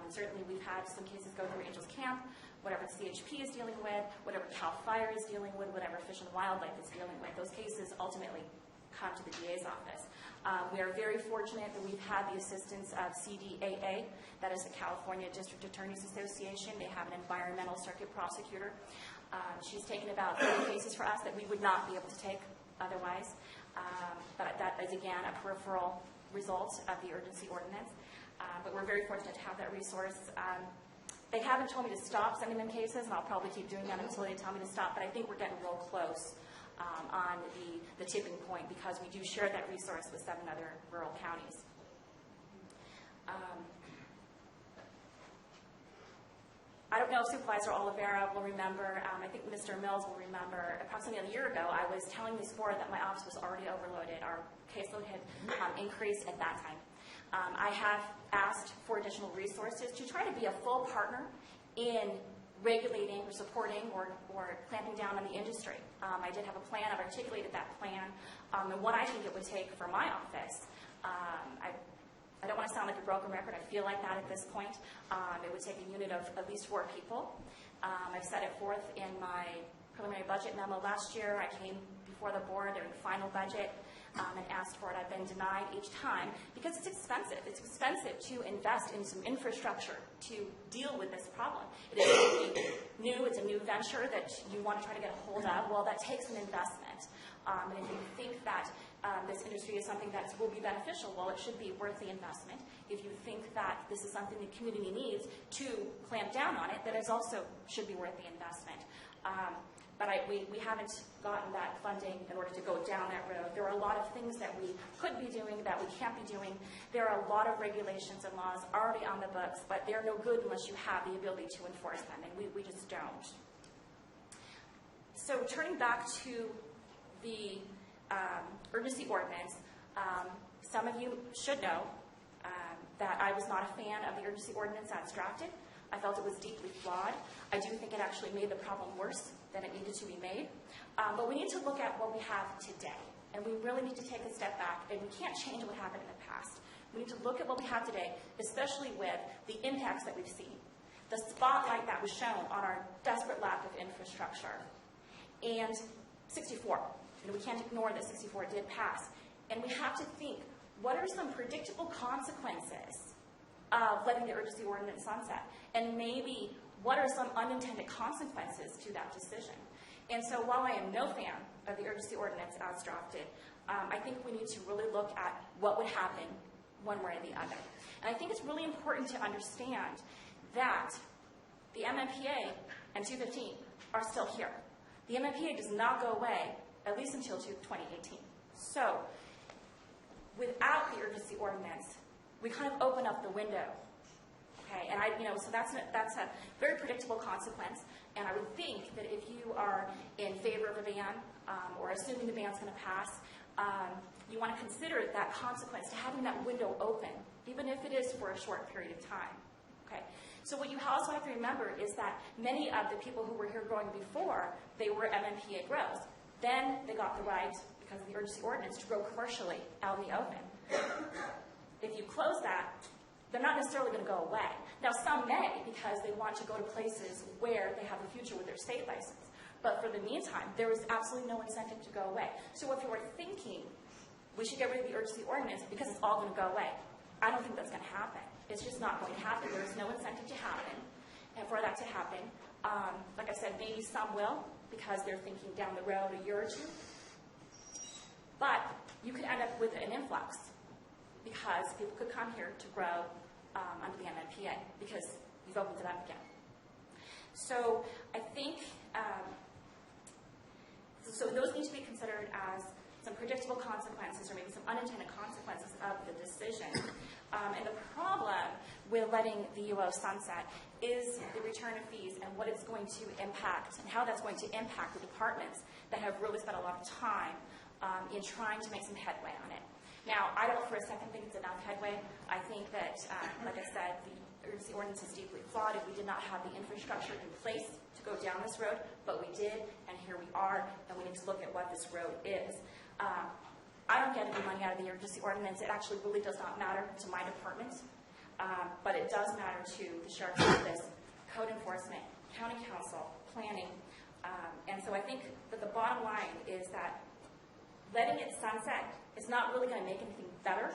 And certainly we've had some cases go through Angels Camp, whatever CHP is dealing with, whatever CAL FIRE is dealing with, whatever Fish and Wildlife is dealing with. Those cases ultimately come to the DA's office. We are very fortunate that we've had the assistance of CDAA, that is the California District Attorneys Association. They have an environmental circuit prosecutor. She's taken about 30 cases for us that we would not be able to take otherwise. But that is, again, a peripheral result of the urgency ordinance. But we're very fortunate to have that resource. They haven't told me to stop sending them cases, and I'll probably keep doing that until they tell me to stop, but I think we're getting real close on the tipping point, because we do share that resource with 7 other rural counties. I don't know if Supervisor Oliveira will remember, I think Mr. Mills will remember, approximately a year ago, I was telling this board that my office was already overloaded. Our caseload had increased at that time. I have asked for additional resources to try to be a full partner in regulating or supporting or clamping down on the industry. I did have a plan. I've articulated that plan and what I think it would take for my office. I don't want to sound like a broken record. I feel like that at this point. It would take a unit of at least 4 people. I've set it forth in my preliminary budget memo last year. I came before the board during the final budget and asked for it. I've been denied each time because it's expensive. It's expensive to invest in some infrastructure to deal with this problem. It is something new. It's a new venture that you want to try to get a hold of. Well, that takes an investment. And if you think that this industry is something that will be beneficial, well, it should be worth the investment. If you think that this is something the community needs to clamp down on it, then it also should be worth the investment. But we haven't gotten that funding in order to go down that road. There are a lot of things that we could be doing that we can't be doing. There are a lot of regulations and laws already on the books, but they're no good unless you have the ability to enforce them, and we just don't. So turning back to the urgency ordinance, some of you should know that I was not a fan of the urgency ordinance as drafted. I felt it was deeply flawed. I do think it actually made the problem worse than it needed to be made. But we need to look at what we have today. And we really need to take a step back, and we can't change what happened in the past. We need to look at what we have today, especially with the impacts that we've seen. The spotlight that was shown on our desperate lack of infrastructure. And 64. We can't ignore that 64 did pass. And we have to think, what are some predictable consequences of letting the urgency ordinance sunset? And maybe what are some unintended consequences to that decision? And so while I am no fan of the urgency ordinance as drafted, I think we need to really look at what would happen one way or the other. And I think it's really important to understand that the MMPA and 215 are still here. The MMPA does not go away, at least until 2018. So without the urgency ordinance, we kind of open up the window. Okay, and so that's a very predictable consequence. And I would think that if you are in favor of a ban, or assuming the ban's going to pass, you want to consider that consequence to having that window open, even if it is for a short period of time. Okay, so what you also have to remember is that many of the people who were here growing before, they were MMPA grows. Then they got the right, because of the urgency ordinance, to grow commercially out in the open. If you close that, they're not necessarily going to go away. Now, some may, because they want to go to places where they have a future with their state license. But for the meantime, there is absolutely no incentive to go away. So if you were thinking we should get rid of the urgency ordinance because it's all going to go away, I don't think that's going to happen. It's just not going to happen. There is no incentive to happen, and for that to happen. Like I said, maybe some will, because they're thinking down the road a year or two. But you could end up with an influx, because people could come here to grow under the MMPA, because you've opened it up again. So I think, so those need to be considered as some predictable consequences, or maybe some unintended consequences of the decision. And the problem with letting the UO sunset is the return of fees and what it's going to impact, and how that's going to impact the departments that have really spent a lot of time in trying to make some headway on it. Now, I don't for a second think it's enough headway. I think that, like I said, the urgency ordinance is deeply flawed. If we did not have the infrastructure in place to go down this road, but we did, and here we are, and we need to look at what this road is. I don't get any money out of the urgency ordinance. It actually really does not matter to my department, but it does matter to the Sheriff's Office, Code Enforcement, County Council, Planning. And so I think that the bottom line is that letting it sunset is not really going to make anything better,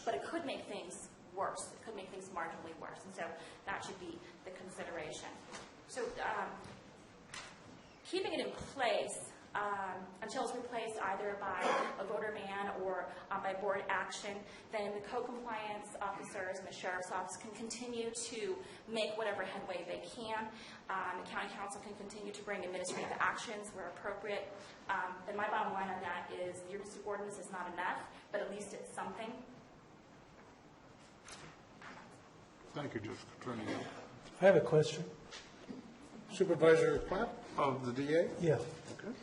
but it could make things worse. It could make things marginally worse. And so that should be the consideration. So keeping it in place until it's replaced either by a voter ban or by board action, then the code compliance officers and the sheriff's office can continue to make whatever headway they can. The county council can continue to bring administrative actions where appropriate. And my bottom line on that is the urgency ordinance is not enough, but at least it's something. Thank you, District Attorney. I have a question. Supervisor Platt of the DA? Yeah. Okay.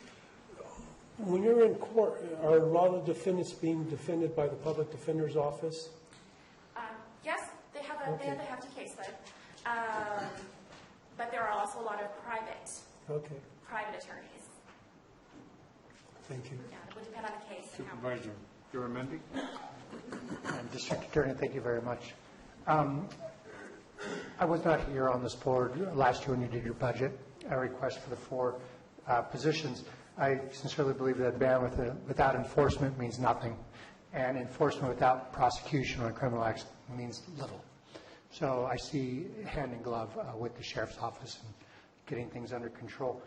When you're in court, are a lot of defendants being defended by the public defender's office? Yes, they have a hefty caseload, but there are also a lot of private attorneys. Thank you. Yeah, it would depend on the case. Supervisor Garamendi? District Attorney, thank you very much. I was not here on this board last year when you did your budget request for the 4 positions. I sincerely believe that ban without enforcement means nothing, and enforcement without prosecution on criminal acts means little. So I see hand in glove with the Sheriff's Office and getting things under control.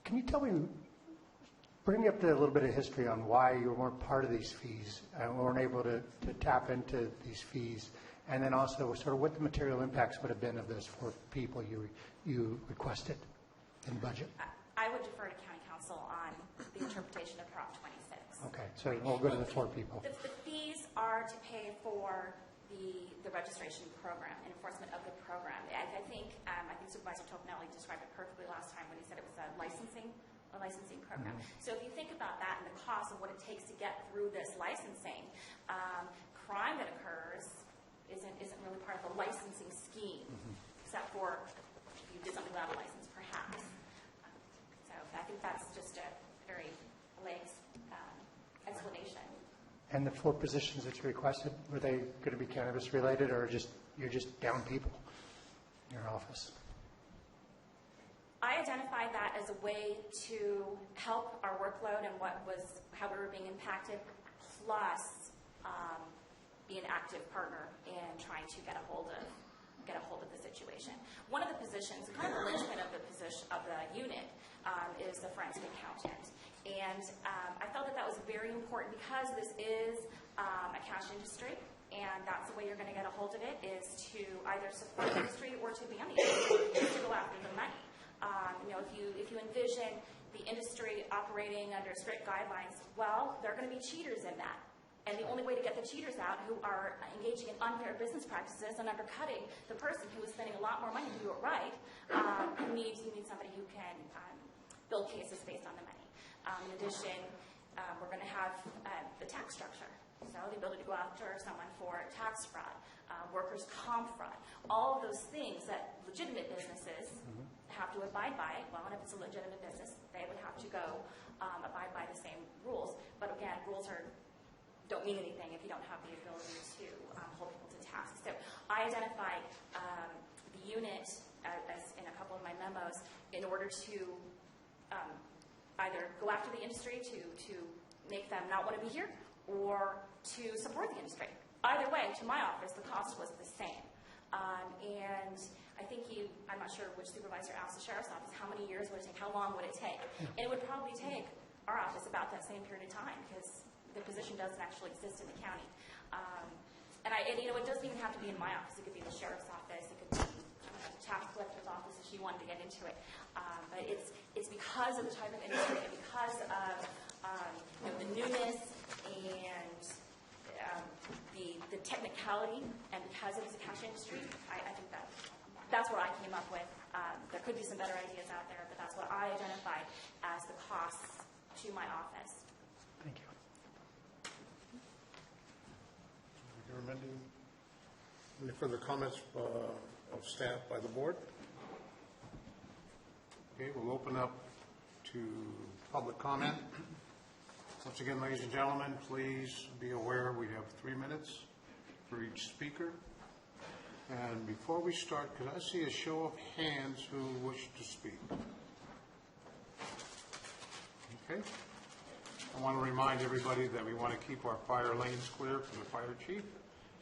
Can you tell me, bring me up to a little bit of history on why you weren't part of these fees and weren't able to tap into these fees, and then also sort of what the material impacts would have been of those 4 people you requested in the budget? I would defer to County Council on the interpretation of Prop 26. Okay, so we'll go to the 4 people. The fees are to pay for the registration program and enforcement of the program. I think Supervisor Topinelli described it perfectly last time when he said it was a licensing program. Mm-hmm. So if you think about that and the cost of what it takes to get through this licensing, crime that occurs isn't really part of the licensing scheme, except for if you did something without a license, perhaps. So I think that's just a very lay explanation. And the 4 positions that you requested, were they going to be cannabis related, or you're just down people in your office? I identified that as a way to help our workload and how we were being impacted, plus be an active partner in trying to get a hold of the situation. One of the positions, kind of the linchpin of the position of the unit, is the forensic accountant. And I felt that was very important because this is a cash industry, and that's the way you're going to get a hold of it, is to either support the industry or to ban the industry, to go after the money. If you envision the industry operating under strict guidelines, well, there are going to be cheaters in that. And the only way to get the cheaters out who are engaging in unfair business practices and undercutting the person who is spending a lot more money to do it right, you need somebody who can build cases based on the money. In addition, we're going to have the tax structure. So the ability to go after someone for tax fraud, workers' comp fraud, all of those things that legitimate businesses have to abide by. Well, and if it's a legitimate business, they would have to go abide by the same rules. But again, rules don't mean anything if you don't have the ability to hold people to task. So I identified the unit as in a couple of my memos in order to either go after the industry to make them not want to be here, or to support the industry. Either way, to my office, the cost was the same. And I think I'm not sure which supervisor asked the sheriff's office how many years would it take, how long would it take. And it would probably take our office about that same period of time, because the position doesn't actually exist in the county. And it doesn't even have to be in my office. It could be the sheriff's office. It could be the tax collector's office if she wanted to get into it. But it's because of the type of industry and because of the newness and the technicality, and because it is a cash industry, I think that's what I came up with. There could be some better ideas out there, but that's what I identified as the costs to my office. Thank you. Any further comments of staff by the board? Okay, we'll open up to public comment. Once again, ladies and gentlemen, please be aware we have 3 minutes for each speaker. And before we start, could I see a show of hands who wish to speak? Okay. I want to remind everybody that we want to keep our fire lanes clear for the fire chief,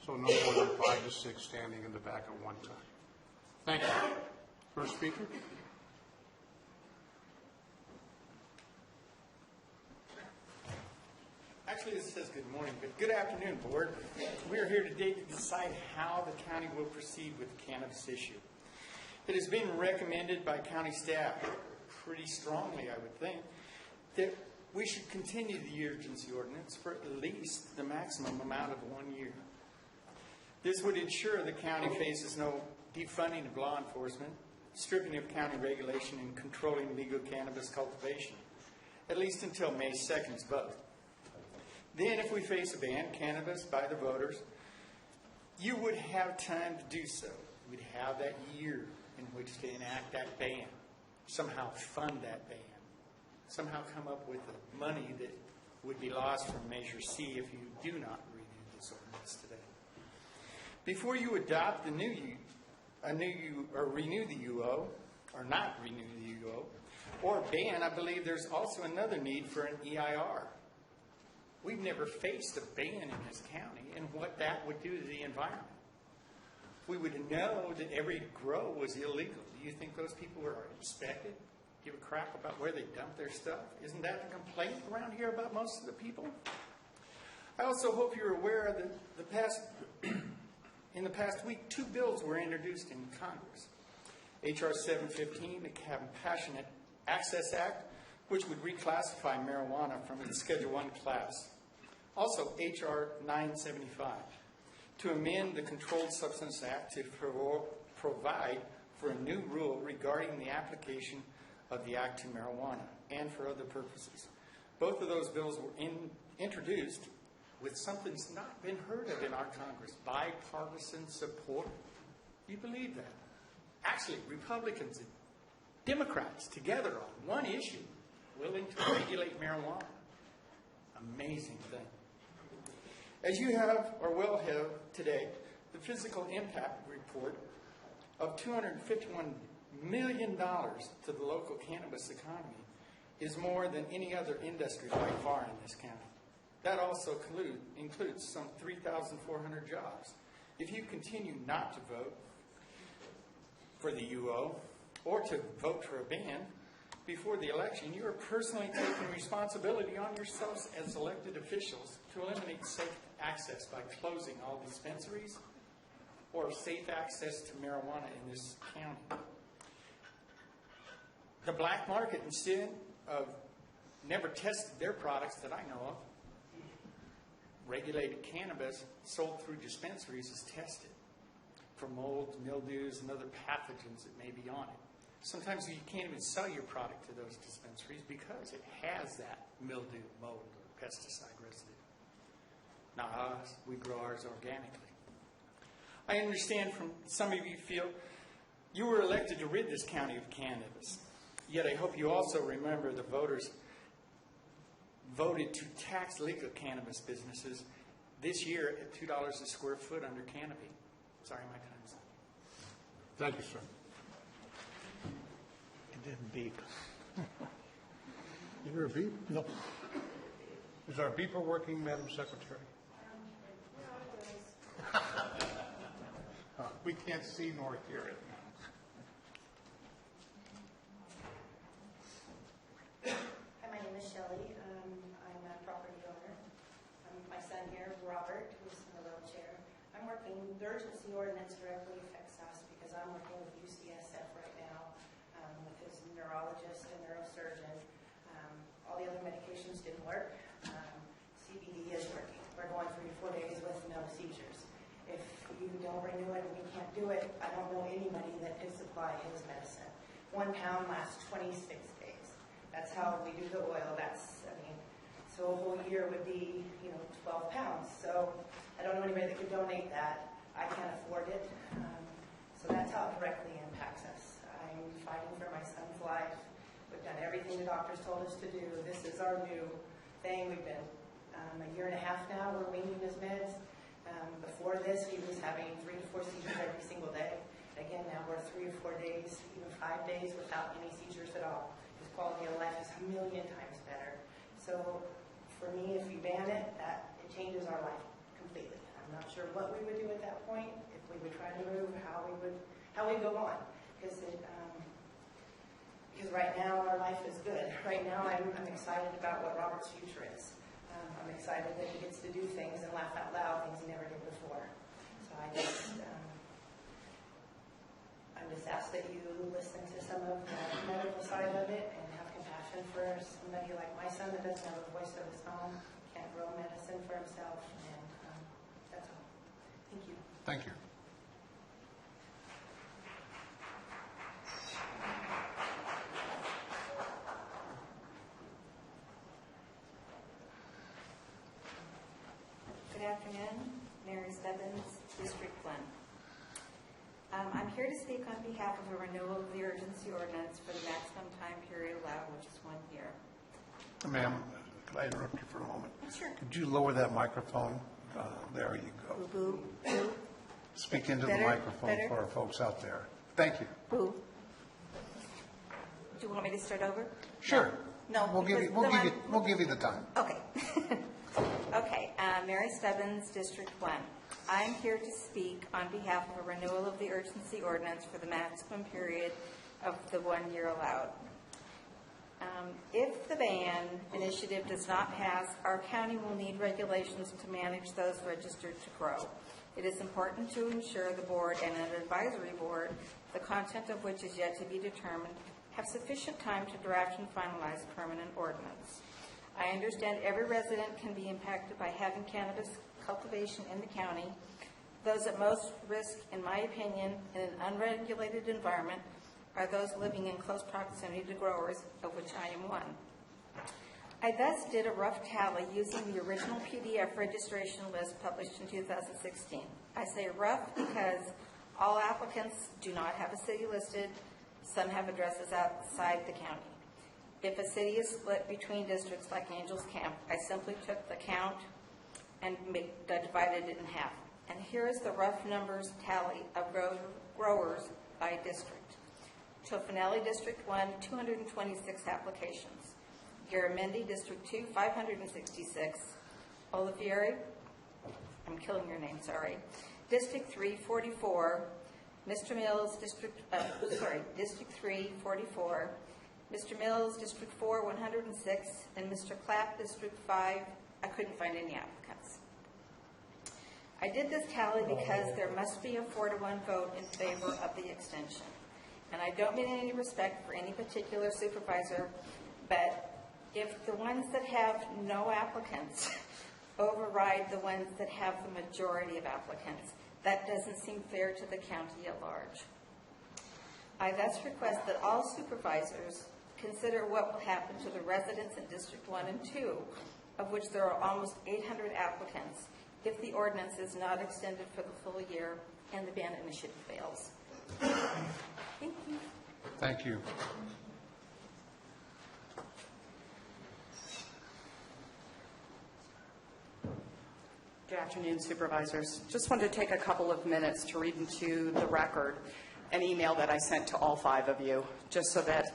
so no more than 5 to 6 standing in the back at one time. Thank you. First speaker. Actually, it says good morning, but good afternoon, Board. We are here today to decide how the county will proceed with the cannabis issue. It has been recommended by county staff pretty strongly, I would think, that we should continue the urgency ordinance for at least the maximum amount of 1 year. This would ensure the county faces no defunding of law enforcement, stripping of county regulation, and controlling legal cannabis cultivation, at least until May 2nd's vote. Then, if we face a ban, cannabis by the voters, you would have time to do so. We'd have that year in which to enact that ban, somehow fund that ban, somehow come up with the money that would be lost from Measure C if you do not renew this ordinance today. Before you adopt the renew the UO, or not renew the UO, or ban, I believe there's also another need for an EIR. We've never faced a ban in this county and what that would do to the environment. We would know that every grow was illegal. Do you think those people are inspected? Give a crap about where they dump their stuff? Isn't that the complaint around here about most of the people? I also hope you're aware that in the past week, 2 bills were introduced in Congress. H.R. 715, the Compassionate Access Act, which would reclassify marijuana from its Schedule I class. Also, H.R. 975, to amend the Controlled Substance Act to provide for a new rule regarding the application of the Act to marijuana and for other purposes. Both of those bills were introduced with something that's not been heard of in our Congress, bipartisan support. You believe that? Actually, Republicans and Democrats together on one issue, willing to regulate marijuana. Amazing thing. As you have, or will have today, the physical impact report of $251 million to the local cannabis economy is more than any other industry by far in this county. That also includes some 3,400 jobs. If you continue not to vote for the UO or to vote for a ban before the election, you are personally taking responsibility on yourselves as elected officials to eliminate safe access by closing all dispensaries or safe access to marijuana in this county. The black market, instead of never tested their products that I know of, regulated cannabis sold through dispensaries is tested for mold, mildews, and other pathogens that may be on it. Sometimes you can't even sell your product to those dispensaries because it has that mildew, mold, or pesticide residue. Not us. We grow ours organically. I understand from some of you feel you were elected to rid this county of cannabis. Yet I hope you also remember the voters voted to tax legal cannabis businesses this year at $2 a square foot under canopy. Sorry, my time's up. Thank you, sir. It didn't beep. You hear a beep? No. Is our beeper working, Madam Secretary? We can't see nor hear it. Hi, my name is Shelley. I'm a property owner. My son here, Robert, who's in a wheelchair. I'm working, the urgency ordinance directly affects us because I'm working with UCSF right now with his neurologist and neurosurgeon. All the other medications didn't work. CBD is working. We're going 3 to 4 days with no seizures. If you don't renew it and we can't do it, I don't know anybody that could supply his medicine. 1 pound lasts 26 days. That's how we do the oil. So a whole year would be, 12 pounds. So I don't know anybody that could donate that. I can't afford it. So that's how it directly impacts us. I'm fighting for my son's life. We've done everything the doctors told us to do. This is our new thing. We've been a year and a half now. We're weaning his meds. Before this, he was having 3 to 4 seizures every single day. Again, now we're 3 or 4 days, even 5 days without any seizures at all. His quality of life is a million times better. So for me, if we ban it, it changes our life completely. I'm not sure what we would do at that point, if we would try to move, how we go on. Because right now our life is good. Right now I'm excited about what Robert's future is. I'm excited that he gets to do things and laugh out loud, things he never did before. So I'm just ask that you listen to some of the medical side of it and have compassion for somebody like my son that doesn't have a voice of his own, can't grow medicine for himself, and that's all. Thank you. Thank you. Good afternoon, Mary Stebbins, District 1. I'm here to speak on behalf of a renewal of the urgency ordinance for the maximum time period allowed, which is 1 year. Ma'am, could I interrupt you for a moment? Sure. Could you lower that microphone? There you go. Boo, boo, boo. Speak into Better? the microphone Better? for our folks out there. Thank you. Boo. Do you want me to start over? Sure. No. We'll give you the time. Okay. Okay, Mary Stebbins, District 1. I'm here to speak on behalf of a renewal of the urgency ordinance for the maximum period of the 1 year allowed. If the ban initiative does not pass, our county will need regulations to manage those registered to grow. It is important to ensure the board and an advisory board, the content of which is yet to be determined, have sufficient time to draft and finalize permanent ordinance. I understand every resident can be impacted by having cannabis cultivation in the county. Those at most risk, in my opinion, in an unregulated environment are those living in close proximity to growers, of which I am one. I thus did a rough tally using the original PDF registration list published in 2016. I say rough because all applicants do not have a city listed. Some have addresses outside the county. If a city is split between districts like Angels Camp, I simply took the count and divided it in half. And here is the rough numbers tally of growers by district. Tofanelli, District 1, 226 applications. Garamendi, District 2, 566. Olivieri, I'm killing your name, sorry. District 3, 44. Mr. Mills, District 3, 44. Mr. Mills, District 4, 106, and Mr. Clapp, District 5, I couldn't find any applicants. I did this tally because there must be a 4-to-1 vote in favor of the extension. And I don't mean any respect for any particular supervisor, but if the ones that have no applicants override the ones that have the majority of applicants. That doesn't seem fair to the county at large. I thus request that all supervisors consider what will happen to the residents in District 1 and 2, of which there are almost 800 applicants, if the ordinance is not extended for the full year and the ban initiative fails. Thank you. Thank you. Good afternoon, Supervisors. Just wanted to take a couple of minutes to read into the record an email that I sent to all 5 of you, just so that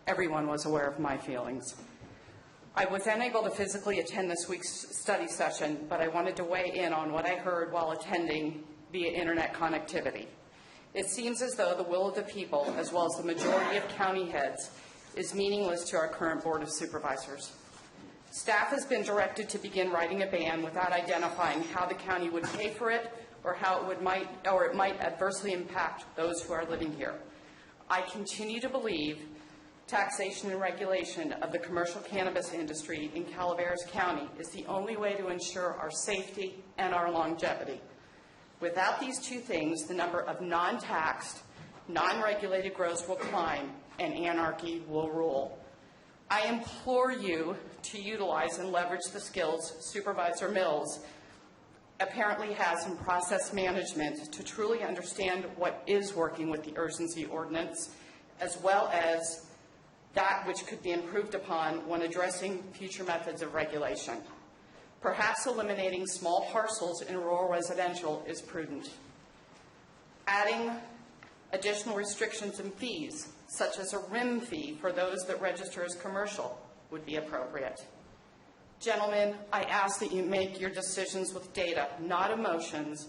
everyone was aware of my feelings. I was unable to physically attend this week's study session, but I wanted to weigh in on what I heard while attending via internet connectivity. It seems as though the will of the people, as well as the majority of county heads, is meaningless to our current Board of Supervisors. Staff has been directed to begin writing a ban without identifying how the county would pay for it or how it might adversely impact those who are living here. I continue to believe taxation and regulation of the commercial cannabis industry in Calaveras County is the only way to ensure our safety and our longevity. Without these two things, the number of non-taxed, non-regulated grows will climb and anarchy will rule. I implore you to utilize and leverage the skills Supervisor Mills apparently has in process management to truly understand what is working with the urgency ordinance, as well as that which could be improved upon when addressing future methods of regulation. Perhaps eliminating small parcels in rural residential is prudent. Adding additional restrictions and fees, such as a RIM fee for those that register as commercial, would be appropriate. Gentlemen, I ask that you make your decisions with data, not emotions,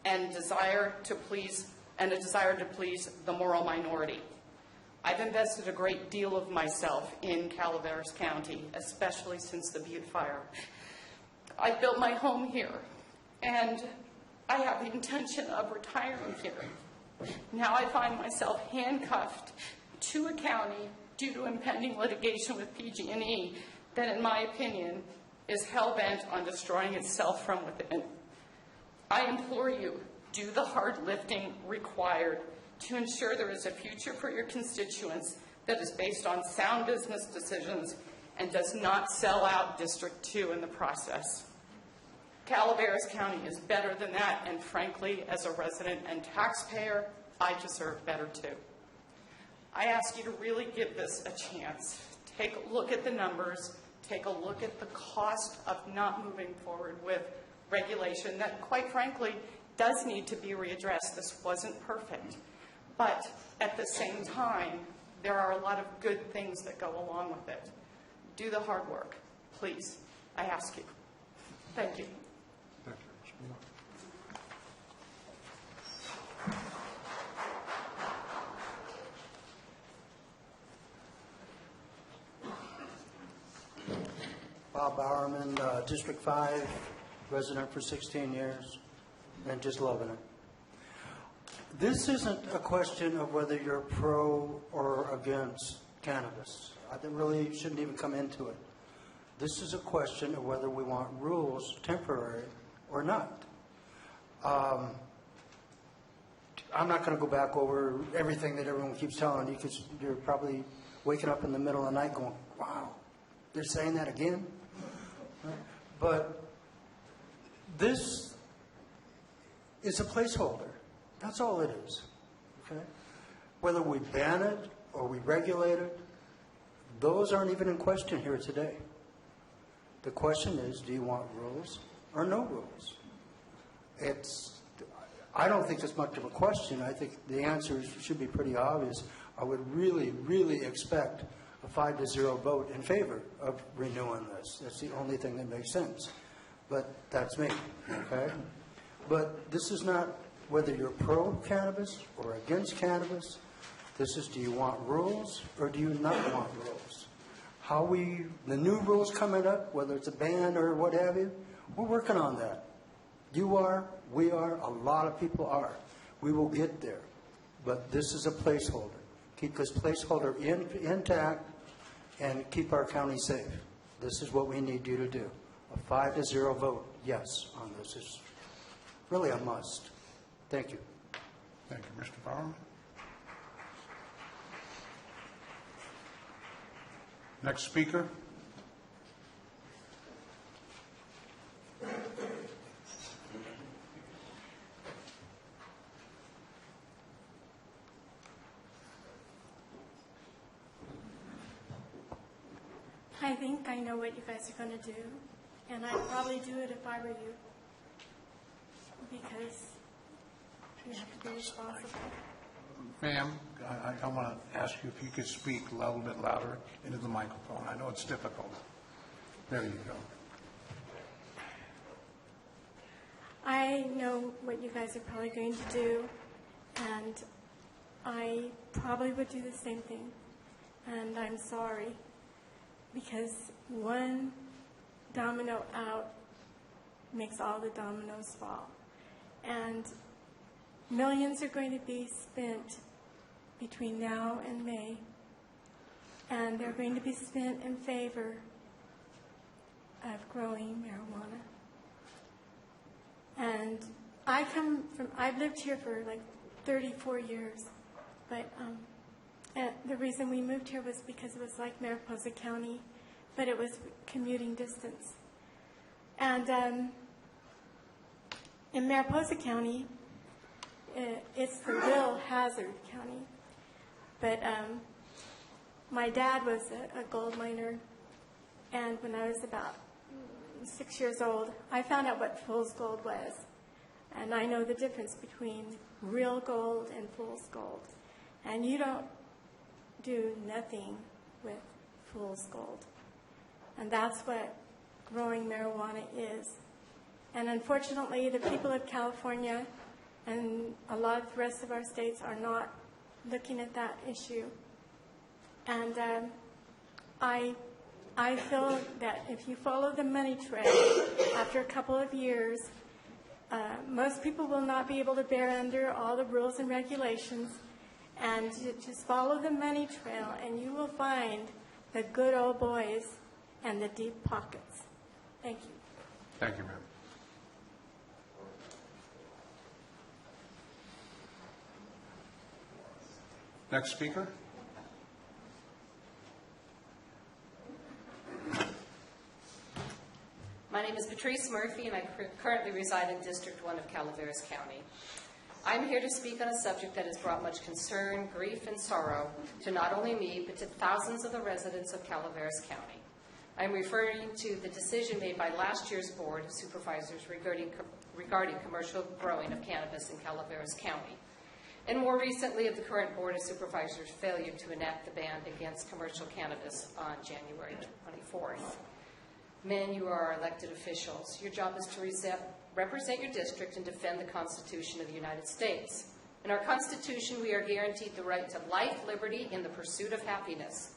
and a desire to please the moral minority. I've invested a great deal of myself in Calaveras County, especially since the Butte fire. I built my home here, and I have the intention of retiring here. Now I find myself handcuffed to a county due to impending litigation with PG&E that, in my opinion, is hell-bent on destroying itself from within. I implore you, do the hard lifting required to ensure there is a future for your constituents that is based on sound business decisions and does not sell out District 2 in the process. Calaveras County is better than that, and frankly, as a resident and taxpayer, I deserve better too. I ask you to really give this a chance. Take a look at the numbers, take a look at the cost of not moving forward with regulation that, quite frankly, does need to be readdressed. This wasn't perfect. But at the same time, there are a lot of good things that go along with it. Do the hard work, please. I ask you. Thank you. Bob Bowerman, District 5, resident for 16 years, and just loving it. This isn't a question of whether you're pro or against cannabis. I really shouldn't even come into it. This is a question of whether we want rules temporary or not. I'm not going to go back over everything that everyone keeps telling you, because you're probably waking up in the middle of the night going, wow, they're saying that again? Right? But this is a placeholder. That's all it is. Okay? Whether we ban it or we regulate it, those aren't even in question here today. The question is, do you want rules or no rules? I don't think it's much of a question. I think the answer should be pretty obvious. I would really, really expect a 5-0 vote in favor of renewing this. That's the only thing that makes sense. But that's me, okay? But this is not whether you're pro-cannabis or against cannabis. This is, do you want rules or do you not want rules? The new rules coming up, whether it's a ban or what have you, we're working on that. You are, we are, a lot of people are. We will get there. But this is a placeholder. Keep this placeholder intact and keep our county safe. This is what we need you to do. a 5-0 vote, yes, on this is really a must. Thank you. Thank you, Mr. Bowerman. Next speaker. I think I know what you guys are going to do, and I'd probably do it if I were you, because you have to be responsible. Ma'am, I want to ask you if you could speak a little bit louder into the microphone. I know it's difficult. There you go. I know what you guys are probably going to do, and I probably would do the same thing, and I'm sorry, because one domino out makes all the dominoes fall. And millions are going to be spent between now and May, and they're going to be spent in favor of growing marijuana. And I've lived here for like 34 years, but the reason we moved here was because it was like Mariposa County, but it was commuting distance. And in Mariposa County, it's the real hazard county. But my dad was a gold miner, and when I was about 6 years old, I found out what fool's gold was. And I know the difference between real gold and fool's gold. And you don't do nothing with fool's gold. And that's what growing marijuana is. And unfortunately, the people of California and a lot of the rest of our states are not looking at that issue. And I feel that if you follow the money trail, after a couple of years, most people will not be able to bear under all the rules and regulations, and just follow the money trail, and you will find the good old boys and the deep pockets. Thank you. Thank you, ma'am. Next speaker. My name is Patrice Murphy, and I currently reside in District 1 of Calaveras County. I'm here to speak on a subject that has brought much concern, grief, and sorrow to not only me, but to thousands of the residents of Calaveras County. I'm referring to the decision made by last year's Board of Supervisors regarding commercial growing of cannabis in Calaveras County, and more recently of the current Board of Supervisors' failure to enact the ban against commercial cannabis on January 24th. Men, you are our elected officials. Your job is to represent your district and defend the Constitution of the United States. In our Constitution, we are guaranteed the right to life, liberty, and the pursuit of happiness.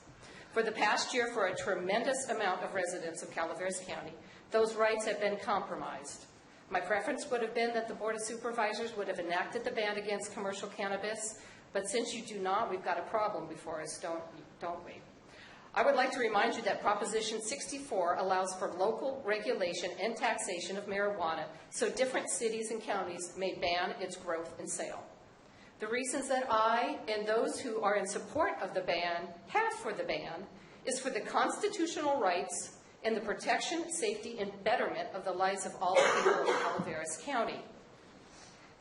For the past year, for a tremendous amount of residents of Calaveras County, those rights have been compromised. My preference would have been that the Board of Supervisors would have enacted the ban against commercial cannabis, but since you do not, we've got a problem before us, don't we? I would like to remind you that Proposition 64 allows for local regulation and taxation of marijuana so different cities and counties may ban its growth and sale. The reasons that I and those who are in support of the ban have for the ban is for the constitutional rights and the protection, safety, and betterment of the lives of all the people of Calaveras County.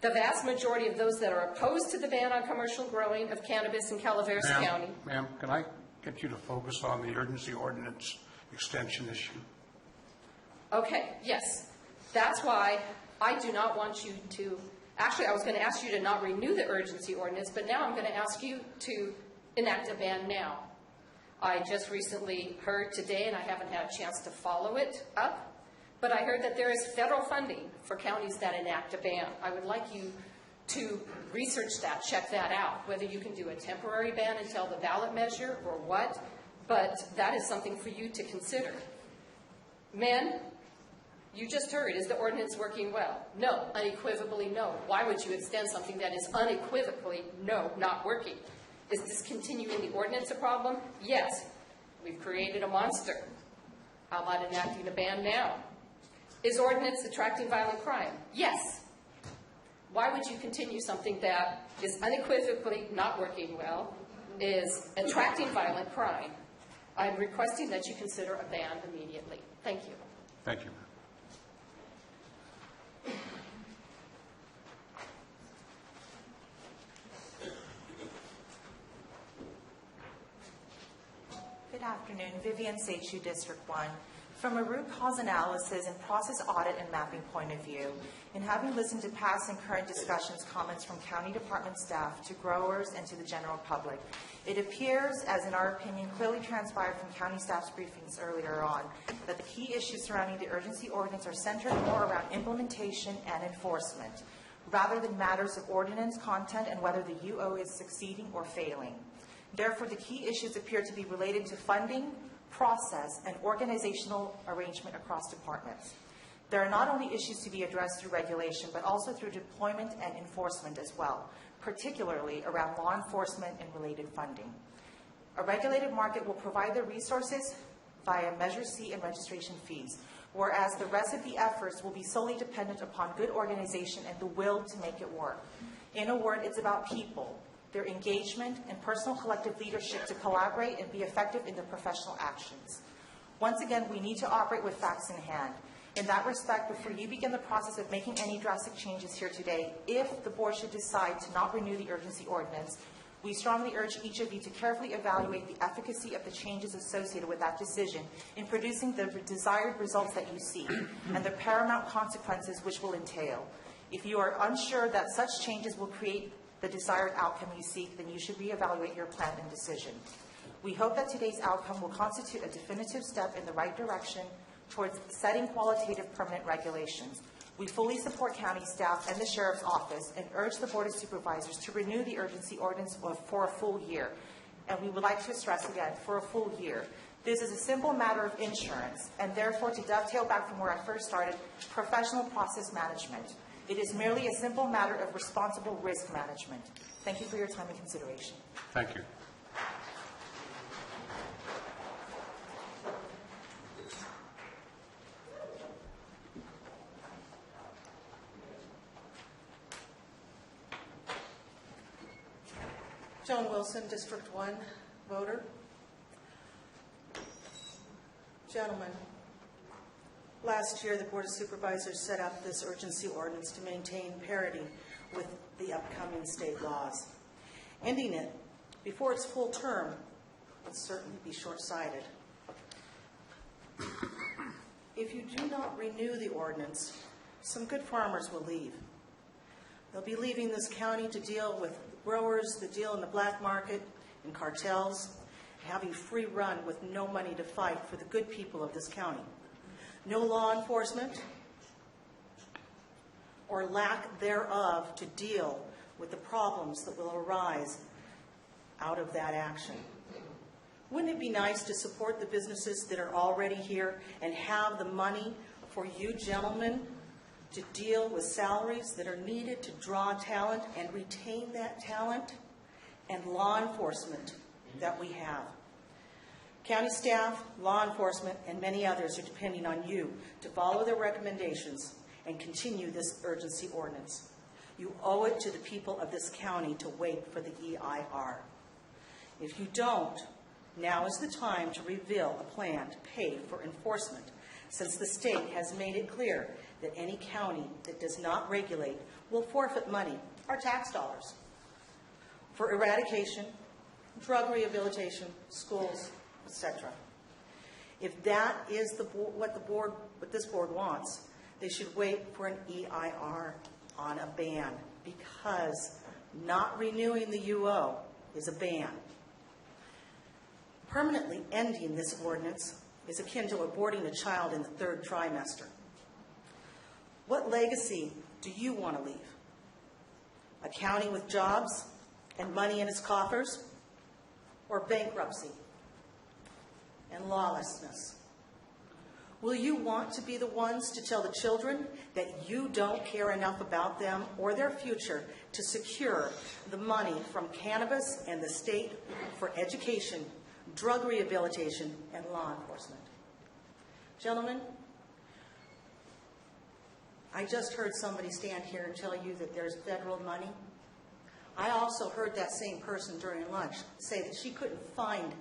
The vast majority of those that are opposed to the ban on commercial growing of cannabis in Calaveras County... Ma'am, can I get you to focus on the urgency ordinance extension issue? Okay, yes. That's why I do not want you to... Actually, I was going to ask you to not renew the urgency ordinance, but now I'm going to ask you to enact a ban now. I just recently heard today, and I haven't had a chance to follow it up, but I heard that there is federal funding for counties that enact a ban. I would like you to research that, check that out, whether you can do a temporary ban until the ballot measure or what, but that is something for you to consider. Men, you just heard, is the ordinance working well? No, unequivocally no. Why would you extend something that is unequivocally no, not working? Is discontinuing the ordinance a problem? Yes. We've created a monster. How about enacting a ban now? Is ordinance attracting violent crime? Yes. Why would you continue something that is unequivocally not working well, is attracting violent crime? I'm requesting that you consider a ban immediately. Thank you. Thank you. Good afternoon. Vivian Seichu, District 1. From a root cause analysis and process audit and mapping point of view, and having listened to past and current discussions, comments from county department staff to growers and to the general public, it appears, as in our opinion clearly transpired from county staff's briefings earlier on, that the key issues surrounding the urgency ordinance are centered more around implementation and enforcement, rather than matters of ordinance content and whether the UO is succeeding or failing. Therefore, the key issues appear to be related to funding, process, and organizational arrangement across departments. There are not only issues to be addressed through regulation, but also through deployment and enforcement as well, particularly around law enforcement and related funding. A regulated market will provide the resources via Measure C and registration fees, whereas the rest of the efforts will be solely dependent upon good organization and the will to make it work. In a word, it's about people, their engagement, and personal collective leadership to collaborate and be effective in their professional actions. Once again, we need to operate with facts in hand. In that respect, before you begin the process of making any drastic changes here today, if the board should decide to not renew the urgency ordinance, we strongly urge each of you to carefully evaluate the efficacy of the changes associated with that decision in producing the desired results that you seek and the paramount consequences which will entail. If you are unsure that such changes will create the desired outcome you seek, then you should reevaluate your plan and decision. We hope that today's outcome will constitute a definitive step in the right direction towards setting qualitative permanent regulations. We fully support county staff and the Sheriff's Office and urge the Board of Supervisors to renew the urgency ordinance for a full year. And we would like to stress again, for a full year. This is a simple matter of insurance, and therefore, to dovetail back from where I first started, professional process management. It is merely a simple matter of responsible risk management. Thank you for your time and consideration. Thank you. Joan Wilson, District 1 voter. Gentlemen, last year the Board of Supervisors set up this urgency ordinance to maintain parity with the upcoming state laws. Ending it before its full term would certainly be short-sighted. If you do not renew the ordinance, some good farmers will leave. They'll be leaving this county to deal with growers that deal in the black market and cartels, having free run with no money to fight for the good people of this county. No law enforcement or lack thereof to deal with the problems that will arise out of that action. Wouldn't it be nice to support the businesses that are already here and have the money for you gentlemen to deal with salaries that are needed to draw talent and retain that talent and law enforcement that we have? County staff, law enforcement, and many others are depending on you to follow their recommendations and continue this urgency ordinance. You owe it to the people of this county to wait for the EIR. If you don't, now is the time to reveal a plan to pay for enforcement, since the state has made it clear that any county that does not regulate will forfeit money, our tax dollars, for eradication, drug rehabilitation, schools, etc. If that is what this board wants, they should wait for an EIR on a ban, because not renewing the UO is a ban. Permanently ending this ordinance is akin to aborting a child in the 3rd trimester. What legacy do you want to leave? A county with jobs and money in its coffers, or bankruptcy and lawlessness? Will you want to be the ones to tell the children that you don't care enough about them or their future to secure the money from cannabis and the state for education, drug rehabilitation, and law enforcement? Gentlemen, I just heard somebody stand here and tell you that there's federal money. I also heard that same person during lunch say that she couldn't find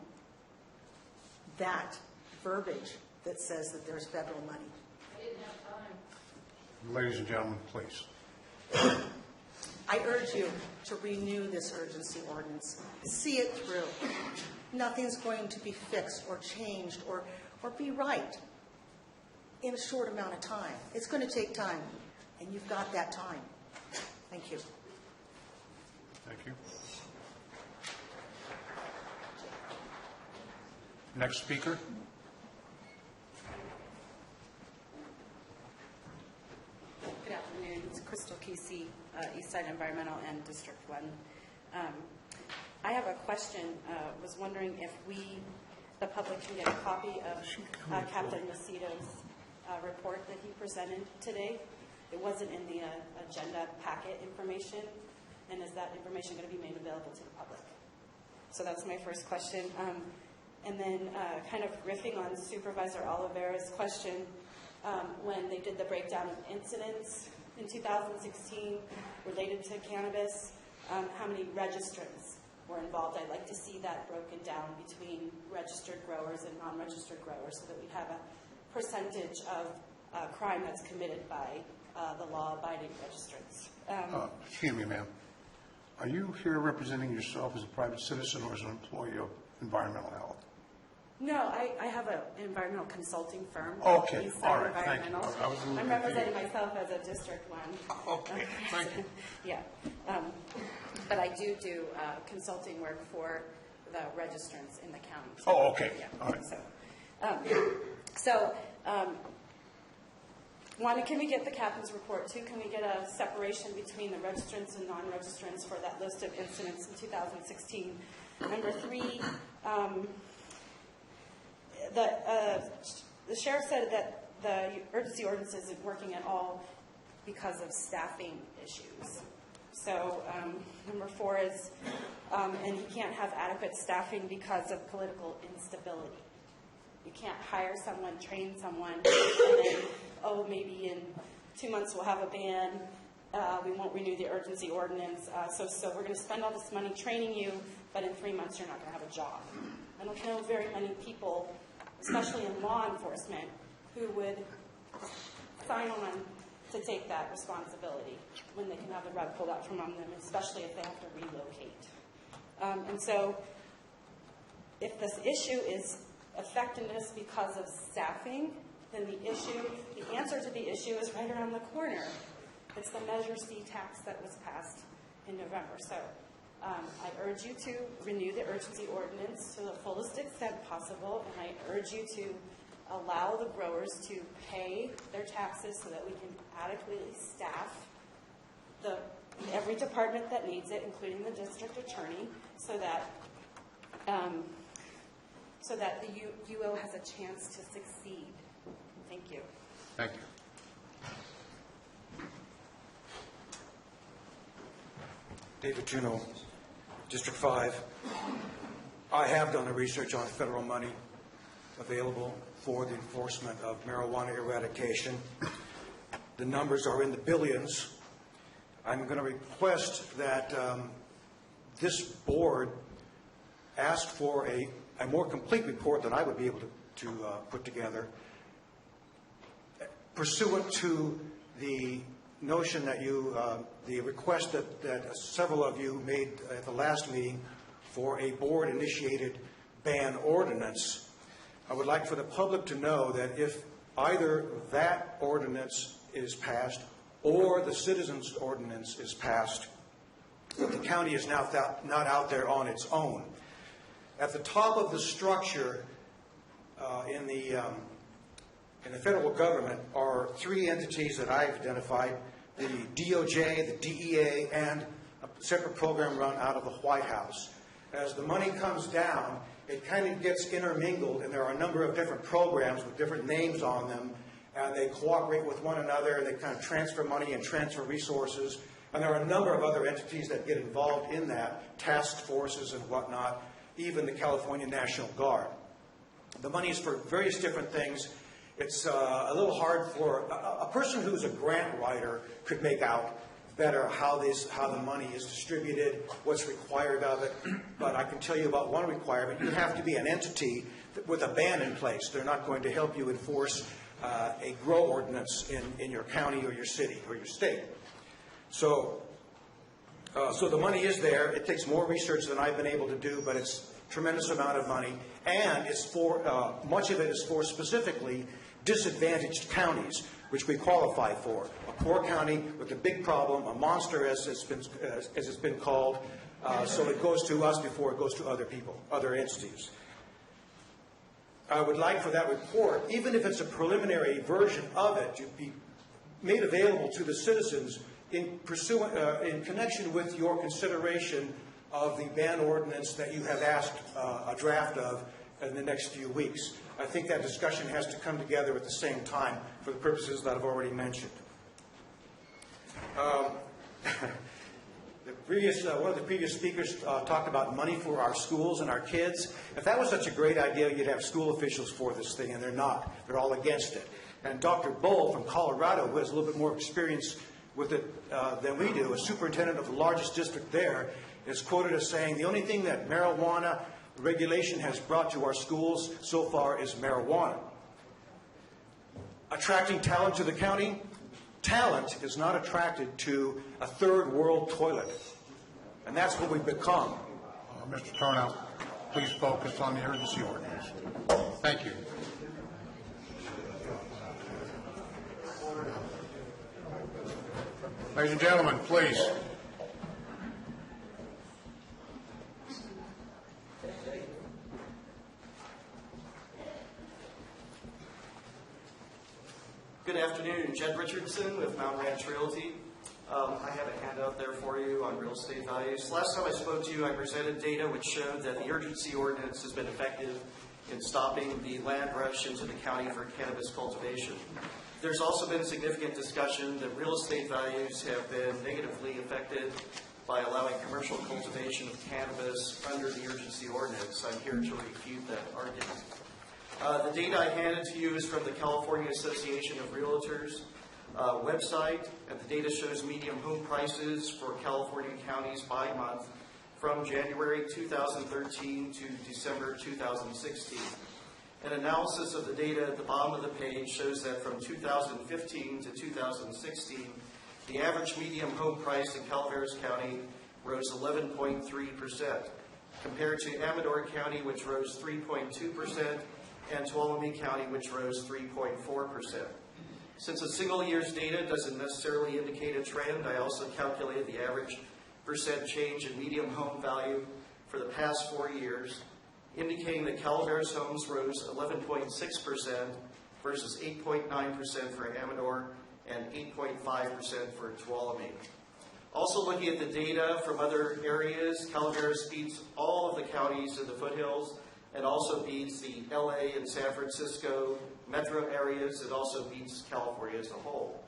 that verbiage that says that there's federal money. I didn't have time. Ladies and gentlemen, please. I urge you to renew this urgency ordinance. See it through. Nothing's going to be fixed or changed or be right in a short amount of time. It's going to take time, and you've got that time. Thank you. Thank you. Next speaker. Good afternoon. It's Crystal Kesey, Eastside Environmental and District 1. I have a question. Was wondering if the public, can get a copy of Captain Macedo's report that he presented today. It wasn't in the agenda packet information, and is that information going to be made available to the public? So that's my first question. And then kind of riffing on Supervisor Oliveira's question, when they did the breakdown of incidents in 2016 related to cannabis, how many registrants were involved? I'd like to see that broken down between registered growers and non-registered growers so that we have a percentage of crime that's committed by the law-abiding registrants. Excuse me, ma'am. Are you here representing yourself as a private citizen or as an employee of environmental health? No, I have an environmental consulting firm. Okay, Eastside all right, thank you. Environmental. I was a little I'm confused. representing myself as a District 1. Okay, thank you. Yeah. But I do consulting work for the registrants in the county. Oh, okay. Yeah. All right. Can we get the captain's report too? Can we get a separation between the registrants and non-registrants for that list of incidents in 2016? Number 3, the sheriff said that the urgency ordinance isn't working at all because of staffing issues. So number 4 is, and he can't have adequate staffing because of political instability. You can't hire someone, train someone, and then, maybe in 2 months we'll have a ban. We won't renew the urgency ordinance. So we're going to spend all this money training you, but in 3 months you're not going to have a job. I don't know very many people, especially in law enforcement, who would sign on to take that responsibility when they can have the rug pulled out from under them, especially if they have to relocate. And so if this issue is effectiveness because of staffing, then the answer to the issue is right around the corner. It's the Measure C tax that was passed in November. So I urge you to renew the urgency ordinance to the fullest extent possible, and I urge you to allow the growers to pay their taxes so that we can adequately staff every department that needs it, including the district attorney, so that the UO has a chance to succeed. Thank you. Thank you. David Juneau, District 5. I have done the research on federal money available for the enforcement of marijuana eradication. The numbers are in the billions. I'm going to request that this board ask for a more complete report than I would be able to put together, pursuant to the notion that the request that several of you made at the last meeting for a board-initiated ban ordinance. I would like for the public to know that if either that ordinance is passed or the citizens' ordinance is passed, that the county is now not out there on its own. At the top of the structure in the federal government are 3 entities that I've identified: the DOJ, the DEA, and a separate program run out of the White House. As the money comes down, it kind of gets intermingled, and there are a number of different programs with different names on them, and they cooperate with one another, and they kind of transfer money and transfer resources. And there are a number of other entities that get involved in that, task forces and whatnot, even the California National Guard. The money is for various different things, it's a little hard for a person who's a grant writer could make out better how the money is distributed, what's required of it. But I can tell you about one requirement. You have to be an entity with a ban in place. They're not going to help you enforce a grow ordinance in your county or your city or your state. So the money is there. It takes more research than I've been able to do, but it's a tremendous amount of money. And it's for much of it is for specifically disadvantaged counties, which we qualify for. A poor county with a big problem, a monster as it's been called. So it goes to us before it goes to other people, other entities. I would like for that report, even if it's a preliminary version of it, to be made available to the citizens in connection with your consideration of the ban ordinance that you have asked a draft of in the next few weeks. I think that discussion has to come together at the same time for the purposes that I've already mentioned. One of the previous speakers talked about money for our schools and our kids. If that was such a great idea, you'd have school officials for this thing, and they're not. They're all against it. And Dr. Bull from Colorado, who has a little bit more experience with it than we do, a superintendent of the largest district there, is quoted as saying, the only thing that marijuana regulation has brought to our schools so far is marijuana. Attracting talent to the county? Talent is not attracted to a third world toilet. And that's what we've become. Mr. Turnout, please focus on the urgency ordinance. Thank you. Ladies and gentlemen, please. Good afternoon. Jed Richardson with Mountain Ranch Realty. I have a handout there for you on real estate values. Last time I spoke to you, I presented data which showed that the urgency ordinance has been effective in stopping the land rush into the county for cannabis cultivation. There's also been significant discussion that real estate values have been negatively affected by allowing commercial cultivation of cannabis under the urgency ordinance. I'm here to refute that argument. The data I handed to you is from the California Association of Realtors website, and the data shows median home prices for California counties by month from January 2013 to December 2016. An analysis of the data at the bottom of the page shows that from 2015 to 2016, the average median home price in Calaveras County rose 11.3%, compared to Amador County, which rose 3.2%, and Tuolumne County, which rose 3.4%. Since a single year's data doesn't necessarily indicate a trend, I also calculated the average percent change in median home value for the past 4 years, indicating that Calaveras homes rose 11.6% versus 8.9% for Amador and 8.5% for Tuolumne. Also looking at the data from other areas, Calaveras beats all of the counties in the foothills and also beats the LA and San Francisco metro areas. It also beats California as a whole.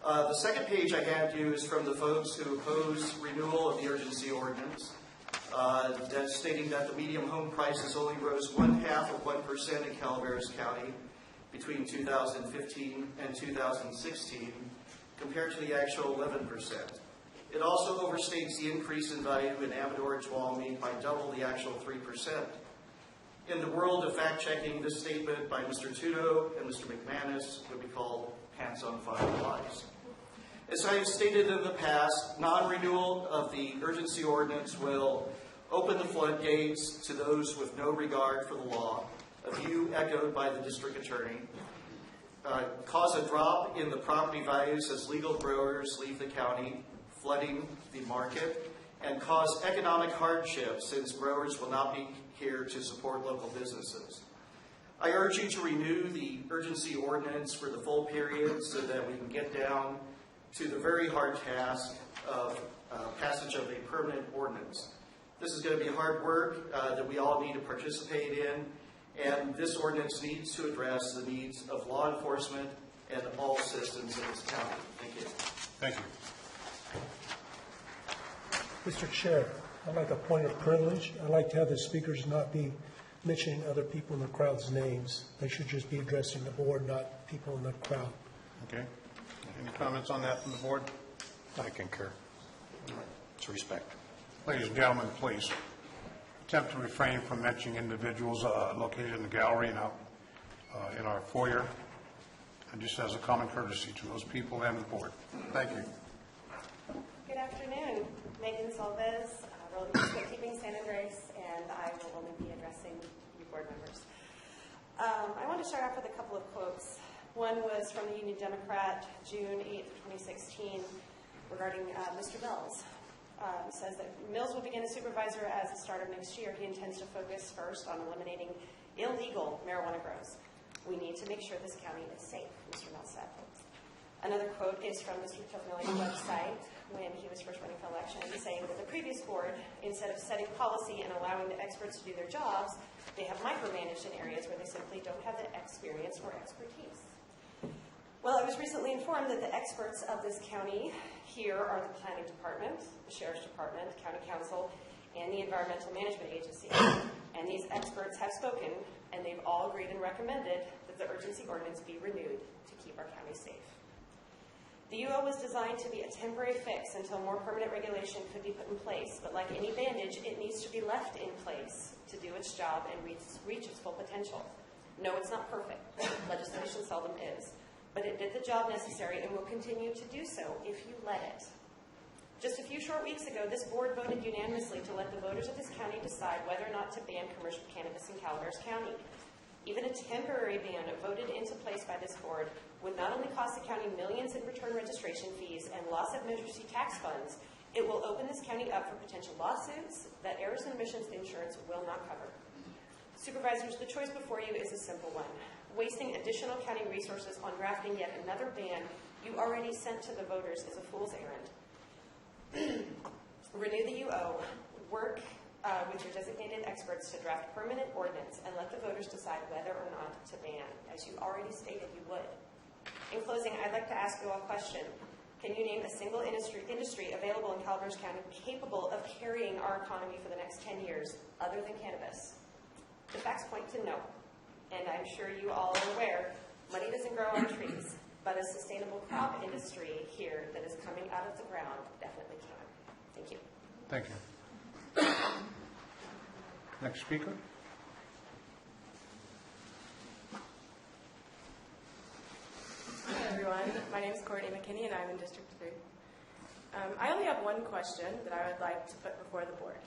The second page I had you is from the folks who oppose renewal of the urgency ordinance. That's stating that the median home prices only rose 0.5% in Calaveras County between 2015 and 2016, compared to the actual 11%. It also overstates the increase in value in Amador and Tuolumne by double the actual 3%. In the world of fact-checking, this statement by Mr. Tudo and Mr. McManus would be called pants on fire lies. As I have stated in the past, non-renewal of the urgency ordinance will open the floodgates to those with no regard for the law, a view echoed by the district attorney, cause a drop in the property values as legal growers leave the county, flooding the market, and cause economic hardship since growers will not be here to support local businesses. I urge you to renew the urgency ordinance for the full period so that we can get down to the very hard task of passage of a permanent ordinance. This is going to be hard work that we all need to participate in, and this ordinance needs to address the needs of law enforcement and all citizens in this county. Thank you. Thank you. Mr. Chair, I'd like a point of privilege. I'd like to have the speakers not be mentioning other people in the crowd's names. They should just be addressing the board, not people in the crowd. Okay. Any comments on that from the board? I concur. It's respect. Ladies and gentlemen, please attempt to refrain from mentioning individuals located in the gallery and out in our foyer, and just as a common courtesy to those people and the board. Thank you. Good afternoon. Megan Solvez, Road Bookkeeping San Andres, and I will only be addressing you board members. I want to start off with a couple of quotes. One was from the Union Democrat, June 8th, 2016, regarding Mr. Mills. It says that Mills will begin as supervisor as the start of next year. He intends to focus first on eliminating illegal marijuana grows. We need to make sure this county is safe, Mr. Mills said. Another quote is from Mr. Tofnelli's website when he was first running for election, saying that the previous board, instead of setting policy and allowing the experts to do their jobs, they have micromanaged in areas where they simply don't have the experience or expertise. Well, I was recently informed that the experts of this county here are the Planning Department, the Sheriff's Department, County Council, and the Environmental Management Agency. And these experts have spoken, and they've all agreed and recommended that the urgency ordinance be renewed to keep our county safe. The UO was designed to be a temporary fix until more permanent regulation could be put in place, but like any bandage, it needs to be left in place to do its job and reach its full potential. No, it's not perfect. Legislation seldom is. But it did the job necessary and will continue to do so if you let it. Just a few short weeks ago, this board voted unanimously to let the voters of this county decide whether or not to ban commercial cannabis in Calaveras County. Even a temporary ban voted into place by this board would not only cost the county millions in return registration fees and loss of emergency tax funds, it will open this county up for potential lawsuits that errors and omissions insurance will not cover. Supervisors, the choice before you is a simple one. Wasting additional county resources on drafting yet another ban you already sent to the voters is a fool's errand. Renew the UO, work with your designated experts to draft permanent ordinance, and let the voters decide whether or not to ban, as you already stated you would. In closing, I'd like to ask you all a question. Can you name a single industry available in Calaveras County capable of carrying our economy for the next 10 years other than cannabis? The facts point to no. And I'm sure you all are aware, money doesn't grow on trees, but a sustainable crop industry here that is coming out of the ground definitely can. Thank you. Thank you. Next speaker. Hi, everyone. My name is Courtney McKinney, and I'm in District 3. I only have one question that I would like to put before the board.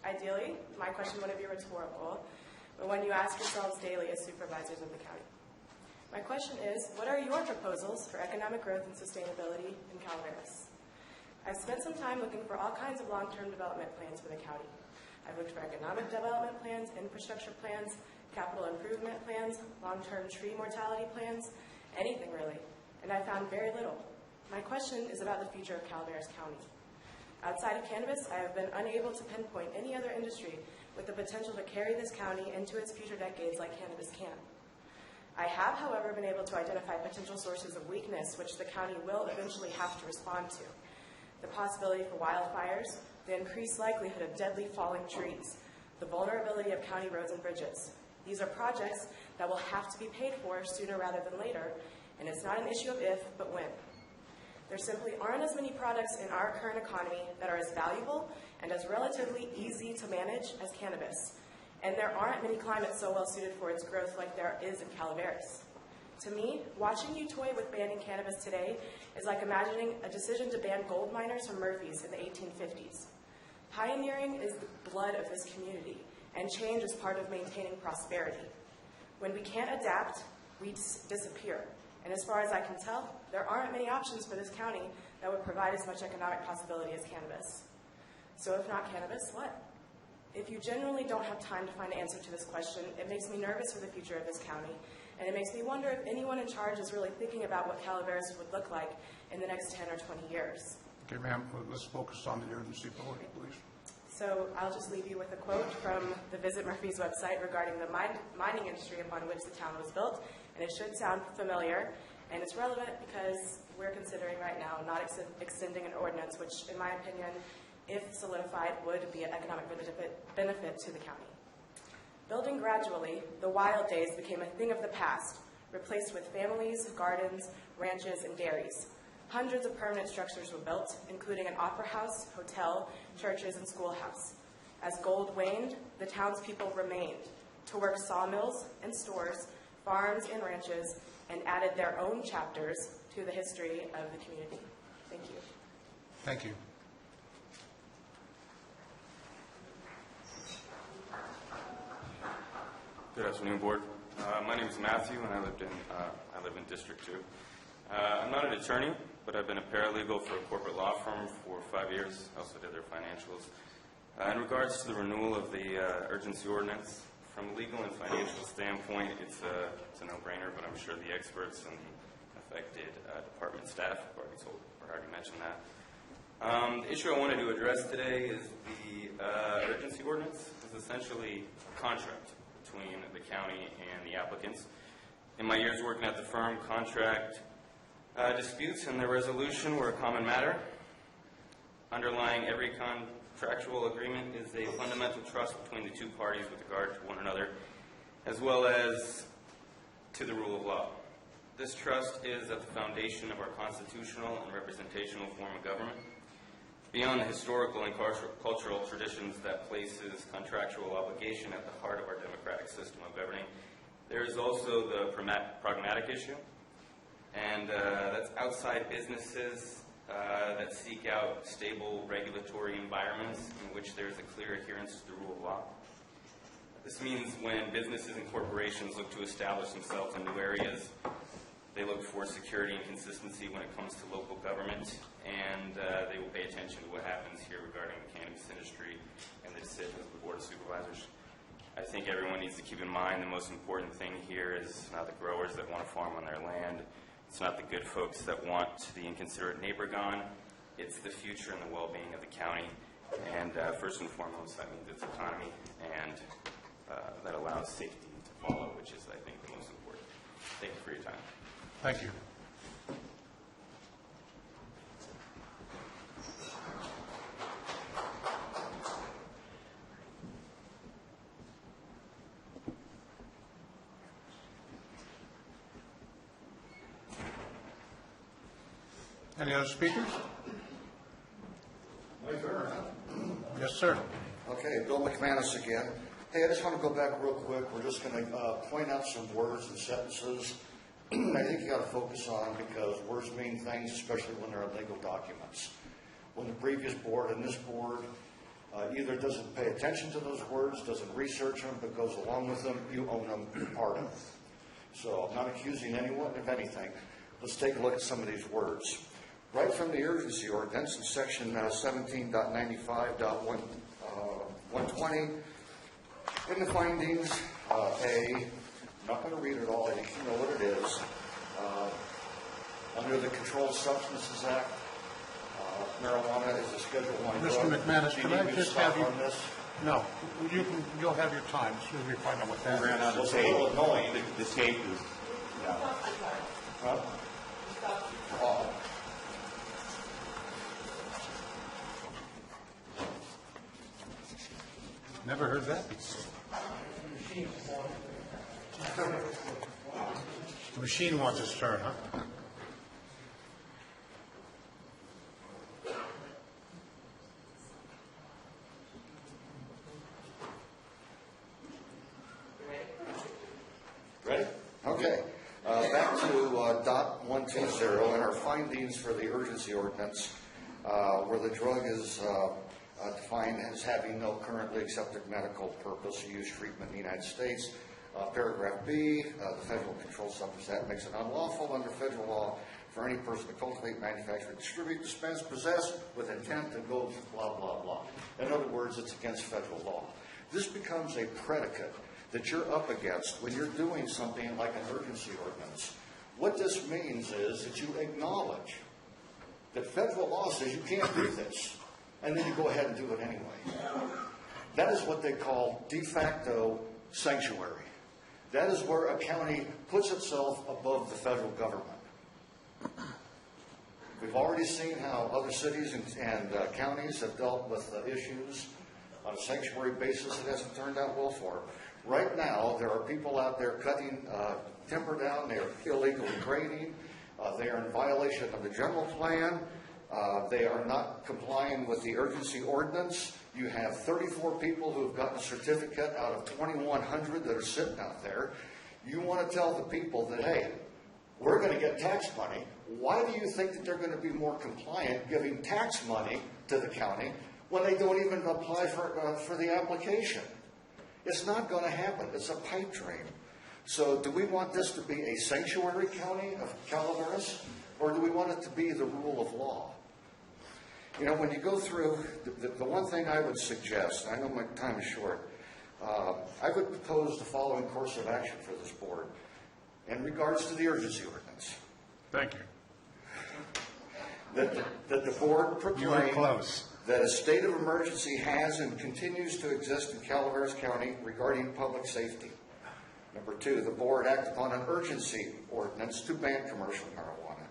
Ideally, my question wouldn't be rhetorical, but one you ask yourselves daily as supervisors of the county. My question is, what are your proposals for economic growth and sustainability in Calaveras? I've spent some time looking for all kinds of long-term development plans for the county. I've looked for economic development plans, infrastructure plans, capital improvement plans, long-term tree mortality plans, anything really, and I found very little. My question is about the future of Calaveras County. Outside of cannabis, I have been unable to pinpoint any other industry with the potential to carry this county into its future decades like cannabis can. I have, however, been able to identify potential sources of weakness which the county will eventually have to respond to. The possibility for wildfires, the increased likelihood of deadly falling trees, the vulnerability of county roads and bridges. These are projects that will have to be paid for sooner rather than later, and it's not an issue of if, but when. There simply aren't as many products in our current economy that are as valuable and as relatively easy to manage as cannabis. And there aren't many climates so well suited for its growth like there is in Calaveras. To me, watching you toy with banning cannabis today is like imagining a decision to ban gold miners from Murphy's in the 1850s. Pioneering is the blood of this community, and change is part of maintaining prosperity. When we can't adapt, we disappear. And as far as I can tell, there aren't many options for this county that would provide as much economic possibility as cannabis. So if not cannabis, what? If you genuinely don't have time to find an answer to this question, it makes me nervous for the future of this county, and it makes me wonder if anyone in charge is really thinking about what Calaveras would look like in the next 10 or 20 years. Okay, ma'am, let's focus on the urgency vote, please. So I'll just leave you with a quote from the Visit Murphy's website regarding the mining industry upon which the town was built, and it should sound familiar, and it's relevant because we're considering right now not extending an ordinance, which, in my opinion, if solidified, would be an economic benefit to the county. Building gradually, the wild days became a thing of the past, replaced with families, gardens, ranches, and dairies. Hundreds of permanent structures were built, including an opera house, hotel, churches, and schoolhouse. As gold waned, the townspeople remained to work sawmills and stores, farms and ranches, and added their own chapters to the history of the community. Thank you. Thank you. Good afternoon, Board. My name is Matthew, and I live in District 2. I'm not an attorney, but I've been a paralegal for a corporate law firm for 5 years. I also did their financials. In regards to the renewal of the urgency ordinance, from a legal and financial standpoint, it's a no-brainer, but I'm sure the experts and the affected department staff have already mentioned that. The issue I wanted to address today is the urgency ordinance. It's essentially a contract between the county and the applicants. In my years working at the firm, contract disputes and their resolution were a common matter. Underlying every contractual agreement is a fundamental trust between the two parties with regard to one another, as well as to the rule of law. This trust is at the foundation of our constitutional and representational form of government. Beyond the historical and cultural traditions that places contractual obligation at the heart of our democratic system of governing, there is also the pragmatic issue, and that's outside businesses that seek out stable regulatory environments in which there's a clear adherence to the rule of law. This means when businesses and corporations look to establish themselves in new areas, they look for security and consistency when it comes to local government, and they will pay attention to what happens here regarding the cannabis industry and the decisions of the Board of Supervisors. I think everyone needs to keep in mind the most important thing here is not the growers that want to farm on their land. It's not the good folks that want the inconsiderate neighbor gone. It's the future and the well-being of the county. And first and foremost, that means its economy, and that allows safety to follow, which is, I think, the most important. Thank you for your time. Thank you. Any other speakers? Yes, sir. Okay, Bill McManus again. Hey, I just want to go back real quick. We're just going to point out some words and sentences I think you got to focus on, because words mean things, especially when they're legal documents. When the previous board and this board either doesn't pay attention to those words, doesn't research them, but goes along with them, you own them, you're part of them. So I'm not accusing anyone of anything. Let's take a look at some of these words. Right from the urgency ordinance in section 17.95.120, in the findings, I'm not going to read it all, I think you know what it is. Under the Controlled Substances Act, marijuana is a Schedule I drug. Mr. McManus, can I just have you? On this? No, you'll have your time as soon as we find out what that is. Ran out of tape. It's a little annoying. The tape is, yeah. Huh? Oh. Never heard that before. The machine wants its turn, huh? Ready? Okay. Back to dot 120 and our findings for the urgency ordinance, where the drug is defined as having no currently accepted medical purpose or use treatment in the United States. Paragraph B, the Federal Controlled Substances Act makes it unlawful under federal law for any person to cultivate, manufacture, distribute, dispense, possess with intent to go blah, blah, blah. In other words, it's against federal law. This becomes a predicate that you're up against when you're doing something like an urgency ordinance. What this means is that you acknowledge that federal law says you can't do this, and then you go ahead and do it anyway. That is what they call de facto sanctuary. That is where a county puts itself above the federal government. We've already seen how other cities and counties have dealt with issues on a sanctuary basis. It hasn't turned out well for them. Right now, there are people out there cutting timber down, they are illegally grading, they are in violation of the general plan, they are not complying with the urgency ordinance. You have 34 people who have gotten a certificate out of 2,100 that are sitting out there. You want to tell the people that, hey, we're going to get tax money. Why do you think that they're going to be more compliant giving tax money to the county when they don't even apply for the application? It's not going to happen. It's a pipe dream. So do we want this to be a sanctuary county of Calaveras, or do we want it to be the rule of law? You know, when you go through, the one thing I would suggest, I know my time is short, I would propose the following course of action for this board in regards to the urgency ordinance. Thank you. That the board You were proclaim close. that a state of emergency has and continues to exist in Calaveras County regarding public safety. Number 2, the board act upon an urgency ordinance to ban commercial marijuana.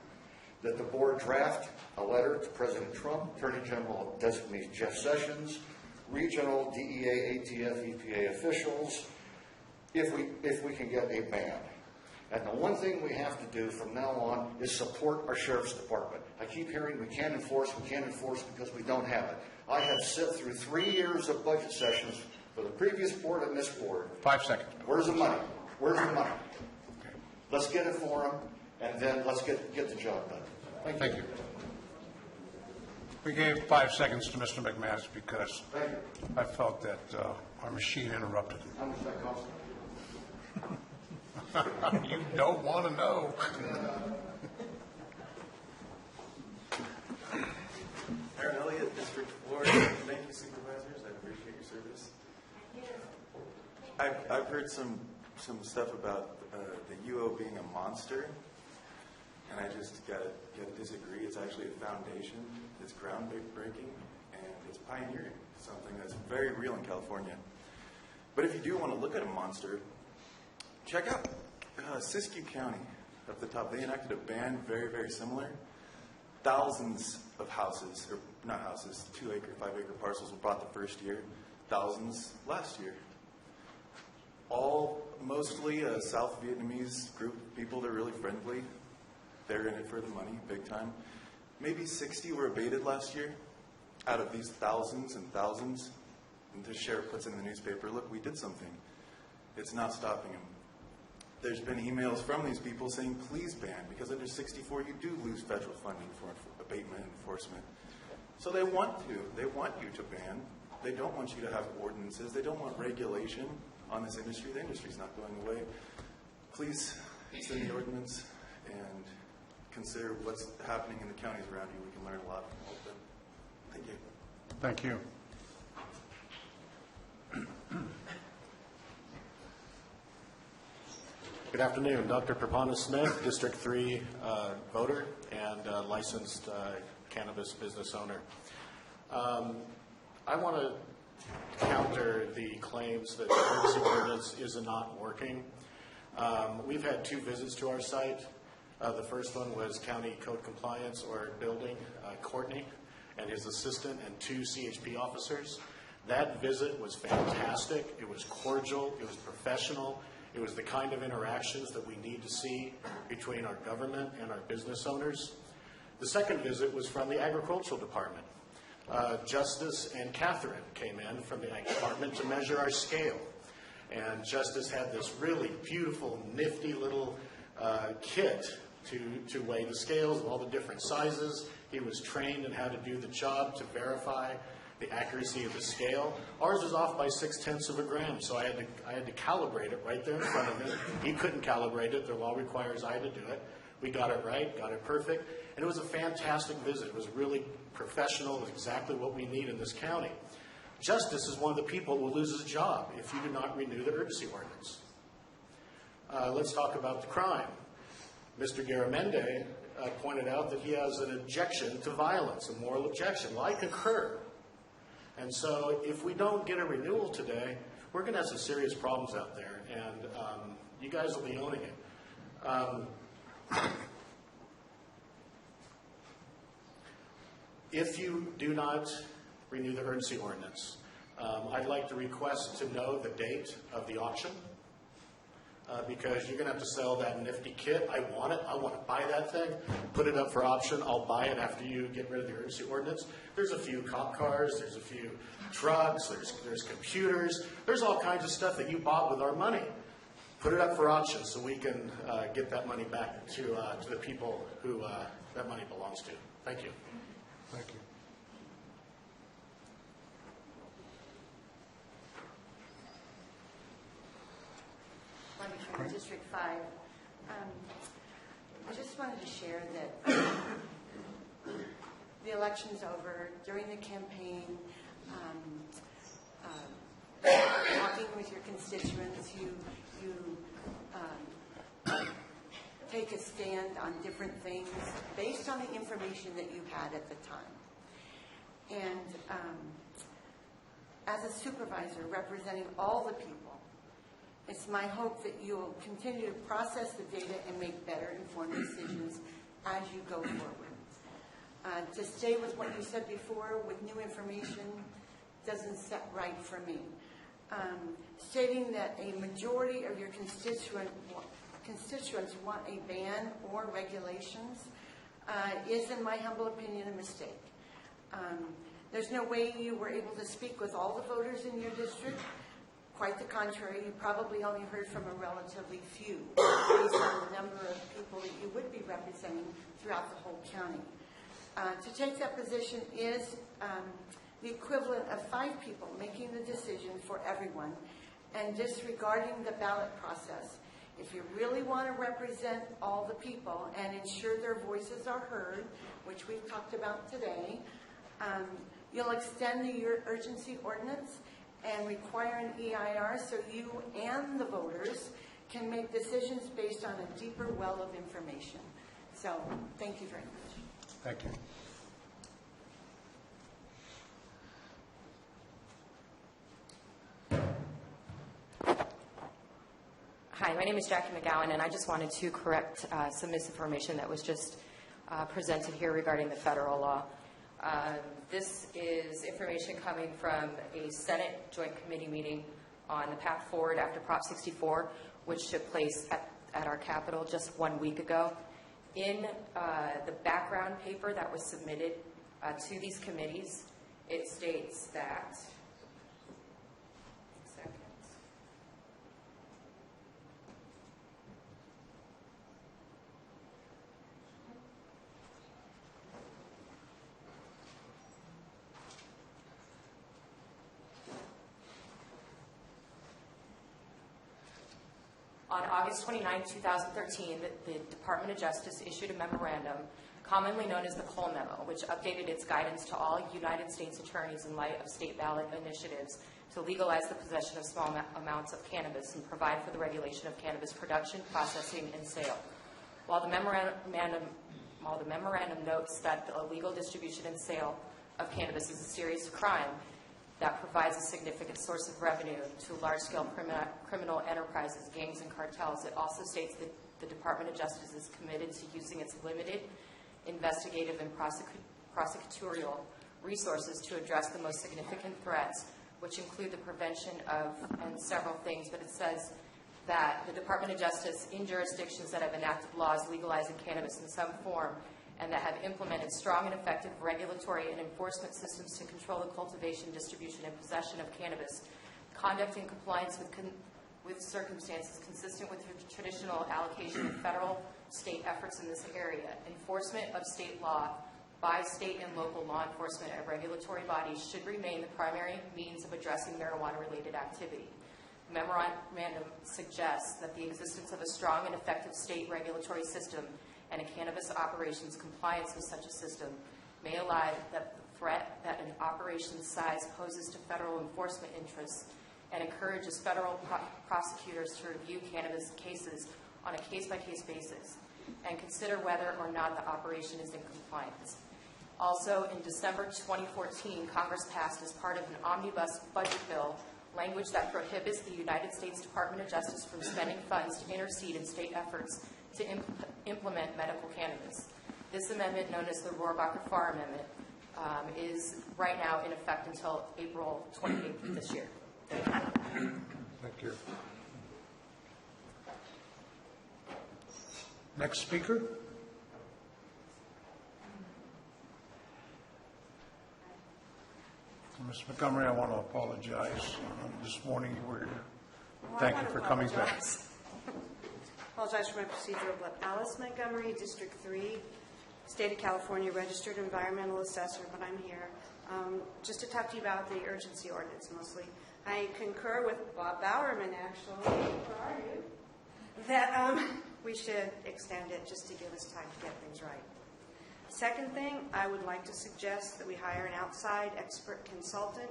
That the board draft a letter to President Trump, Attorney General designate Jeff Sessions, regional DEA, ATF, EPA officials, if we can get a ban. And the one thing we have to do from now on is support our sheriff's department. I keep hearing we can't enforce because we don't have it. I have sit through 3 years of budget sessions for the previous board and this board. 5 seconds. Where's the money? Where's the money? Let's get it for them, and then let's get the job done. Thank you. We gave 5 seconds to Mr. McManus because I felt that our machine interrupted him. How much that cost? You don't want to know. Aaron Elliott, District 4. Thank you, Supervisors. I appreciate your service. I've heard some stuff about the UO being a monster, and I just gotta disagree. It's actually a foundation. It's groundbreaking, and it's pioneering something that's very real in California. But if you do want to look at a monster, check out Siskiyou County up the top. They enacted a ban very, very similar. Thousands of houses, or not houses, 2-acre, 5-acre parcels were bought the first year. Thousands last year. All mostly a South Vietnamese group of people. They're really friendly. They're in it for the money, big time. Maybe 60 were abated last year out of these thousands and thousands. And the sheriff puts in the newspaper, look, we did something. It's not stopping them. There's been emails from these people saying, please ban, because under 64 you do lose federal funding for abatement and enforcement. So they want to. They want you to ban. They don't want you to have ordinances. They don't want regulation on this industry. The industry's not going away. Please send the ordinance and consider what's happening in the counties around you. We can learn a lot from all of them. Thank you. Thank you. Good afternoon. Dr. Prapana Smith, District 3 voter and licensed cannabis business owner. I want to counter the claims that the emergency ordinance is not working. We've had 2 visits to our site. The first one was County Code Compliance or Building, Courtney, and his assistant and 2 CHP officers. That visit was fantastic. It was cordial. It was professional. It was the kind of interactions that we need to see between our government and our business owners. The second visit was from the Agricultural Department. Justice and Catherine came in from the Ag Department to measure our scale. And Justice had this really beautiful, nifty little kit to weigh the scales of all the different sizes. He was trained in how to do the job to verify the accuracy of the scale. Ours was off by 0.6 of a gram, so I had to calibrate it right there in front of him. He couldn't calibrate it. The law requires I to do it. We got it right, got it perfect, and it was a fantastic visit. It was really professional. It was exactly what we need in this county. Justice is one of the people who will lose his job if you do not renew the urgency ordinance. Let's talk about the crime. Mr. Garamendi pointed out that he has an objection to violence, a moral objection. Well, I concur. And so if we don't get a renewal today, we're going to have some serious problems out there, and you guys will be owning it. If you do not renew the urgency ordinance, I'd like to request to know the date of the auction, because you're going to have to sell that nifty kit. I want it. I want to buy that thing, put it up for auction. I'll buy it after you get rid of the urgency ordinance. There's a few cop cars. There's a few trucks. There's computers. There's all kinds of stuff that you bought with our money. Put it up for auction so we can get that money back to the people who that money belongs to. Thank you. Thank you. Wendy from District 5. I just wanted to share that the election's over. During the campaign, talking with your constituents, you take a stand on different things based on the information that you had at the time. And as a supervisor representing all the people, it's my hope that you'll continue to process the data and make better informed decisions as you go forward. To stay with what you said before with new information doesn't set right for me. Stating that a majority of your constituents want a ban or regulations is, in my humble opinion, a mistake. There's no way you were able to speak with all the voters in your district. Quite the contrary, you probably only heard from a relatively few based on the number of people that you would be representing throughout the whole county. To take that position is the equivalent of 5 people making the decision for everyone and disregarding the ballot process. If you really want to represent all the people and ensure their voices are heard, which we've talked about today, you'll extend the urgency ordinance and require an EIR so you and the voters can make decisions based on a deeper well of information. So, thank you very much. Thank you. Hi, my name is Jackie McGowan, and I just wanted to correct some misinformation that was just presented here regarding the federal law. This is information coming from a Senate Joint Committee meeting on the path forward after Prop 64, which took place at our Capitol just 1 week ago. In the background paper that was submitted to these committees, it states that, on August 29, 2013, the Department of Justice issued a memorandum, commonly known as the Cole Memo, which updated its guidance to all United States attorneys in light of state ballot initiatives to legalize the possession of small amounts of cannabis and provide for the regulation of cannabis production, processing, and sale. While the memorandum notes that the illegal distribution and sale of cannabis is a serious crime that provides a significant source of revenue to large-scale criminal enterprises, gangs, and cartels, it also states that the Department of Justice is committed to using its limited investigative and prosecutorial resources to address the most significant threats, which include the prevention of, and several things, but it says that the Department of Justice, in jurisdictions that have enacted laws legalizing cannabis in some form, and that have implemented strong and effective regulatory and enforcement systems to control the cultivation, distribution, and possession of cannabis, conduct in compliance with circumstances consistent with the traditional allocation of federal, state efforts in this area, enforcement of state law by state and local law enforcement and regulatory bodies should remain the primary means of addressing marijuana-related activity. The memorandum suggests that the existence of a strong and effective state regulatory system and a cannabis operations compliance with such a system may allow that the threat that an operation's size poses to federal enforcement interests and encourages federal prosecutors to review cannabis cases on a case-by-case basis and consider whether or not the operation is in compliance. Also, in December 2014, Congress passed as part of an omnibus budget bill language that prohibits the United States Department of Justice from spending funds to intercede in state efforts to implement medical cannabis. This amendment, known as the Rohrabacher-Farr Amendment, is right now in effect until April 28th of this year. Thank you. Next speaker. Ms. Montgomery, I want to apologize. This morning you were here. Thank you for coming back. Apologize for my procedural blip. Alice Montgomery, District 3, State of California Registered Environmental Assessor, but I'm here just to talk to you about the urgency ordinance mostly. I concur with Bob Bowerman, actually, where are you, that we should extend it just to give us time to get things right. Second thing, I would like to suggest that we hire an outside expert consultant.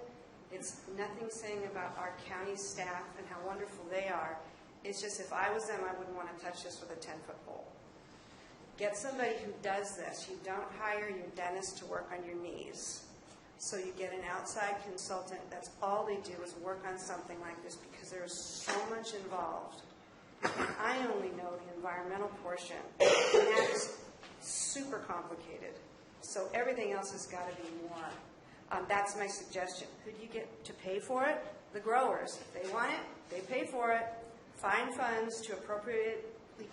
It's nothing saying about our county staff and how wonderful they are. It's just if I was them, I wouldn't want to touch this with a 10-foot pole. Get somebody who does this. You don't hire your dentist to work on your knees. So you get an outside consultant. That's all they do is work on something like this because there's so much involved. And I only know the environmental portion. And that is super complicated. So everything else has got to be more. That's my suggestion. Who do you get to pay for it? The growers. If they want it, they pay for it. Find funds to appropriately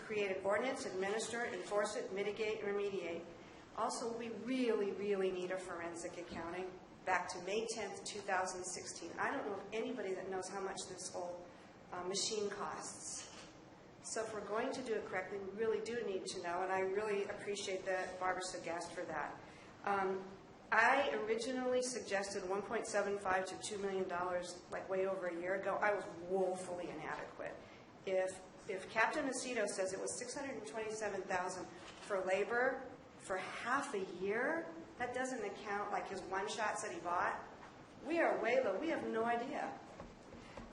create an ordinance, administer it, enforce it, mitigate, and remediate. Also, we really, really need a forensic accounting. Back to May 10th, 2016. I don't know of anybody that knows how much this whole machine costs. So if we're going to do it correctly, we really do need to know, and I really appreciate that Barbara Sagast for that. I originally suggested $1.75 to $2 million, like way over a year ago. I was woefully inadequate. If Captain Macedo says it was $627,000 for labor for half a year, that doesn't account like his one shots that he bought. We are way low. We have no idea.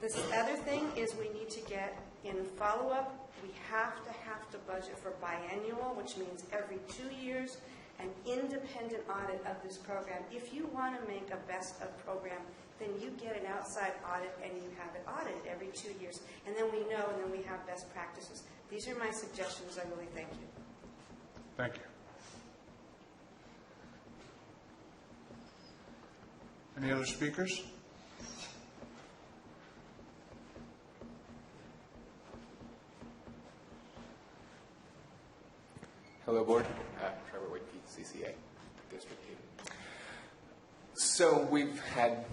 This other thing is we need to get in follow-up. We have to budget for biannual, which means every 2 years, an independent audit of this program. If you want to make a best of program, then you get an outside audit and you have it audited every 2 years. And then we know, and then we have best practices. These are my suggestions. I really thank you. Thank you. Any other speakers? Hello, Board. Trevor Whitby, CCA, District 8. So we've had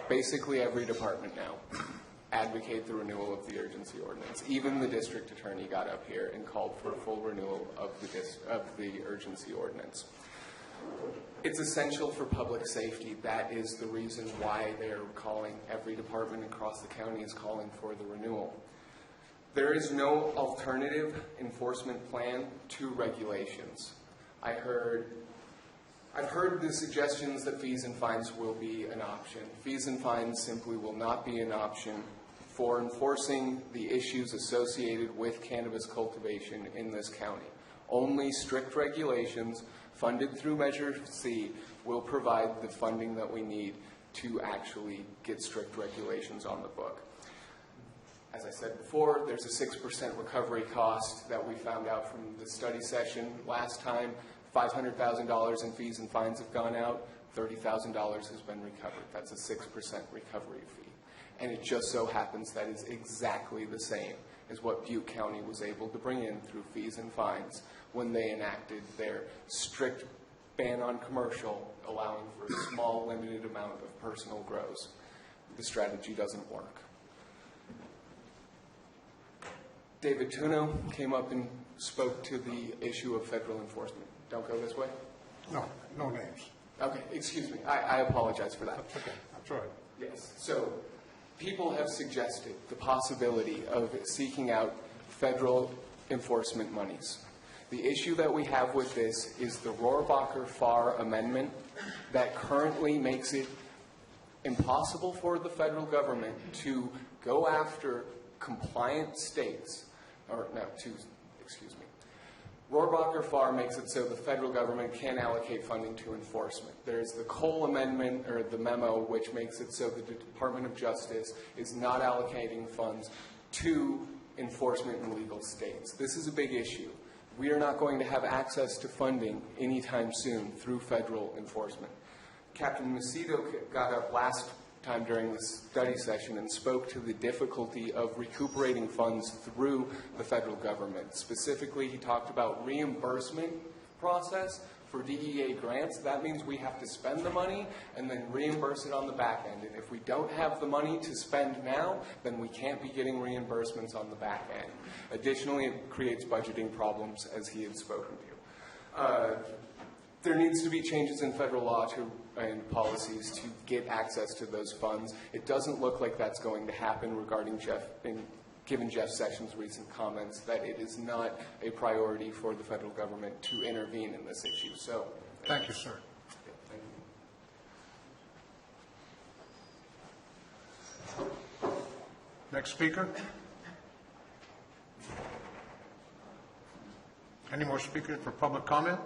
basically every department now advocate the renewal of the urgency ordinance. Even the district attorney got up here and called for a full renewal of the urgency ordinance. It's essential for public safety. That is the reason why they're calling, every department across the county is calling for the renewal. There is no alternative enforcement plan to regulations. I've heard the suggestions that fees and fines will be an option. Fees and fines simply will not be an option for enforcing the issues associated with cannabis cultivation in this county. Only strict regulations funded through Measure C will provide the funding that we need to actually get strict regulations on the book. As I said before, there's a 6% recovery cost that we found out from the study session last time. $500,000 in fees and fines have gone out. $30,000 has been recovered. That's a 6% recovery fee. And it just so happens that is exactly the same as what Butte County was able to bring in through fees and fines when they enacted their strict ban on commercial, allowing for a small, limited amount of personal grows. The strategy doesn't work. David Tuno came up and spoke to the issue of federal enforcement. Don't go this way? No, no names. Okay, excuse me. I apologize for that. That's okay. That's all right. Yes. So people have suggested the possibility of seeking out federal enforcement monies. The issue that we have with this is the Rohrabacher-Farr amendment that currently makes it impossible for the federal government to go after compliant states, Rohrabacher-Farr makes it so the federal government can allocate funding to enforcement. There's the Cole Amendment, or the memo, which makes it so the Department of Justice is not allocating funds to enforcement in legal states. This is a big issue. We are not going to have access to funding anytime soon through federal enforcement. Captain Macedo got up last time during the study session and spoke to the difficulty of recuperating funds through the federal government. Specifically, he talked about reimbursement process for DEA grants. That means we have to spend the money and then reimburse it on the back end. And if we don't have the money to spend now, then we can't be getting reimbursements on the back end. Additionally, it creates budgeting problems, as he had spoken to. There needs to be changes in federal law and policies to get access to those funds. It doesn't look like that's going to happen regarding given Jeff Sessions' recent comments that it is not a priority for the federal government to intervene in this issue. So, thank you, sir. Thank you. Next speaker. Any more speakers for public comment?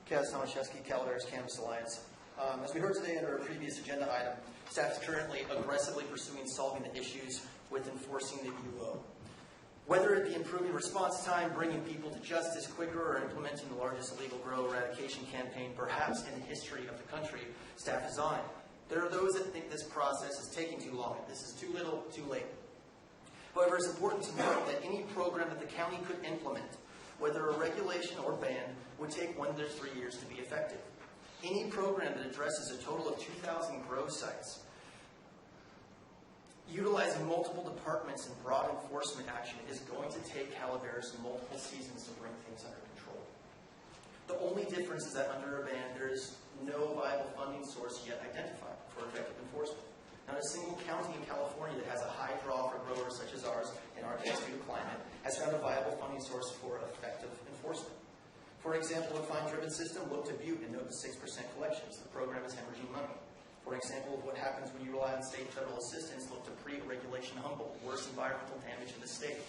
Kaz Tomaszewski, Calaveras Campus Alliance. As we heard today under a previous agenda item, staff is currently aggressively pursuing solving the issues with enforcing the UO. Whether it be improving response time, bringing people to justice quicker, or implementing the largest illegal grow eradication campaign perhaps in the history of the country, staff is on it. There are those that think this process is taking too long. This is too little, too late. However, it's important to note that any program that the county could implement, whether a regulation or ban, would take 1 to 3 years to be effective. Any program that addresses a total of 2,000 grow sites, utilizing multiple departments and broad enforcement action, is going to take Calaveras multiple seasons to bring things under control. The only difference is that under a ban, there is no viable funding source yet identified for effective enforcement. Not a single county in California that has a high draw for growers such as ours in our extreme climate has found a viable funding source for effective enforcement. For example, a fine-driven system, look to Butte and note the 6% collections. The program is hemorrhaging money. For example of what happens when you rely on state and federal assistance, look to pre-regulation Humboldt, worst environmental damage in the state.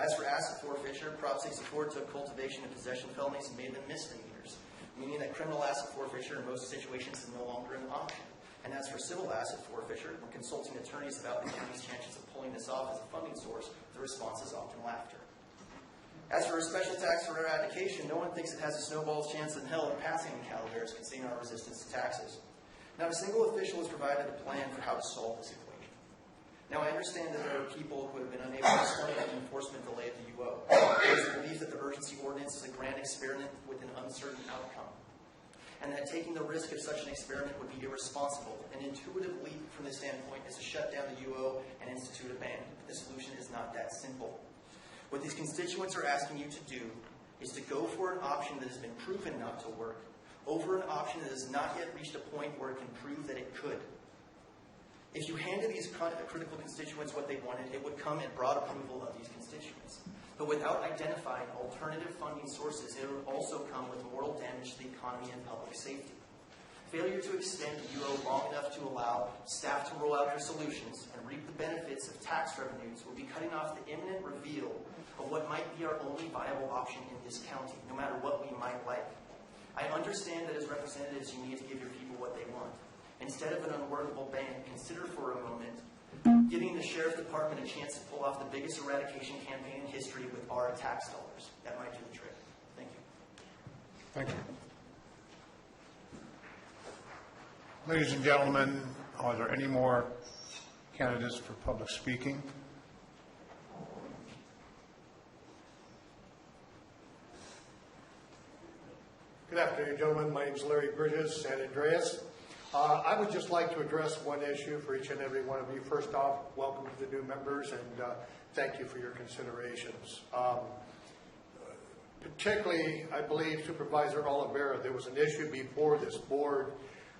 As for asset forfeiture, Prop 64 took cultivation and possession felonies and made them misdemeanors, meaning that criminal asset forfeiture in most situations is no longer an option. And as for civil asset forfeiture, when consulting attorneys about the county's chances of pulling this off as a funding source, the response is often laughter. As for a special tax for eradication, no one thinks it has a snowball's chance in hell of passing in Calaveras, considering our resistance to taxes. Not a single official has provided a plan for how to solve this equation. Now, I understand that there are people who have been unable to stomach an enforcement delay at the UO. There is a belief that the urgency ordinance is a grand experiment with an uncertain outcome, and that taking the risk of such an experiment would be irresponsible. An intuitive leap from this standpoint is to shut down the UO and institute a ban. But the solution is not that simple. What these constituents are asking you to do is to go for an option that has been proven not to work over an option that has not yet reached a point where it can prove that it could. If you handed these critical constituents what they wanted, it would come in broad approval of these constituents. But without identifying alternative funding sources, it would also come with moral damage to the economy and public safety. Failure to extend the UO long enough to allow staff to roll out their solutions and reap the benefits of tax revenues will be cutting off the imminent reveal of what might be our only viable option in this county, no matter what we might like. I understand that as representatives, you need to give your people what they want. Instead of an unworkable ban, consider for a moment giving the Sheriff Department a chance to pull off the biggest eradication campaign in history with our tax dollars. That might do the trick. Thank you. Thank you. Ladies and gentlemen, are there any more candidates for public speaking? Good afternoon, gentlemen. My name is Larry Bridges, San Andreas. I would just like to address one issue for each and every one of you. First off, welcome to the new members, and thank you for your considerations. Particularly, I believe, Supervisor Oliveira, there was an issue before this board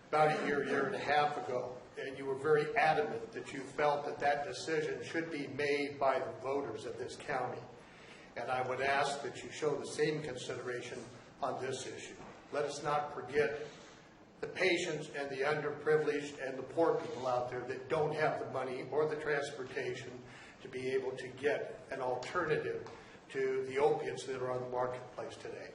about a year and a half ago, and you were very adamant that you felt that that decision should be made by the voters of this county. And I would ask that you show the same consideration on this issue. Let us not forget the patients and the underprivileged and the poor people out there that don't have the money or the transportation to be able to get an alternative to the opiates that are on the marketplace today.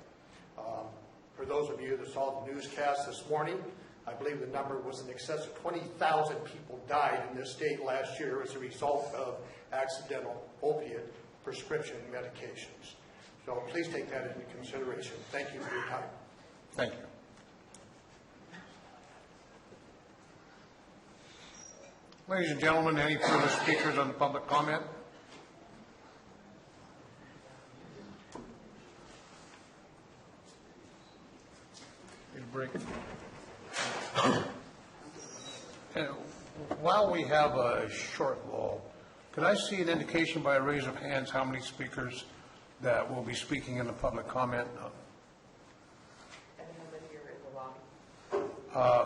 For those of you that saw the newscast this morning, I believe the number was in excess of 20,000 people died in this state last year as a result of accidental opiate prescription medications. So please take that into consideration. Thank you for your time. Thank you. Ladies and gentlemen, any further speakers on the public comment? Need a break? While we have a short lull, could I see an indication by a raise of hands how many speakers that will be speaking in the public comment?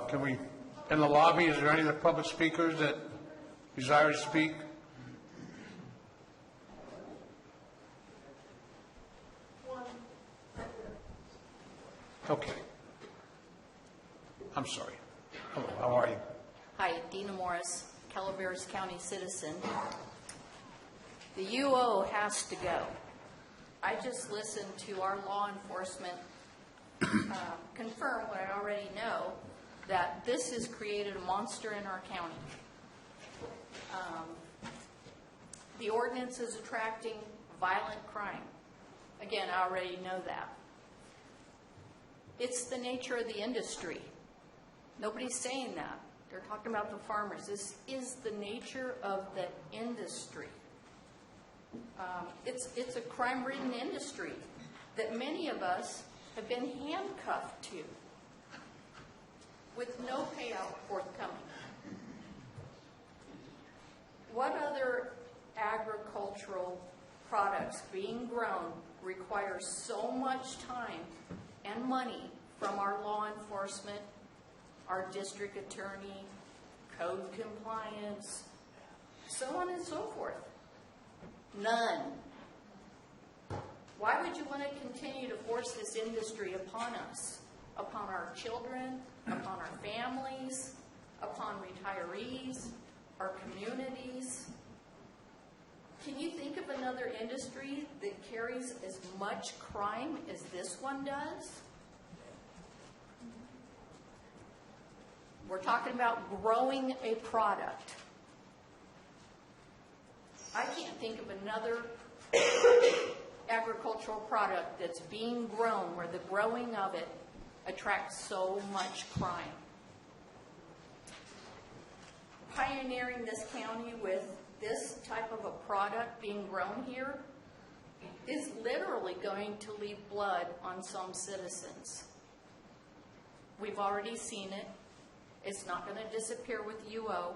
Can we, in the lobby, is there any of the public speakers that desire to speak? Okay. I'm sorry. Hello, how are you? Hi, Dina Morris, Calaveras County citizen. The UO has to go. I just listened to our law enforcement confirm what I already know, that this has created a monster in our county. The ordinance is attracting violent crime. Again, I already know that. It's the nature of the industry. Nobody's saying that. They're talking about the farmers. This is the nature of the industry. It's a crime-ridden industry that many of us have been handcuffed to with no payout forthcoming. What other agricultural products being grown require so much time and money from our law enforcement, our district attorney, code compliance, so on and so forth? None. Why would you want to continue to force this industry upon us, upon our children, upon our families, upon retirees, our communities? Can you think of another industry that carries as much crime as this one does? We're talking about growing a product. I can't think of another agricultural product that's being grown where the growing of it attracts so much crime. Pioneering this county with this type of a product being grown here is literally going to leave blood on some citizens. We've already seen it. It's not going to disappear with UO.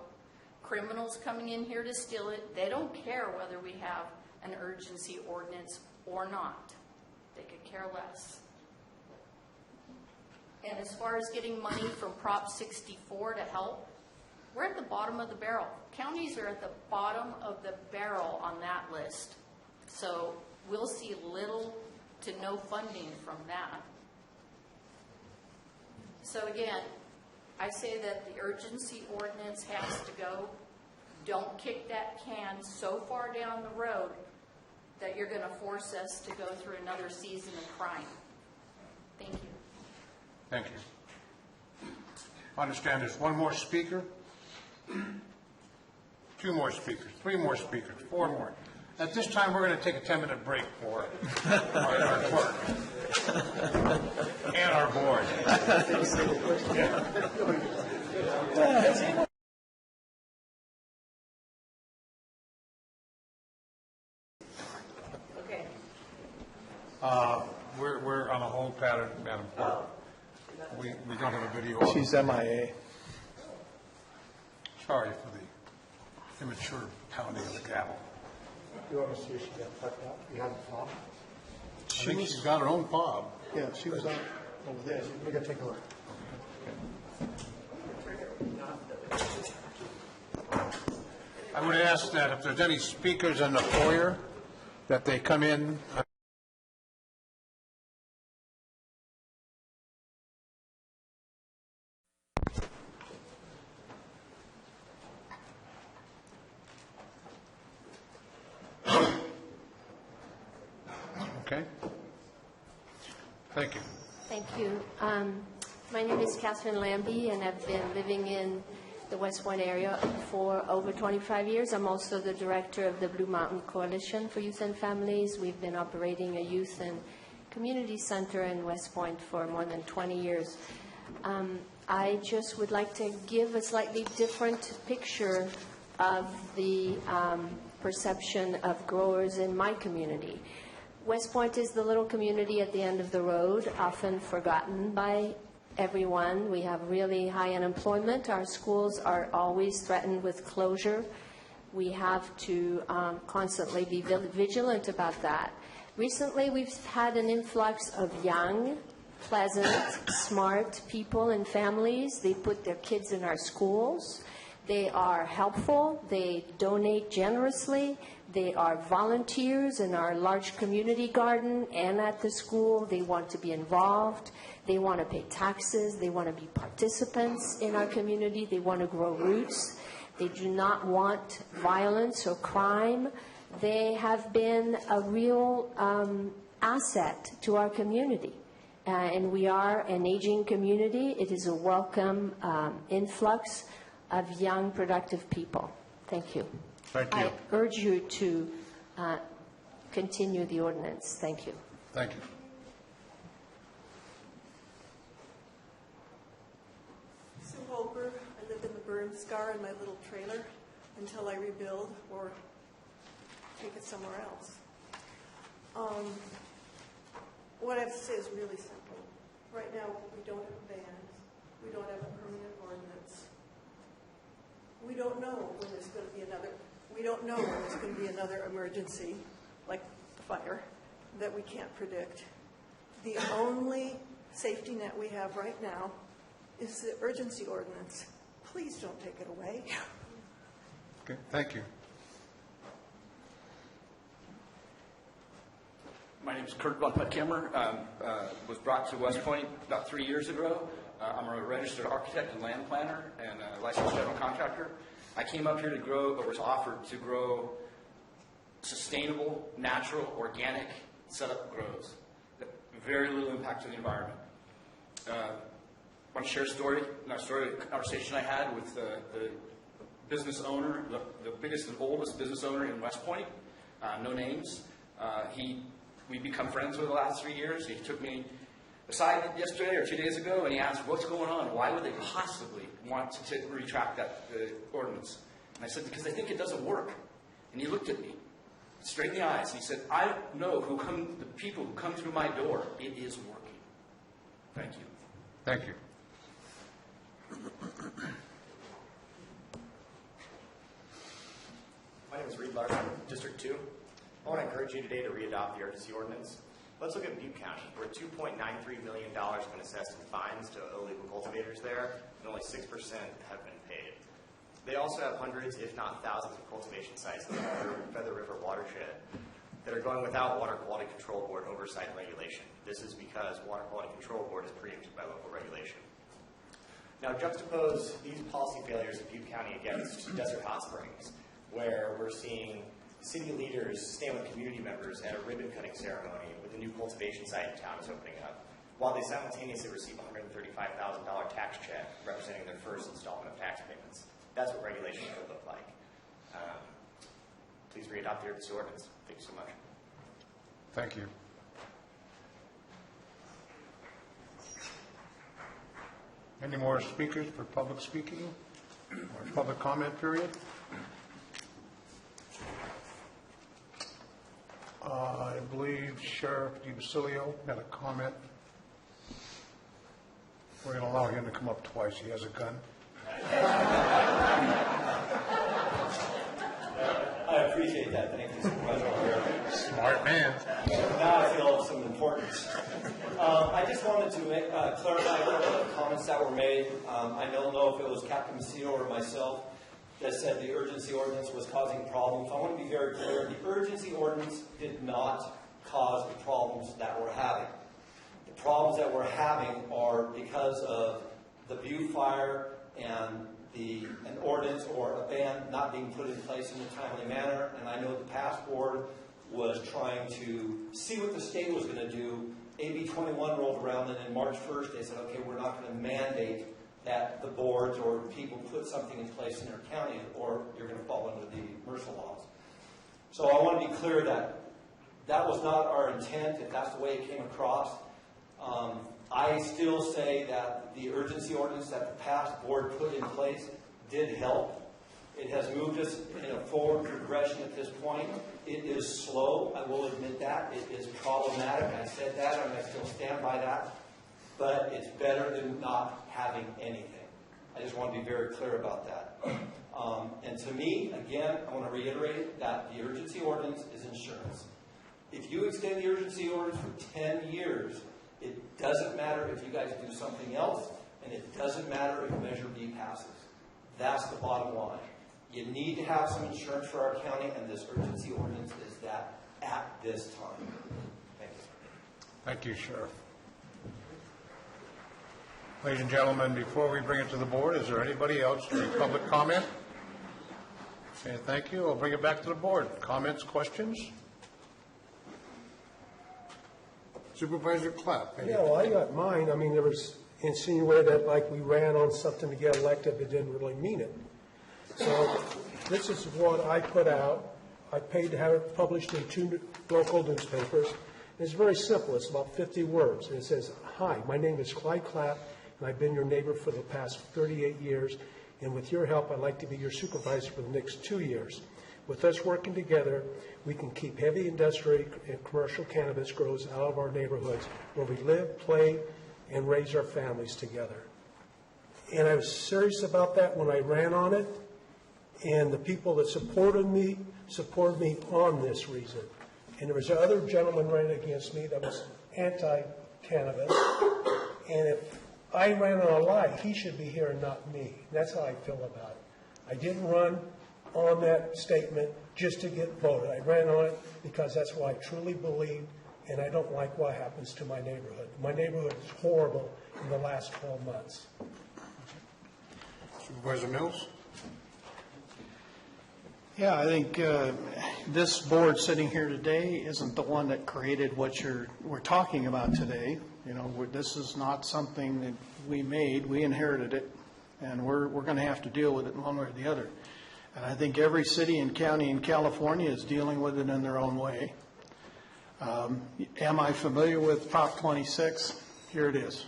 Criminals coming in here to steal it, they don't care whether we have an urgency ordinance or not. They could care less. And as far as getting money from Prop 64 to help, we're at the bottom of the barrel. Counties are at the bottom of the barrel on that list. So we'll see little to no funding from that. So again, I say that the urgency ordinance has to go. Don't kick that can so far down the road that you're going to force us to go through another season of crime. Thank you. Thank you. I understand there's one more speaker, 2 more speakers, 3 more speakers, 4 more. At this time, we're going to take a 10-minute break for our clerk and our board. Okay. We're on a hold pattern, Madam Clerk. We don't have a video. She's MIA. Sorry for the immature pounding of the gavel. You want to see if she got tucked out behind the fob? I think she's got her own fob. Yeah, she was on over there. We got to take a look. I would ask that if there's any speakers in the foyer, that they come in. Okay. Thank you. Thank you. My name is Catherine Lambie, and I've been living in the West Point area for over 25 years. I'm also the director of the Blue Mountain Coalition for Youth and Families. We've been operating a youth and community center in West Point for more than 20 years. I just would like to give a slightly different picture of the perception of growers in my community. West Point is the little community at the end of the road, often forgotten by everyone. We have really high unemployment. Our schools are always threatened with closure. We have to constantly be vigilant about that. Recently, we've had an influx of young, pleasant, smart people and families. They put their kids in our schools. They are helpful. They donate generously. They are volunteers in our large community garden and at the school. They want to be involved. They want to pay taxes. They want to be participants in our community. They want to grow roots. They do not want violence or crime. They have been a real asset to our community. And we are an aging community. It is a welcome influx of young, productive people. Thank you. Thank you. I urge you to continue the ordinance. Thank you. Thank you. Sue Holber. I live in the burn scar in my little trailer until I rebuild or take it somewhere else. What I have to say is really simple. Right now, we don't have a ban. We don't have a permanent ordinance. We don't know when there's going to be another. We don't know when there's going to be another emergency, like fire, that we can't predict. The only safety net we have right now is the urgency ordinance. Please don't take it away. Okay, thank you. My name is Kurt von Puttkammer. Was brought to West Point about 3 years ago. I'm a registered architect and land planner and a licensed general contractor. I came up here to grow, or was offered to grow, sustainable, natural, organic setup grows. Very little impact to the environment. I want to share a story, a conversation I had with the business owner, the biggest and oldest business owner in West Point. No names. We've become friends over the last 3 years. He took me aside yesterday or 2 days ago, and he asked, what's going on? Why would they possibly want to retract that ordinance? And I said, because they think it doesn't work. And he looked at me straight in the eyes, and he said, I know the people who come through my door. It is working. Thank you. Thank you. My name is Reed Larson, District 2. I want to encourage you today to readopt the urgency ordinance. Let's look at Butte County, where $2.93 million has been assessed in fines to illegal cultivators there, and only 6% have been paid. They also have hundreds, if not thousands, of cultivation sites in the Feather River watershed that are going without Water Quality Control Board oversight and regulation. This is because Water Quality Control Board is preempted by local regulation. Now, juxtapose these policy failures of Butte County against Desert Hot Springs, where we're seeing city leaders stand with community members at a ribbon-cutting ceremony with a new cultivation site in town is opening up, while they simultaneously receive a $135,000 tax check representing their first installment of tax payments. That's what regulation could look like. Please readopt the urgency ordinance. Thank you so much. Thank you. Any more speakers for public speaking or public comment period? I believe Sheriff DiBasilio had a comment. We're going to allow him to come up twice. He has a gun. I appreciate that. Thank you, Supervisor. Smart man. Now I feel some importance. I just wanted to clarify a couple of comments that were made. I don't know if it was Captain Macio or myself that said the urgency ordinance was causing problems. I want to be very clear. The urgency ordinance did not cause the problems that we're having. The problems that we're having are because of the Butte fire and an ordinance or a ban not being put in place in a timely manner. And I know the past board was trying to see what the state was going to do. AB 21 rolled around, and then March 1st they said, okay, we're not going to mandate that the boards or people put something in place in their county, or you're going to fall under the MRSA laws. So I want to be clear that that was not our intent, if that's the way it came across. I still say that the urgency ordinance that the past board put in place did help. It has moved us in a forward progression at this point. It is slow, I will admit that. It is problematic. I said that, and I still stand by that. But it's better than not having anything. I just want to be very clear about that. And to me, again, I want to reiterate that the urgency ordinance is insurance. If you extend the urgency ordinance for 10 years, it doesn't matter if you guys do something else, and it doesn't matter if Measure B passes. That's the bottom line. You need to have some insurance for our county, and this urgency ordinance is that at this time. Thank you. Thank you, Sheriff. Ladies and gentlemen, before we bring it to the board, is there anybody else to make public comment? Okay, thank you. I'll bring it back to the board. Comments, questions? Supervisor Clapp. Yeah, well, I got mine. I mean, there was insinuated that like we ran on something to get elected, but didn't really mean it. So this is what I put out. I paid to have it published in 2 local newspapers. It's very simple. It's about 50 words. And it says, "Hi, my name is Clyde Clapp, and I've been your neighbor for the past 38 years. And with your help, I'd like to be your supervisor for the next 2 years. With us working together, we can keep heavy industrial and commercial cannabis grows out of our neighborhoods where we live, play, and raise our families together." And I was serious about that when I ran on it. And the people that supported me on this reason. And there was another gentleman running against me that was anti-cannabis. And if I ran on a lie, he should be here and not me. That's how I feel about it. I didn't run on that statement just to get voted. I ran on it because that's what I truly believe, and I don't like what happens to my neighborhood. My neighborhood is horrible in the last 12 months. Supervisor Mills? Yeah, I think this board sitting here today isn't the one that created what we're talking about today. You know, this is not something that we made. We inherited it, and we're going to have to deal with it one way or the other. And I think every city and county in California is dealing with it in their own way. Am I familiar with Prop 26? Here it is.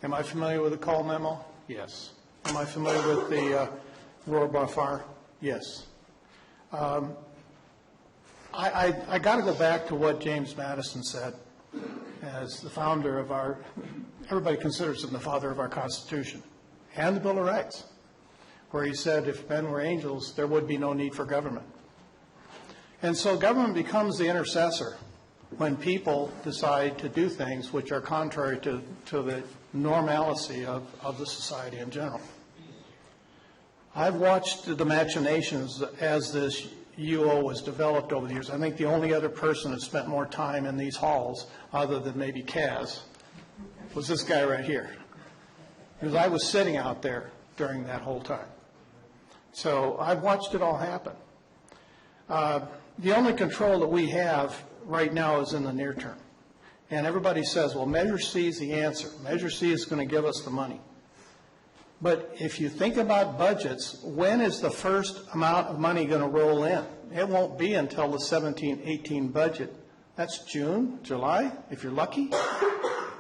Am I familiar with the call memo? Yes. Am I familiar with the Aurora Fire? Yes. I got to go back to what James Madison said as the founder of everybody considers him the father of our Constitution and the Bill of Rights, where he said if men were angels, there would be no need for government. And so government becomes the intercessor when people decide to do things which are contrary to the normalcy of the society in general. I've watched the machinations as this UO was developed over the years. I think the only other person that spent more time in these halls, other than maybe Kaz, was this guy right here. Because I was sitting out there during that whole time. So I've watched it all happen. The only control that we have right now is in the near term. And everybody says, well, Measure C is the answer. Measure C is going to give us the money. But if you think about budgets, when is the first amount of money going to roll in? It won't be until the 17-18 budget. That's June, July, if you're lucky.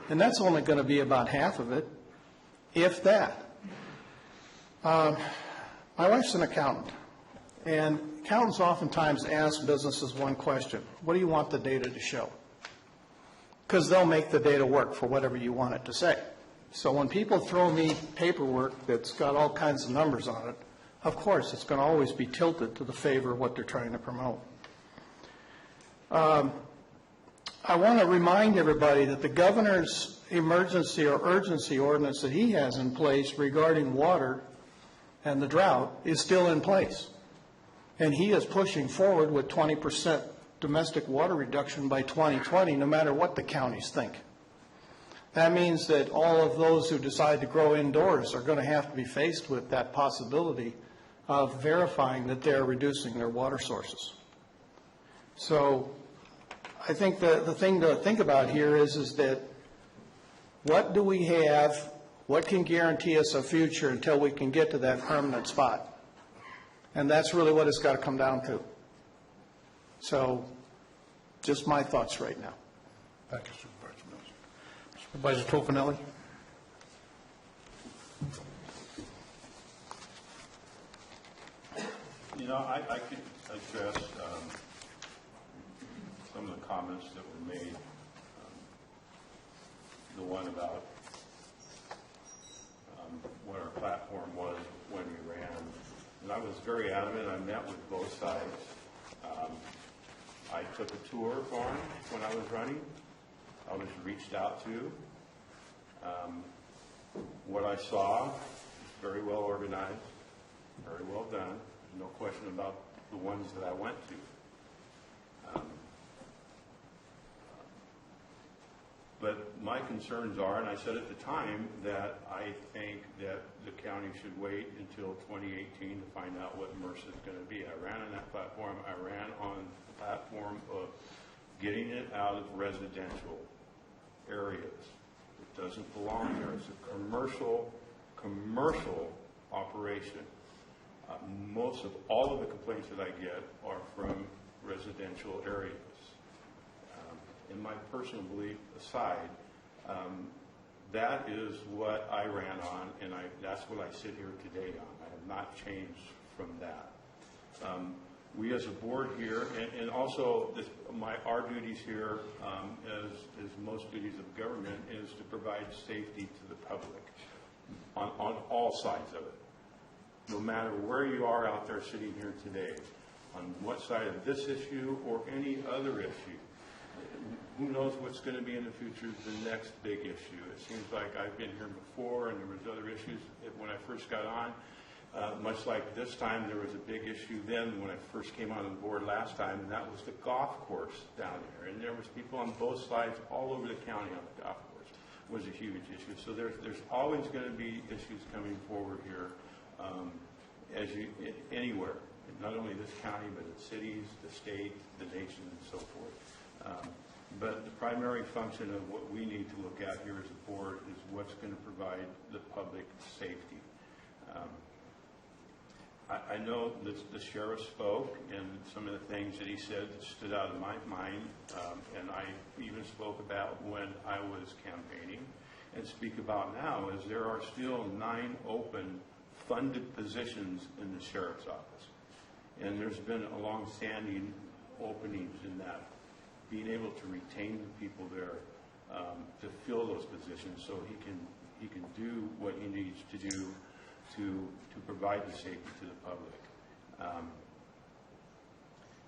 And that's only going to be about half of it, if that. My wife's an accountant. And accountants oftentimes ask businesses one question: what do you want the data to show? Because they'll make the data work for whatever you want it to say. So when people throw me paperwork that's got all kinds of numbers on it, of course it's going to always be tilted to the favor of what they're trying to promote. I want to remind everybody that the governor's emergency or urgency ordinance that he has in place regarding water and the drought is still in place. And he is pushing forward with 20% domestic water reduction by 2020, no matter what the counties think. That means that all of those who decide to grow indoors are going to have to be faced with that possibility of verifying that they're reducing their water sources. So I think the thing to think about here is that what do we have What can guarantee us a future until we can get to that permanent spot? And that's really what it's got to come down to. So, just my thoughts right now. Thank you, Supervisor Mills. Supervisor Tofinelli? You know, I could address some of the comments that were made. The one about what our platform was when we ran. And I was very adamant. I met with both sides. I took a tour of them when I was running. I was reached out to. What I saw was very well organized, very well done. No question about the ones that I went to. But my concerns are, and I said at the time, that I think that the county should wait until 2018 to find out what MRSA is going to be. I ran on that platform. I ran on the platform of getting it out of residential areas. It doesn't belong there. It's a commercial operation. Most of all of the complaints that I get are from residential areas. In my personal belief aside, that is what I ran on, and that's what I sit here today on. I have not changed from that. We as a board here, and also our duties here, as most duties of government, is to provide safety to the public on all sides of it. No matter where you are out there sitting here today, on what side of this issue or any other issue, who knows what's going to be in the future, the next big issue. It seems like I've been here before and there was other issues when I first got on. Much like this time, there was a big issue then when I first came on the board last time, and that was the golf course down there. And there was people on both sides all over the county on the golf course. It was a huge issue. So there's always going to be issues coming forward here anywhere. Not only this county, but in cities, the state, the nation, and so forth. But the primary function of what we need to look at here as a board is what's going to provide the public safety. I know the sheriff spoke, and some of the things that he said stood out of my mind, and I even spoke about when I was campaigning, and speak about now, is there are still 9 open funded positions in the sheriff's office. And there's been a long-standing openings in that, being able to retain the people there to fill those positions so he can do what he needs to do to provide the safety to the public.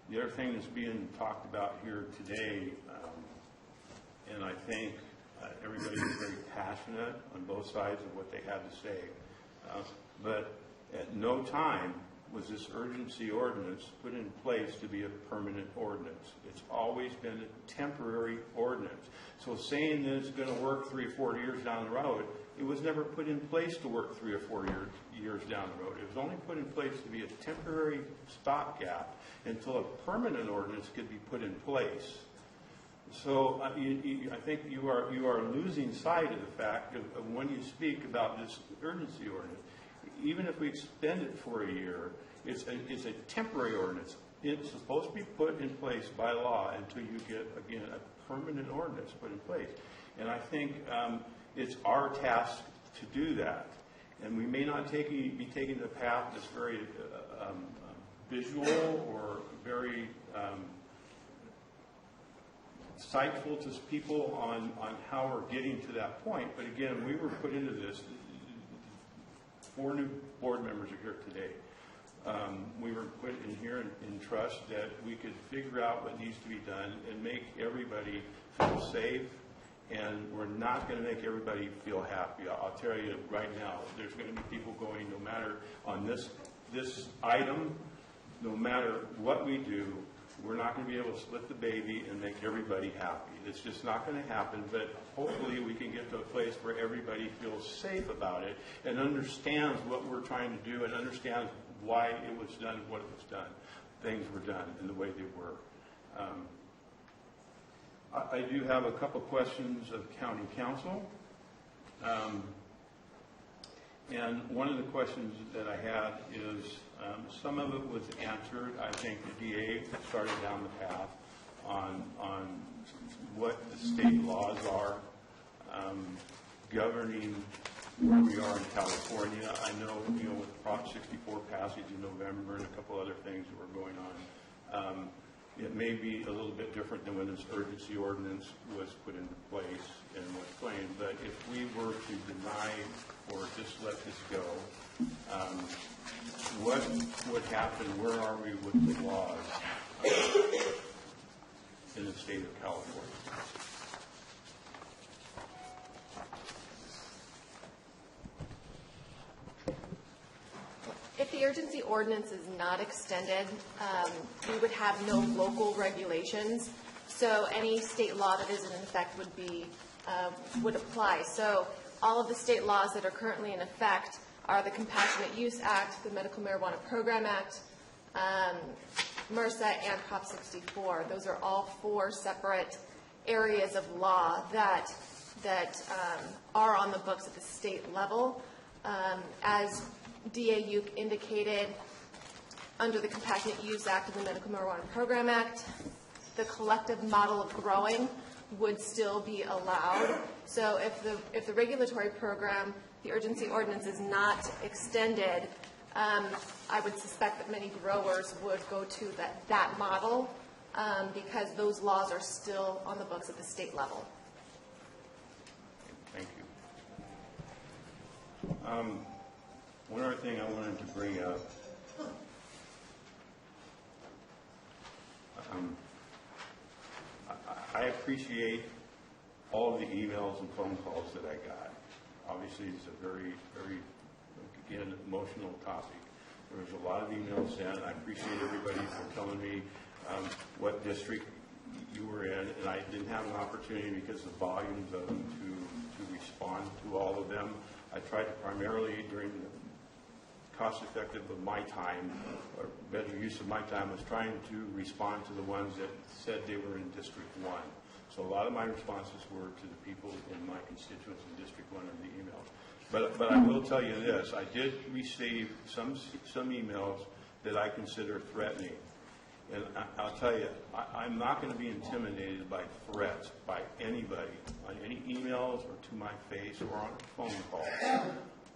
The other thing that's being talked about here today, and I think everybody was very passionate on both sides of what they had to say, but at no time was this urgency ordinance put in place to be a permanent ordinance. It's always been a temporary ordinance. So saying that it's going to work 3 or 4 years down the road, it was never put in place to work 3 or 4 years down the road. It was only put in place to be a temporary stopgap until a permanent ordinance could be put in place. So I think you are losing sight of the fact of when you speak about this urgency ordinance. Even if we extend it for a year, it's a temporary ordinance. It's supposed to be put in place by law until you get, again, a permanent ordinance put in place. And I think it's our task to do that. And we may not be taking the path that's very visual or very insightful to people on how we're getting to that point. But again, we were put into this. 4 new board members are here today. We were put in here in trust that we could figure out what needs to be done and make everybody feel safe, and we're not going to make everybody feel happy. I'll tell you right now, there's going to be people going, no matter on this item, no matter what we do, we're not going to be able to split the baby and make everybody happy. It's just not going to happen, but hopefully we can get to a place where everybody feels safe about it and understands what we're trying to do and understands why it was done, what it was done, things were done in the way they were. I do have a couple questions of County Council. And one of the questions that I had is, some of it was answered. I think the DA started down the path on what the state laws are governing where we are in California. I know, with Prop 64 passage in November and a couple other things that were going on, it may be a little bit different than when this urgency ordinance was put into place and was claimed. But if we were to deny or just let this go, what would happen? Where are we with the laws in the state of California? If the urgency ordinance is not extended, we would have no local regulations. So any state law that is in effect would apply. So all of the state laws that are currently in effect are the Compassionate Use Act, the Medical Marijuana Program Act, MRSA, and Prop 64. Those are all 4 separate areas of law that are on the books at the state level. As DA Uke indicated, under the Compassionate Use Act and the Medical Marijuana Program Act, the collective model of growing would still be allowed. So if the regulatory program, the urgency ordinance, is not extended, I would suspect that many growers would go to that model because those laws are still on the books at the state level. Thank you. One other thing I wanted to bring up. I appreciate all the emails and phone calls that I got. Obviously, it's a very, very, again, emotional topic. There was a lot of emails sent. I appreciate everybody for telling me what district you were in, and I didn't have an opportunity because of the volumes of them to respond to all of them. I tried to primarily, during the cost-effective of my time, or better use of my time, was trying to respond to the ones that said they were in District 1. So a lot of my responses were to the people in my constituents in District 1 of the emails. But I will tell you this, I did receive some emails that I consider threatening. And I'll tell you, I'm not going to be intimidated by threats by anybody on any emails or to my face or on a phone call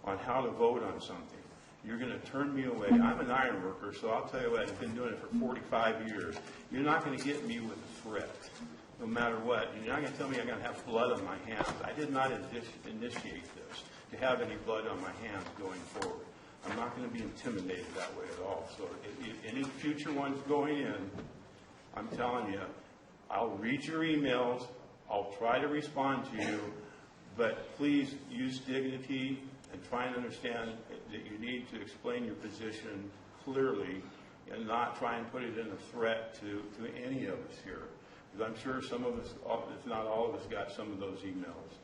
on how to vote on something. You're going to turn me away. I'm an iron worker, so I'll tell you what, I've been doing it for 45 years. You're not going to get me with a threat, no matter what. You're not going to tell me I'm going to have blood on my hands. I did not initiate this, to have any blood on my hands going forward. I'm not going to be intimidated that way at all. So any future ones going in, I'm telling you, I'll read your emails. I'll try to respond to you. But please use dignity and try and understand that you need to explain your position clearly and not try and put it in a threat to any of us here. Because I'm sure some of us, if not all of us, got some of those emails.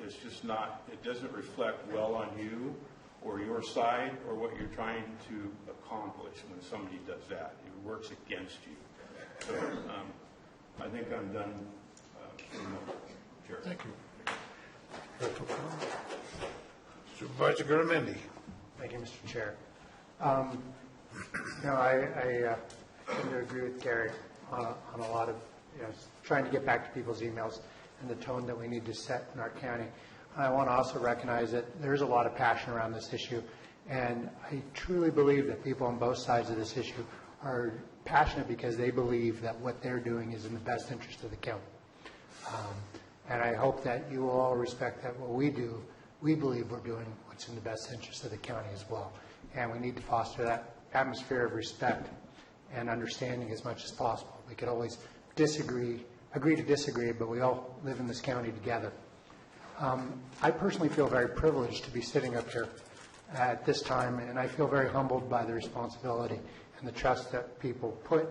It's just not, it doesn't reflect well on you or your side or what you're trying to accomplish when somebody does that. It works against you. So I think I'm done. Chair. Thank you. Supervisor Garamendi. Thank you, Mr. Chair. I tend to agree with Gary on a lot of, trying to get back to people's emails and the tone that we need to set in our county. I want to also recognize that there is a lot of passion around this issue, and I truly believe that people on both sides of this issue are passionate because they believe that what they're doing is in the best interest of the county. And I hope that you will all respect that what we do, we believe we're doing what's in the best interest of the county as well. And we need to foster that atmosphere of respect and understanding as much as possible. We could always agree to disagree, but we all live in this county together. I personally feel very privileged to be sitting up here at this time, and I feel very humbled by the responsibility and the trust that people put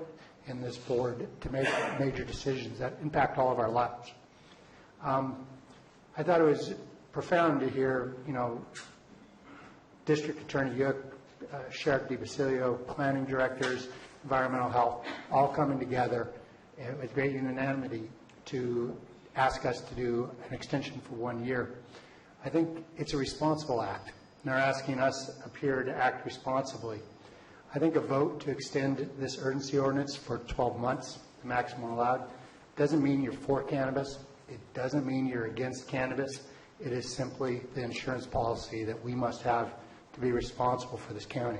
in this board to make major decisions that impact all of our lives. I thought it was profound to hear, District Attorney Uke, Sheriff DiBasilio, planning directors, environmental health, all coming together with great unanimity to ask us to do an extension for 1 year. I think it's a responsible act. they're asking us up here to act responsibly. I think a vote to extend this urgency ordinance for 12 months, the maximum allowed, doesn't mean you're for cannabis. It doesn't mean you're against cannabis. It is simply the insurance policy that we must have to be responsible for this county.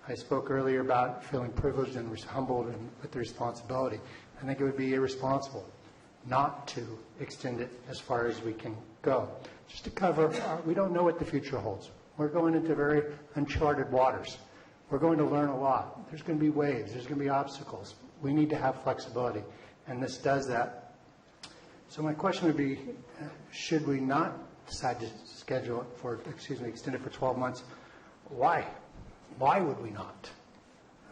I spoke earlier about feeling privileged and humbled and with the responsibility. I think it would be irresponsible not to extend it as far as we can go. Just to cover, we don't know what the future holds. We're going into very uncharted waters. We're going to learn a lot. There's going to be waves. There's going to be obstacles. We need to have flexibility, and this does that. So my question would be, should we not decide to extend it for 12 months? Why? Why would we not?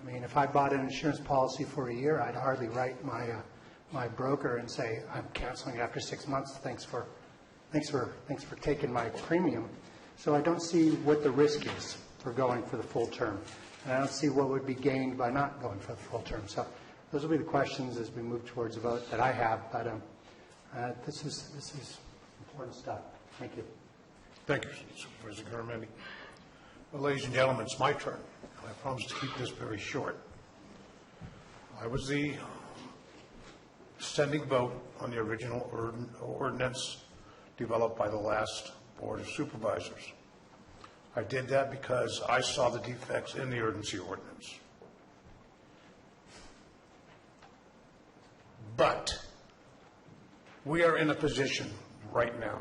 I mean, if I bought an insurance policy for a year, I'd hardly write my broker and say, I'm canceling after 6 months. Thanks for taking my premium. So I don't see what the risk is for going for the full term. And I don't see what would be gained by not going for the full term. So those will be the questions as we move towards a vote that I have. But this is important stuff. Thank you. Thank you, Supervisor Garamendi. Well, ladies and gentlemen, it's my turn. I promise to keep this very short. I was the standing vote on the original ordinance developed by the last Board of Supervisors. I did that because I saw the defects in the urgency ordinance. But we are in a position right now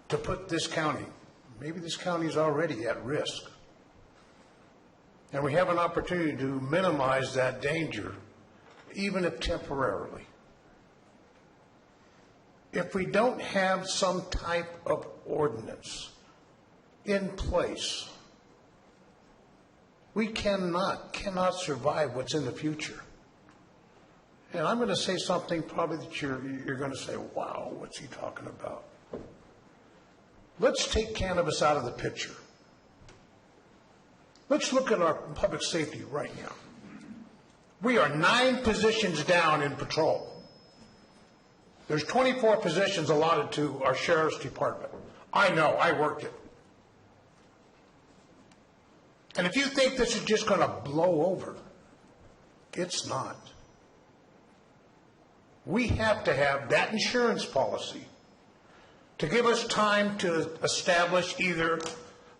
to put this county, maybe this county is already at risk, and we have an opportunity to minimize that danger, even if temporarily. If we don't have some type of ordinance in place, we cannot survive what's in the future. And I'm going to say something probably that you're going to say, wow, what's he talking about? Let's take cannabis out of the picture. Let's look at our public safety right now. We are 9 positions down in patrol. There's 24 positions allotted to our sheriff's department. I know, I worked it. And if you think this is just going to blow over, it's not. We have to have that insurance policy to give us time to establish either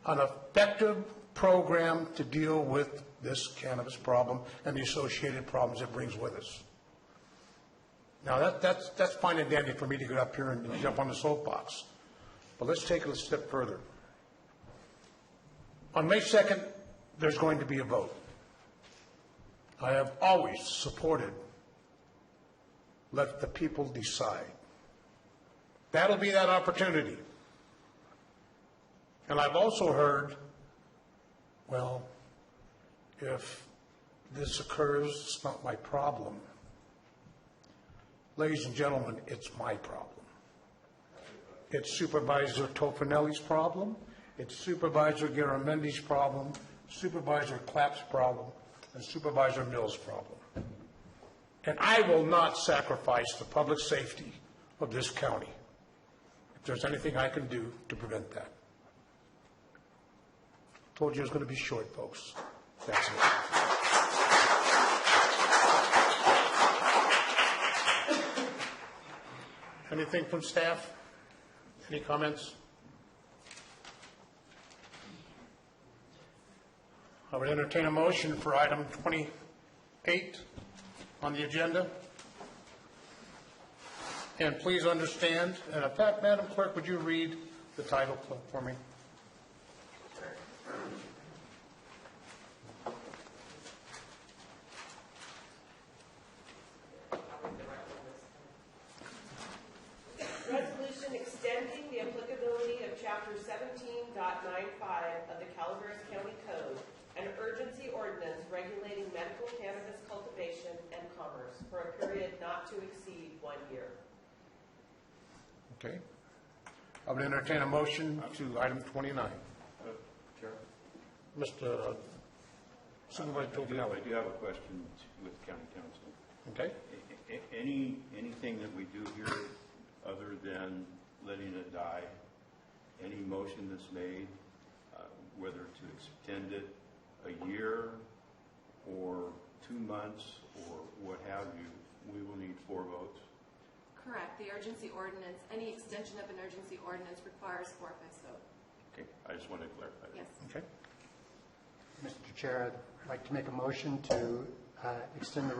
an effective program to deal with this cannabis problem and the associated problems it brings with us. Now, that's fine and dandy for me to get up here and jump on the soapbox. But let's take it a step further. On May 2nd, there's going to be a vote. I have always supported let the people decide. That'll be that opportunity. And I've also heard, well, if this occurs, it's not my problem. Ladies and gentlemen, it's my problem. It's Supervisor Tofinelli's problem. It's Supervisor Garamendi's problem, Supervisor Clapp's problem, and Supervisor Mills' problem. And I will not sacrifice the public safety of this county if there's anything I can do to prevent that. Told you it was going to be short, folks. That's it. Anything from staff? Any comments? I would entertain a motion for item 28 on the agenda. And please understand, and in fact, Madam Clerk, would you read the title for me? Resolution extending the applicability of Chapter 17.95 of the Calaveras County Code, an urgency ordinance regulating medical cannabis cultivation and commerce for a period not to exceed 1 year. Okay. I would entertain a motion to item 29. Chair? Mr. Supervisor Tofinelli. I do have a question with County Council. Okay. Anything that we do here other than letting it die any motion that's made, whether to extend it a year or 2 months or what have you, we will need 4 votes. Correct. The urgency ordinance, any extension of an urgency ordinance requires 4/5 vote. Okay, I just wanted to clarify that. Yes. Okay. Mr. Chair, I'd like to make a motion to extend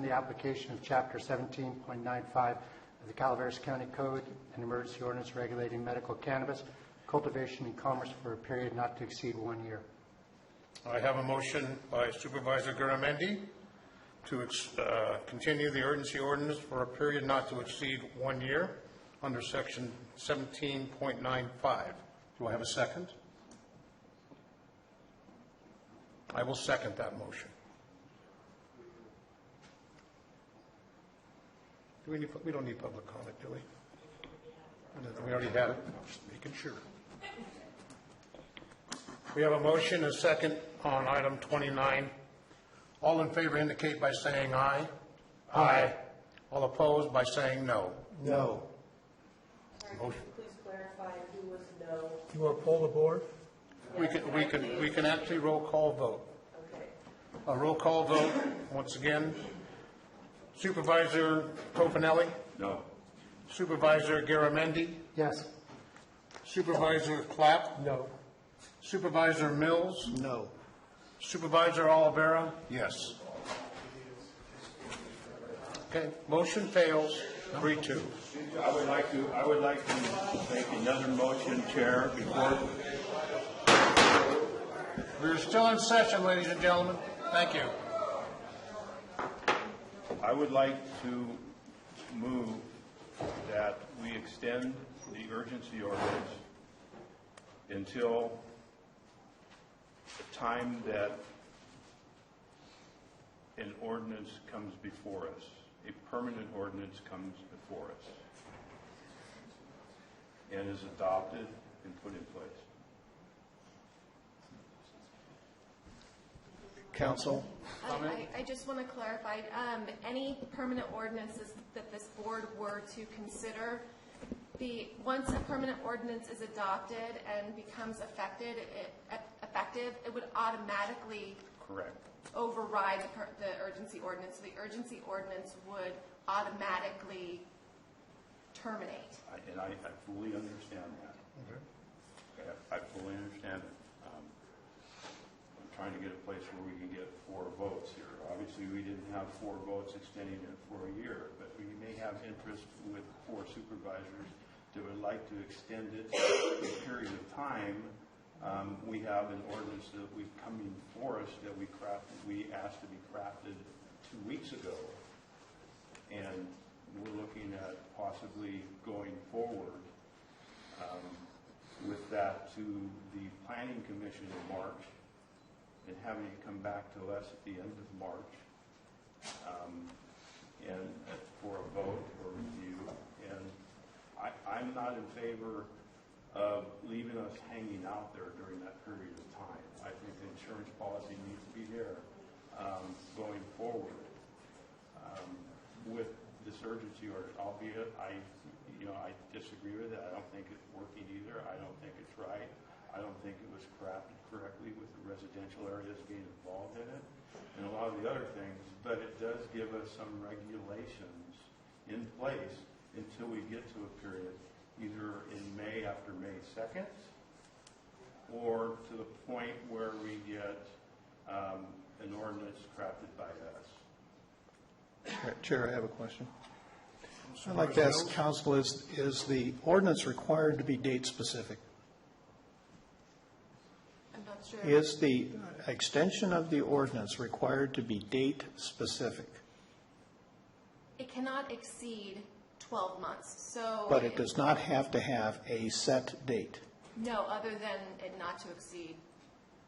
the application of Chapter 17.95 of the Calaveras County Code, an emergency ordinance regulating medical cannabis cultivation and commerce for a period not to exceed 1 year. I have a motion by Supervisor Garamendi to continue the urgency ordinance for a period not to exceed 1 year under Section 17.95. Do I have a second? I will second that motion. We don't need public comment, do we? We already had it. Just making sure. We have a motion and a second on item 29. All in favor indicate by saying aye. Aye. All opposed by saying no. No. Please clarify who was no. You want to poll the board? We can actually roll call vote. Okay. A roll call vote, once again. Supervisor Tofinelli? No. Supervisor Garamendi? Yes. Supervisor Clapp? No. Supervisor Mills? No. Supervisor Olivera? Yes. Okay, motion fails, 3-2. I would like to make another motion, Chair, before. We're still in session, ladies and gentlemen. Thank you. I would like to move that we extend the urgency ordinance until the time that an ordinance comes before us, a permanent ordinance comes before us, and is adopted and put in place. Council? I just want to clarify, any permanent ordinances that this board were to consider, once a permanent ordinance is adopted and becomes effective, it would automatically Correct. override the urgency ordinance. So the urgency ordinance would automatically terminate. And I fully understand that. Okay. I fully understand it. I'm trying to get a place where we can get 4 votes here. Obviously, we didn't have 4 votes extending it for a year, but we may have interest with 4 supervisors that would like to extend it a period of time. We have an ordinance that we've coming for us that we asked to be crafted 2 weeks ago, and we're looking at possibly going forward with that to the Planning Commission in March and having it come back to us at the end of March and for a vote or review. And I'm not in favor of leaving us hanging out there during that period of time. I think the insurance policy needs to be there going forward with this urgency order, albeit I disagree with it. I don't think it's working either. I don't think it's right. I don't think it was crafted correctly with the residential areas being involved in it and a lot of the other things, but it does give us some regulations in place until we get to a period either in May after May 2nd or to the point where we get an ordinance crafted by us. Chair, I have a question. I'd like to ask council, is the ordinance required to be date specific? I'm not sure. Is the extension of the ordinance required to be date specific? It cannot exceed 12 months. So, But it does not have to have a set date. no, other than it not to exceed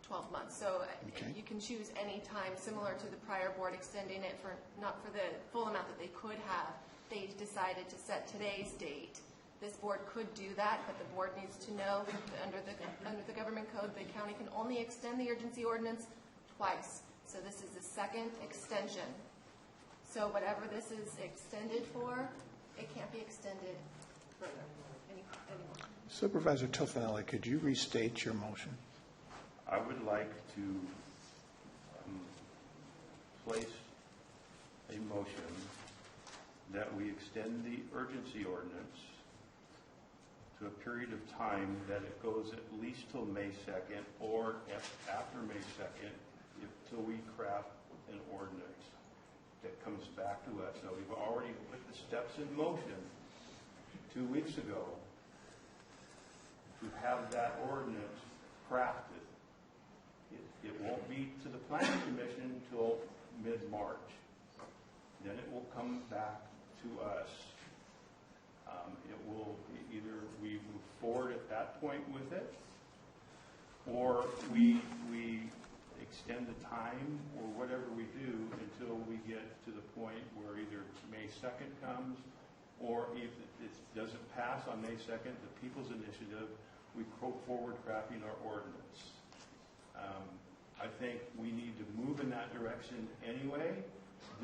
12 months. So Okay. you can choose any time, similar to the prior board extending it for not for the full amount that they could have. They decided to set today's date. This board could do that, but the board needs to know that under the government code, the county can only extend the urgency ordinance twice. So this is the second extension. So whatever this is extended for, it can't be extended further anymore. Supervisor Tofanelli, could you restate your motion? I would like to place a motion that we extend the urgency ordinance to a period of time that it goes at least till May 2nd, or after May 2nd, till we craft an ordinance that comes back to us. Now, we've already put the steps in motion 2 weeks ago to have that ordinance crafted. It won't be to the Planning Commission until mid-March. Then it will come back to us. It will either we move forward at that point with it, or we extend the time, or whatever we do until we get to the point where either May 2nd comes, or if it doesn't pass on May 2nd, the People's Initiative, we go forward crafting our ordinance. I think we need to move in that direction anyway.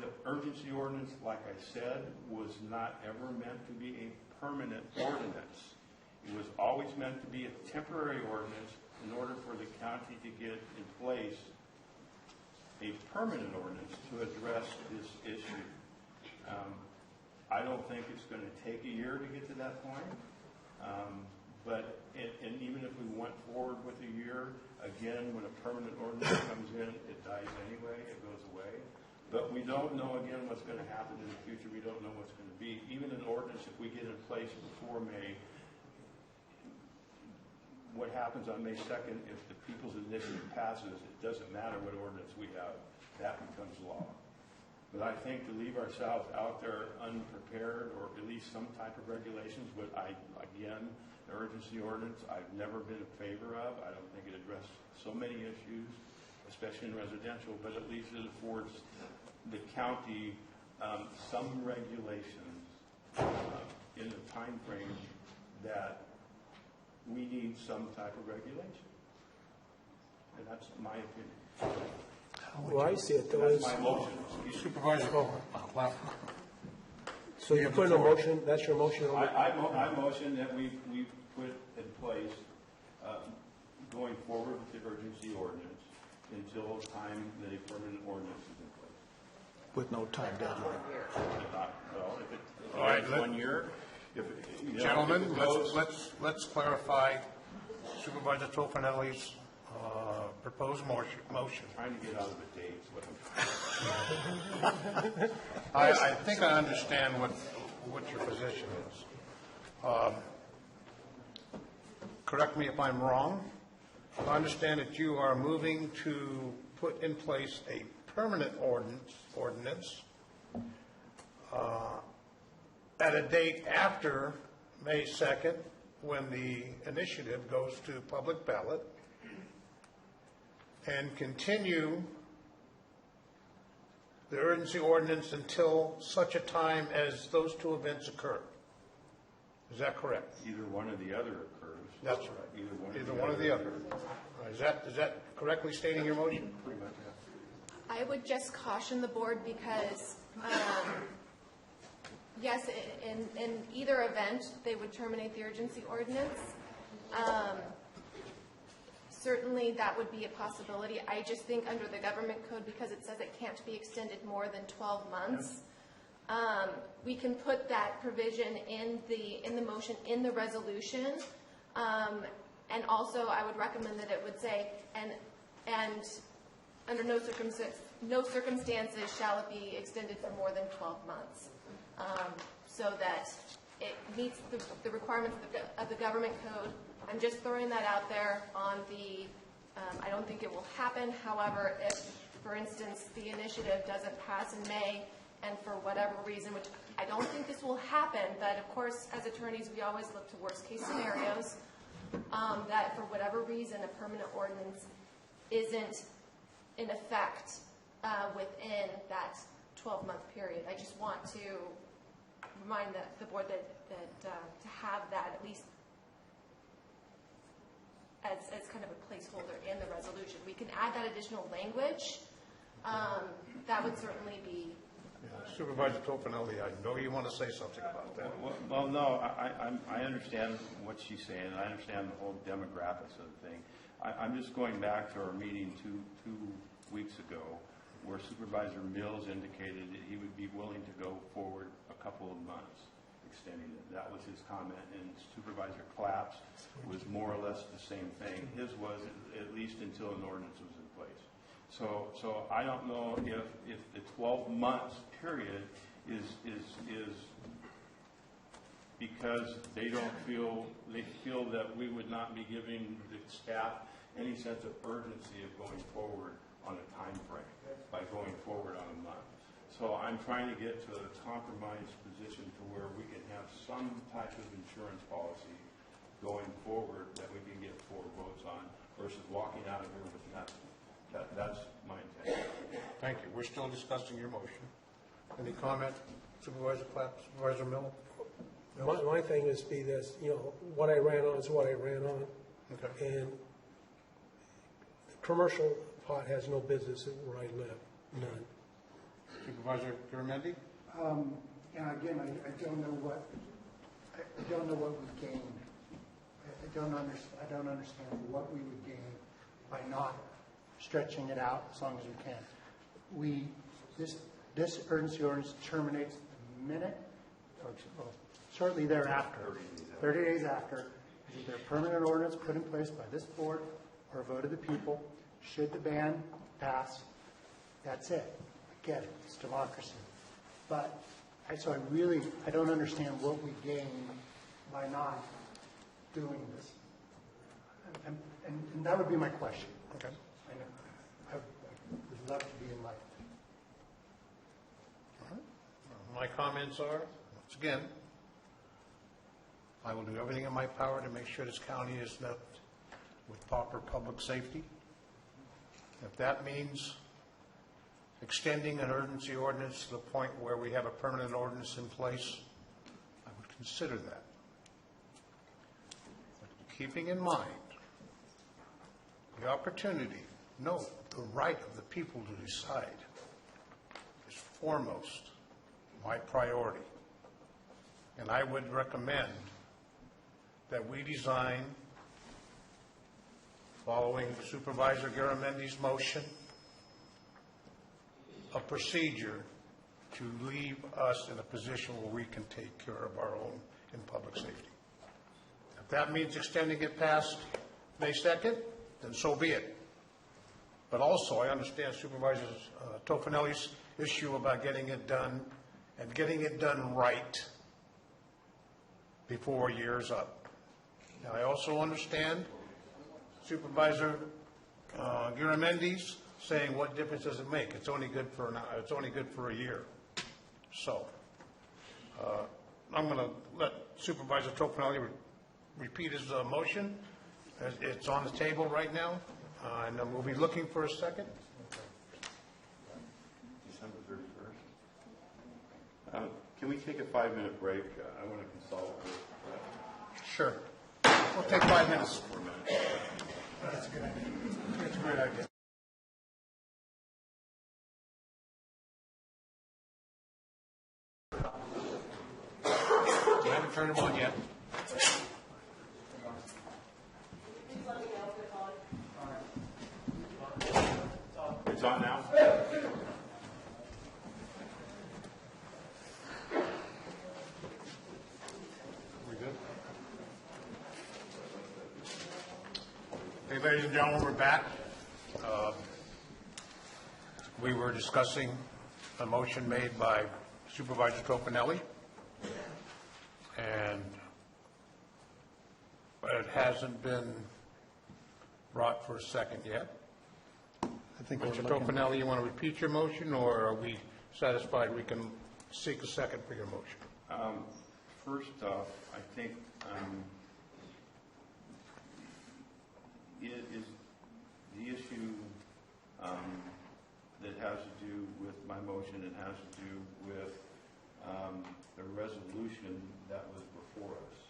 The urgency ordinance, like I said, was not ever meant to be a permanent ordinance. It was always meant to be a temporary ordinance in order for the county to get in place a permanent ordinance to address this issue. I don't think it's going to take a year to get to that point. And even if we went forward with a year, again, when a permanent ordinance comes in, it dies anyway, it goes away. But we don't know, again, what's going to happen in the future. We don't know what's going to be. Even an ordinance, if we get in place before May, what happens on May 2nd, if the People's Initiative passes, it doesn't matter what ordinance we have. That becomes law. But I think to leave ourselves out there unprepared, or at least some type of regulations, but again, the urgency ordinance, I've never been in favor of. I don't think it addressed so many issues, especially in residential, but at least it affords the county some regulations in the time frame that we need some type of regulation. And that's my opinion. Well, I see it though That's as, my motion. Supervisor, so you put in a motion, that's your motion on it? I motion that we put in place, going forward with the urgency ordinance until the time that a permanent ordinance is in place. with no time deadline. Well, if it All right, takes 1 year, Gentlemen, if it goes- let's clarify Supervisor Tofanelli's proposed motion. Trying to get out of the dates. I think I understand what your position is. Correct me if I'm wrong. I understand that you are moving to put in place a permanent ordinance at a date after May 2nd, when the initiative goes to public ballot, and continue the urgency ordinance until such a time as those two events occur. Is that correct? Either one or the other occurs. That's right. Either one or the other. Is that correctly stating your motion? Pretty much, yeah. I would just caution the board because, yes, in either event, they would terminate the urgency ordinance. Certainly, that would be a possibility. I just think under the government code, because it says it can't be extended more than 12 months, we can put that provision in the motion, in the resolution. And also, I would recommend that it would say, and under no circumstances shall it be extended for more than 12 months, so that it meets the requirements of the government code. I'm just throwing that out there on the, I don't think it will happen. However, if, for instance, the initiative doesn't pass in May, and for whatever reason, which I don't think this will happen, but of course, as attorneys, we always look to worst-case scenarios, that for whatever reason, a permanent ordinance isn't in effect within that 12-month period. I just want to remind the board that to have that at least as kind of a placeholder in the resolution. We can add that additional language. That would certainly be Supervisor Tofinelli, I know you want to say something about that. Well, no, I understand what she's saying, and I understand the whole demographics of the thing. I'm just going back to our meeting two weeks ago, where Supervisor Mills indicated that he would be willing to go forward a couple of months, extending it. That was his comment, and Supervisor Claps was more or less the same thing. His was at least until an ordinance was in place. So I don't know if the 12 months period is because they feel that we would not be giving the staff any sense of urgency of going forward on a time frame by going forward on a month. So I'm trying to get to a compromise position to where we can have some type of insurance policy going forward that we can get 4 votes on versus walking out of here with nothing. That's my intention. Thank you. We're still discussing your motion. Any comment, Supervisor Clapp, Supervisor Miller? My thing is be this, what I ran on is what I ran on. Okay. And the commercial pot has no business where I live, none. Supervisor Garamendi? Again, I don't know what we gain. I don't understand what we would gain by not stretching it out as long as we can. This urgency ordinance terminates the minute, or shortly thereafter, 30 days after, is either a permanent ordinance put in place by this board or a vote of the people. Should the ban pass, that's it. I get it. It's democracy. But I don't understand what we gain by not doing this. And that would be my question. Okay. I would love to be enlightened. All right. My comments are, once again, I will do everything in my power to make sure this county is left with proper public safety. If that means extending an urgency ordinance to the point where we have a permanent ordinance in place, I would consider that. But keeping in mind the opportunity, no, the right of the people to decide is foremost my priority. And I would recommend that we design, following Supervisor Garamendi's motion, a procedure to leave us in a position where we can take care of our own in public safety. If that means extending it past May 2nd, then so be it. But also, I understand Supervisor Tofinelli's issue about getting it done and getting it done right before a year's up. Now, I also understand Supervisor Garamendi's saying, what difference does it make? It's only good for a year. So I'm going to let Supervisor Tofinelli repeat his motion. It's on the table right now, and then we'll be looking for a second. December 31st. Can we take a 5-minute break? I want to consult with. Sure. We'll take 5 minutes. That's a good idea. That's a great idea. You haven't turned them on yet. It's on now? We good? Hey, ladies and gentlemen, we're back. We were discussing a motion made by Supervisor Tofinelli, and it hasn't been brought for a second yet. I think Mr. Tofinelli, you want to repeat your motion, or are we satisfied we can seek a second for your motion? First off, I think it is the issue that has to do with my motion. It has to do with the resolution that was before us.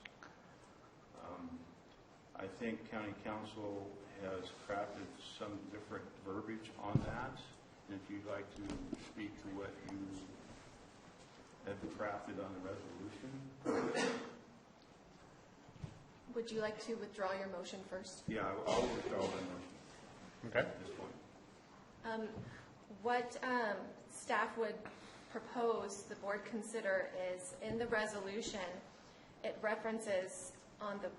I think County Council has crafted some different verbiage on that. And if you'd like to speak to what you have crafted on the resolution. Would you like to withdraw your motion first? Yeah, I'll withdraw my motion. Okay. At this point. What staff would propose the board consider is in the resolution, it references on the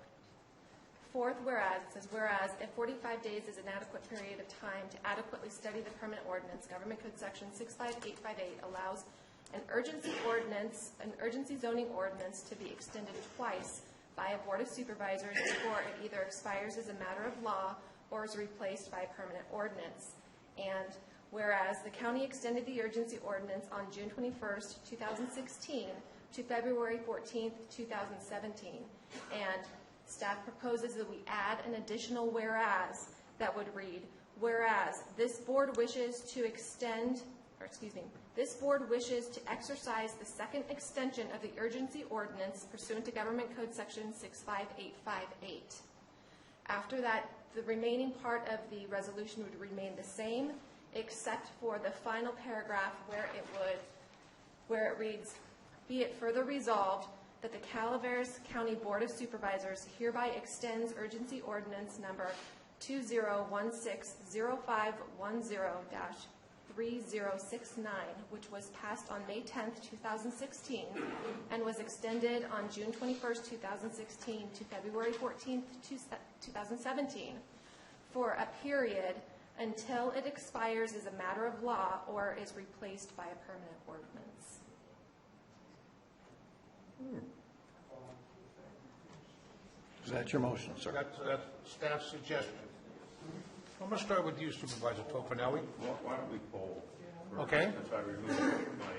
fourth whereas, it says, whereas if 45 days is an adequate period of time to adequately study the permanent ordinance, Government Code Section 65858 allows an urgency zoning ordinance to be extended twice by a Board of Supervisors before it either expires as a matter of law or is replaced by a permanent ordinance. And whereas the county extended the urgency ordinance on June 21st, 2016 to February 14th, 2017, and staff proposes that we add an additional whereas that would read, whereas this board wishes to this board wishes to exercise the second extension of the urgency ordinance pursuant to Government Code Section 65858. After that, the remaining part of the resolution would remain the same, except for the final paragraph where it reads, be it further resolved that the Calaveras County Board of Supervisors hereby extends urgency ordinance number 2016-0510-3069, which was passed on May 10th, 2016, and was extended on June 21st, 2016 to February 14th, 2017, for a period until it expires as a matter of law or is replaced by a permanent ordinance. Is that your motion, sir? That's staff's suggestion. I'm going to start with you, Supervisor Tofinelli. Why don't we poll? Okay. Since I removed my...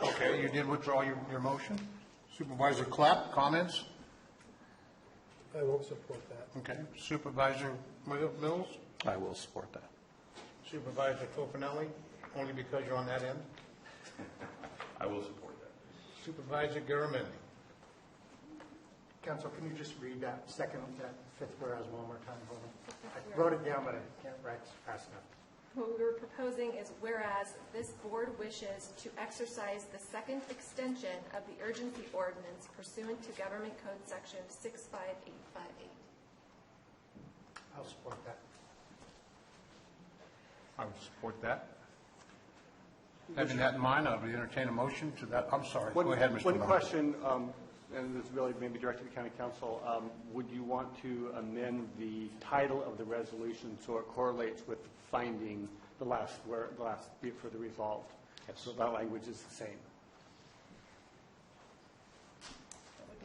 Okay, you did withdraw your motion. Supervisor Clapp, comments? I won't support that. Okay. Supervisor Mills? I will support that. Supervisor Tofinelli, only because you're on that end? I will support that. Supervisor Garamendi? Council, can you just read that fifth whereas one more time for me? I wrote it down, but I can't write fast enough. What we were proposing is whereas this board wishes to exercise the second extension of the urgency ordinance pursuant to Government Code Section 65858. I'll support that. I would support that. Having that in mind, I would entertain a motion to that. I'm sorry. Go ahead, Mr. One Miller. question, and this is really maybe directed to the County Council. Would you want to amend the title of the resolution so it correlates with finding the last bit for the resolved? So that language is the same.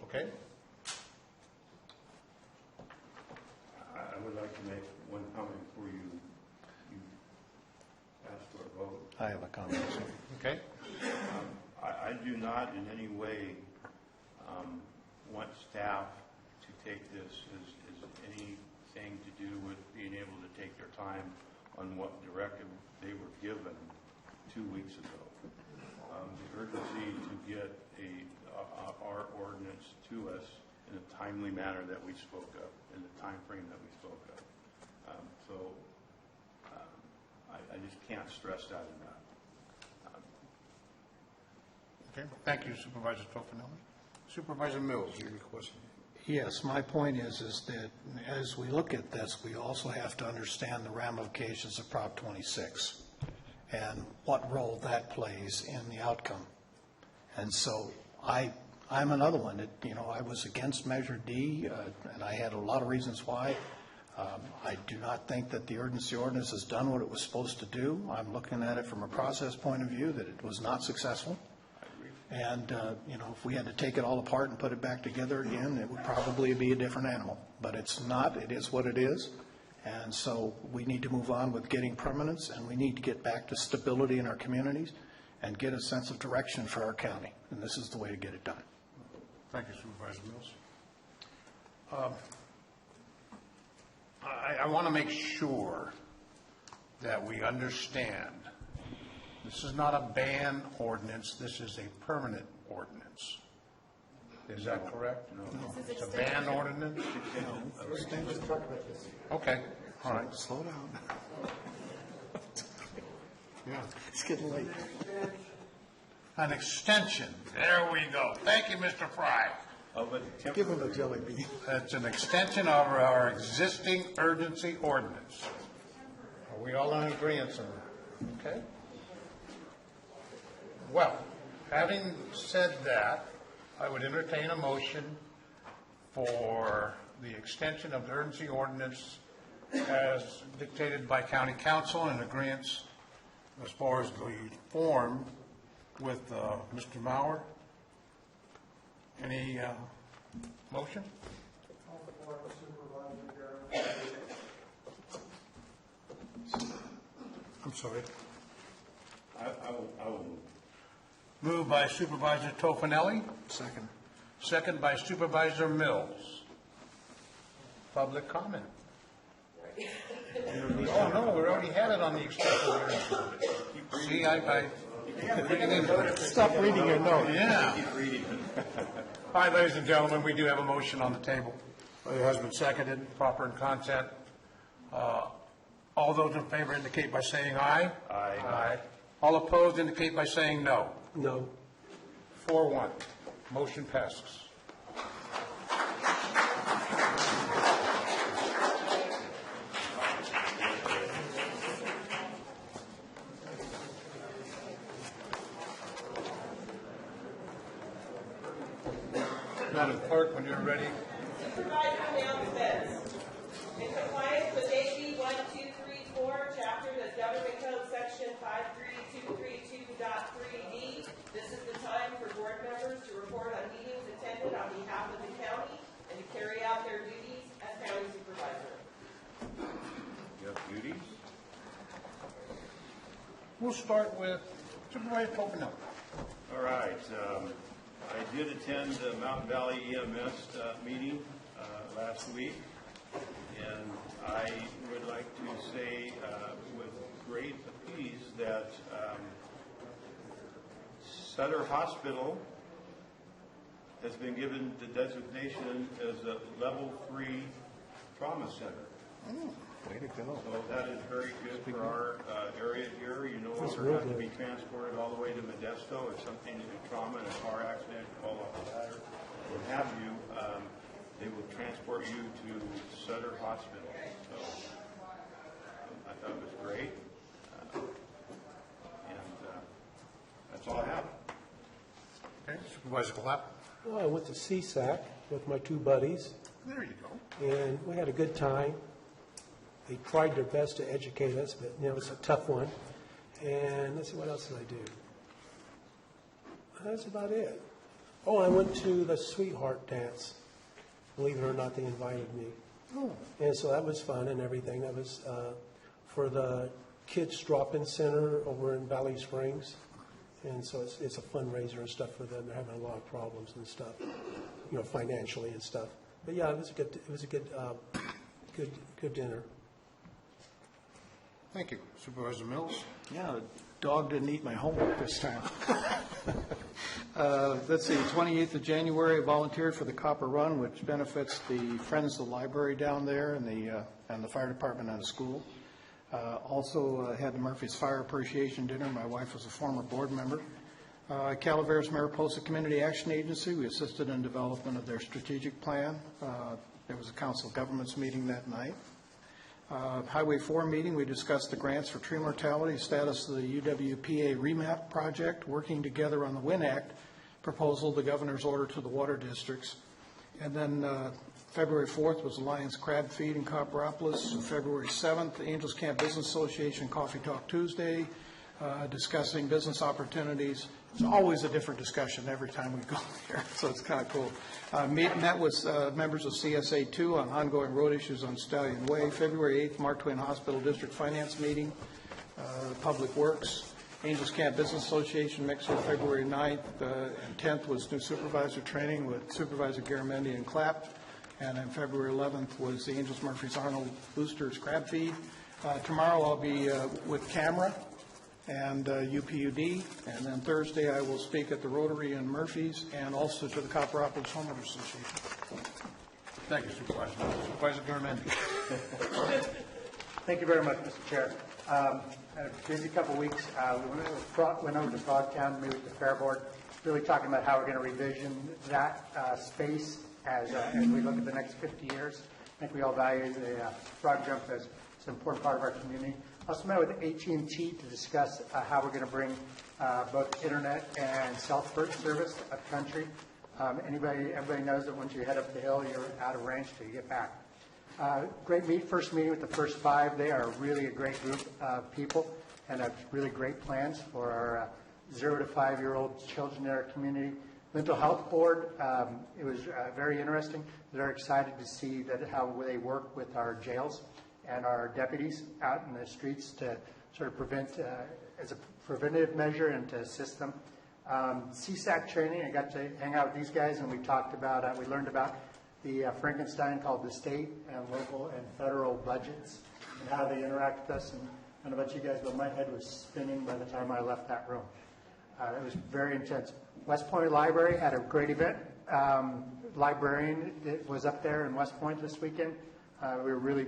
Okay. I would like to make one comment before you ask for a vote. I have a comment, sir. Okay. I do not in any way want staff to take this as anything to do with being able to take their time on what directive they were given 2 weeks ago. The urgency to get our ordinance to us in a timely manner that we spoke of, in the time frame that we spoke of. I just can't stress that enough. Okay. Thank you, Supervisor Tofinelli. Supervisor Mills, your request. Yes, my point is that as we look at this, we also have to understand the ramifications of Prop 26 and what role that plays in the outcome. And so I'm another one that, I was against Measure D, and I had a lot of reasons why. I do not think that the urgency ordinance has done what it was supposed to do. I'm looking at it from a process point of view that it was not successful. And, if we had to take it all apart and put it back together again, it would probably be a different animal. But it's not. It is what it is. And so we need to move on with getting permanence, and we need to get back to stability in our communities and get a sense of direction for our county. And this is the way to get it done. Thank you, Supervisor Mills. I want to make sure that we understand this is not a ban ordinance. This is a permanent ordinance. Is that correct? No. It's a ban ordinance? Okay. All right. Slow down. Yeah. It's getting late. An extension. There we go. Thank you, Mr. Fry. Give him a jelly bean. It's an extension of our existing urgency ordinance. Are we all in agreement on that? Okay. Well, having said that, I would entertain a motion for the extension of the urgency ordinance as dictated by county council in agreement as far as the form with Mr. Mauer. Any motion? I'm sorry. I will move. Moved by Supervisor Tofinelli. Second. Second by Supervisor Mills. Public comment. Oh, no, we already had it on the extension. See, I Stop reading your note. Yeah. All right, ladies and gentlemen, we do have a motion on the table. It has been seconded, proper in content. All those in favor indicate by saying aye. Aye. Aye. All opposed indicate by saying no. No. 4-1. Motion passes. Madam Clerk, when you're ready. Supervisor announcements. In compliance with AB 1234, Chapter of Government Code Section 53232.3D, this is the time for board members to report on meetings attended on behalf of the county and to carry out their duties as county supervisor. You have duties? We'll start with Supervisor Tofinelli. All right. I did attend the Mountain Valley EMS meeting last week, and I would like to say with great appease that Sutter Hospital has been given the designation as a level 3 trauma center. Way to go. So that is very good for our area here. You no That's longer real have to good. be transported all the way to Modesto if something is a trauma in a car accident, fall off a ladder, what have you. They will transport you to Sutter Hospital. So I thought it was great. That's all I have. Okay, Supervisor Clapp. Well, I went to CSAC with my two buddies, There you go. and we had a good time. They tried their best to educate us, but it was a tough one. And let's see, what else did I do? That's about it. Oh, I went to the Sweetheart Dance. Believe it or not, they invited me. Oh. And so that was fun and everything. That was for the Kids Drop-In Center over in Valley Springs. And so it's a fundraiser and stuff for them. They're having a lot of problems and stuff, financially and stuff. But yeah, it was a good dinner. Thank you. Supervisor Mills. Yeah, the dog didn't eat my homework this time. Let's see, 28th of January, I volunteered for the Copper Run, which benefits the Friends of the Library down there and the fire department and the school. Also had the Murphy's Fire Appreciation Dinner. My wife was a former board member. Calaveras Mariposa Community Action Agency, we assisted in development of their strategic plan. There was a council of governments meeting that night. Highway 4 meeting, we discussed the grants for tree mortality, status of the UWPA remap project, working together on the WIN Act proposal, the governor's order to the water districts. And then February 4th was the Lions Crab Feed in Copperopolis. February 7th, the Angels Camp Business Association Coffee Talk Tuesday, discussing business opportunities. It's always a different discussion every time we go there, so it's kind of cool. Met with members of CSA 2 on ongoing road issues on Stallion Way. February 8th, Mark Twain Hospital District Finance Meeting, Public Works. Angels Camp Business Association mixer February 9th and 10th was new supervisor training with Supervisor Garamendi and Clapp. And then February 11th was the Angels Murphy's Arnold Boosters Crab Feed. Tomorrow I'll be with Camera and UPUD, and then Thursday I will speak at the Rotary and Murphy's and also to the Copperopolis Homeowners Association. Thank you, Supervisor. Supervisor Garamendi. Thank you very much, Mr. Chair. Had a busy couple weeks. We went over to Frogtown, met with the Fair Board, really talking about how we're going to revision that space as we look at the next 50 years. I think we all value the frog jump as it's an important part of our community. Also met with AT&T to discuss how we're going to bring both internet and cell service up country. Everybody knows that once you head up the hill, you're out of range till you get back. First meeting with the first 5. They are really a great group of people and have really great plans for our 0 to 5-year-old children in our community. Mental Health Board, it was very interesting. They're excited to see how they work with our jails and our deputies out in the streets to sort of prevent, as a preventative measure and to assist them. CSAC training, I got to hang out with these guys and we talked about, we learned about the Frankenstein called the state and local and federal budgets and how they interact with us. And I don't know about you guys, but my head was spinning by the time I left that room. It was very intense. West Point Library had a great event. Librarian was up there in West Point this weekend. We were really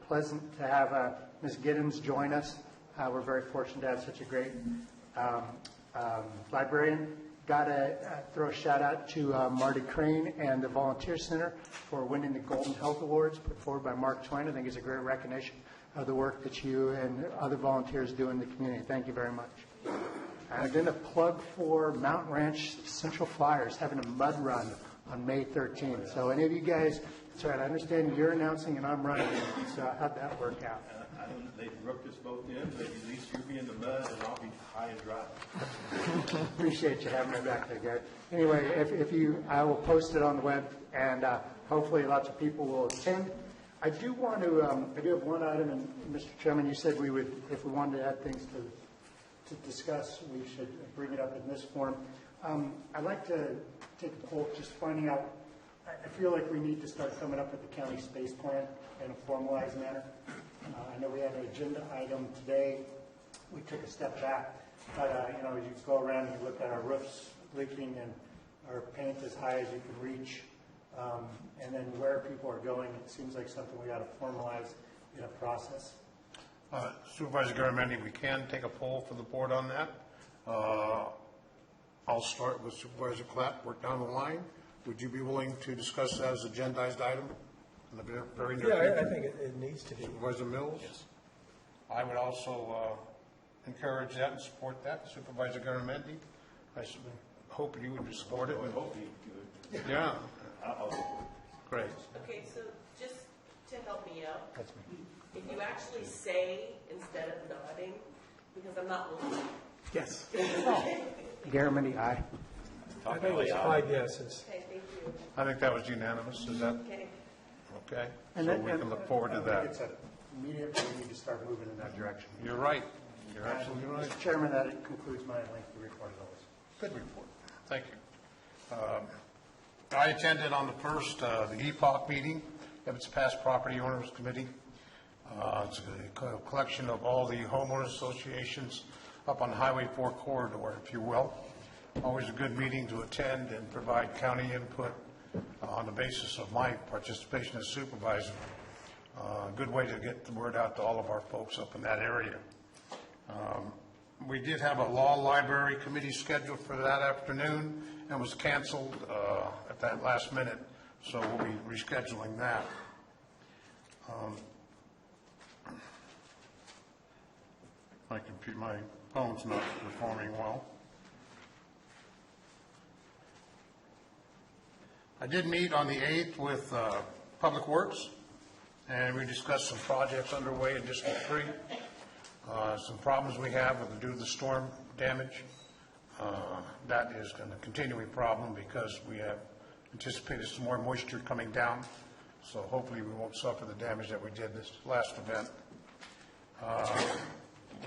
pleasant to have Ms. Giddens join us. We're very fortunate to have such a great librarian. Got to throw a shout out to Marty Crane and the Volunteer Center for winning the Golden Health Awards put forward by Mark Twain. I think it's a great recognition of the work that you and other volunteers do in the community. Thank you very much. And then a plug for Mountain Ranch Central Flyers having a mud run on May 13th. So any of you guys, that's right, I understand you're announcing and I'm running. So how'd that work out? They roped us both in, but at least you'll be in the mud and I'll be high and dry. Appreciate you having me back there, Gary. Anyway, I will post it on the web and hopefully lots of people will attend. I do want to, I do have one item, and Mr. Chairman, you said we would, if we wanted to add things to discuss, we should bring it up in this forum. I'd like to take a poll, just finding out, I feel like we need to start coming up with the county space plan in a formalized manner. I know we had an agenda item today. We took a step back, but as you go around and you look at our roofs leaking and our paint as high as you can reach, and then where people are going, it seems like something we got to formalize in a process. Supervisor Garamendi, we can take a poll for the board on that. I'll start with Supervisor Clapp, work down the line. Would you be willing to discuss that as an agendized item in the very near future? Yeah, I think it needs to be. Supervisor Mills? Yes. I would also encourage that and support that. Supervisor Garamendi, I hope you would support it. I hope you would. Yeah. I'll support it. Great. Okay, so just to help me out, That's me. if you actually say instead of nodding, because I'm not looking. Yes. Garamendi, aye. I think it's 5 yeses. Okay, thank you. I think that was unanimous. Is that Okay. okay? And So then- we can look forward to that. It's immediately we need to start moving in that direction. You're right. You're absolutely right. Mr. Chairman, that concludes my lengthy report as always. Good report. Thank you. I attended on the first, the EPOC meeting, Ebbets Pass Property Owners Committee. It's a collection of all the homeowners associations up on Highway 4 corridor, if you will. Always a good meeting to attend and provide county input on the basis of my participation as supervisor. Good way to get the word out to all of our folks up in that area. We did have a law library committee scheduled for that afternoon and was canceled at that last minute, so we'll be rescheduling that. My phone's not performing well. I did meet on the 8th with Public Works, and we discussed some projects underway in District 3. Some problems we have due to the storm damage. That is going to continue a problem because we have anticipated some more moisture coming down. So hopefully we won't suffer the damage that we did this last event.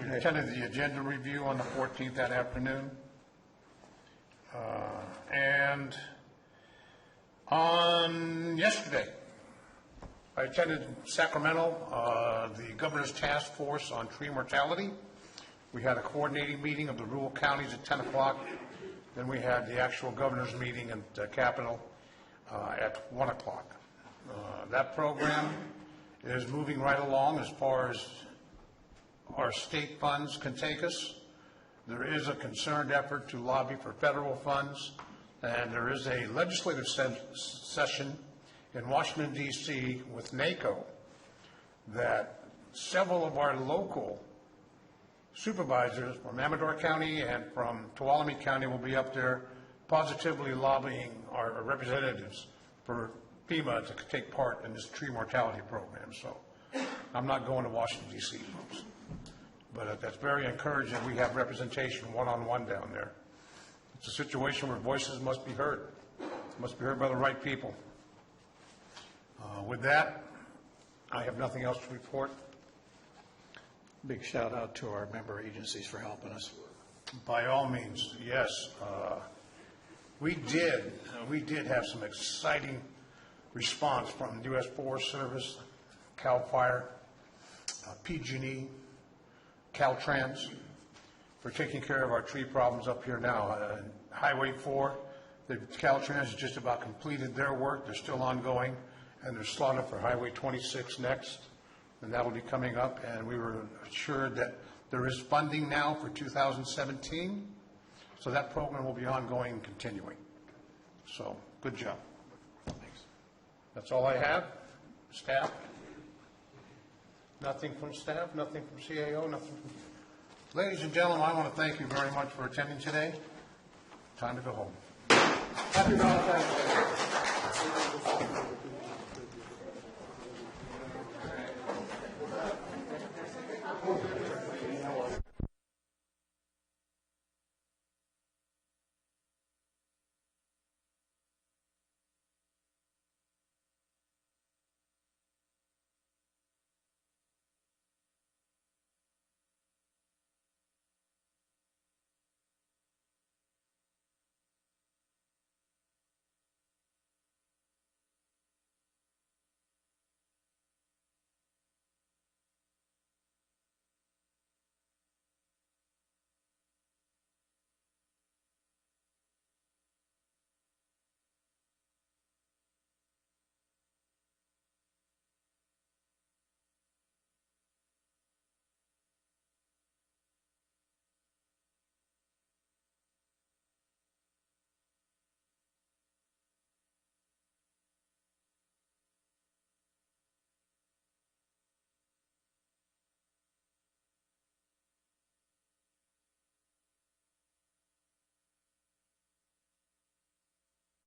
We attended the agenda review on the 14th that afternoon. And on yesterday, I attended Sacramento, the Governor's Task Force on Tree Mortality. We had a coordinating meeting of the rural counties at 10 o'clock. Then we had the actual governor's meeting at the Capitol at 1 o'clock. That program is moving right along as far as our state funds can take us. There is a concerted effort to lobby for federal funds, and there is a legislative session in Washington, D.C. with NACO that several of our local supervisors from Amador County and from Tuolumne County will be up there positively lobbying our representatives for FEMA to take part in this tree mortality program. So I'm not going to Washington, D.C., folks. But that's very encouraging. We have representation one-on-one down there. It's a situation where voices must be heard. Must be heard by the right people. With that, I have nothing else to report. Big shout out to our member agencies for helping us. By all means, yes. We did have some exciting response from U.S. Forest Service, CAL FIRE, PG&E, Caltrans, for taking care of our tree problems up here now. Highway 4, the Caltrans has just about completed their work. They're still ongoing, and they're slotted for Highway 26 next, and that will be coming up. And we were assured that there is funding now for 2017, so that program will be ongoing and continuing. So, good job. Thanks. That's all I have. Staff? Nothing from staff, nothing from CAO, nothing from... Ladies and gentlemen, I want to thank you very much for attending today. Time to go home. Happy Valentine's Day.